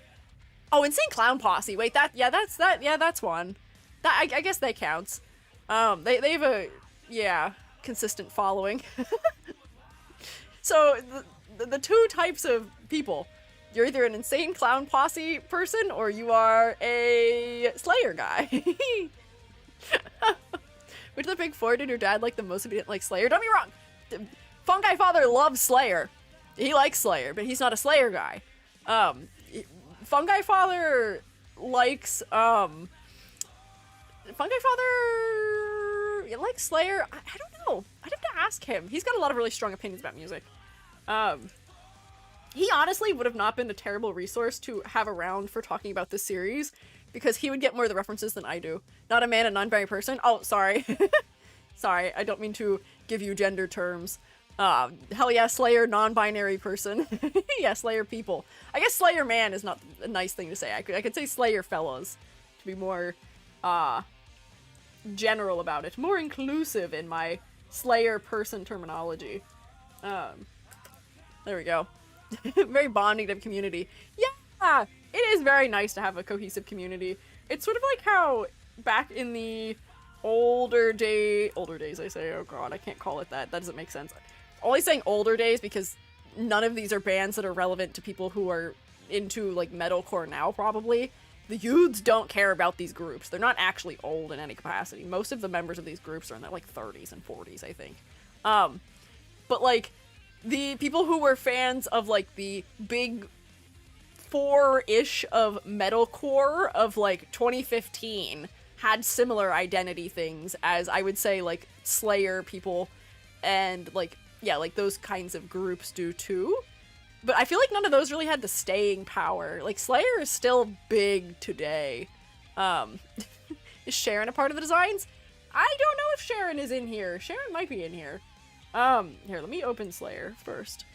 Oh, Insane Clown Posse. Wait, that's one. That, I guess that counts. They have a, yeah, consistent following. So, the two types of people. You're either an Insane Clown Posse person, or you are a Slayer guy. Which of the big four did your dad like the most if he didn't like Slayer? Don't be wrong! Fungi Father loves Slayer. He likes Slayer, but he's not a Slayer guy. Fungi Father likes, Fungi Father... You like Slayer? I don't know. I'd have to ask him. He's got a lot of really strong opinions about music. He honestly would have not been a terrible resource to have around for talking about this series, because he would get more of the references than I do. Not a man, a non-binary person. Oh, sorry. Sorry, I don't mean to give you gender terms. Hell yeah, Slayer non-binary person. Yeah, Slayer people. I guess Slayer man is not a nice thing to say. I could say Slayer fellas to be more, general about it. More inclusive in my Slayer person terminology. There we go. Very bonding to the community. Yeah, it is very nice to have a cohesive community. It's sort of like how back in the older days I say, oh god, I can't call it that. That doesn't make sense. Only saying older days because none of these are bands that are relevant to people who are into, like, metalcore now, probably. The youths don't care about these groups. They're not actually old in any capacity. Most of the members of these groups are in their, like, 30s and 40s, I think. But, like, the people who were fans of, like, the big four-ish of metalcore of, like, 2015 had similar identity things as, I would say, like, Slayer people and, like, yeah, like, those kinds of groups do too. But I feel like none of those really had the staying power. Like, Slayer is still big today. Is Sharon a part of the designs? I don't know if Sharon is in here. Sharon might be in here. Here, let me open Slayer first.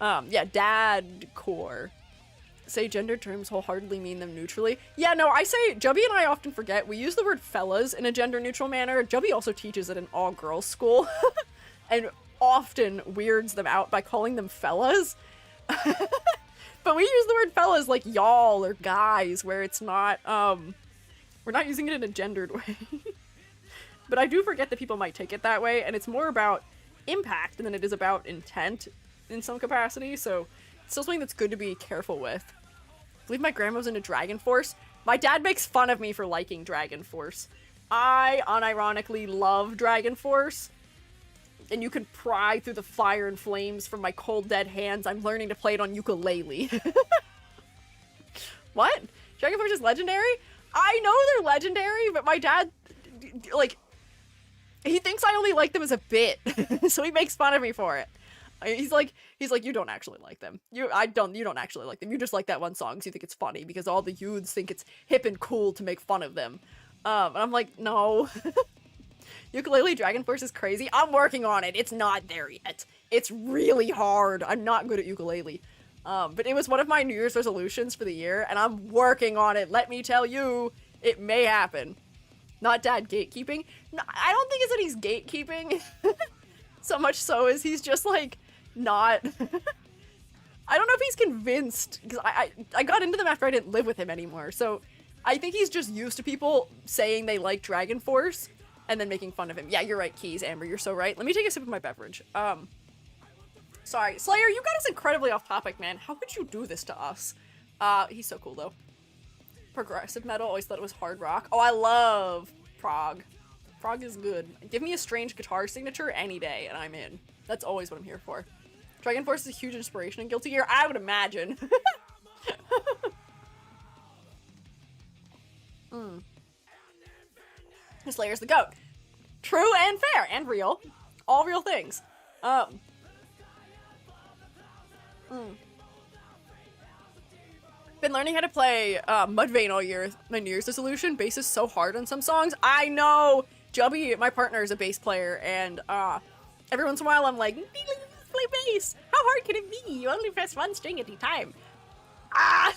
Yeah, dad core. Say gender terms wholeheartedly mean them neutrally. Yeah, no, I say, Jubby and I often forget, we use the word fellas in a gender neutral manner. Jubby also teaches at an all-girls school. And often weirds them out by calling them fellas. But we use the word fellas like y'all or guys, where it's not, we're not using it in a gendered way. But I do forget that people might take it that way, and it's more about impact than it is about intent in some capacity, so it's still something that's good to be careful with. I believe my grandma was into Dragon Force. My dad makes fun of me for liking Dragon Force. I unironically love Dragon Force, and you can pry through the fire and flames from my cold dead hands. I'm learning to play it on ukulele. What? Dragon Force is legendary? I know they're legendary, but my dad, like, he thinks I only like them as a bit, so he makes fun of me for it. He's like, you don't actually like them. You don't actually like them. You just like that one song because you think it's funny because all the youths think it's hip and cool to make fun of them. And I'm like, no. Ukulele Dragon Force is crazy. I'm working on it. It's not there yet. It's really hard. I'm not good at ukulele. But it was one of my New Year's resolutions for the year, and I'm working on it. Let me tell you, it may happen. Not dad gatekeeping. No, I don't think it's that he's gatekeeping. So much so as he's just like not. I don't know if he's convinced because I got into them after I didn't live with him anymore. So I think he's just used to people saying they like Dragon Force and then making fun of him. Yeah, you're right, Keys, Amber. You're so right. Let me take a sip of my beverage. Sorry, Slayer, you got us incredibly off topic, man. How could you do this to us? He's so cool though. Progressive metal. Always thought it was hard rock. Oh, I love prog. Prog is good. Give me a strange guitar signature any day, and I'm in. That's always what I'm here for. Dragon Force is a huge inspiration in Guilty Gear. I would imagine. Slayer's the GOAT. True and fair and real. All real things. Been learning how to play Mudvayne all year. My New Year's resolution. Bass is so hard on some songs. I know! Jubby, my partner, is a bass player, and every once in a while I'm like, play bass! How hard can it be? You only press one string at a time. Ah!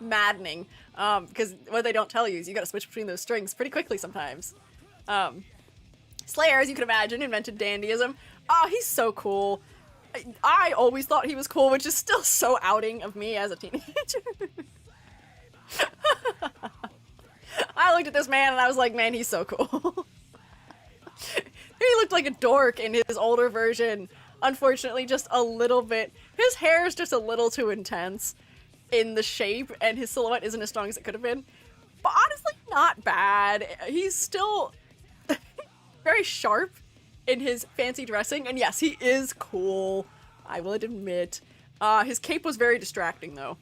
Maddening. Because what they don't tell you is you gotta switch between those strings pretty quickly sometimes. Slayer, as you can imagine, invented dandyism. Oh, he's so cool. I always thought he was cool, which is still so outing of me as a teenager. I looked at this man and I was like, man, he's so cool. He looked like a dork in his older version. Unfortunately, just a little bit. His hair is just a little too intense in the shape, and his silhouette isn't as strong as it could have been. But honestly, not bad. He's still very sharp in his fancy dressing, and yes, he is cool, I will admit. His cape was very distracting, though.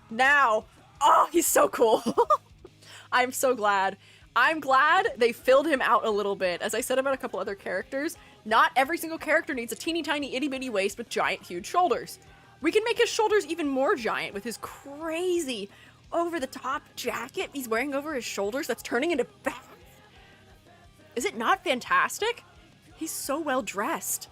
Now, oh, he's so cool. I'm so glad. I'm glad they filled him out a little bit. As I said about a couple other characters, not every single character needs a teeny tiny itty bitty waist with giant huge shoulders. We can make his shoulders even more giant with his crazy over the top jacket he's wearing over his shoulders that's turning into back. Is it not fantastic? He's so well dressed.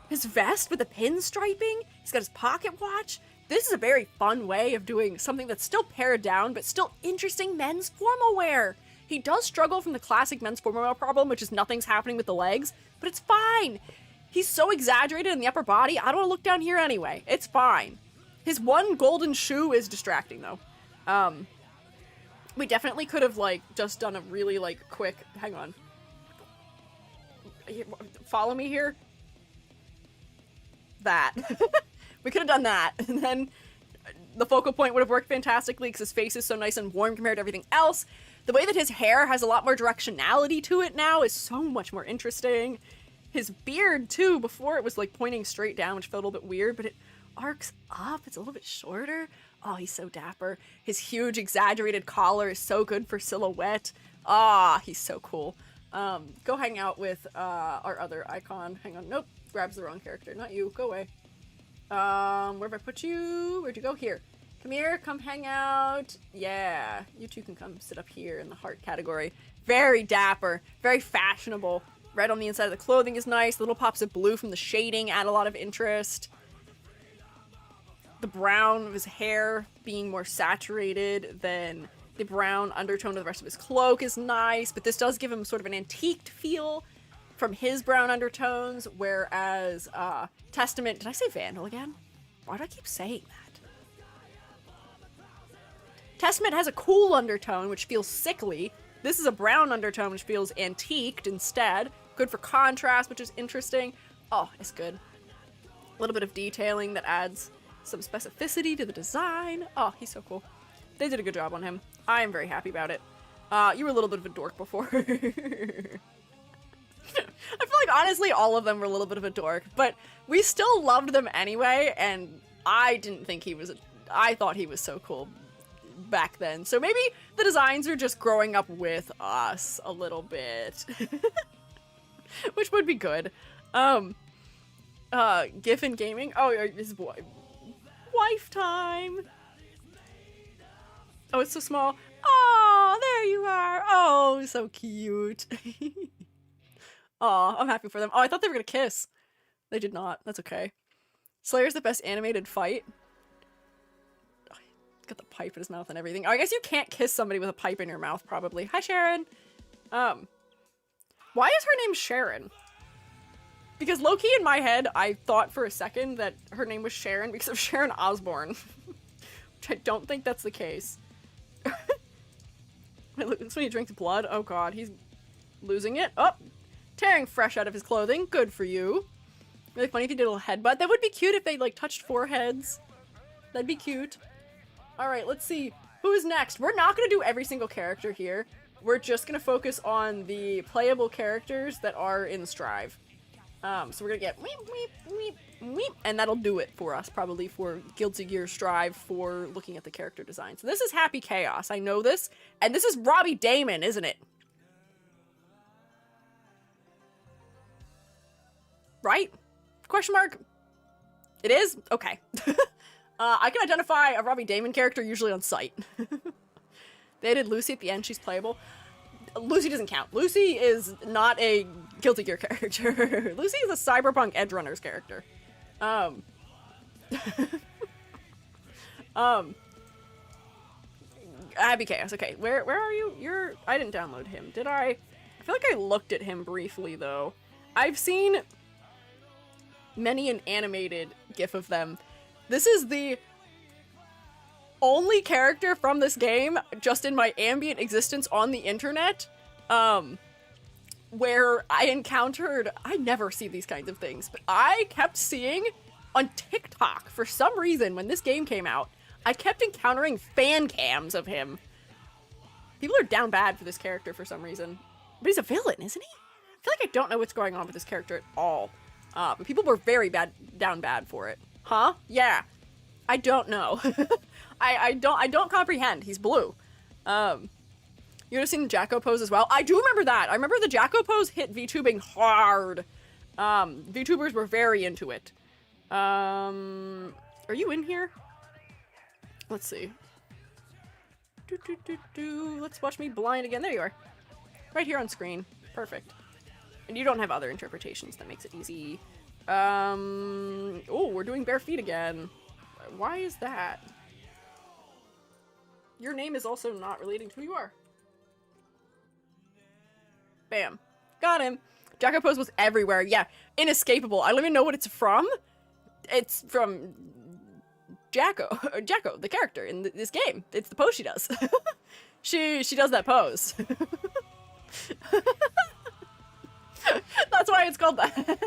His vest with the pinstriping. He's got his pocket watch. This is a very fun way of doing something that's still pared down, but still interesting men's formal wear. He does struggle from the classic men's formal wear problem, which is nothing's happening with the legs, but it's fine. He's so exaggerated in the upper body, I don't want to look down here anyway. It's fine. His one golden shoe is distracting, though. We definitely could have, like, just done a really, like, quick... Hang on. Follow me here? That. We could have done that, and then the focal point would have worked fantastically because his face is so nice and warm compared to everything else. The way that his hair has a lot more directionality to it now is so much more interesting. His beard, too, before it was, like, pointing straight down, which felt a little bit weird, but it arcs up. It's a little bit shorter. Oh, he's so dapper. His huge, exaggerated collar is so good for silhouette. Ah, he's so cool. Go hang out with, our other icon. Hang on. Nope. Grabs the wrong character. Not you. Go away. Where have I put you? Where'd you go? Here. Come here. Come hang out. Yeah. You two can come sit up here in the heart category. Very dapper. Very fashionable. Red on the inside of the clothing is nice. Little pops of blue from the shading add a lot of interest. The brown of his hair being more saturated than the brown undertone of the rest of his cloak is nice, but this does give him sort of an antiqued feel from his brown undertones, whereas Testament... Did I say Vandal again? Why do I keep saying that? Testament has a cool undertone, which feels sickly. This is a brown undertone, which feels antiqued instead. Good for contrast, which is interesting. Oh, it's good. A little bit of detailing that adds some specificity to the design. Oh, he's so cool. They did a good job on him. I am very happy about it. You were a little bit of a dork before. I feel like, honestly, all of them were a little bit of a dork, but we still loved them anyway, and I didn't think he was... I thought he was so cool back then. So maybe the designs are just growing up with us a little bit. Which would be good. GIF in gaming. Oh, his boy. Wife time. Oh, it's so small. Oh, there you are. Oh, so cute. Aw, I'm happy for them. Oh, I thought they were gonna kiss. They did not. That's okay. Slayer's the best animated fight. Oh, he's got the pipe in his mouth and everything. Oh, I guess you can't kiss somebody with a pipe in your mouth, probably. Hi, Sharon. Why is her name Sharon? Because low-key in my head, I thought for a second that her name was Sharon because of Sharon Osbourne. Which I don't think that's the case. It looks when he drinks blood. Oh god, he's losing it. Oh! Tearing fresh out of his clothing. Good for you. Really funny if you did a little headbutt. That would be cute if they, like, touched foreheads. That'd be cute. Alright, let's see. Who is next? We're not gonna do every single character here. We're just gonna focus on the playable characters that are in Strive. So we're gonna get weep, weep, weep, weep, and that'll do it for us, probably, for Guilty Gear Strive for looking at the character design. So this is Happy Chaos, I know this, and this is Robbie Damon, isn't it? Right? Question mark? It is? Okay. I can identify a Robbie Damon character usually on sight. They added Lucy at the end, she's playable. Lucy doesn't count. Lucy is not a Guilty Gear character. Lucy is a Cyberpunk Edgerunners character. Happy Chaos. Okay, where are you? I didn't download him, did I? I feel like I looked at him briefly, though. I've seen many an animated GIF of them. This is the only character from this game, just in my ambient existence on the internet, where I encountered, I never see these kinds of things, but I kept seeing on TikTok, for some reason, when this game came out, I kept encountering fan cams of him. People are down bad for this character for some reason. But he's a villain, isn't he? I feel like I don't know what's going on with this character at all. But people were very down bad for it. Huh? Yeah. I don't know. I don't comprehend. He's blue. You would have seen the Jacko pose as well. I do remember that. I remember the Jacko pose hit VTubing hard. VTubers were very into it. Are you in here? Let's see. Let's watch me blind again. There you are. Right here on screen. Perfect. And you don't have other interpretations. That makes it easy. Oh, we're doing bare feet again. Why is that? Your name is also not relating to who you are. Bam. Got him. Jacko pose was everywhere. Yeah. Inescapable. I don't even know what it's from. It's from Jacko, the character in this game. It's the pose she does. she does that pose. That's why it's called that.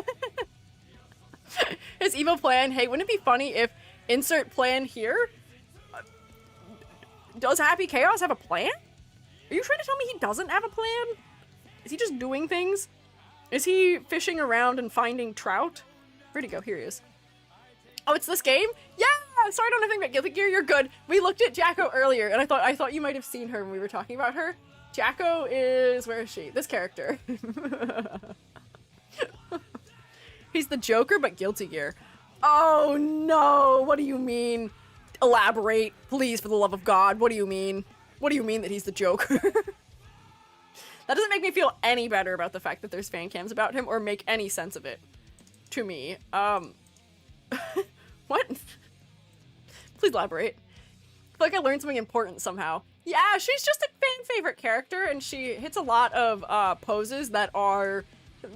His evil plan. Hey, wouldn't it be funny if insert plan here? Does Happy Chaos have a plan? Are you trying to tell me he doesn't have a plan? Is he just doing things? Is he fishing around and finding trout? Where'd he go? Here he is. Oh, it's this game? Yeah! Sorry, I don't know anything about Guilty Gear. You're good. We looked at Jacko earlier, and I thought you might have seen her when we were talking about her. Jacko is... Where is she? This character. He's the Joker, but Guilty Gear. Oh, no! What do you mean? Elaborate, please, for the love of God. What do you mean? What do you mean that he's the Joker? That doesn't make me feel any better about the fact that there's fan cams about him, or make any sense of it. To me. What? Please elaborate. I feel like I learned something important somehow. Yeah, she's just a fan favorite character, and she hits a lot of poses that are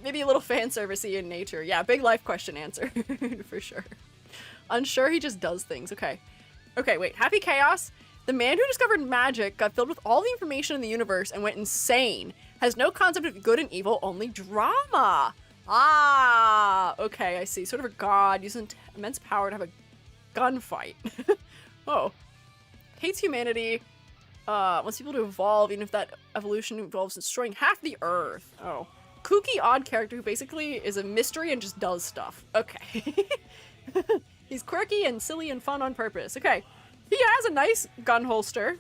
maybe a little fan servicey in nature. Yeah, big life question answer. For sure. Unsure, he just does things. Okay. Okay, wait. Happy Chaos? The man who discovered magic got filled with all the information in the universe and went insane. Has no concept of good and evil, only drama. Ah, okay, I see. Sort of a god, using immense power to have a gunfight. Oh. Hates humanity. Wants people to evolve, even if that evolution involves destroying half the earth. Oh. Kooky, odd character who basically is a mystery and just does stuff. Okay. He's quirky and silly and fun on purpose. Okay. He has a nice gun holster,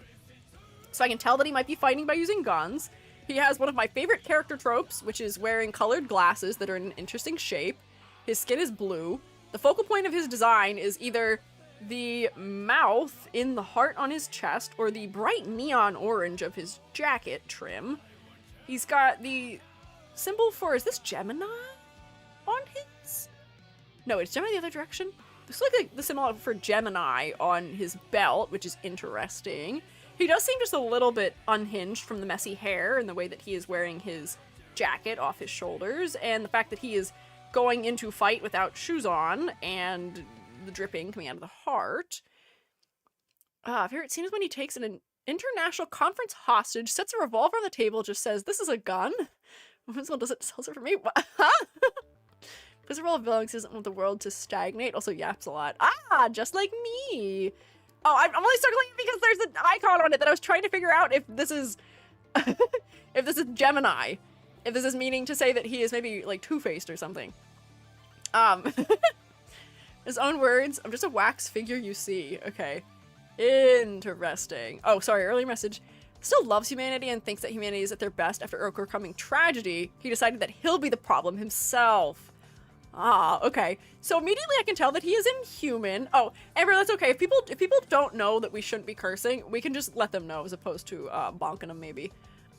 so I can tell that he might be fighting by using guns. He has one of my favorite character tropes, which is wearing colored glasses that are in an interesting shape. His skin is blue. The focal point of his design is either the mouth in the heart on his chest or the bright neon orange of his jacket trim. He's got the symbol for, is this Gemini on his? No, it's Gemini the other direction. This looks like the symbol for Gemini on his belt, which is interesting. He does seem just a little bit unhinged from the messy hair and the way that he is wearing his jacket off his shoulders, and the fact that he is going into fight without shoes on, and the dripping coming out of the heart. Favorite scene is when he takes an international conference hostage, sets a revolver on the table, just says, "This is a gun?" Whimsical does it, sells it for me? Because the role of villains isn't want the world to stagnate. Also yaps a lot. Just like me. Oh, I'm only circling it because there's an icon on it that I was trying to figure out if this is if this is Gemini. If this is meaning to say that he is maybe like two-faced or something. His own words, "I'm just a wax figure you see." Okay. Interesting. Oh, sorry, earlier message. Still loves humanity and thinks that humanity is at their best after overcoming tragedy. He decided that he'll be the problem himself. Okay. So immediately I can tell that he is inhuman. Oh, Amber, that's okay. If people don't know that we shouldn't be cursing, we can just let them know as opposed to bonking them maybe.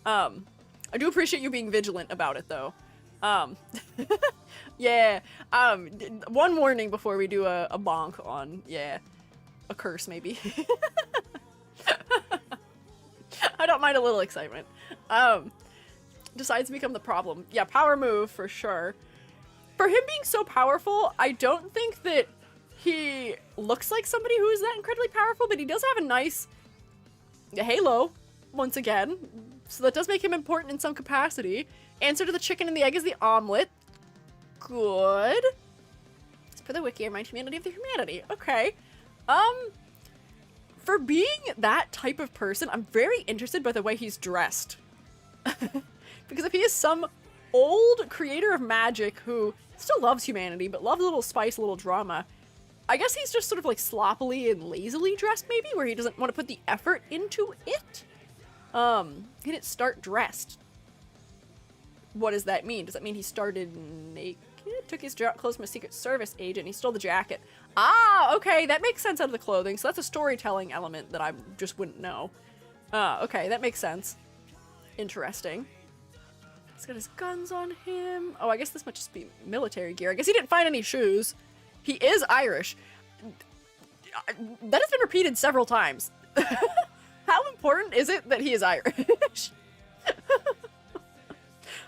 I do appreciate you being vigilant about it though. Yeah. One warning before we do a bonk on, yeah, a curse maybe. I don't mind a little excitement. Decides to become the problem. Yeah, power move for sure. For him being so powerful, I don't think that he looks like somebody who is that incredibly powerful, but he does have a nice halo, once again. So that does make him important in some capacity. Answer to the chicken and the egg is the omelet. Good. It's for the wiki, remind humanity of the humanity. Okay. For being that type of person, I'm very interested by the way he's dressed. Because if he is some old creator of magic who still loves humanity, but loves a little spice, a little drama, I guess he's just sort of like sloppily and lazily dressed maybe, where he doesn't want to put the effort into it. He didn't start dressed. What does that mean? Does that mean he started naked? Took his clothes from a Secret Service agent, he stole the jacket. Okay, that makes sense out of the clothing, so that's a storytelling element that I just wouldn't know. Okay, that makes sense. Interesting. He's got his guns on him. Oh, I guess this might just be military gear. I guess he didn't find any shoes. He is Irish. That has been repeated several times. How important is it that he is Irish?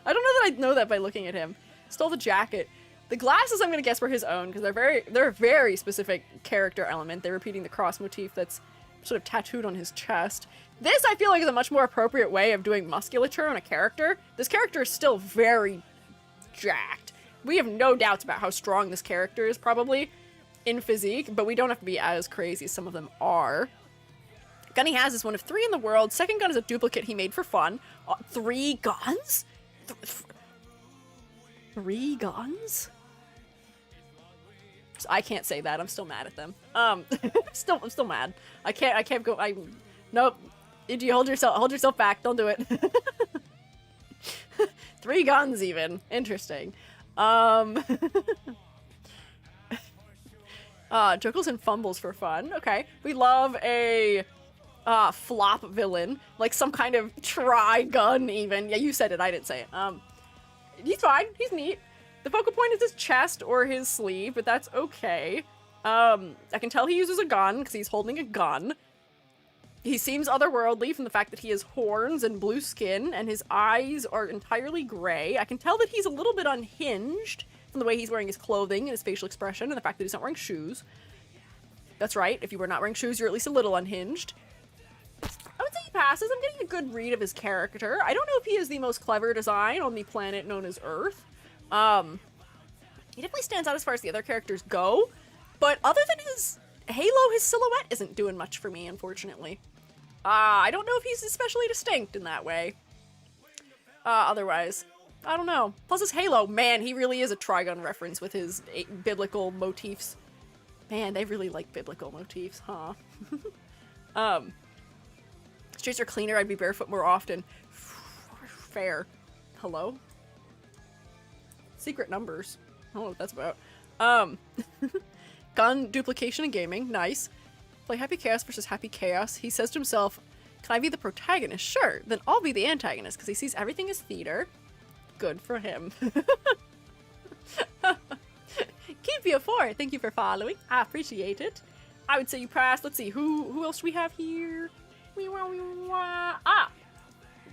I don't know that I'd know that by looking at him. Stole the jacket. The glasses, I'm gonna guess, were his own because they're a very specific character element. They're repeating the cross motif that's sort of tattooed on his chest. This, I feel like, is a much more appropriate way of doing musculature on a character. This character is still very jacked. We have no doubts about how strong this character is, probably, in physique, but we don't have to be as crazy as some of them are. Gun he has is one of 3 in the world. Second gun is a duplicate he made for fun. 3 guns? 3 guns? I can't say that. I'm still mad at them. I'm still mad. I can't go. Nope. Did you hold yourself back? Don't do it. 3 guns even. Interesting. Jokels and fumbles for fun. Okay. We love a flop villain. Like some kind of tri-gun even. Yeah, you said it. I didn't say it. He's fine. He's neat. The focal point is his chest or his sleeve, but that's okay. I can tell he uses a gun because he's holding a gun. He seems otherworldly from the fact that he has horns and blue skin, and his eyes are entirely gray. I can tell that he's a little bit unhinged from the way he's wearing his clothing and his facial expression, and the fact that he's not wearing shoes. That's right, if you were not wearing shoes, you're at least a little unhinged. I would say he passes. I'm getting a good read of his character. I don't know if he is the most clever design on the planet known as Earth. He definitely stands out as far as the other characters go, but other than his halo, his silhouette isn't doing much for me, unfortunately. I don't know if he's especially distinct in that way. Otherwise, I don't know. Plus his halo, man, he really is a Trigun reference with his biblical motifs. Man, they really like biblical motifs, huh? Streets are cleaner, I'd be barefoot more often. Fair. Hello? Secret numbers. I don't know what that's about. Gun duplication in gaming. Nice. Play Happy Chaos versus Happy Chaos. He says to himself, can I be the protagonist? Sure. Then I'll be the antagonist because he sees everything as theater. Good for him. Keep you 4. Thank you for following. I appreciate it. I would say you pass. Let's see. Who else do we have here?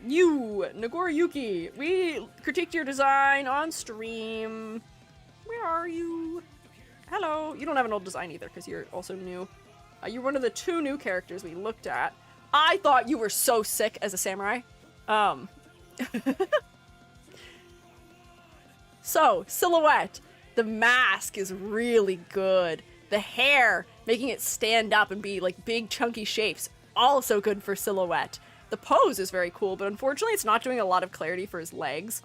You, Nagoriyuki. We critiqued your design on stream. Where are you? Hello. You don't have an old design either because you're also new. You're one of the 2 new characters we looked at. I thought you were so sick as a samurai. So, silhouette. The mask is really good. The hair, making it stand up and be like big chunky shapes, also good for silhouette. The pose is very cool, but unfortunately it's not doing a lot of clarity for his legs.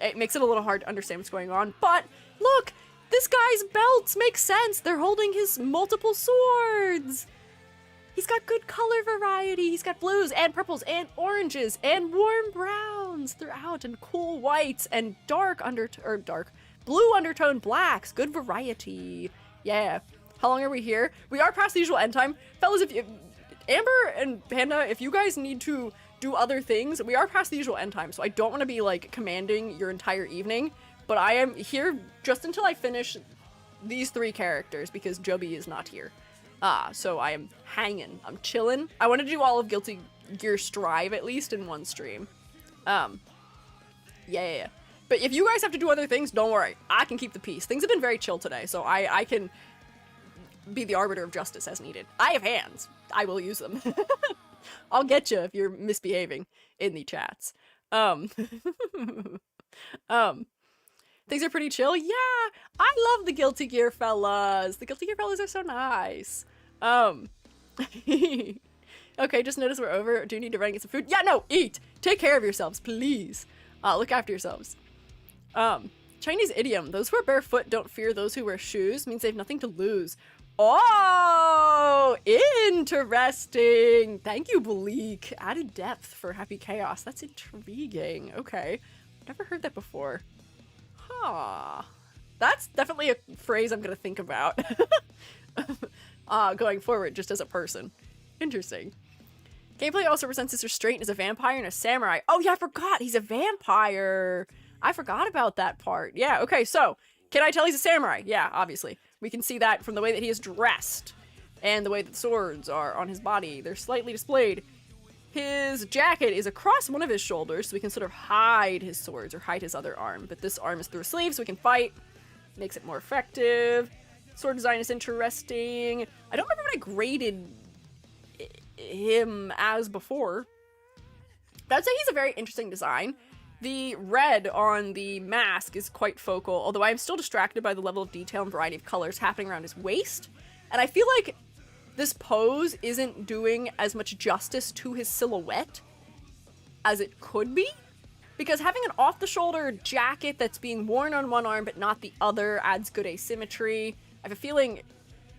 It makes it a little hard to understand what's going on, but look! This guy's belts make sense! They're holding his multiple swords! He's got good color variety. He's got blues and purples and oranges and warm browns throughout and cool whites and blue undertone blacks. Good variety. Yeah. How long are we here? We are past the usual end time. Fellas, Amber and Panda, if you guys need to do other things, we are past the usual end time, so I don't want to be like commanding your entire evening, but I am here just until I finish these 3 characters because Joby is not here. So I am hanging. I'm chilling. I want to do all of Guilty Gear Strive at least in one stream. Yeah. But if you guys have to do other things, don't worry. I can keep the peace. Things have been very chill today, so I can be the arbiter of justice as needed. I have hands. I will use them. I'll get you if you're misbehaving in the chats. Things are pretty chill. Yeah, I love the Guilty Gear fellas. The Guilty Gear fellas are so nice. Okay, just notice we're over. Do you need to run and get some food? Yeah, no, eat. Take care of yourselves, please. Look after yourselves. Chinese idiom. Those who are barefoot don't fear those who wear shoes. Means they have nothing to lose. Oh, interesting. Thank you, Bleak. Added depth for Happy Chaos. That's intriguing. Okay. Never heard that before. Huh. That's definitely a phrase I'm gonna think about. Going forward, just as a person. Interesting. Gameplay also presents his restraint as a vampire and a samurai. Oh yeah, I forgot. He's a vampire. I forgot about that part. Yeah, okay, so, can I tell he's a samurai? Yeah, obviously. We can see that from the way that he is dressed and the way that the swords are on his body. They're slightly displayed. His jacket is across one of his shoulders, so we can sort of hide his swords or hide his other arm. But this arm is through a sleeve, so we can fight. Makes it more effective. Sword design is interesting. I don't remember what I graded him as before. But I'd say he's a very interesting design. The red on the mask is quite focal, although I am still distracted by the level of detail and variety of colors happening around his waist. And I feel like this pose isn't doing as much justice to his silhouette as it could be. Because having an off-the-shoulder jacket that's being worn on one arm but not the other adds good asymmetry. I have a feeling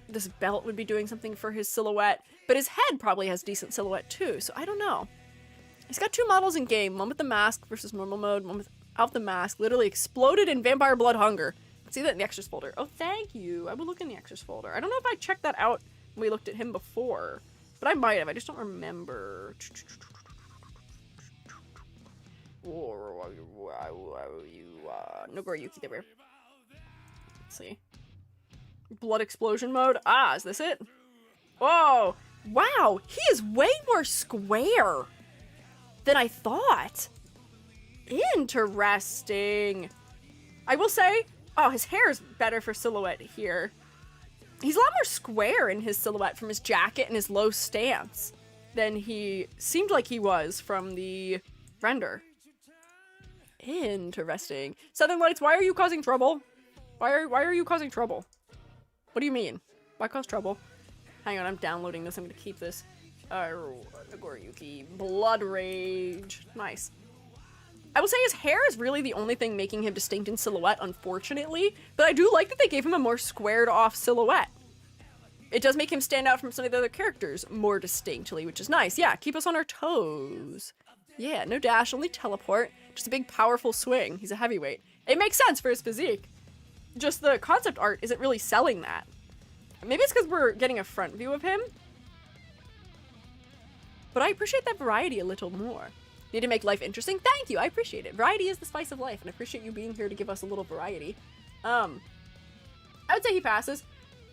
this belt would be doing something for his silhouette, but his head probably has decent silhouette too, so I don't know. He's got 2 models in game, one with the mask versus normal mode, one without the mask, literally exploded in Vampire Blood Hunger. See that in the extras folder. Oh, thank you. I will look in the extras folder. I don't know if I checked that out when we looked at him before, but I might have. I just don't remember. Nagoriyuki, there we are. Let's see. Blood explosion mode. Ah, is this it? Whoa! Wow, he is way more square than I thought. Interesting. I will say, oh, his hair is better for silhouette here. He's a lot more square in his silhouette from his jacket and his low stance than he seemed like he was from the render. Interesting. Southern Lights, why are you causing trouble? Why are you causing trouble? What do you mean? Why cause trouble? Hang on, I'm downloading this. I'm gonna keep this. Nagoriyuki. Blood Rage. Nice. I will say his hair is really the only thing making him distinct in silhouette, unfortunately. But I do like that they gave him a more squared off silhouette. It does make him stand out from some of the other characters more distinctly, which is nice. Yeah, keep us on our toes. Yeah, no dash, only teleport. Just a big powerful swing. He's a heavyweight. It makes sense for his physique. just the concept art isn't really selling that. Maybe it's because we're getting a front view of him. But I appreciate that variety a little more. Need to make life interesting? Thank you, I appreciate it. Variety is the spice of life, and I appreciate you being here to give us a little variety. I would say he passes.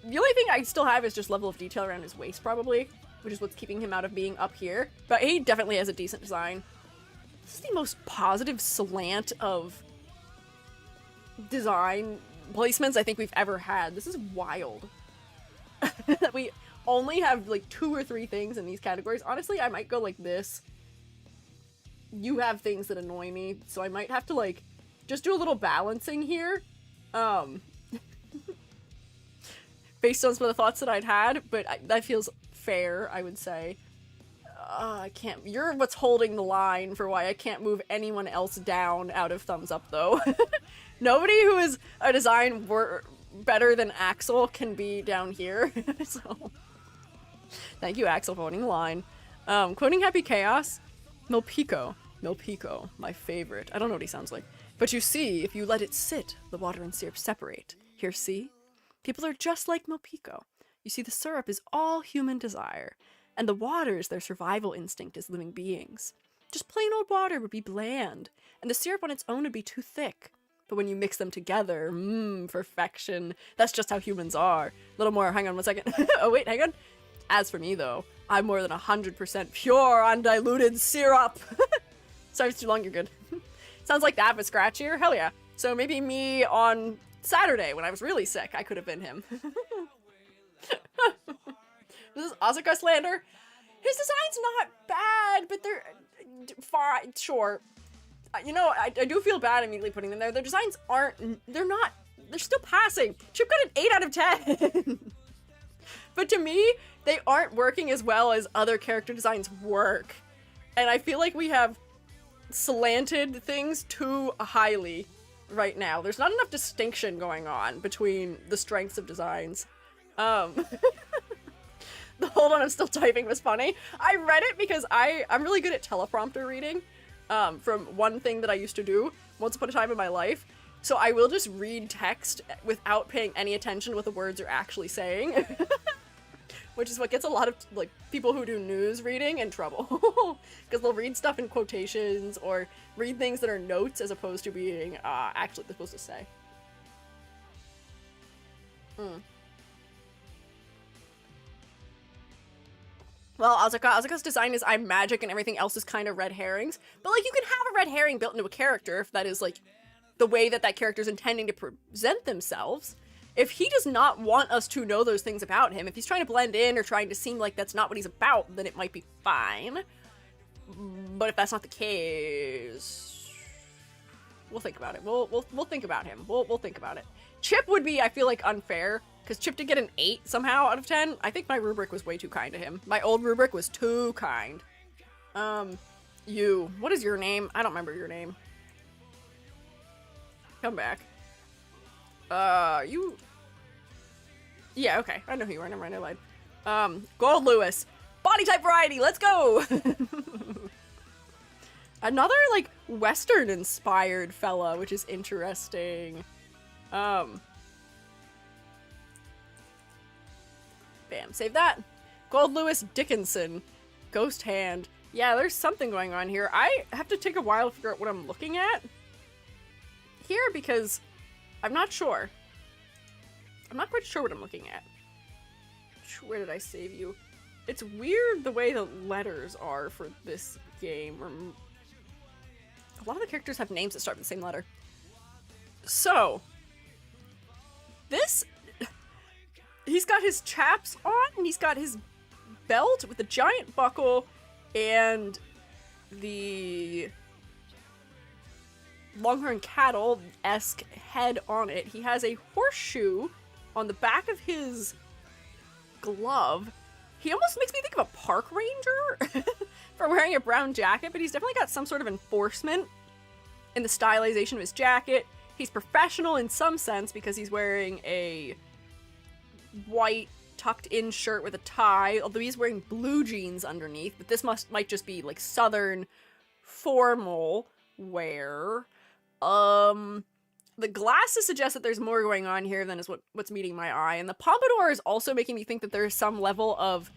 The only thing I still have is just level of detail around his waist, probably, which is what's keeping him out of being up here. But he definitely has a decent design. This is the most positive slant of design placements I think we've ever had. This is wild. That we only have like 2 or 3 things in these categories. Honestly, I might go like this. You have things that annoy me, so I might have to like just do a little balancing here. Based on some of the thoughts that I'd had, but that feels fair, I would say. I can't. You're what's holding the line for why I can't move anyone else down out of thumbs up, though. Nobody who is a design better than Axl can be down here. So, thank you, Axl, for holding the line. Quoting Happy Chaos, Milpico, my favorite. I don't know what he sounds like. But you see, if you let it sit, the water and syrup separate. Here, see? People are just like Milpico. You see, the syrup is all human desire, and the water is their survival instinct as living beings. Just plain old water would be bland, and the syrup on its own would be too thick. But when you mix them together, perfection. That's just how humans are. A little more, hang on 1 second. Oh wait, hang on. As for me though, I'm more than 100% pure, undiluted syrup. Sorry, it's too long, you're good. Sounds like that, but scratchier? Hell yeah. So maybe me on Saturday, when I was really sick, I could have been him. This is Asuka slander. His design's not bad, but they're fine, sure. You know, I do feel bad immediately putting them there. Their designs aren't, they're still passing. Chipp got an 8 out of 10. But to me, they aren't working as well as other character designs work. And I feel like we have slanted things too highly right now. There's not enough distinction going on between the strengths of designs. The hold on, I'm still typing was funny. I read it because I'm really good at teleprompter reading from one thing that I used to do once upon a time in my life. So I will just read text without paying any attention to what the words are actually saying. Which is what gets a lot of like people who do news reading in trouble. Because they'll read stuff in quotations or read things that are notes as opposed to being actually they're supposed to say. Well, Asuka's design is I'm magic and everything else is kind of red herrings. But like you can have a red herring built into a character if that is like the way that that character is intending to present themselves. If he does not want us to know those things about him, if he's trying to blend in or trying to seem like that's not what he's about, then it might be fine. But if that's not the case, we'll think about it. We'll think about him. We'll think about it. Chipp would be, I feel like, unfair because Chipp did get an 8 somehow out of 10. I think my rubric was way too kind to him. My old rubric was too kind. What is your name? I don't remember your name. Come back. Yeah, okay. I know who you are. Never mind, I lied. Goldlewis. Body type variety, let's go! Another, like, Western-inspired fella, which is interesting. Bam, save that. Goldlewis Dickinson. Ghost Hand. Yeah, there's something going on here. I have to take a while to figure out what I'm looking at here because I'm not sure. I'm not quite sure what I'm looking at. Where did I save you? It's weird the way the letters are for this game. A lot of the characters have names that start with the same letter. So, this... He's got his chaps on, and he's got his belt with the giant buckle and the Longhorn Cattle-esque head on it. He has a horseshoe on the back of his glove. He almost makes me think of a park ranger for wearing a brown jacket, but he's definitely got some sort of enforcement in the stylization of his jacket. He's professional in some sense because he's wearing a white tucked-in shirt with a tie, although he's wearing blue jeans underneath, but this might just be like southern formal wear. The The glasses suggest that there's more going on here than is what's meeting my eye. And the pompadour is also making me think that there's some level of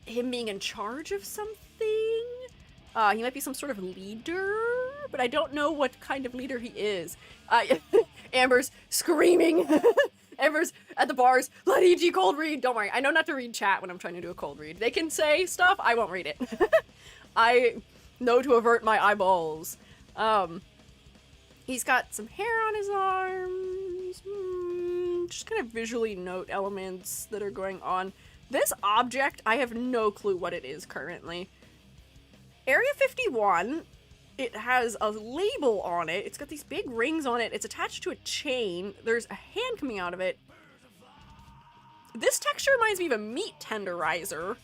him being in charge of something. He might be some sort of leader, but I don't know what kind of leader he is. Amber's screaming. Amber's at the bars. Let EG cold read. Don't worry. I know not to read chat when I'm trying to do a cold read. They can say stuff. I won't read it. I know to avert my eyeballs. He's got some hair on his arms. Just kind of visually note elements that are going on. This object, I have no clue what it is currently. Area 51, it has a label on it. It's got these big rings on it. It's attached to a chain. There's a hand coming out of it. This texture reminds me of a meat tenderizer.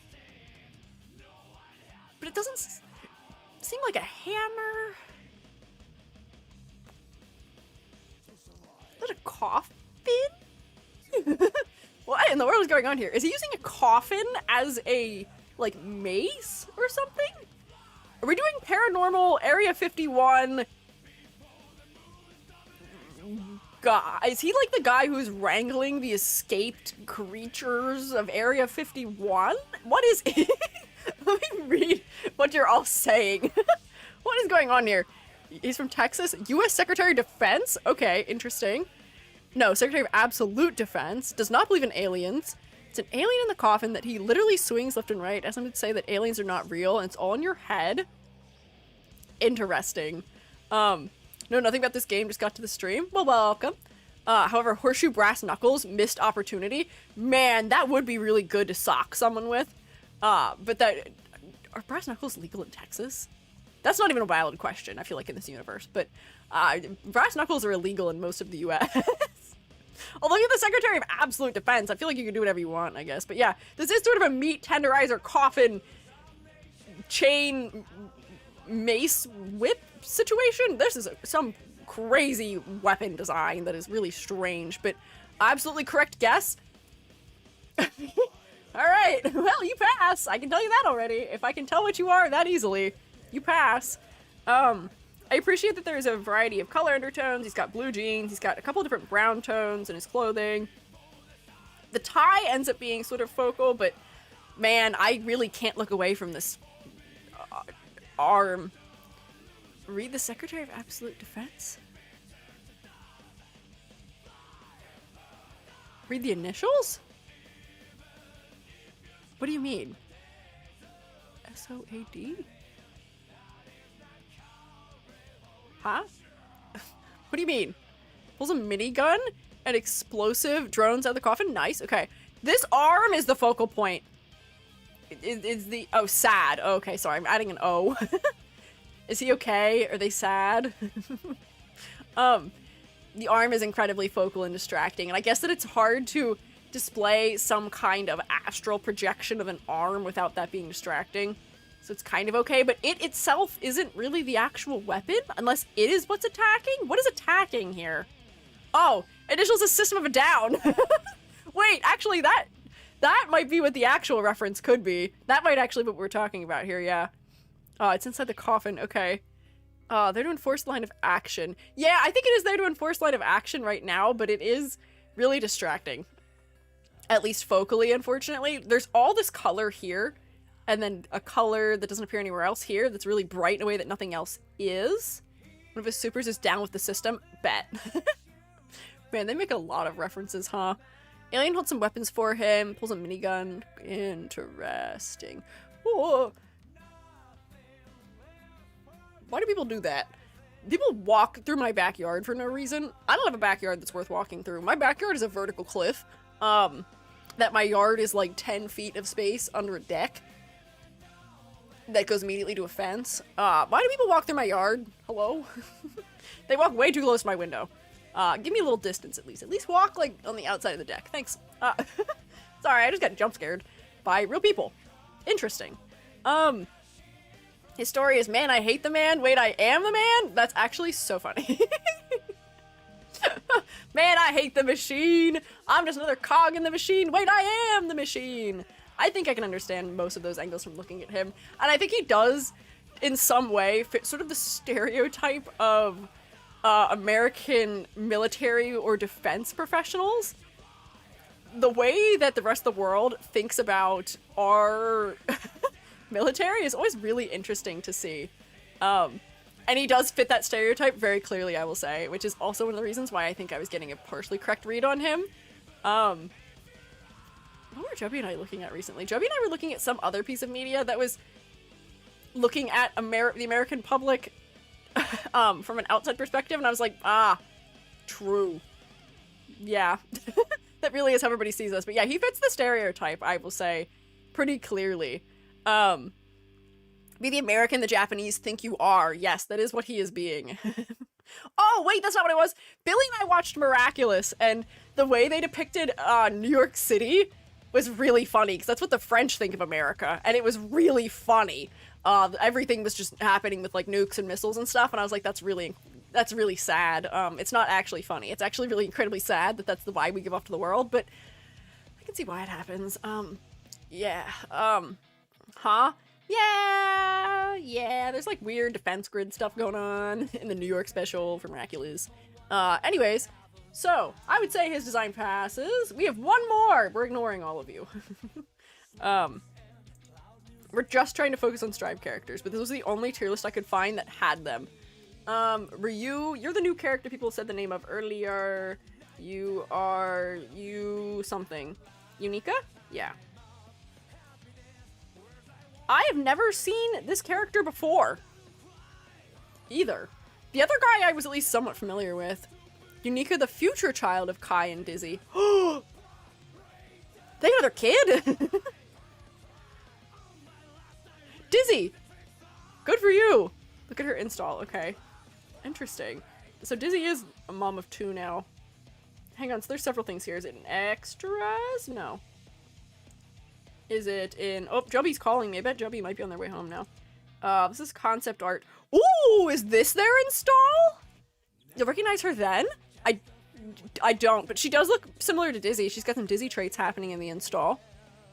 But it doesn't seem like a hammer. Is that a coffin? What in the world is going on here? Is he using a coffin as a, like, mace or something? Are we doing paranormal Area 51 guy? Is he like the guy who's wrangling the escaped creatures of Area 51? What is it? Let me read what you're all saying. What is going on here? He's from Texas. U.S. Secretary of Defense? Okay, interesting. No, Secretary of Absolute Defense. Does not believe in aliens. It's an alien in the coffin that he literally swings left and right as I'm to say that aliens are not real and it's all in your head. Interesting. No, nothing about this game, just got to the stream. Well, welcome. However, Horseshoe Brass Knuckles, missed opportunity. Man, that would be really good to sock someone with. But that... Are Brass Knuckles legal in Texas? That's not even a valid question, I feel like, in this universe. But, Brass Knuckles are illegal in most of the U.S. Although you're the Secretary of Absolute Defense, I feel like you can do whatever you want, I guess. But yeah, this is sort of a meat tenderizer coffin chain mace whip situation. This is some crazy weapon design that is really strange, but absolutely correct guess. Alright, well, you pass. I can tell you that already. If I can tell what you are that easily, you pass. I appreciate that there's a variety of color undertones. He's got blue jeans. He's got a couple different brown tones in his clothing. The tie ends up being sort of focal, but man, I really can't look away from this arm. Read the Secretary of Absolute Defense? Read the initials? What do you mean? SOAD? Huh? What do you mean? Pulls a minigun and explosive drones out of the coffin? Nice, okay. This arm is the focal point. Is the... Oh, sad. Oh, okay, sorry, I'm adding an O. Is he okay? Are they sad? The arm is incredibly focal and distracting, and I guess that it's hard to display some kind of astral projection of an arm without that being distracting. So it's kind of okay, but it itself isn't really the actual weapon, unless it is what's attacking? What is attacking here? Oh, initials a System of a Down. Wait, actually, that might be what the actual reference could be. That might actually be what we're talking about here, yeah. It's inside the coffin, okay. They're to enforce the line of action. Yeah, I think it is there to enforce line of action right now, but it is really distracting. At least focally, unfortunately. There's all this color here, and then a color that doesn't appear anywhere else here that's really bright in a way that nothing else is. One of his supers is down with the system. Bet. Man, they make a lot of references, huh? Alien holds some weapons for him, pulls a minigun. Interesting. Whoa. Why do people do that? People walk through my backyard for no reason. I don't have a backyard that's worth walking through. My backyard is a vertical cliff. That my yard is like 10 feet of space under a deck that goes immediately to a fence. Why do people walk through my yard? Hello? They walk way too close to my window. Give me a little distance at least. At least walk like on the outside of the deck. Thanks. Sorry, I just got jump scared by real people. Interesting. His story is, man, I hate the man. Wait, I am the man? That's actually so funny. Man, I hate the machine. I'm just another cog in the machine. Wait, I am the machine. I think I can understand most of those angles from looking at him. And I think he does, in some way, fit sort of the stereotype of American military or defense professionals, the way that the rest of the world thinks about our military is always really interesting to see. And he does fit that stereotype very clearly, I will say, which is also one of the reasons why I think I was getting a partially correct read on him. What were Joby and I looking at recently? Joby and I were looking at some other piece of media that was looking at the American public from an outside perspective, and I was like, true. Yeah. That really is how everybody sees us. But yeah, he fits the stereotype, I will say, pretty clearly. Be the American the Japanese think you are. Yes, that is what he is being. Oh, wait, that's not what it was. Billy and I watched Miraculous, and the way they depicted New York City was really funny, because that's what the French think of America, and it was really funny. Everything was just happening with, like, nukes and missiles and stuff, and I was like, that's really sad. It's not actually funny. It's actually really incredibly sad that that's the vibe we give off to the world, but I can see why it happens. Yeah. Yeah, there's like weird defense grid stuff going on in the New York special for Miraculous. Anyways, so I would say his design passes. We have one more. We're ignoring all of you. We're just trying to focus on Strive characters, but this was the only tier list I could find that had them. Ryu, you're the new character people said the name of earlier. You are something. Unica? Yeah. I have never seen this character before. Either. The other guy I was at least somewhat familiar with. Unica, the future child of Kai and Dizzy. They got another kid? Dizzy! Good for you! Look at her install, okay. Interesting. So Dizzy is a mom of 2 now. Hang on, so there's several things here. Is it in extras? No. Is it in... Oh, Jubby's calling me. I bet Jubby might be on their way home now. This is concept art. Ooh, is this their install? You'll recognize her then? I don't, but she does look similar to Dizzy. She's got some Dizzy traits happening in the install.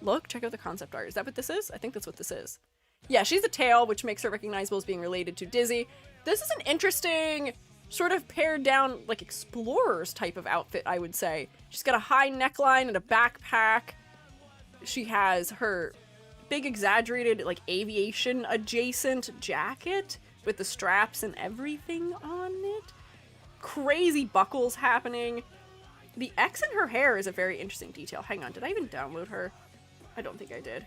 Look, check out the concept art. Is that what this is? I think that's what this is. Yeah, she's a tail, which makes her recognizable as being related to Dizzy. This is an interesting, sort of pared down, like, explorers type of outfit, I would say. She's got a high neckline and a backpack. She has her big exaggerated, like, aviation adjacent jacket with the straps and everything on it. Crazy buckles happening. The X in her hair is a very interesting detail. Hang on, did I even download her? I don't think I did.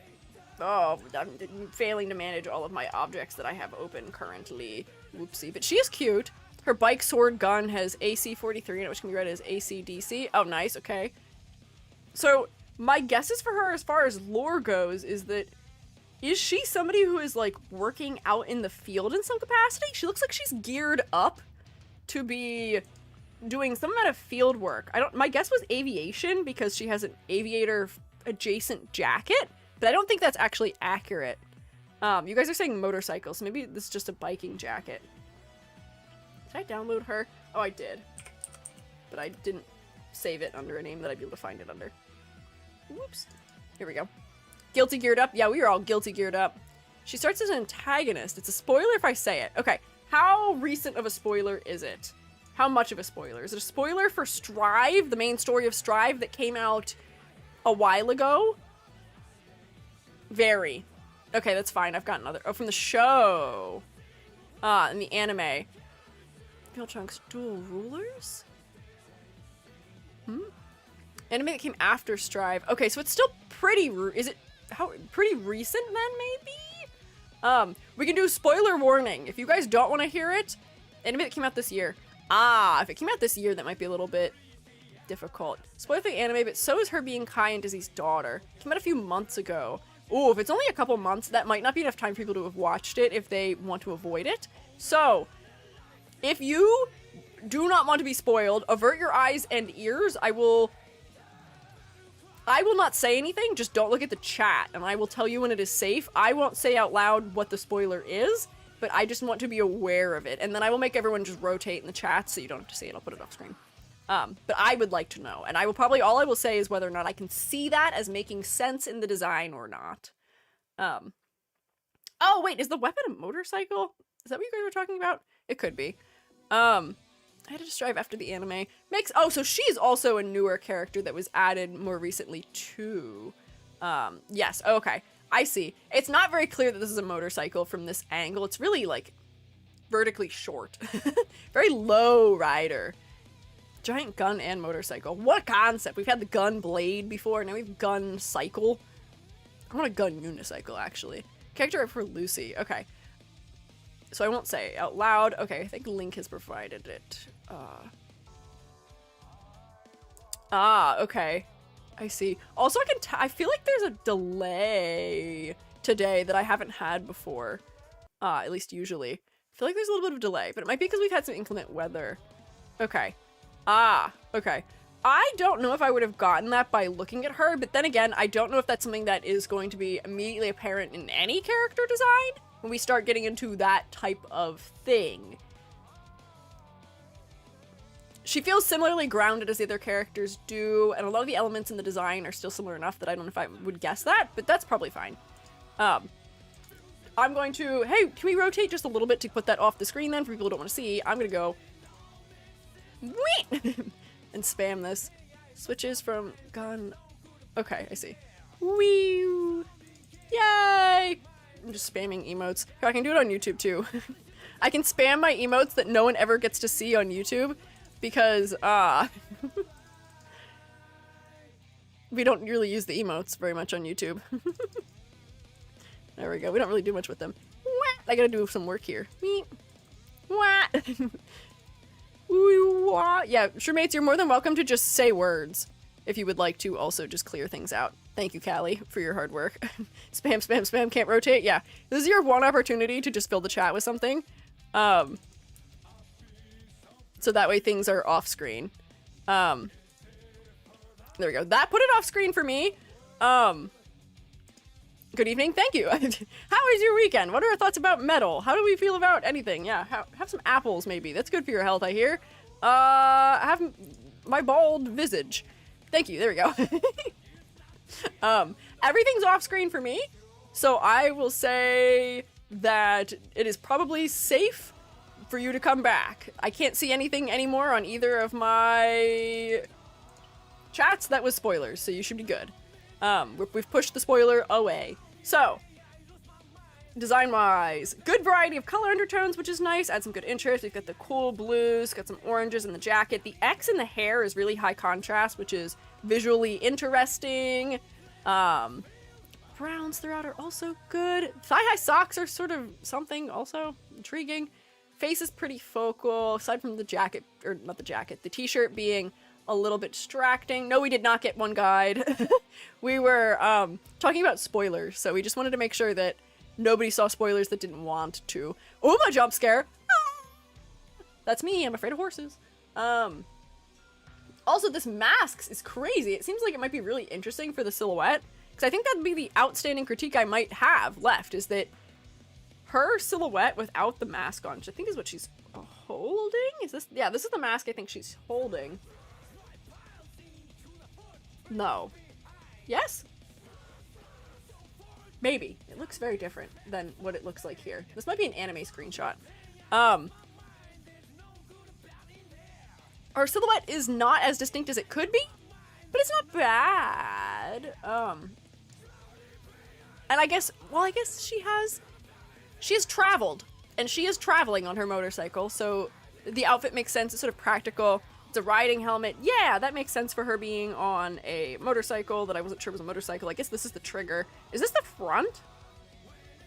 Oh, I'm failing to manage all of my objects that I have open currently. Whoopsie. But she is cute. Her bike sword gun has AC-43 in it, which can be read as AC-DC. Oh, nice, okay. So, my guesses for her as far as lore goes is that, is she somebody who is, like, working out in the field in some capacity? She looks like she's geared up to be doing some amount of field work. My guess was aviation, because she has an aviator adjacent jacket, but I don't think that's actually accurate. You guys are saying motorcycles, so maybe this is just a biking jacket. Did I download her? Oh, I did. But I didn't save it under a name that I'd be able to find it under. Whoops. Here we go. Guilty geared up? Yeah, we are all guilty geared up. She starts as an antagonist. It's a spoiler if I say it. Okay, how recent of a spoiler is it? How much of a spoiler? Is it a spoiler for Strive, the main story of Strive that came out a while ago? Very. Okay, that's fine. I've got another. Oh, from the show. In the anime. Feel Chunks dual rulers? Anime that came after Strive. Okay, so it's still pretty... Is it... Pretty recent then, maybe? We can do spoiler warning. If you guys don't want to hear it, anime that came out this year. If it came out this year, that might be a little bit difficult. Spoiler for the anime, but so is her being Kai and Dizzy's daughter. Came out a few months ago. Ooh, if it's only a couple months, that might not be enough time for people to have watched it if they want to avoid it. So, if you do not want to be spoiled, avert your eyes and ears. I will not say anything, just don't look at the chat, and I will tell you when it is safe. I won't say out loud what the spoiler is, but I just want to be aware of it, and then I will make everyone just rotate in the chat so you don't have to see it. I'll put it off screen. But I would like to know, and I will probably, all I will say is whether or not I can see that as making sense in the design or not. Oh, wait, is the weapon a motorcycle? Is that what you guys were talking about? It could be. I had to strive after the anime. Oh, so she's also a newer character that was added more recently too. Yes, okay. I see. It's not very clear that this is a motorcycle from this angle. It's really, like, vertically short. Very low rider. Giant gun and motorcycle. What a concept. We've had the gun blade before. Now we have gun cycle. I want a gun unicycle, actually. Character for Lucy. Okay. So I won't say out loud. Okay, I think Link has provided it. Okay. I see. Also, I feel like there's a delay today that I haven't had before. At least usually. I feel like there's a little bit of delay, but it might be because we've had some inclement weather. Okay. Okay. I don't know if I would have gotten that by looking at her, but then again, I don't know if that's something that is going to be immediately apparent in any character design when we start getting into that type of thing. She feels similarly grounded as the other characters do, and a lot of the elements in the design are still similar enough that I don't know if I would guess that, but that's probably fine. I'm going to, hey, can we rotate just a little bit to put that off the screen then for people who don't want to see? I'm going to go and spam this. Switches from gun. Okay, I see. Wee! Yay! I'm just spamming emotes. I can do it on YouTube too. I can spam my emotes that no one ever gets to see on YouTube because, we don't really use the emotes very much on YouTube. There we go. We don't really do much with them. I gotta do some work here. Yeah, sure mates, you're more than welcome to just say words if you would like to also just clear things out. Thank you, Callie, for your hard work. Spam, spam, spam, can't rotate. Yeah, this is your one opportunity to just fill the chat with something. So that way things are off screen. There we go. That put it off screen for me. Good evening. Thank you. How was your weekend? What are your thoughts about metal? How do we feel about anything? Yeah, have some apples maybe. That's good for your health, I hear. Have my bald visage. Thank you. There we go. Everything's off screen for me, so I will say that it is probably safe for you to come back. I can't see anything anymore on either of my chats that was spoilers, so you should be good. We've pushed the spoiler away. So, design-wise, good variety of color undertones, which is nice. Add some good interest. We've got the cool blues, got some oranges in the jacket. The X in the hair is really high contrast, which is visually interesting. Browns throughout are also good. Thigh-high socks are sort of something also intriguing. Face is pretty focal, aside from the jacket, or not the jacket, the t-shirt being a little bit distracting. No, we did not get one guide. We were talking about spoilers, so we just wanted to make sure that nobody saw spoilers that didn't want to. Oh, my jump scare! That's me, I'm afraid of horses. Also, this mask is crazy. It seems like it might be really interesting for the silhouette, because I think that'd be the outstanding critique I might have left, is that her silhouette without the mask on, which I think is what she's holding? Is this? Yeah, this is the mask I think she's holding. No. Yes? Maybe. It looks very different than what it looks like here. This might be an anime screenshot. Our silhouette is not as distinct as it could be, but it's not bad. And I guess she has traveled, and she is traveling on her motorcycle, so the outfit makes sense. It's sort of practical. It's a riding helmet. Yeah, that makes sense for her being on a motorcycle that I wasn't sure was a motorcycle. I guess this is the trigger. Is this the front?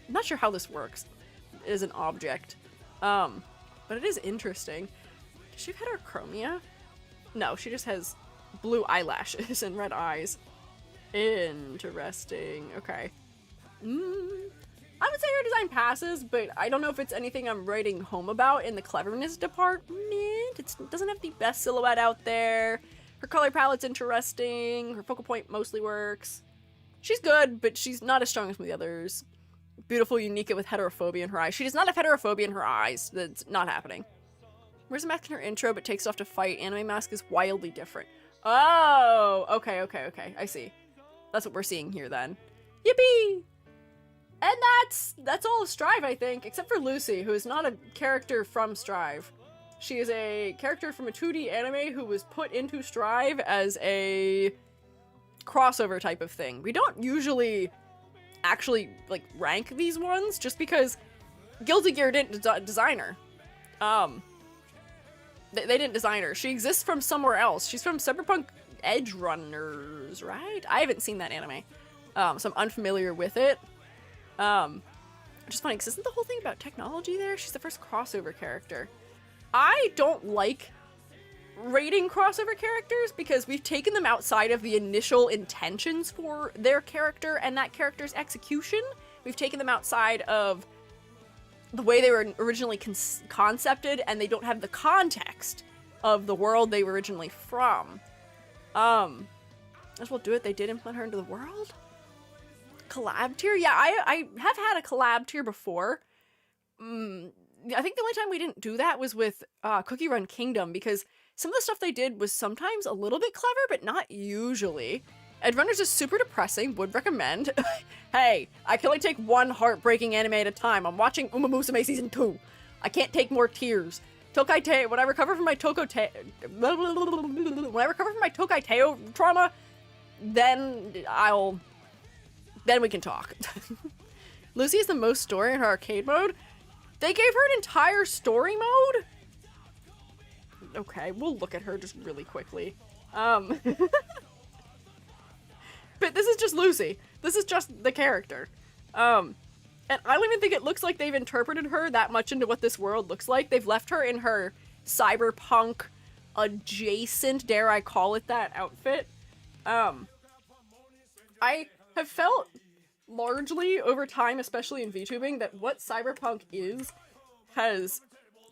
I'm not sure how this works. It is an object. But it is interesting. Does she have heterochromia? No, she just has blue eyelashes and red eyes. Interesting. Okay. I would say her design passes, but I don't know if it's anything I'm writing home about in the cleverness department. It doesn't have the best silhouette out there. Her color palette's interesting. Her focal point mostly works. She's good, but she's not as strong as some of the others. Beautiful Unica with heterophobia in her eyes. She does not have heterophobia in her eyes. That's not happening. Wears a mask in her intro, but takes it off to fight. Anime mask is wildly different. Oh, okay. I see. That's what we're seeing here then. Yippee! And that's all of Strive, I think, except for Lucy, who is not a character from Strive. She is a character from a 2D anime who was put into Strive as a crossover type of thing. We don't usually actually, like, rank these ones, just because Guilty Gear didn't design her. They didn't design her. She exists from somewhere else. She's from Cyberpunk Edge Runners, right? I haven't seen that anime, so I'm unfamiliar with it. Which is funny, because isn't the whole thing about technology there? She's the first crossover character. I don't like rating crossover characters because we've taken them outside of the initial intentions for their character and that character's execution. We've taken them outside of the way they were originally concepted, and they don't have the context of the world they were originally from. As well do it, they did implement her into the world? Collab tier? Yeah, I have had a collab tier before. I think the only time we didn't do that was with Cookie Run Kingdom, because some of the stuff they did was sometimes a little bit clever, but not usually. Edgerunners is super depressing, would recommend. Hey, I can only take one heartbreaking anime at a time. I'm watching Uma Musume Season 2. I can't take more tears. Tokai Teo, when I recover from my Tokai Teo trauma, then we can talk. Lucy is the most story in her arcade mode. They gave her an entire story mode? Okay, we'll look at her just really quickly. But this is just Lucy. This is just the character. And I don't even think it looks like they've interpreted her that much into what this world looks like. They've left her in her cyberpunk adjacent, dare I call it that, outfit. I have felt largely over time, especially in VTubing, that what cyberpunk is has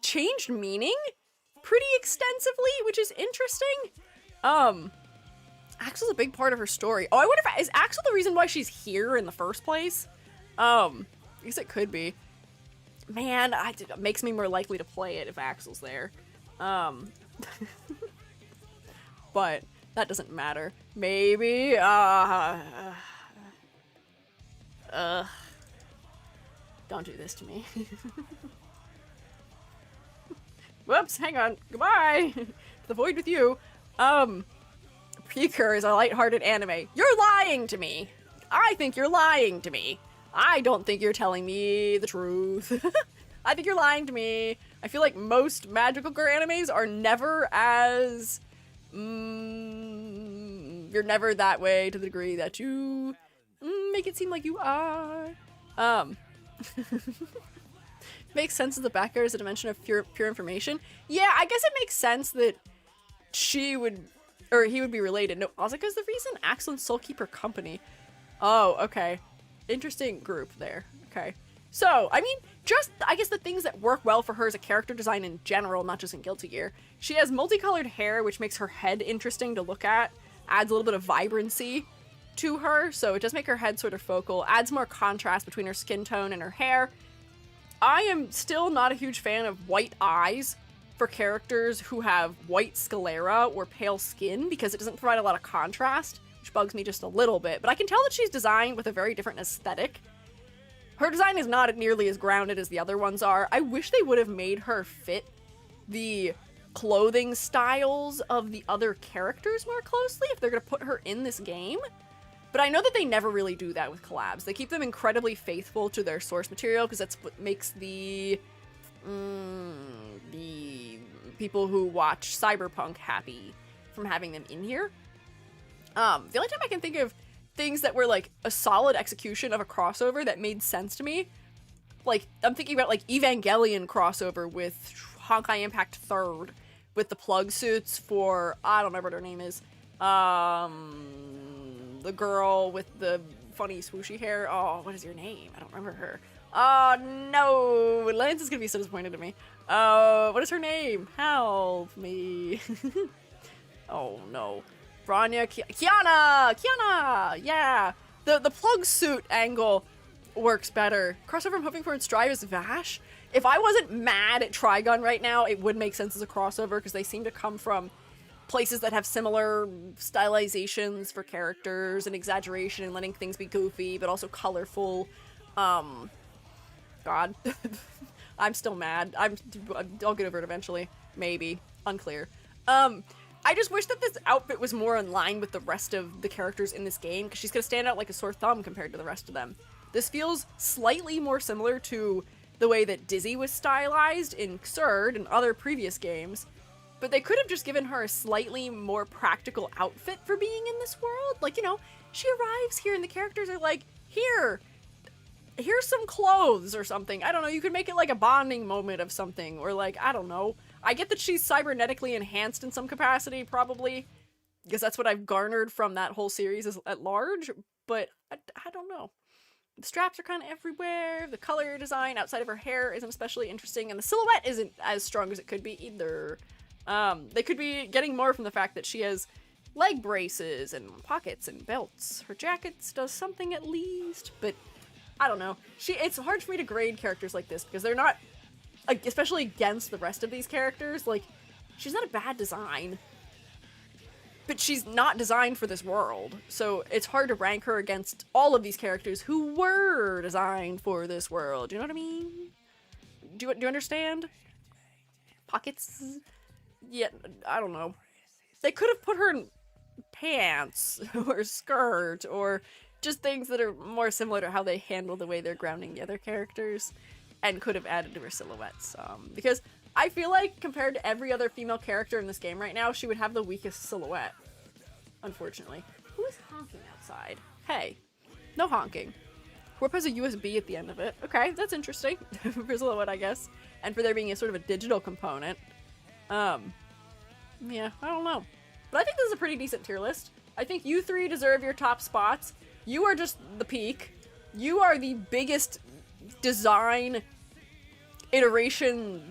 changed meaning pretty extensively, which is interesting. Axl's a big part of her story. Oh, I wonder if, is Axl the reason why she's here in the first place? I guess it could be. Man, it makes me more likely to play it if Axl's there. But that doesn't matter. Maybe, don't do this to me. Whoops, hang on. Goodbye! The void with you. Precure is a lighthearted anime. You're lying to me! I think you're lying to me. I don't think you're telling me the truth. I think you're lying to me. I feel like most magical girl animes are never as... you're never that way to the degree that you make it seem like you are. Makes sense that the backer is a dimension of pure information. Yeah, I guess it makes sense that she would, or he would be related. No, Asuka's the reason? Axl and Soul keep her company. Oh, okay. Interesting group there. Okay. So, I mean, just, I guess the things that work well for her as a character design in general, not just in Guilty Gear. She has multicolored hair, which makes her head interesting to look at. Adds a little bit of vibrancy to her, so it does make her head sort of focal. Adds more contrast between her skin tone and her hair. I am still not a huge fan of white eyes for characters who have white sclera or pale skin, because it doesn't provide a lot of contrast, which bugs me just a little bit. But I can tell that she's designed with a very different aesthetic. Her design is not nearly as grounded as the other ones are. I wish they would have made her fit the clothing styles of the other characters more closely if they're going to put her in this game. But I know that they never really do that with collabs. They keep them incredibly faithful to their source material, because that's what makes the people who watch Cyberpunk happy from having them in here. The only time I can think of things that were like a solid execution of a crossover that made sense to me, like I'm thinking about like Evangelion crossover with Honkai Impact 3rd with the plug suits for, I don't remember what her name is, the girl with the funny swooshy hair. Oh, what is your name? I don't remember her. Oh no, Lance is gonna be so disappointed in me. What is her name? Help me. Oh no. Branya, Kiana! Yeah! The plug suit angle works better. Crossover I'm hoping for in Strive is Vash. If I wasn't mad at Trigun right now, it would make sense as a crossover, because they seem to come from places that have similar stylizations for characters and exaggeration and letting things be goofy, but also colorful. God. I'm still mad. I'll get over it eventually. Maybe. Unclear. I just wish that this outfit was more in line with the rest of the characters in this game, because she's gonna stand out like a sore thumb compared to the rest of them. This feels slightly more similar to the way that Dizzy was stylized in Xrd and other previous games, but they could have just given her a slightly more practical outfit for being in this world. Like, you know, she arrives here and the characters are like, here's some clothes or something. I don't know, you could make it like a bonding moment of something, or like, I don't know. I get that she's cybernetically enhanced in some capacity, probably, because that's what I've garnered from that whole series at large, but I don't know. The straps are kind of everywhere, the color design outside of her hair isn't especially interesting, and the silhouette isn't as strong as it could be either. They could be getting more from the fact that she has leg braces and pockets and belts. Her jacket does something at least, but I don't know. It's hard for me to grade characters like this because they're not, like, especially against the rest of these characters, like, she's not a bad design, but she's not designed for this world, so it's hard to rank her against all of these characters who were designed for this world. Do you know what I mean? Do you understand? Pockets? Yeah, I don't know. They could have put her in pants or skirt or just things that are more similar to how they handle the way they're grounding the other characters, and could have added to her silhouettes. Because I feel like compared to every other female character in this game right now, she would have the weakest silhouette. Unfortunately. Who is honking outside? Hey, no honking. Warp has a USB at the end of it. Okay, that's interesting. For silhouette, I guess. And for there being a sort of a digital component. Yeah, I don't know. But I think this is a pretty decent tier list. I think you three deserve your top spots. You are just the peak. You are the biggest design iteration.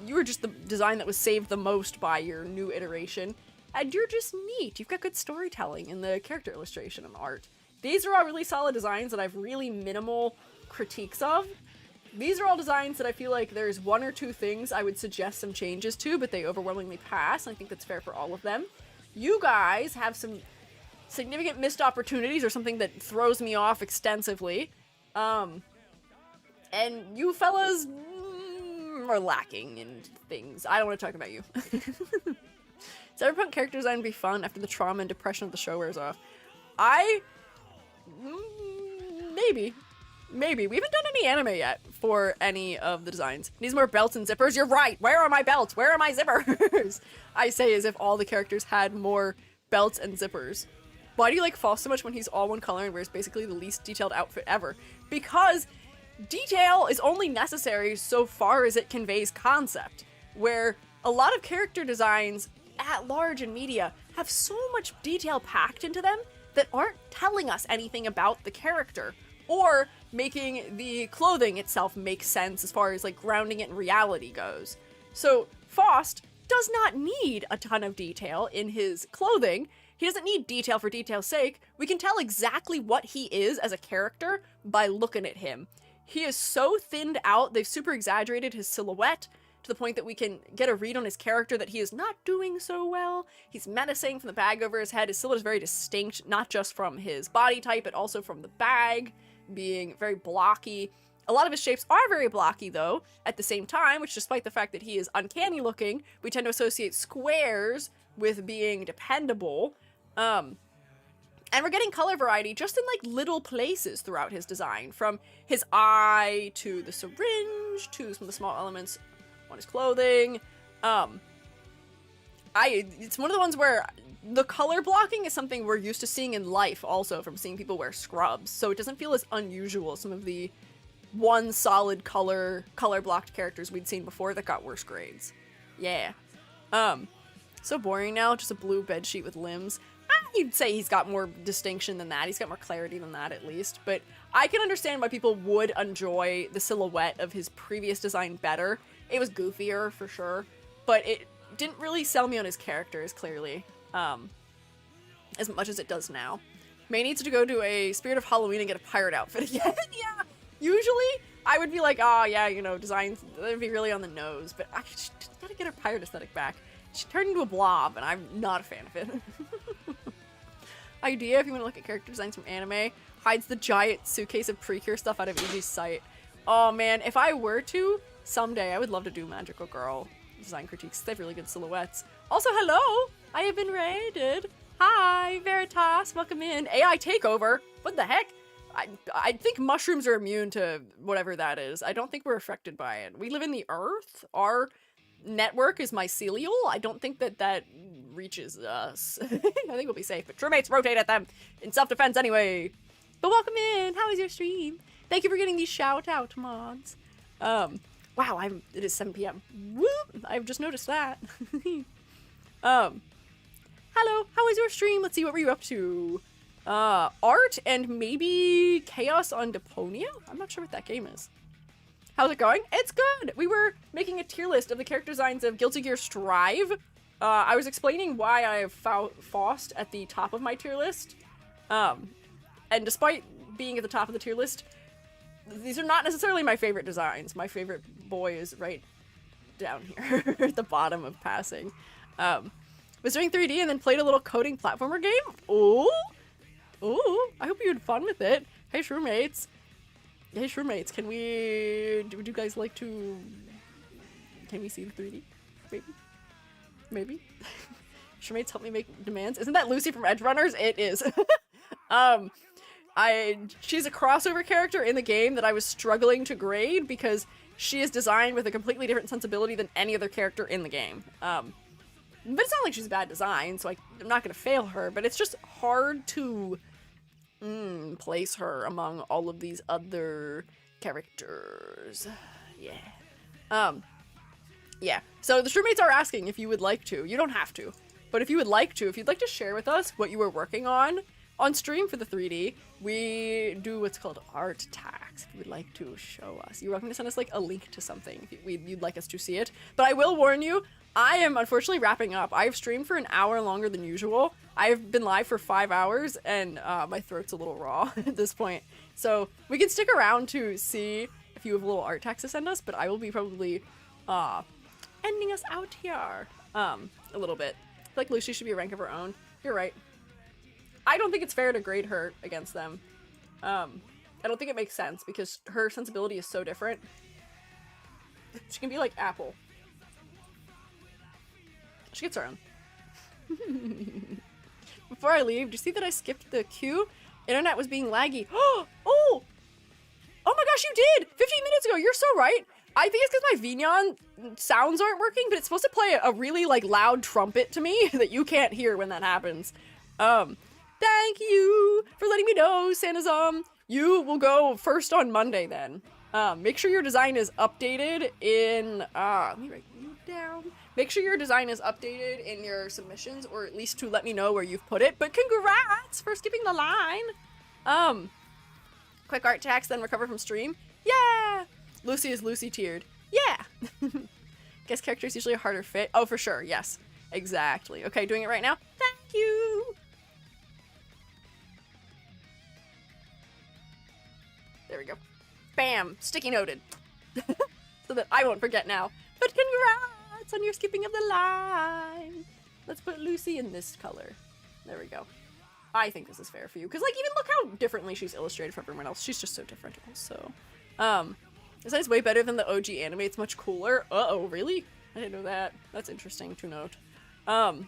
You were just the design that was saved the most by your new iteration. And you're just neat. You've got good storytelling in the character illustration and art. These are all really solid designs that I've really minimal critiques of. These are all designs that I feel like there's one or two things I would suggest some changes to, but they overwhelmingly pass, and I think that's fair for all of them. You guys have some significant missed opportunities or something that throws me off extensively. And you fellas are lacking in things. I don't want to talk about you. Cyberpunk character design would be fun after the trauma and depression of the show wears off. Maybe. We haven't done any anime yet for any of the designs. Needs more belts and zippers. You're right. Where are my belts? Where are my zippers? I say as if all the characters had more belts and zippers. Why do you like Faust so much when he's all one color and wears basically the least detailed outfit ever? Because detail is only necessary so far as it conveys concept, where a lot of character designs at large in media have so much detail packed into them that aren't telling us anything about the character, or making the clothing itself make sense as far as like grounding it in reality goes. So Faust does not need a ton of detail in his clothing. He doesn't need detail for detail's sake. We can tell exactly what he is as a character by looking at him. He is so thinned out, they've super exaggerated his silhouette to the point that we can get a read on his character that he is not doing so well. He's menacing from the bag over his head. His silhouette is very distinct, not just from his body type, but also from the bag being very blocky. A lot of his shapes are very blocky, though, at the same time, which despite the fact that he is uncanny looking, we tend to associate squares with being dependable. And we're getting color variety just in, like, little places throughout his design, from his eye to the syringe to some of the small elements on his clothing. It's one of the ones where the color blocking is something we're used to seeing in life also, from seeing people wear scrubs, so it doesn't feel as unusual as some of the one solid color blocked characters we'd seen before that got worse grades. Yeah. So boring now, just a blue bedsheet with limbs. You'd say he's got more distinction than that. He's got more clarity than that, at least. But I can understand why people would enjoy the silhouette of his previous design better. It was goofier, for sure. But it didn't really sell me on his characters, clearly. As much as it does now. May needs to go to a Spirit of Halloween and get a pirate outfit again. Yeah. Usually, I would be like, oh, yeah, you know, designs, that'd be really on the nose. But I just gotta get her pirate aesthetic back. She turned into a blob, and I'm not a fan of it. Idea, if you want to look at character designs from anime, hides the giant suitcase of Precure stuff out of Easy's sight. Oh man, if I were to, someday, I would love to do Magical Girl. design critiques. They have really good silhouettes. Also, hello! I have been raided. Hi, Veritas, welcome in. AI takeover? What the heck? I think mushrooms are immune to whatever that is. I don't think we're affected by it. We live in the earth. Our network is mycelial. I don't think that reaches us. I think we'll be safe, but crewmates rotate at them in self-defense anyway. But welcome in. How is your stream? Thank you for getting these shout-out mods. Wow, it is 7 p.m. Whoop! I've just noticed that. Hello, how was your stream? Let's see, what were you up to? Art and maybe Chaos on Deponia? I'm not sure what that game is. How's it going? It's good! We were making a tier list of the character designs of Guilty Gear Strive. I was explaining why I have Faust at the top of my tier list. And despite being at the top of the tier list, these are not necessarily my favorite designs. My favorite boy is right down here at the bottom of passing. Was doing 3D and then played a little coding platformer game. Ooh! Ooh! I hope you had fun with it. Hey, shroommates. Hey, shroommates, can we... Would you guys like to... Can we see the 3D? Maybe? Maybe? Shroommates, help me make demands. Isn't that Lucy from Edge Runners? It is. She's a crossover character in the game that I was struggling to grade because she is designed with a completely different sensibility than any other character in the game. But it's not like she's a bad design, so I'm not going to fail her, but it's just hard to place her among all of these other characters. Yeah. Yeah. So the streammates are asking if you would like to. You don't have to, but if you would like to, if you'd like to share with us what you were working on stream for the 3D, we do what's called art tags. If you would like to show us, you're welcome to send us like a link to something if you'd like us to see it. But I will warn you, I am unfortunately wrapping up. I've streamed for an hour longer than usual. I've been live for 5 hours and my throat's a little raw at this point. So we can stick around to see if you have little art tags to send us, but I will be probably ending us out here a little bit. I feel like Lucy should be a rank of her own. You're right. I don't think it's fair to grade her against them. I don't think it makes sense because her sensibility is so different. She can be like Apple. She gets her own. Before I leave, do you see that I skipped the queue? Internet was being laggy. Oh! Oh my gosh, you did! 15 minutes ago, you're so right. I think it's because my Vignon sounds aren't working, but it's supposed to play a really like loud trumpet to me that you can't hear when that happens. Thank you for letting me know, Sanazom. You will go first on Monday then. Make sure your design is updated in, let me write you down. Make sure your design is updated in your submissions, or at least to let me know where you've put it. But congrats for skipping the line. Quick art tax, then recover from stream. Yeah! Lucy is Lucy tiered. Yeah! Guess character is usually a harder fit. Oh, for sure, yes. Exactly. Okay, doing it right now. Thank you! There we go. Bam! Sticky noted. So that I won't forget now. But congrats on your skipping of the line! Let's put Lucy in this color. There we go. I think this is fair for you. Because, like, even look how differently she's illustrated from everyone else. She's just so different also. This is way better than the OG anime. It's much cooler. Uh-oh, really? I didn't know that. That's interesting to note. I'll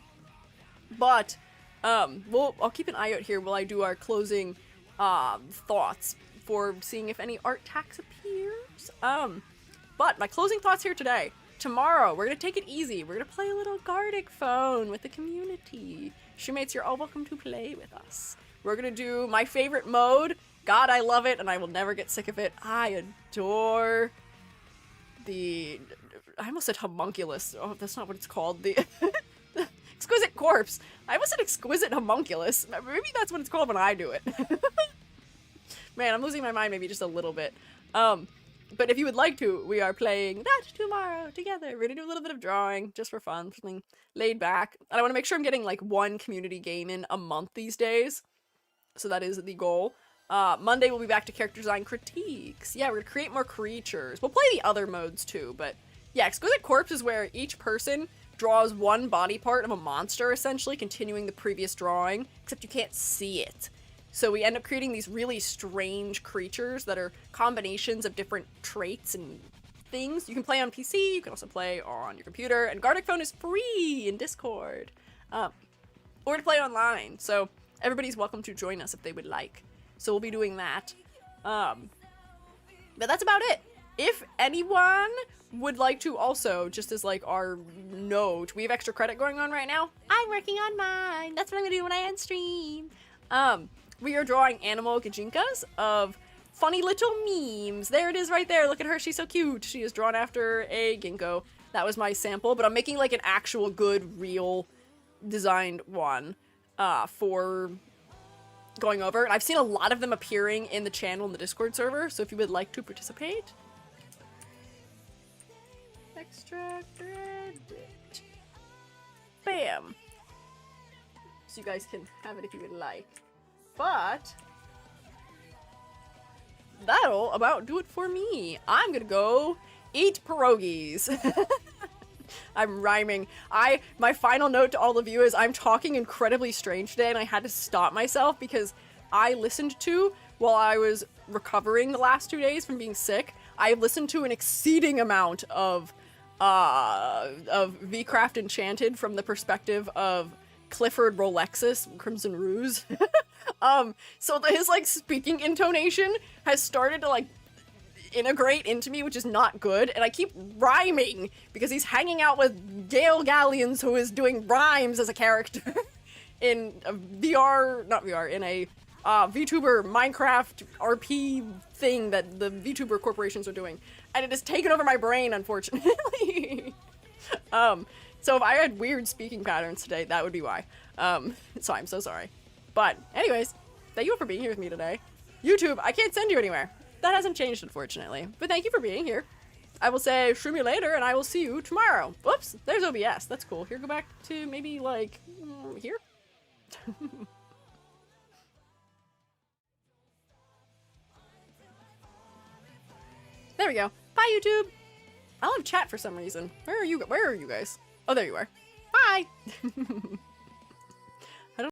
keep an eye out here while I do our closing, thoughts for seeing if any art tax appears. But my closing thoughts here today. Tomorrow, we're gonna take it easy. We're gonna play a little Gardic phone with the community. Shoemates, you're all welcome to play with us. We're gonna do my favorite mode. God, I love it, and I will never get sick of it. I adore the... I almost said homunculus. Oh, that's not what it's called. The exquisite corpse. I almost said exquisite homunculus. Maybe that's what it's called when I do it. Man, I'm losing my mind maybe just a little bit. But if you would like to, we are playing that tomorrow together. We're gonna do a little bit of drawing just for fun, something laid back. And I want to make sure I'm getting like one community game in a month these days. So that is the goal. Monday we'll be back to character design critiques. Yeah, we're gonna create more creatures. We'll play the other modes too, but yeah, Exquisite Corpse is where each person draws one body part of a monster, essentially, continuing the previous drawing, except you can't see it. So we end up creating these really strange creatures that are combinations of different traits and things. You can play on PC, you can also play on your computer, and Gartic Phone is free in Discord. Or to play online, so everybody's welcome to join us if they would like. So we'll be doing that. But that's about it. If anyone would like to also, just as like our note, we have extra credit going on right now. I'm working on mine. That's what I'm gonna do when I end stream. We are drawing animal gajinkas of funny little memes. There it is right there. Look at her. She's so cute. She is drawn after a ginkgo. That was my sample, but I'm making like an actual good, real designed one for going over. And I've seen a lot of them appearing in the channel in the Discord server, so if you would like to participate. Extra credit. Bam. So you guys can have it if you would like. But that'll about do it for me. I'm gonna go eat pierogies. I'm rhyming. My final note to all of you is I'm talking incredibly strange today, and I had to stop myself because I listened to, while I was recovering the last 2 days from being sick, I listened to an exceeding amount of V-Craft Enchanted from the perspective of Clifford Rolexis, Crimson Ruse. So his like speaking intonation has started to like integrate into me, which is not good, and I keep rhyming because he's hanging out with Gale Galleons, who is doing rhymes as a character in a VR, not VR, in a VTuber Minecraft RP thing that the VTuber corporations are doing, and it has taken over my brain, unfortunately. So if I had weird speaking patterns today, that would be why. So I'm so sorry. But anyways, thank you for being here with me today. YouTube, I can't send you anywhere. That hasn't changed, unfortunately. But thank you for being here. I will say stream you later, and I will see you tomorrow. Whoops, there's OBS. That's cool. Here, go back to maybe like here. There we go. Bye, YouTube. I don't have chat for some reason. Where are you? Where are you guys? Oh, there you are. Bye.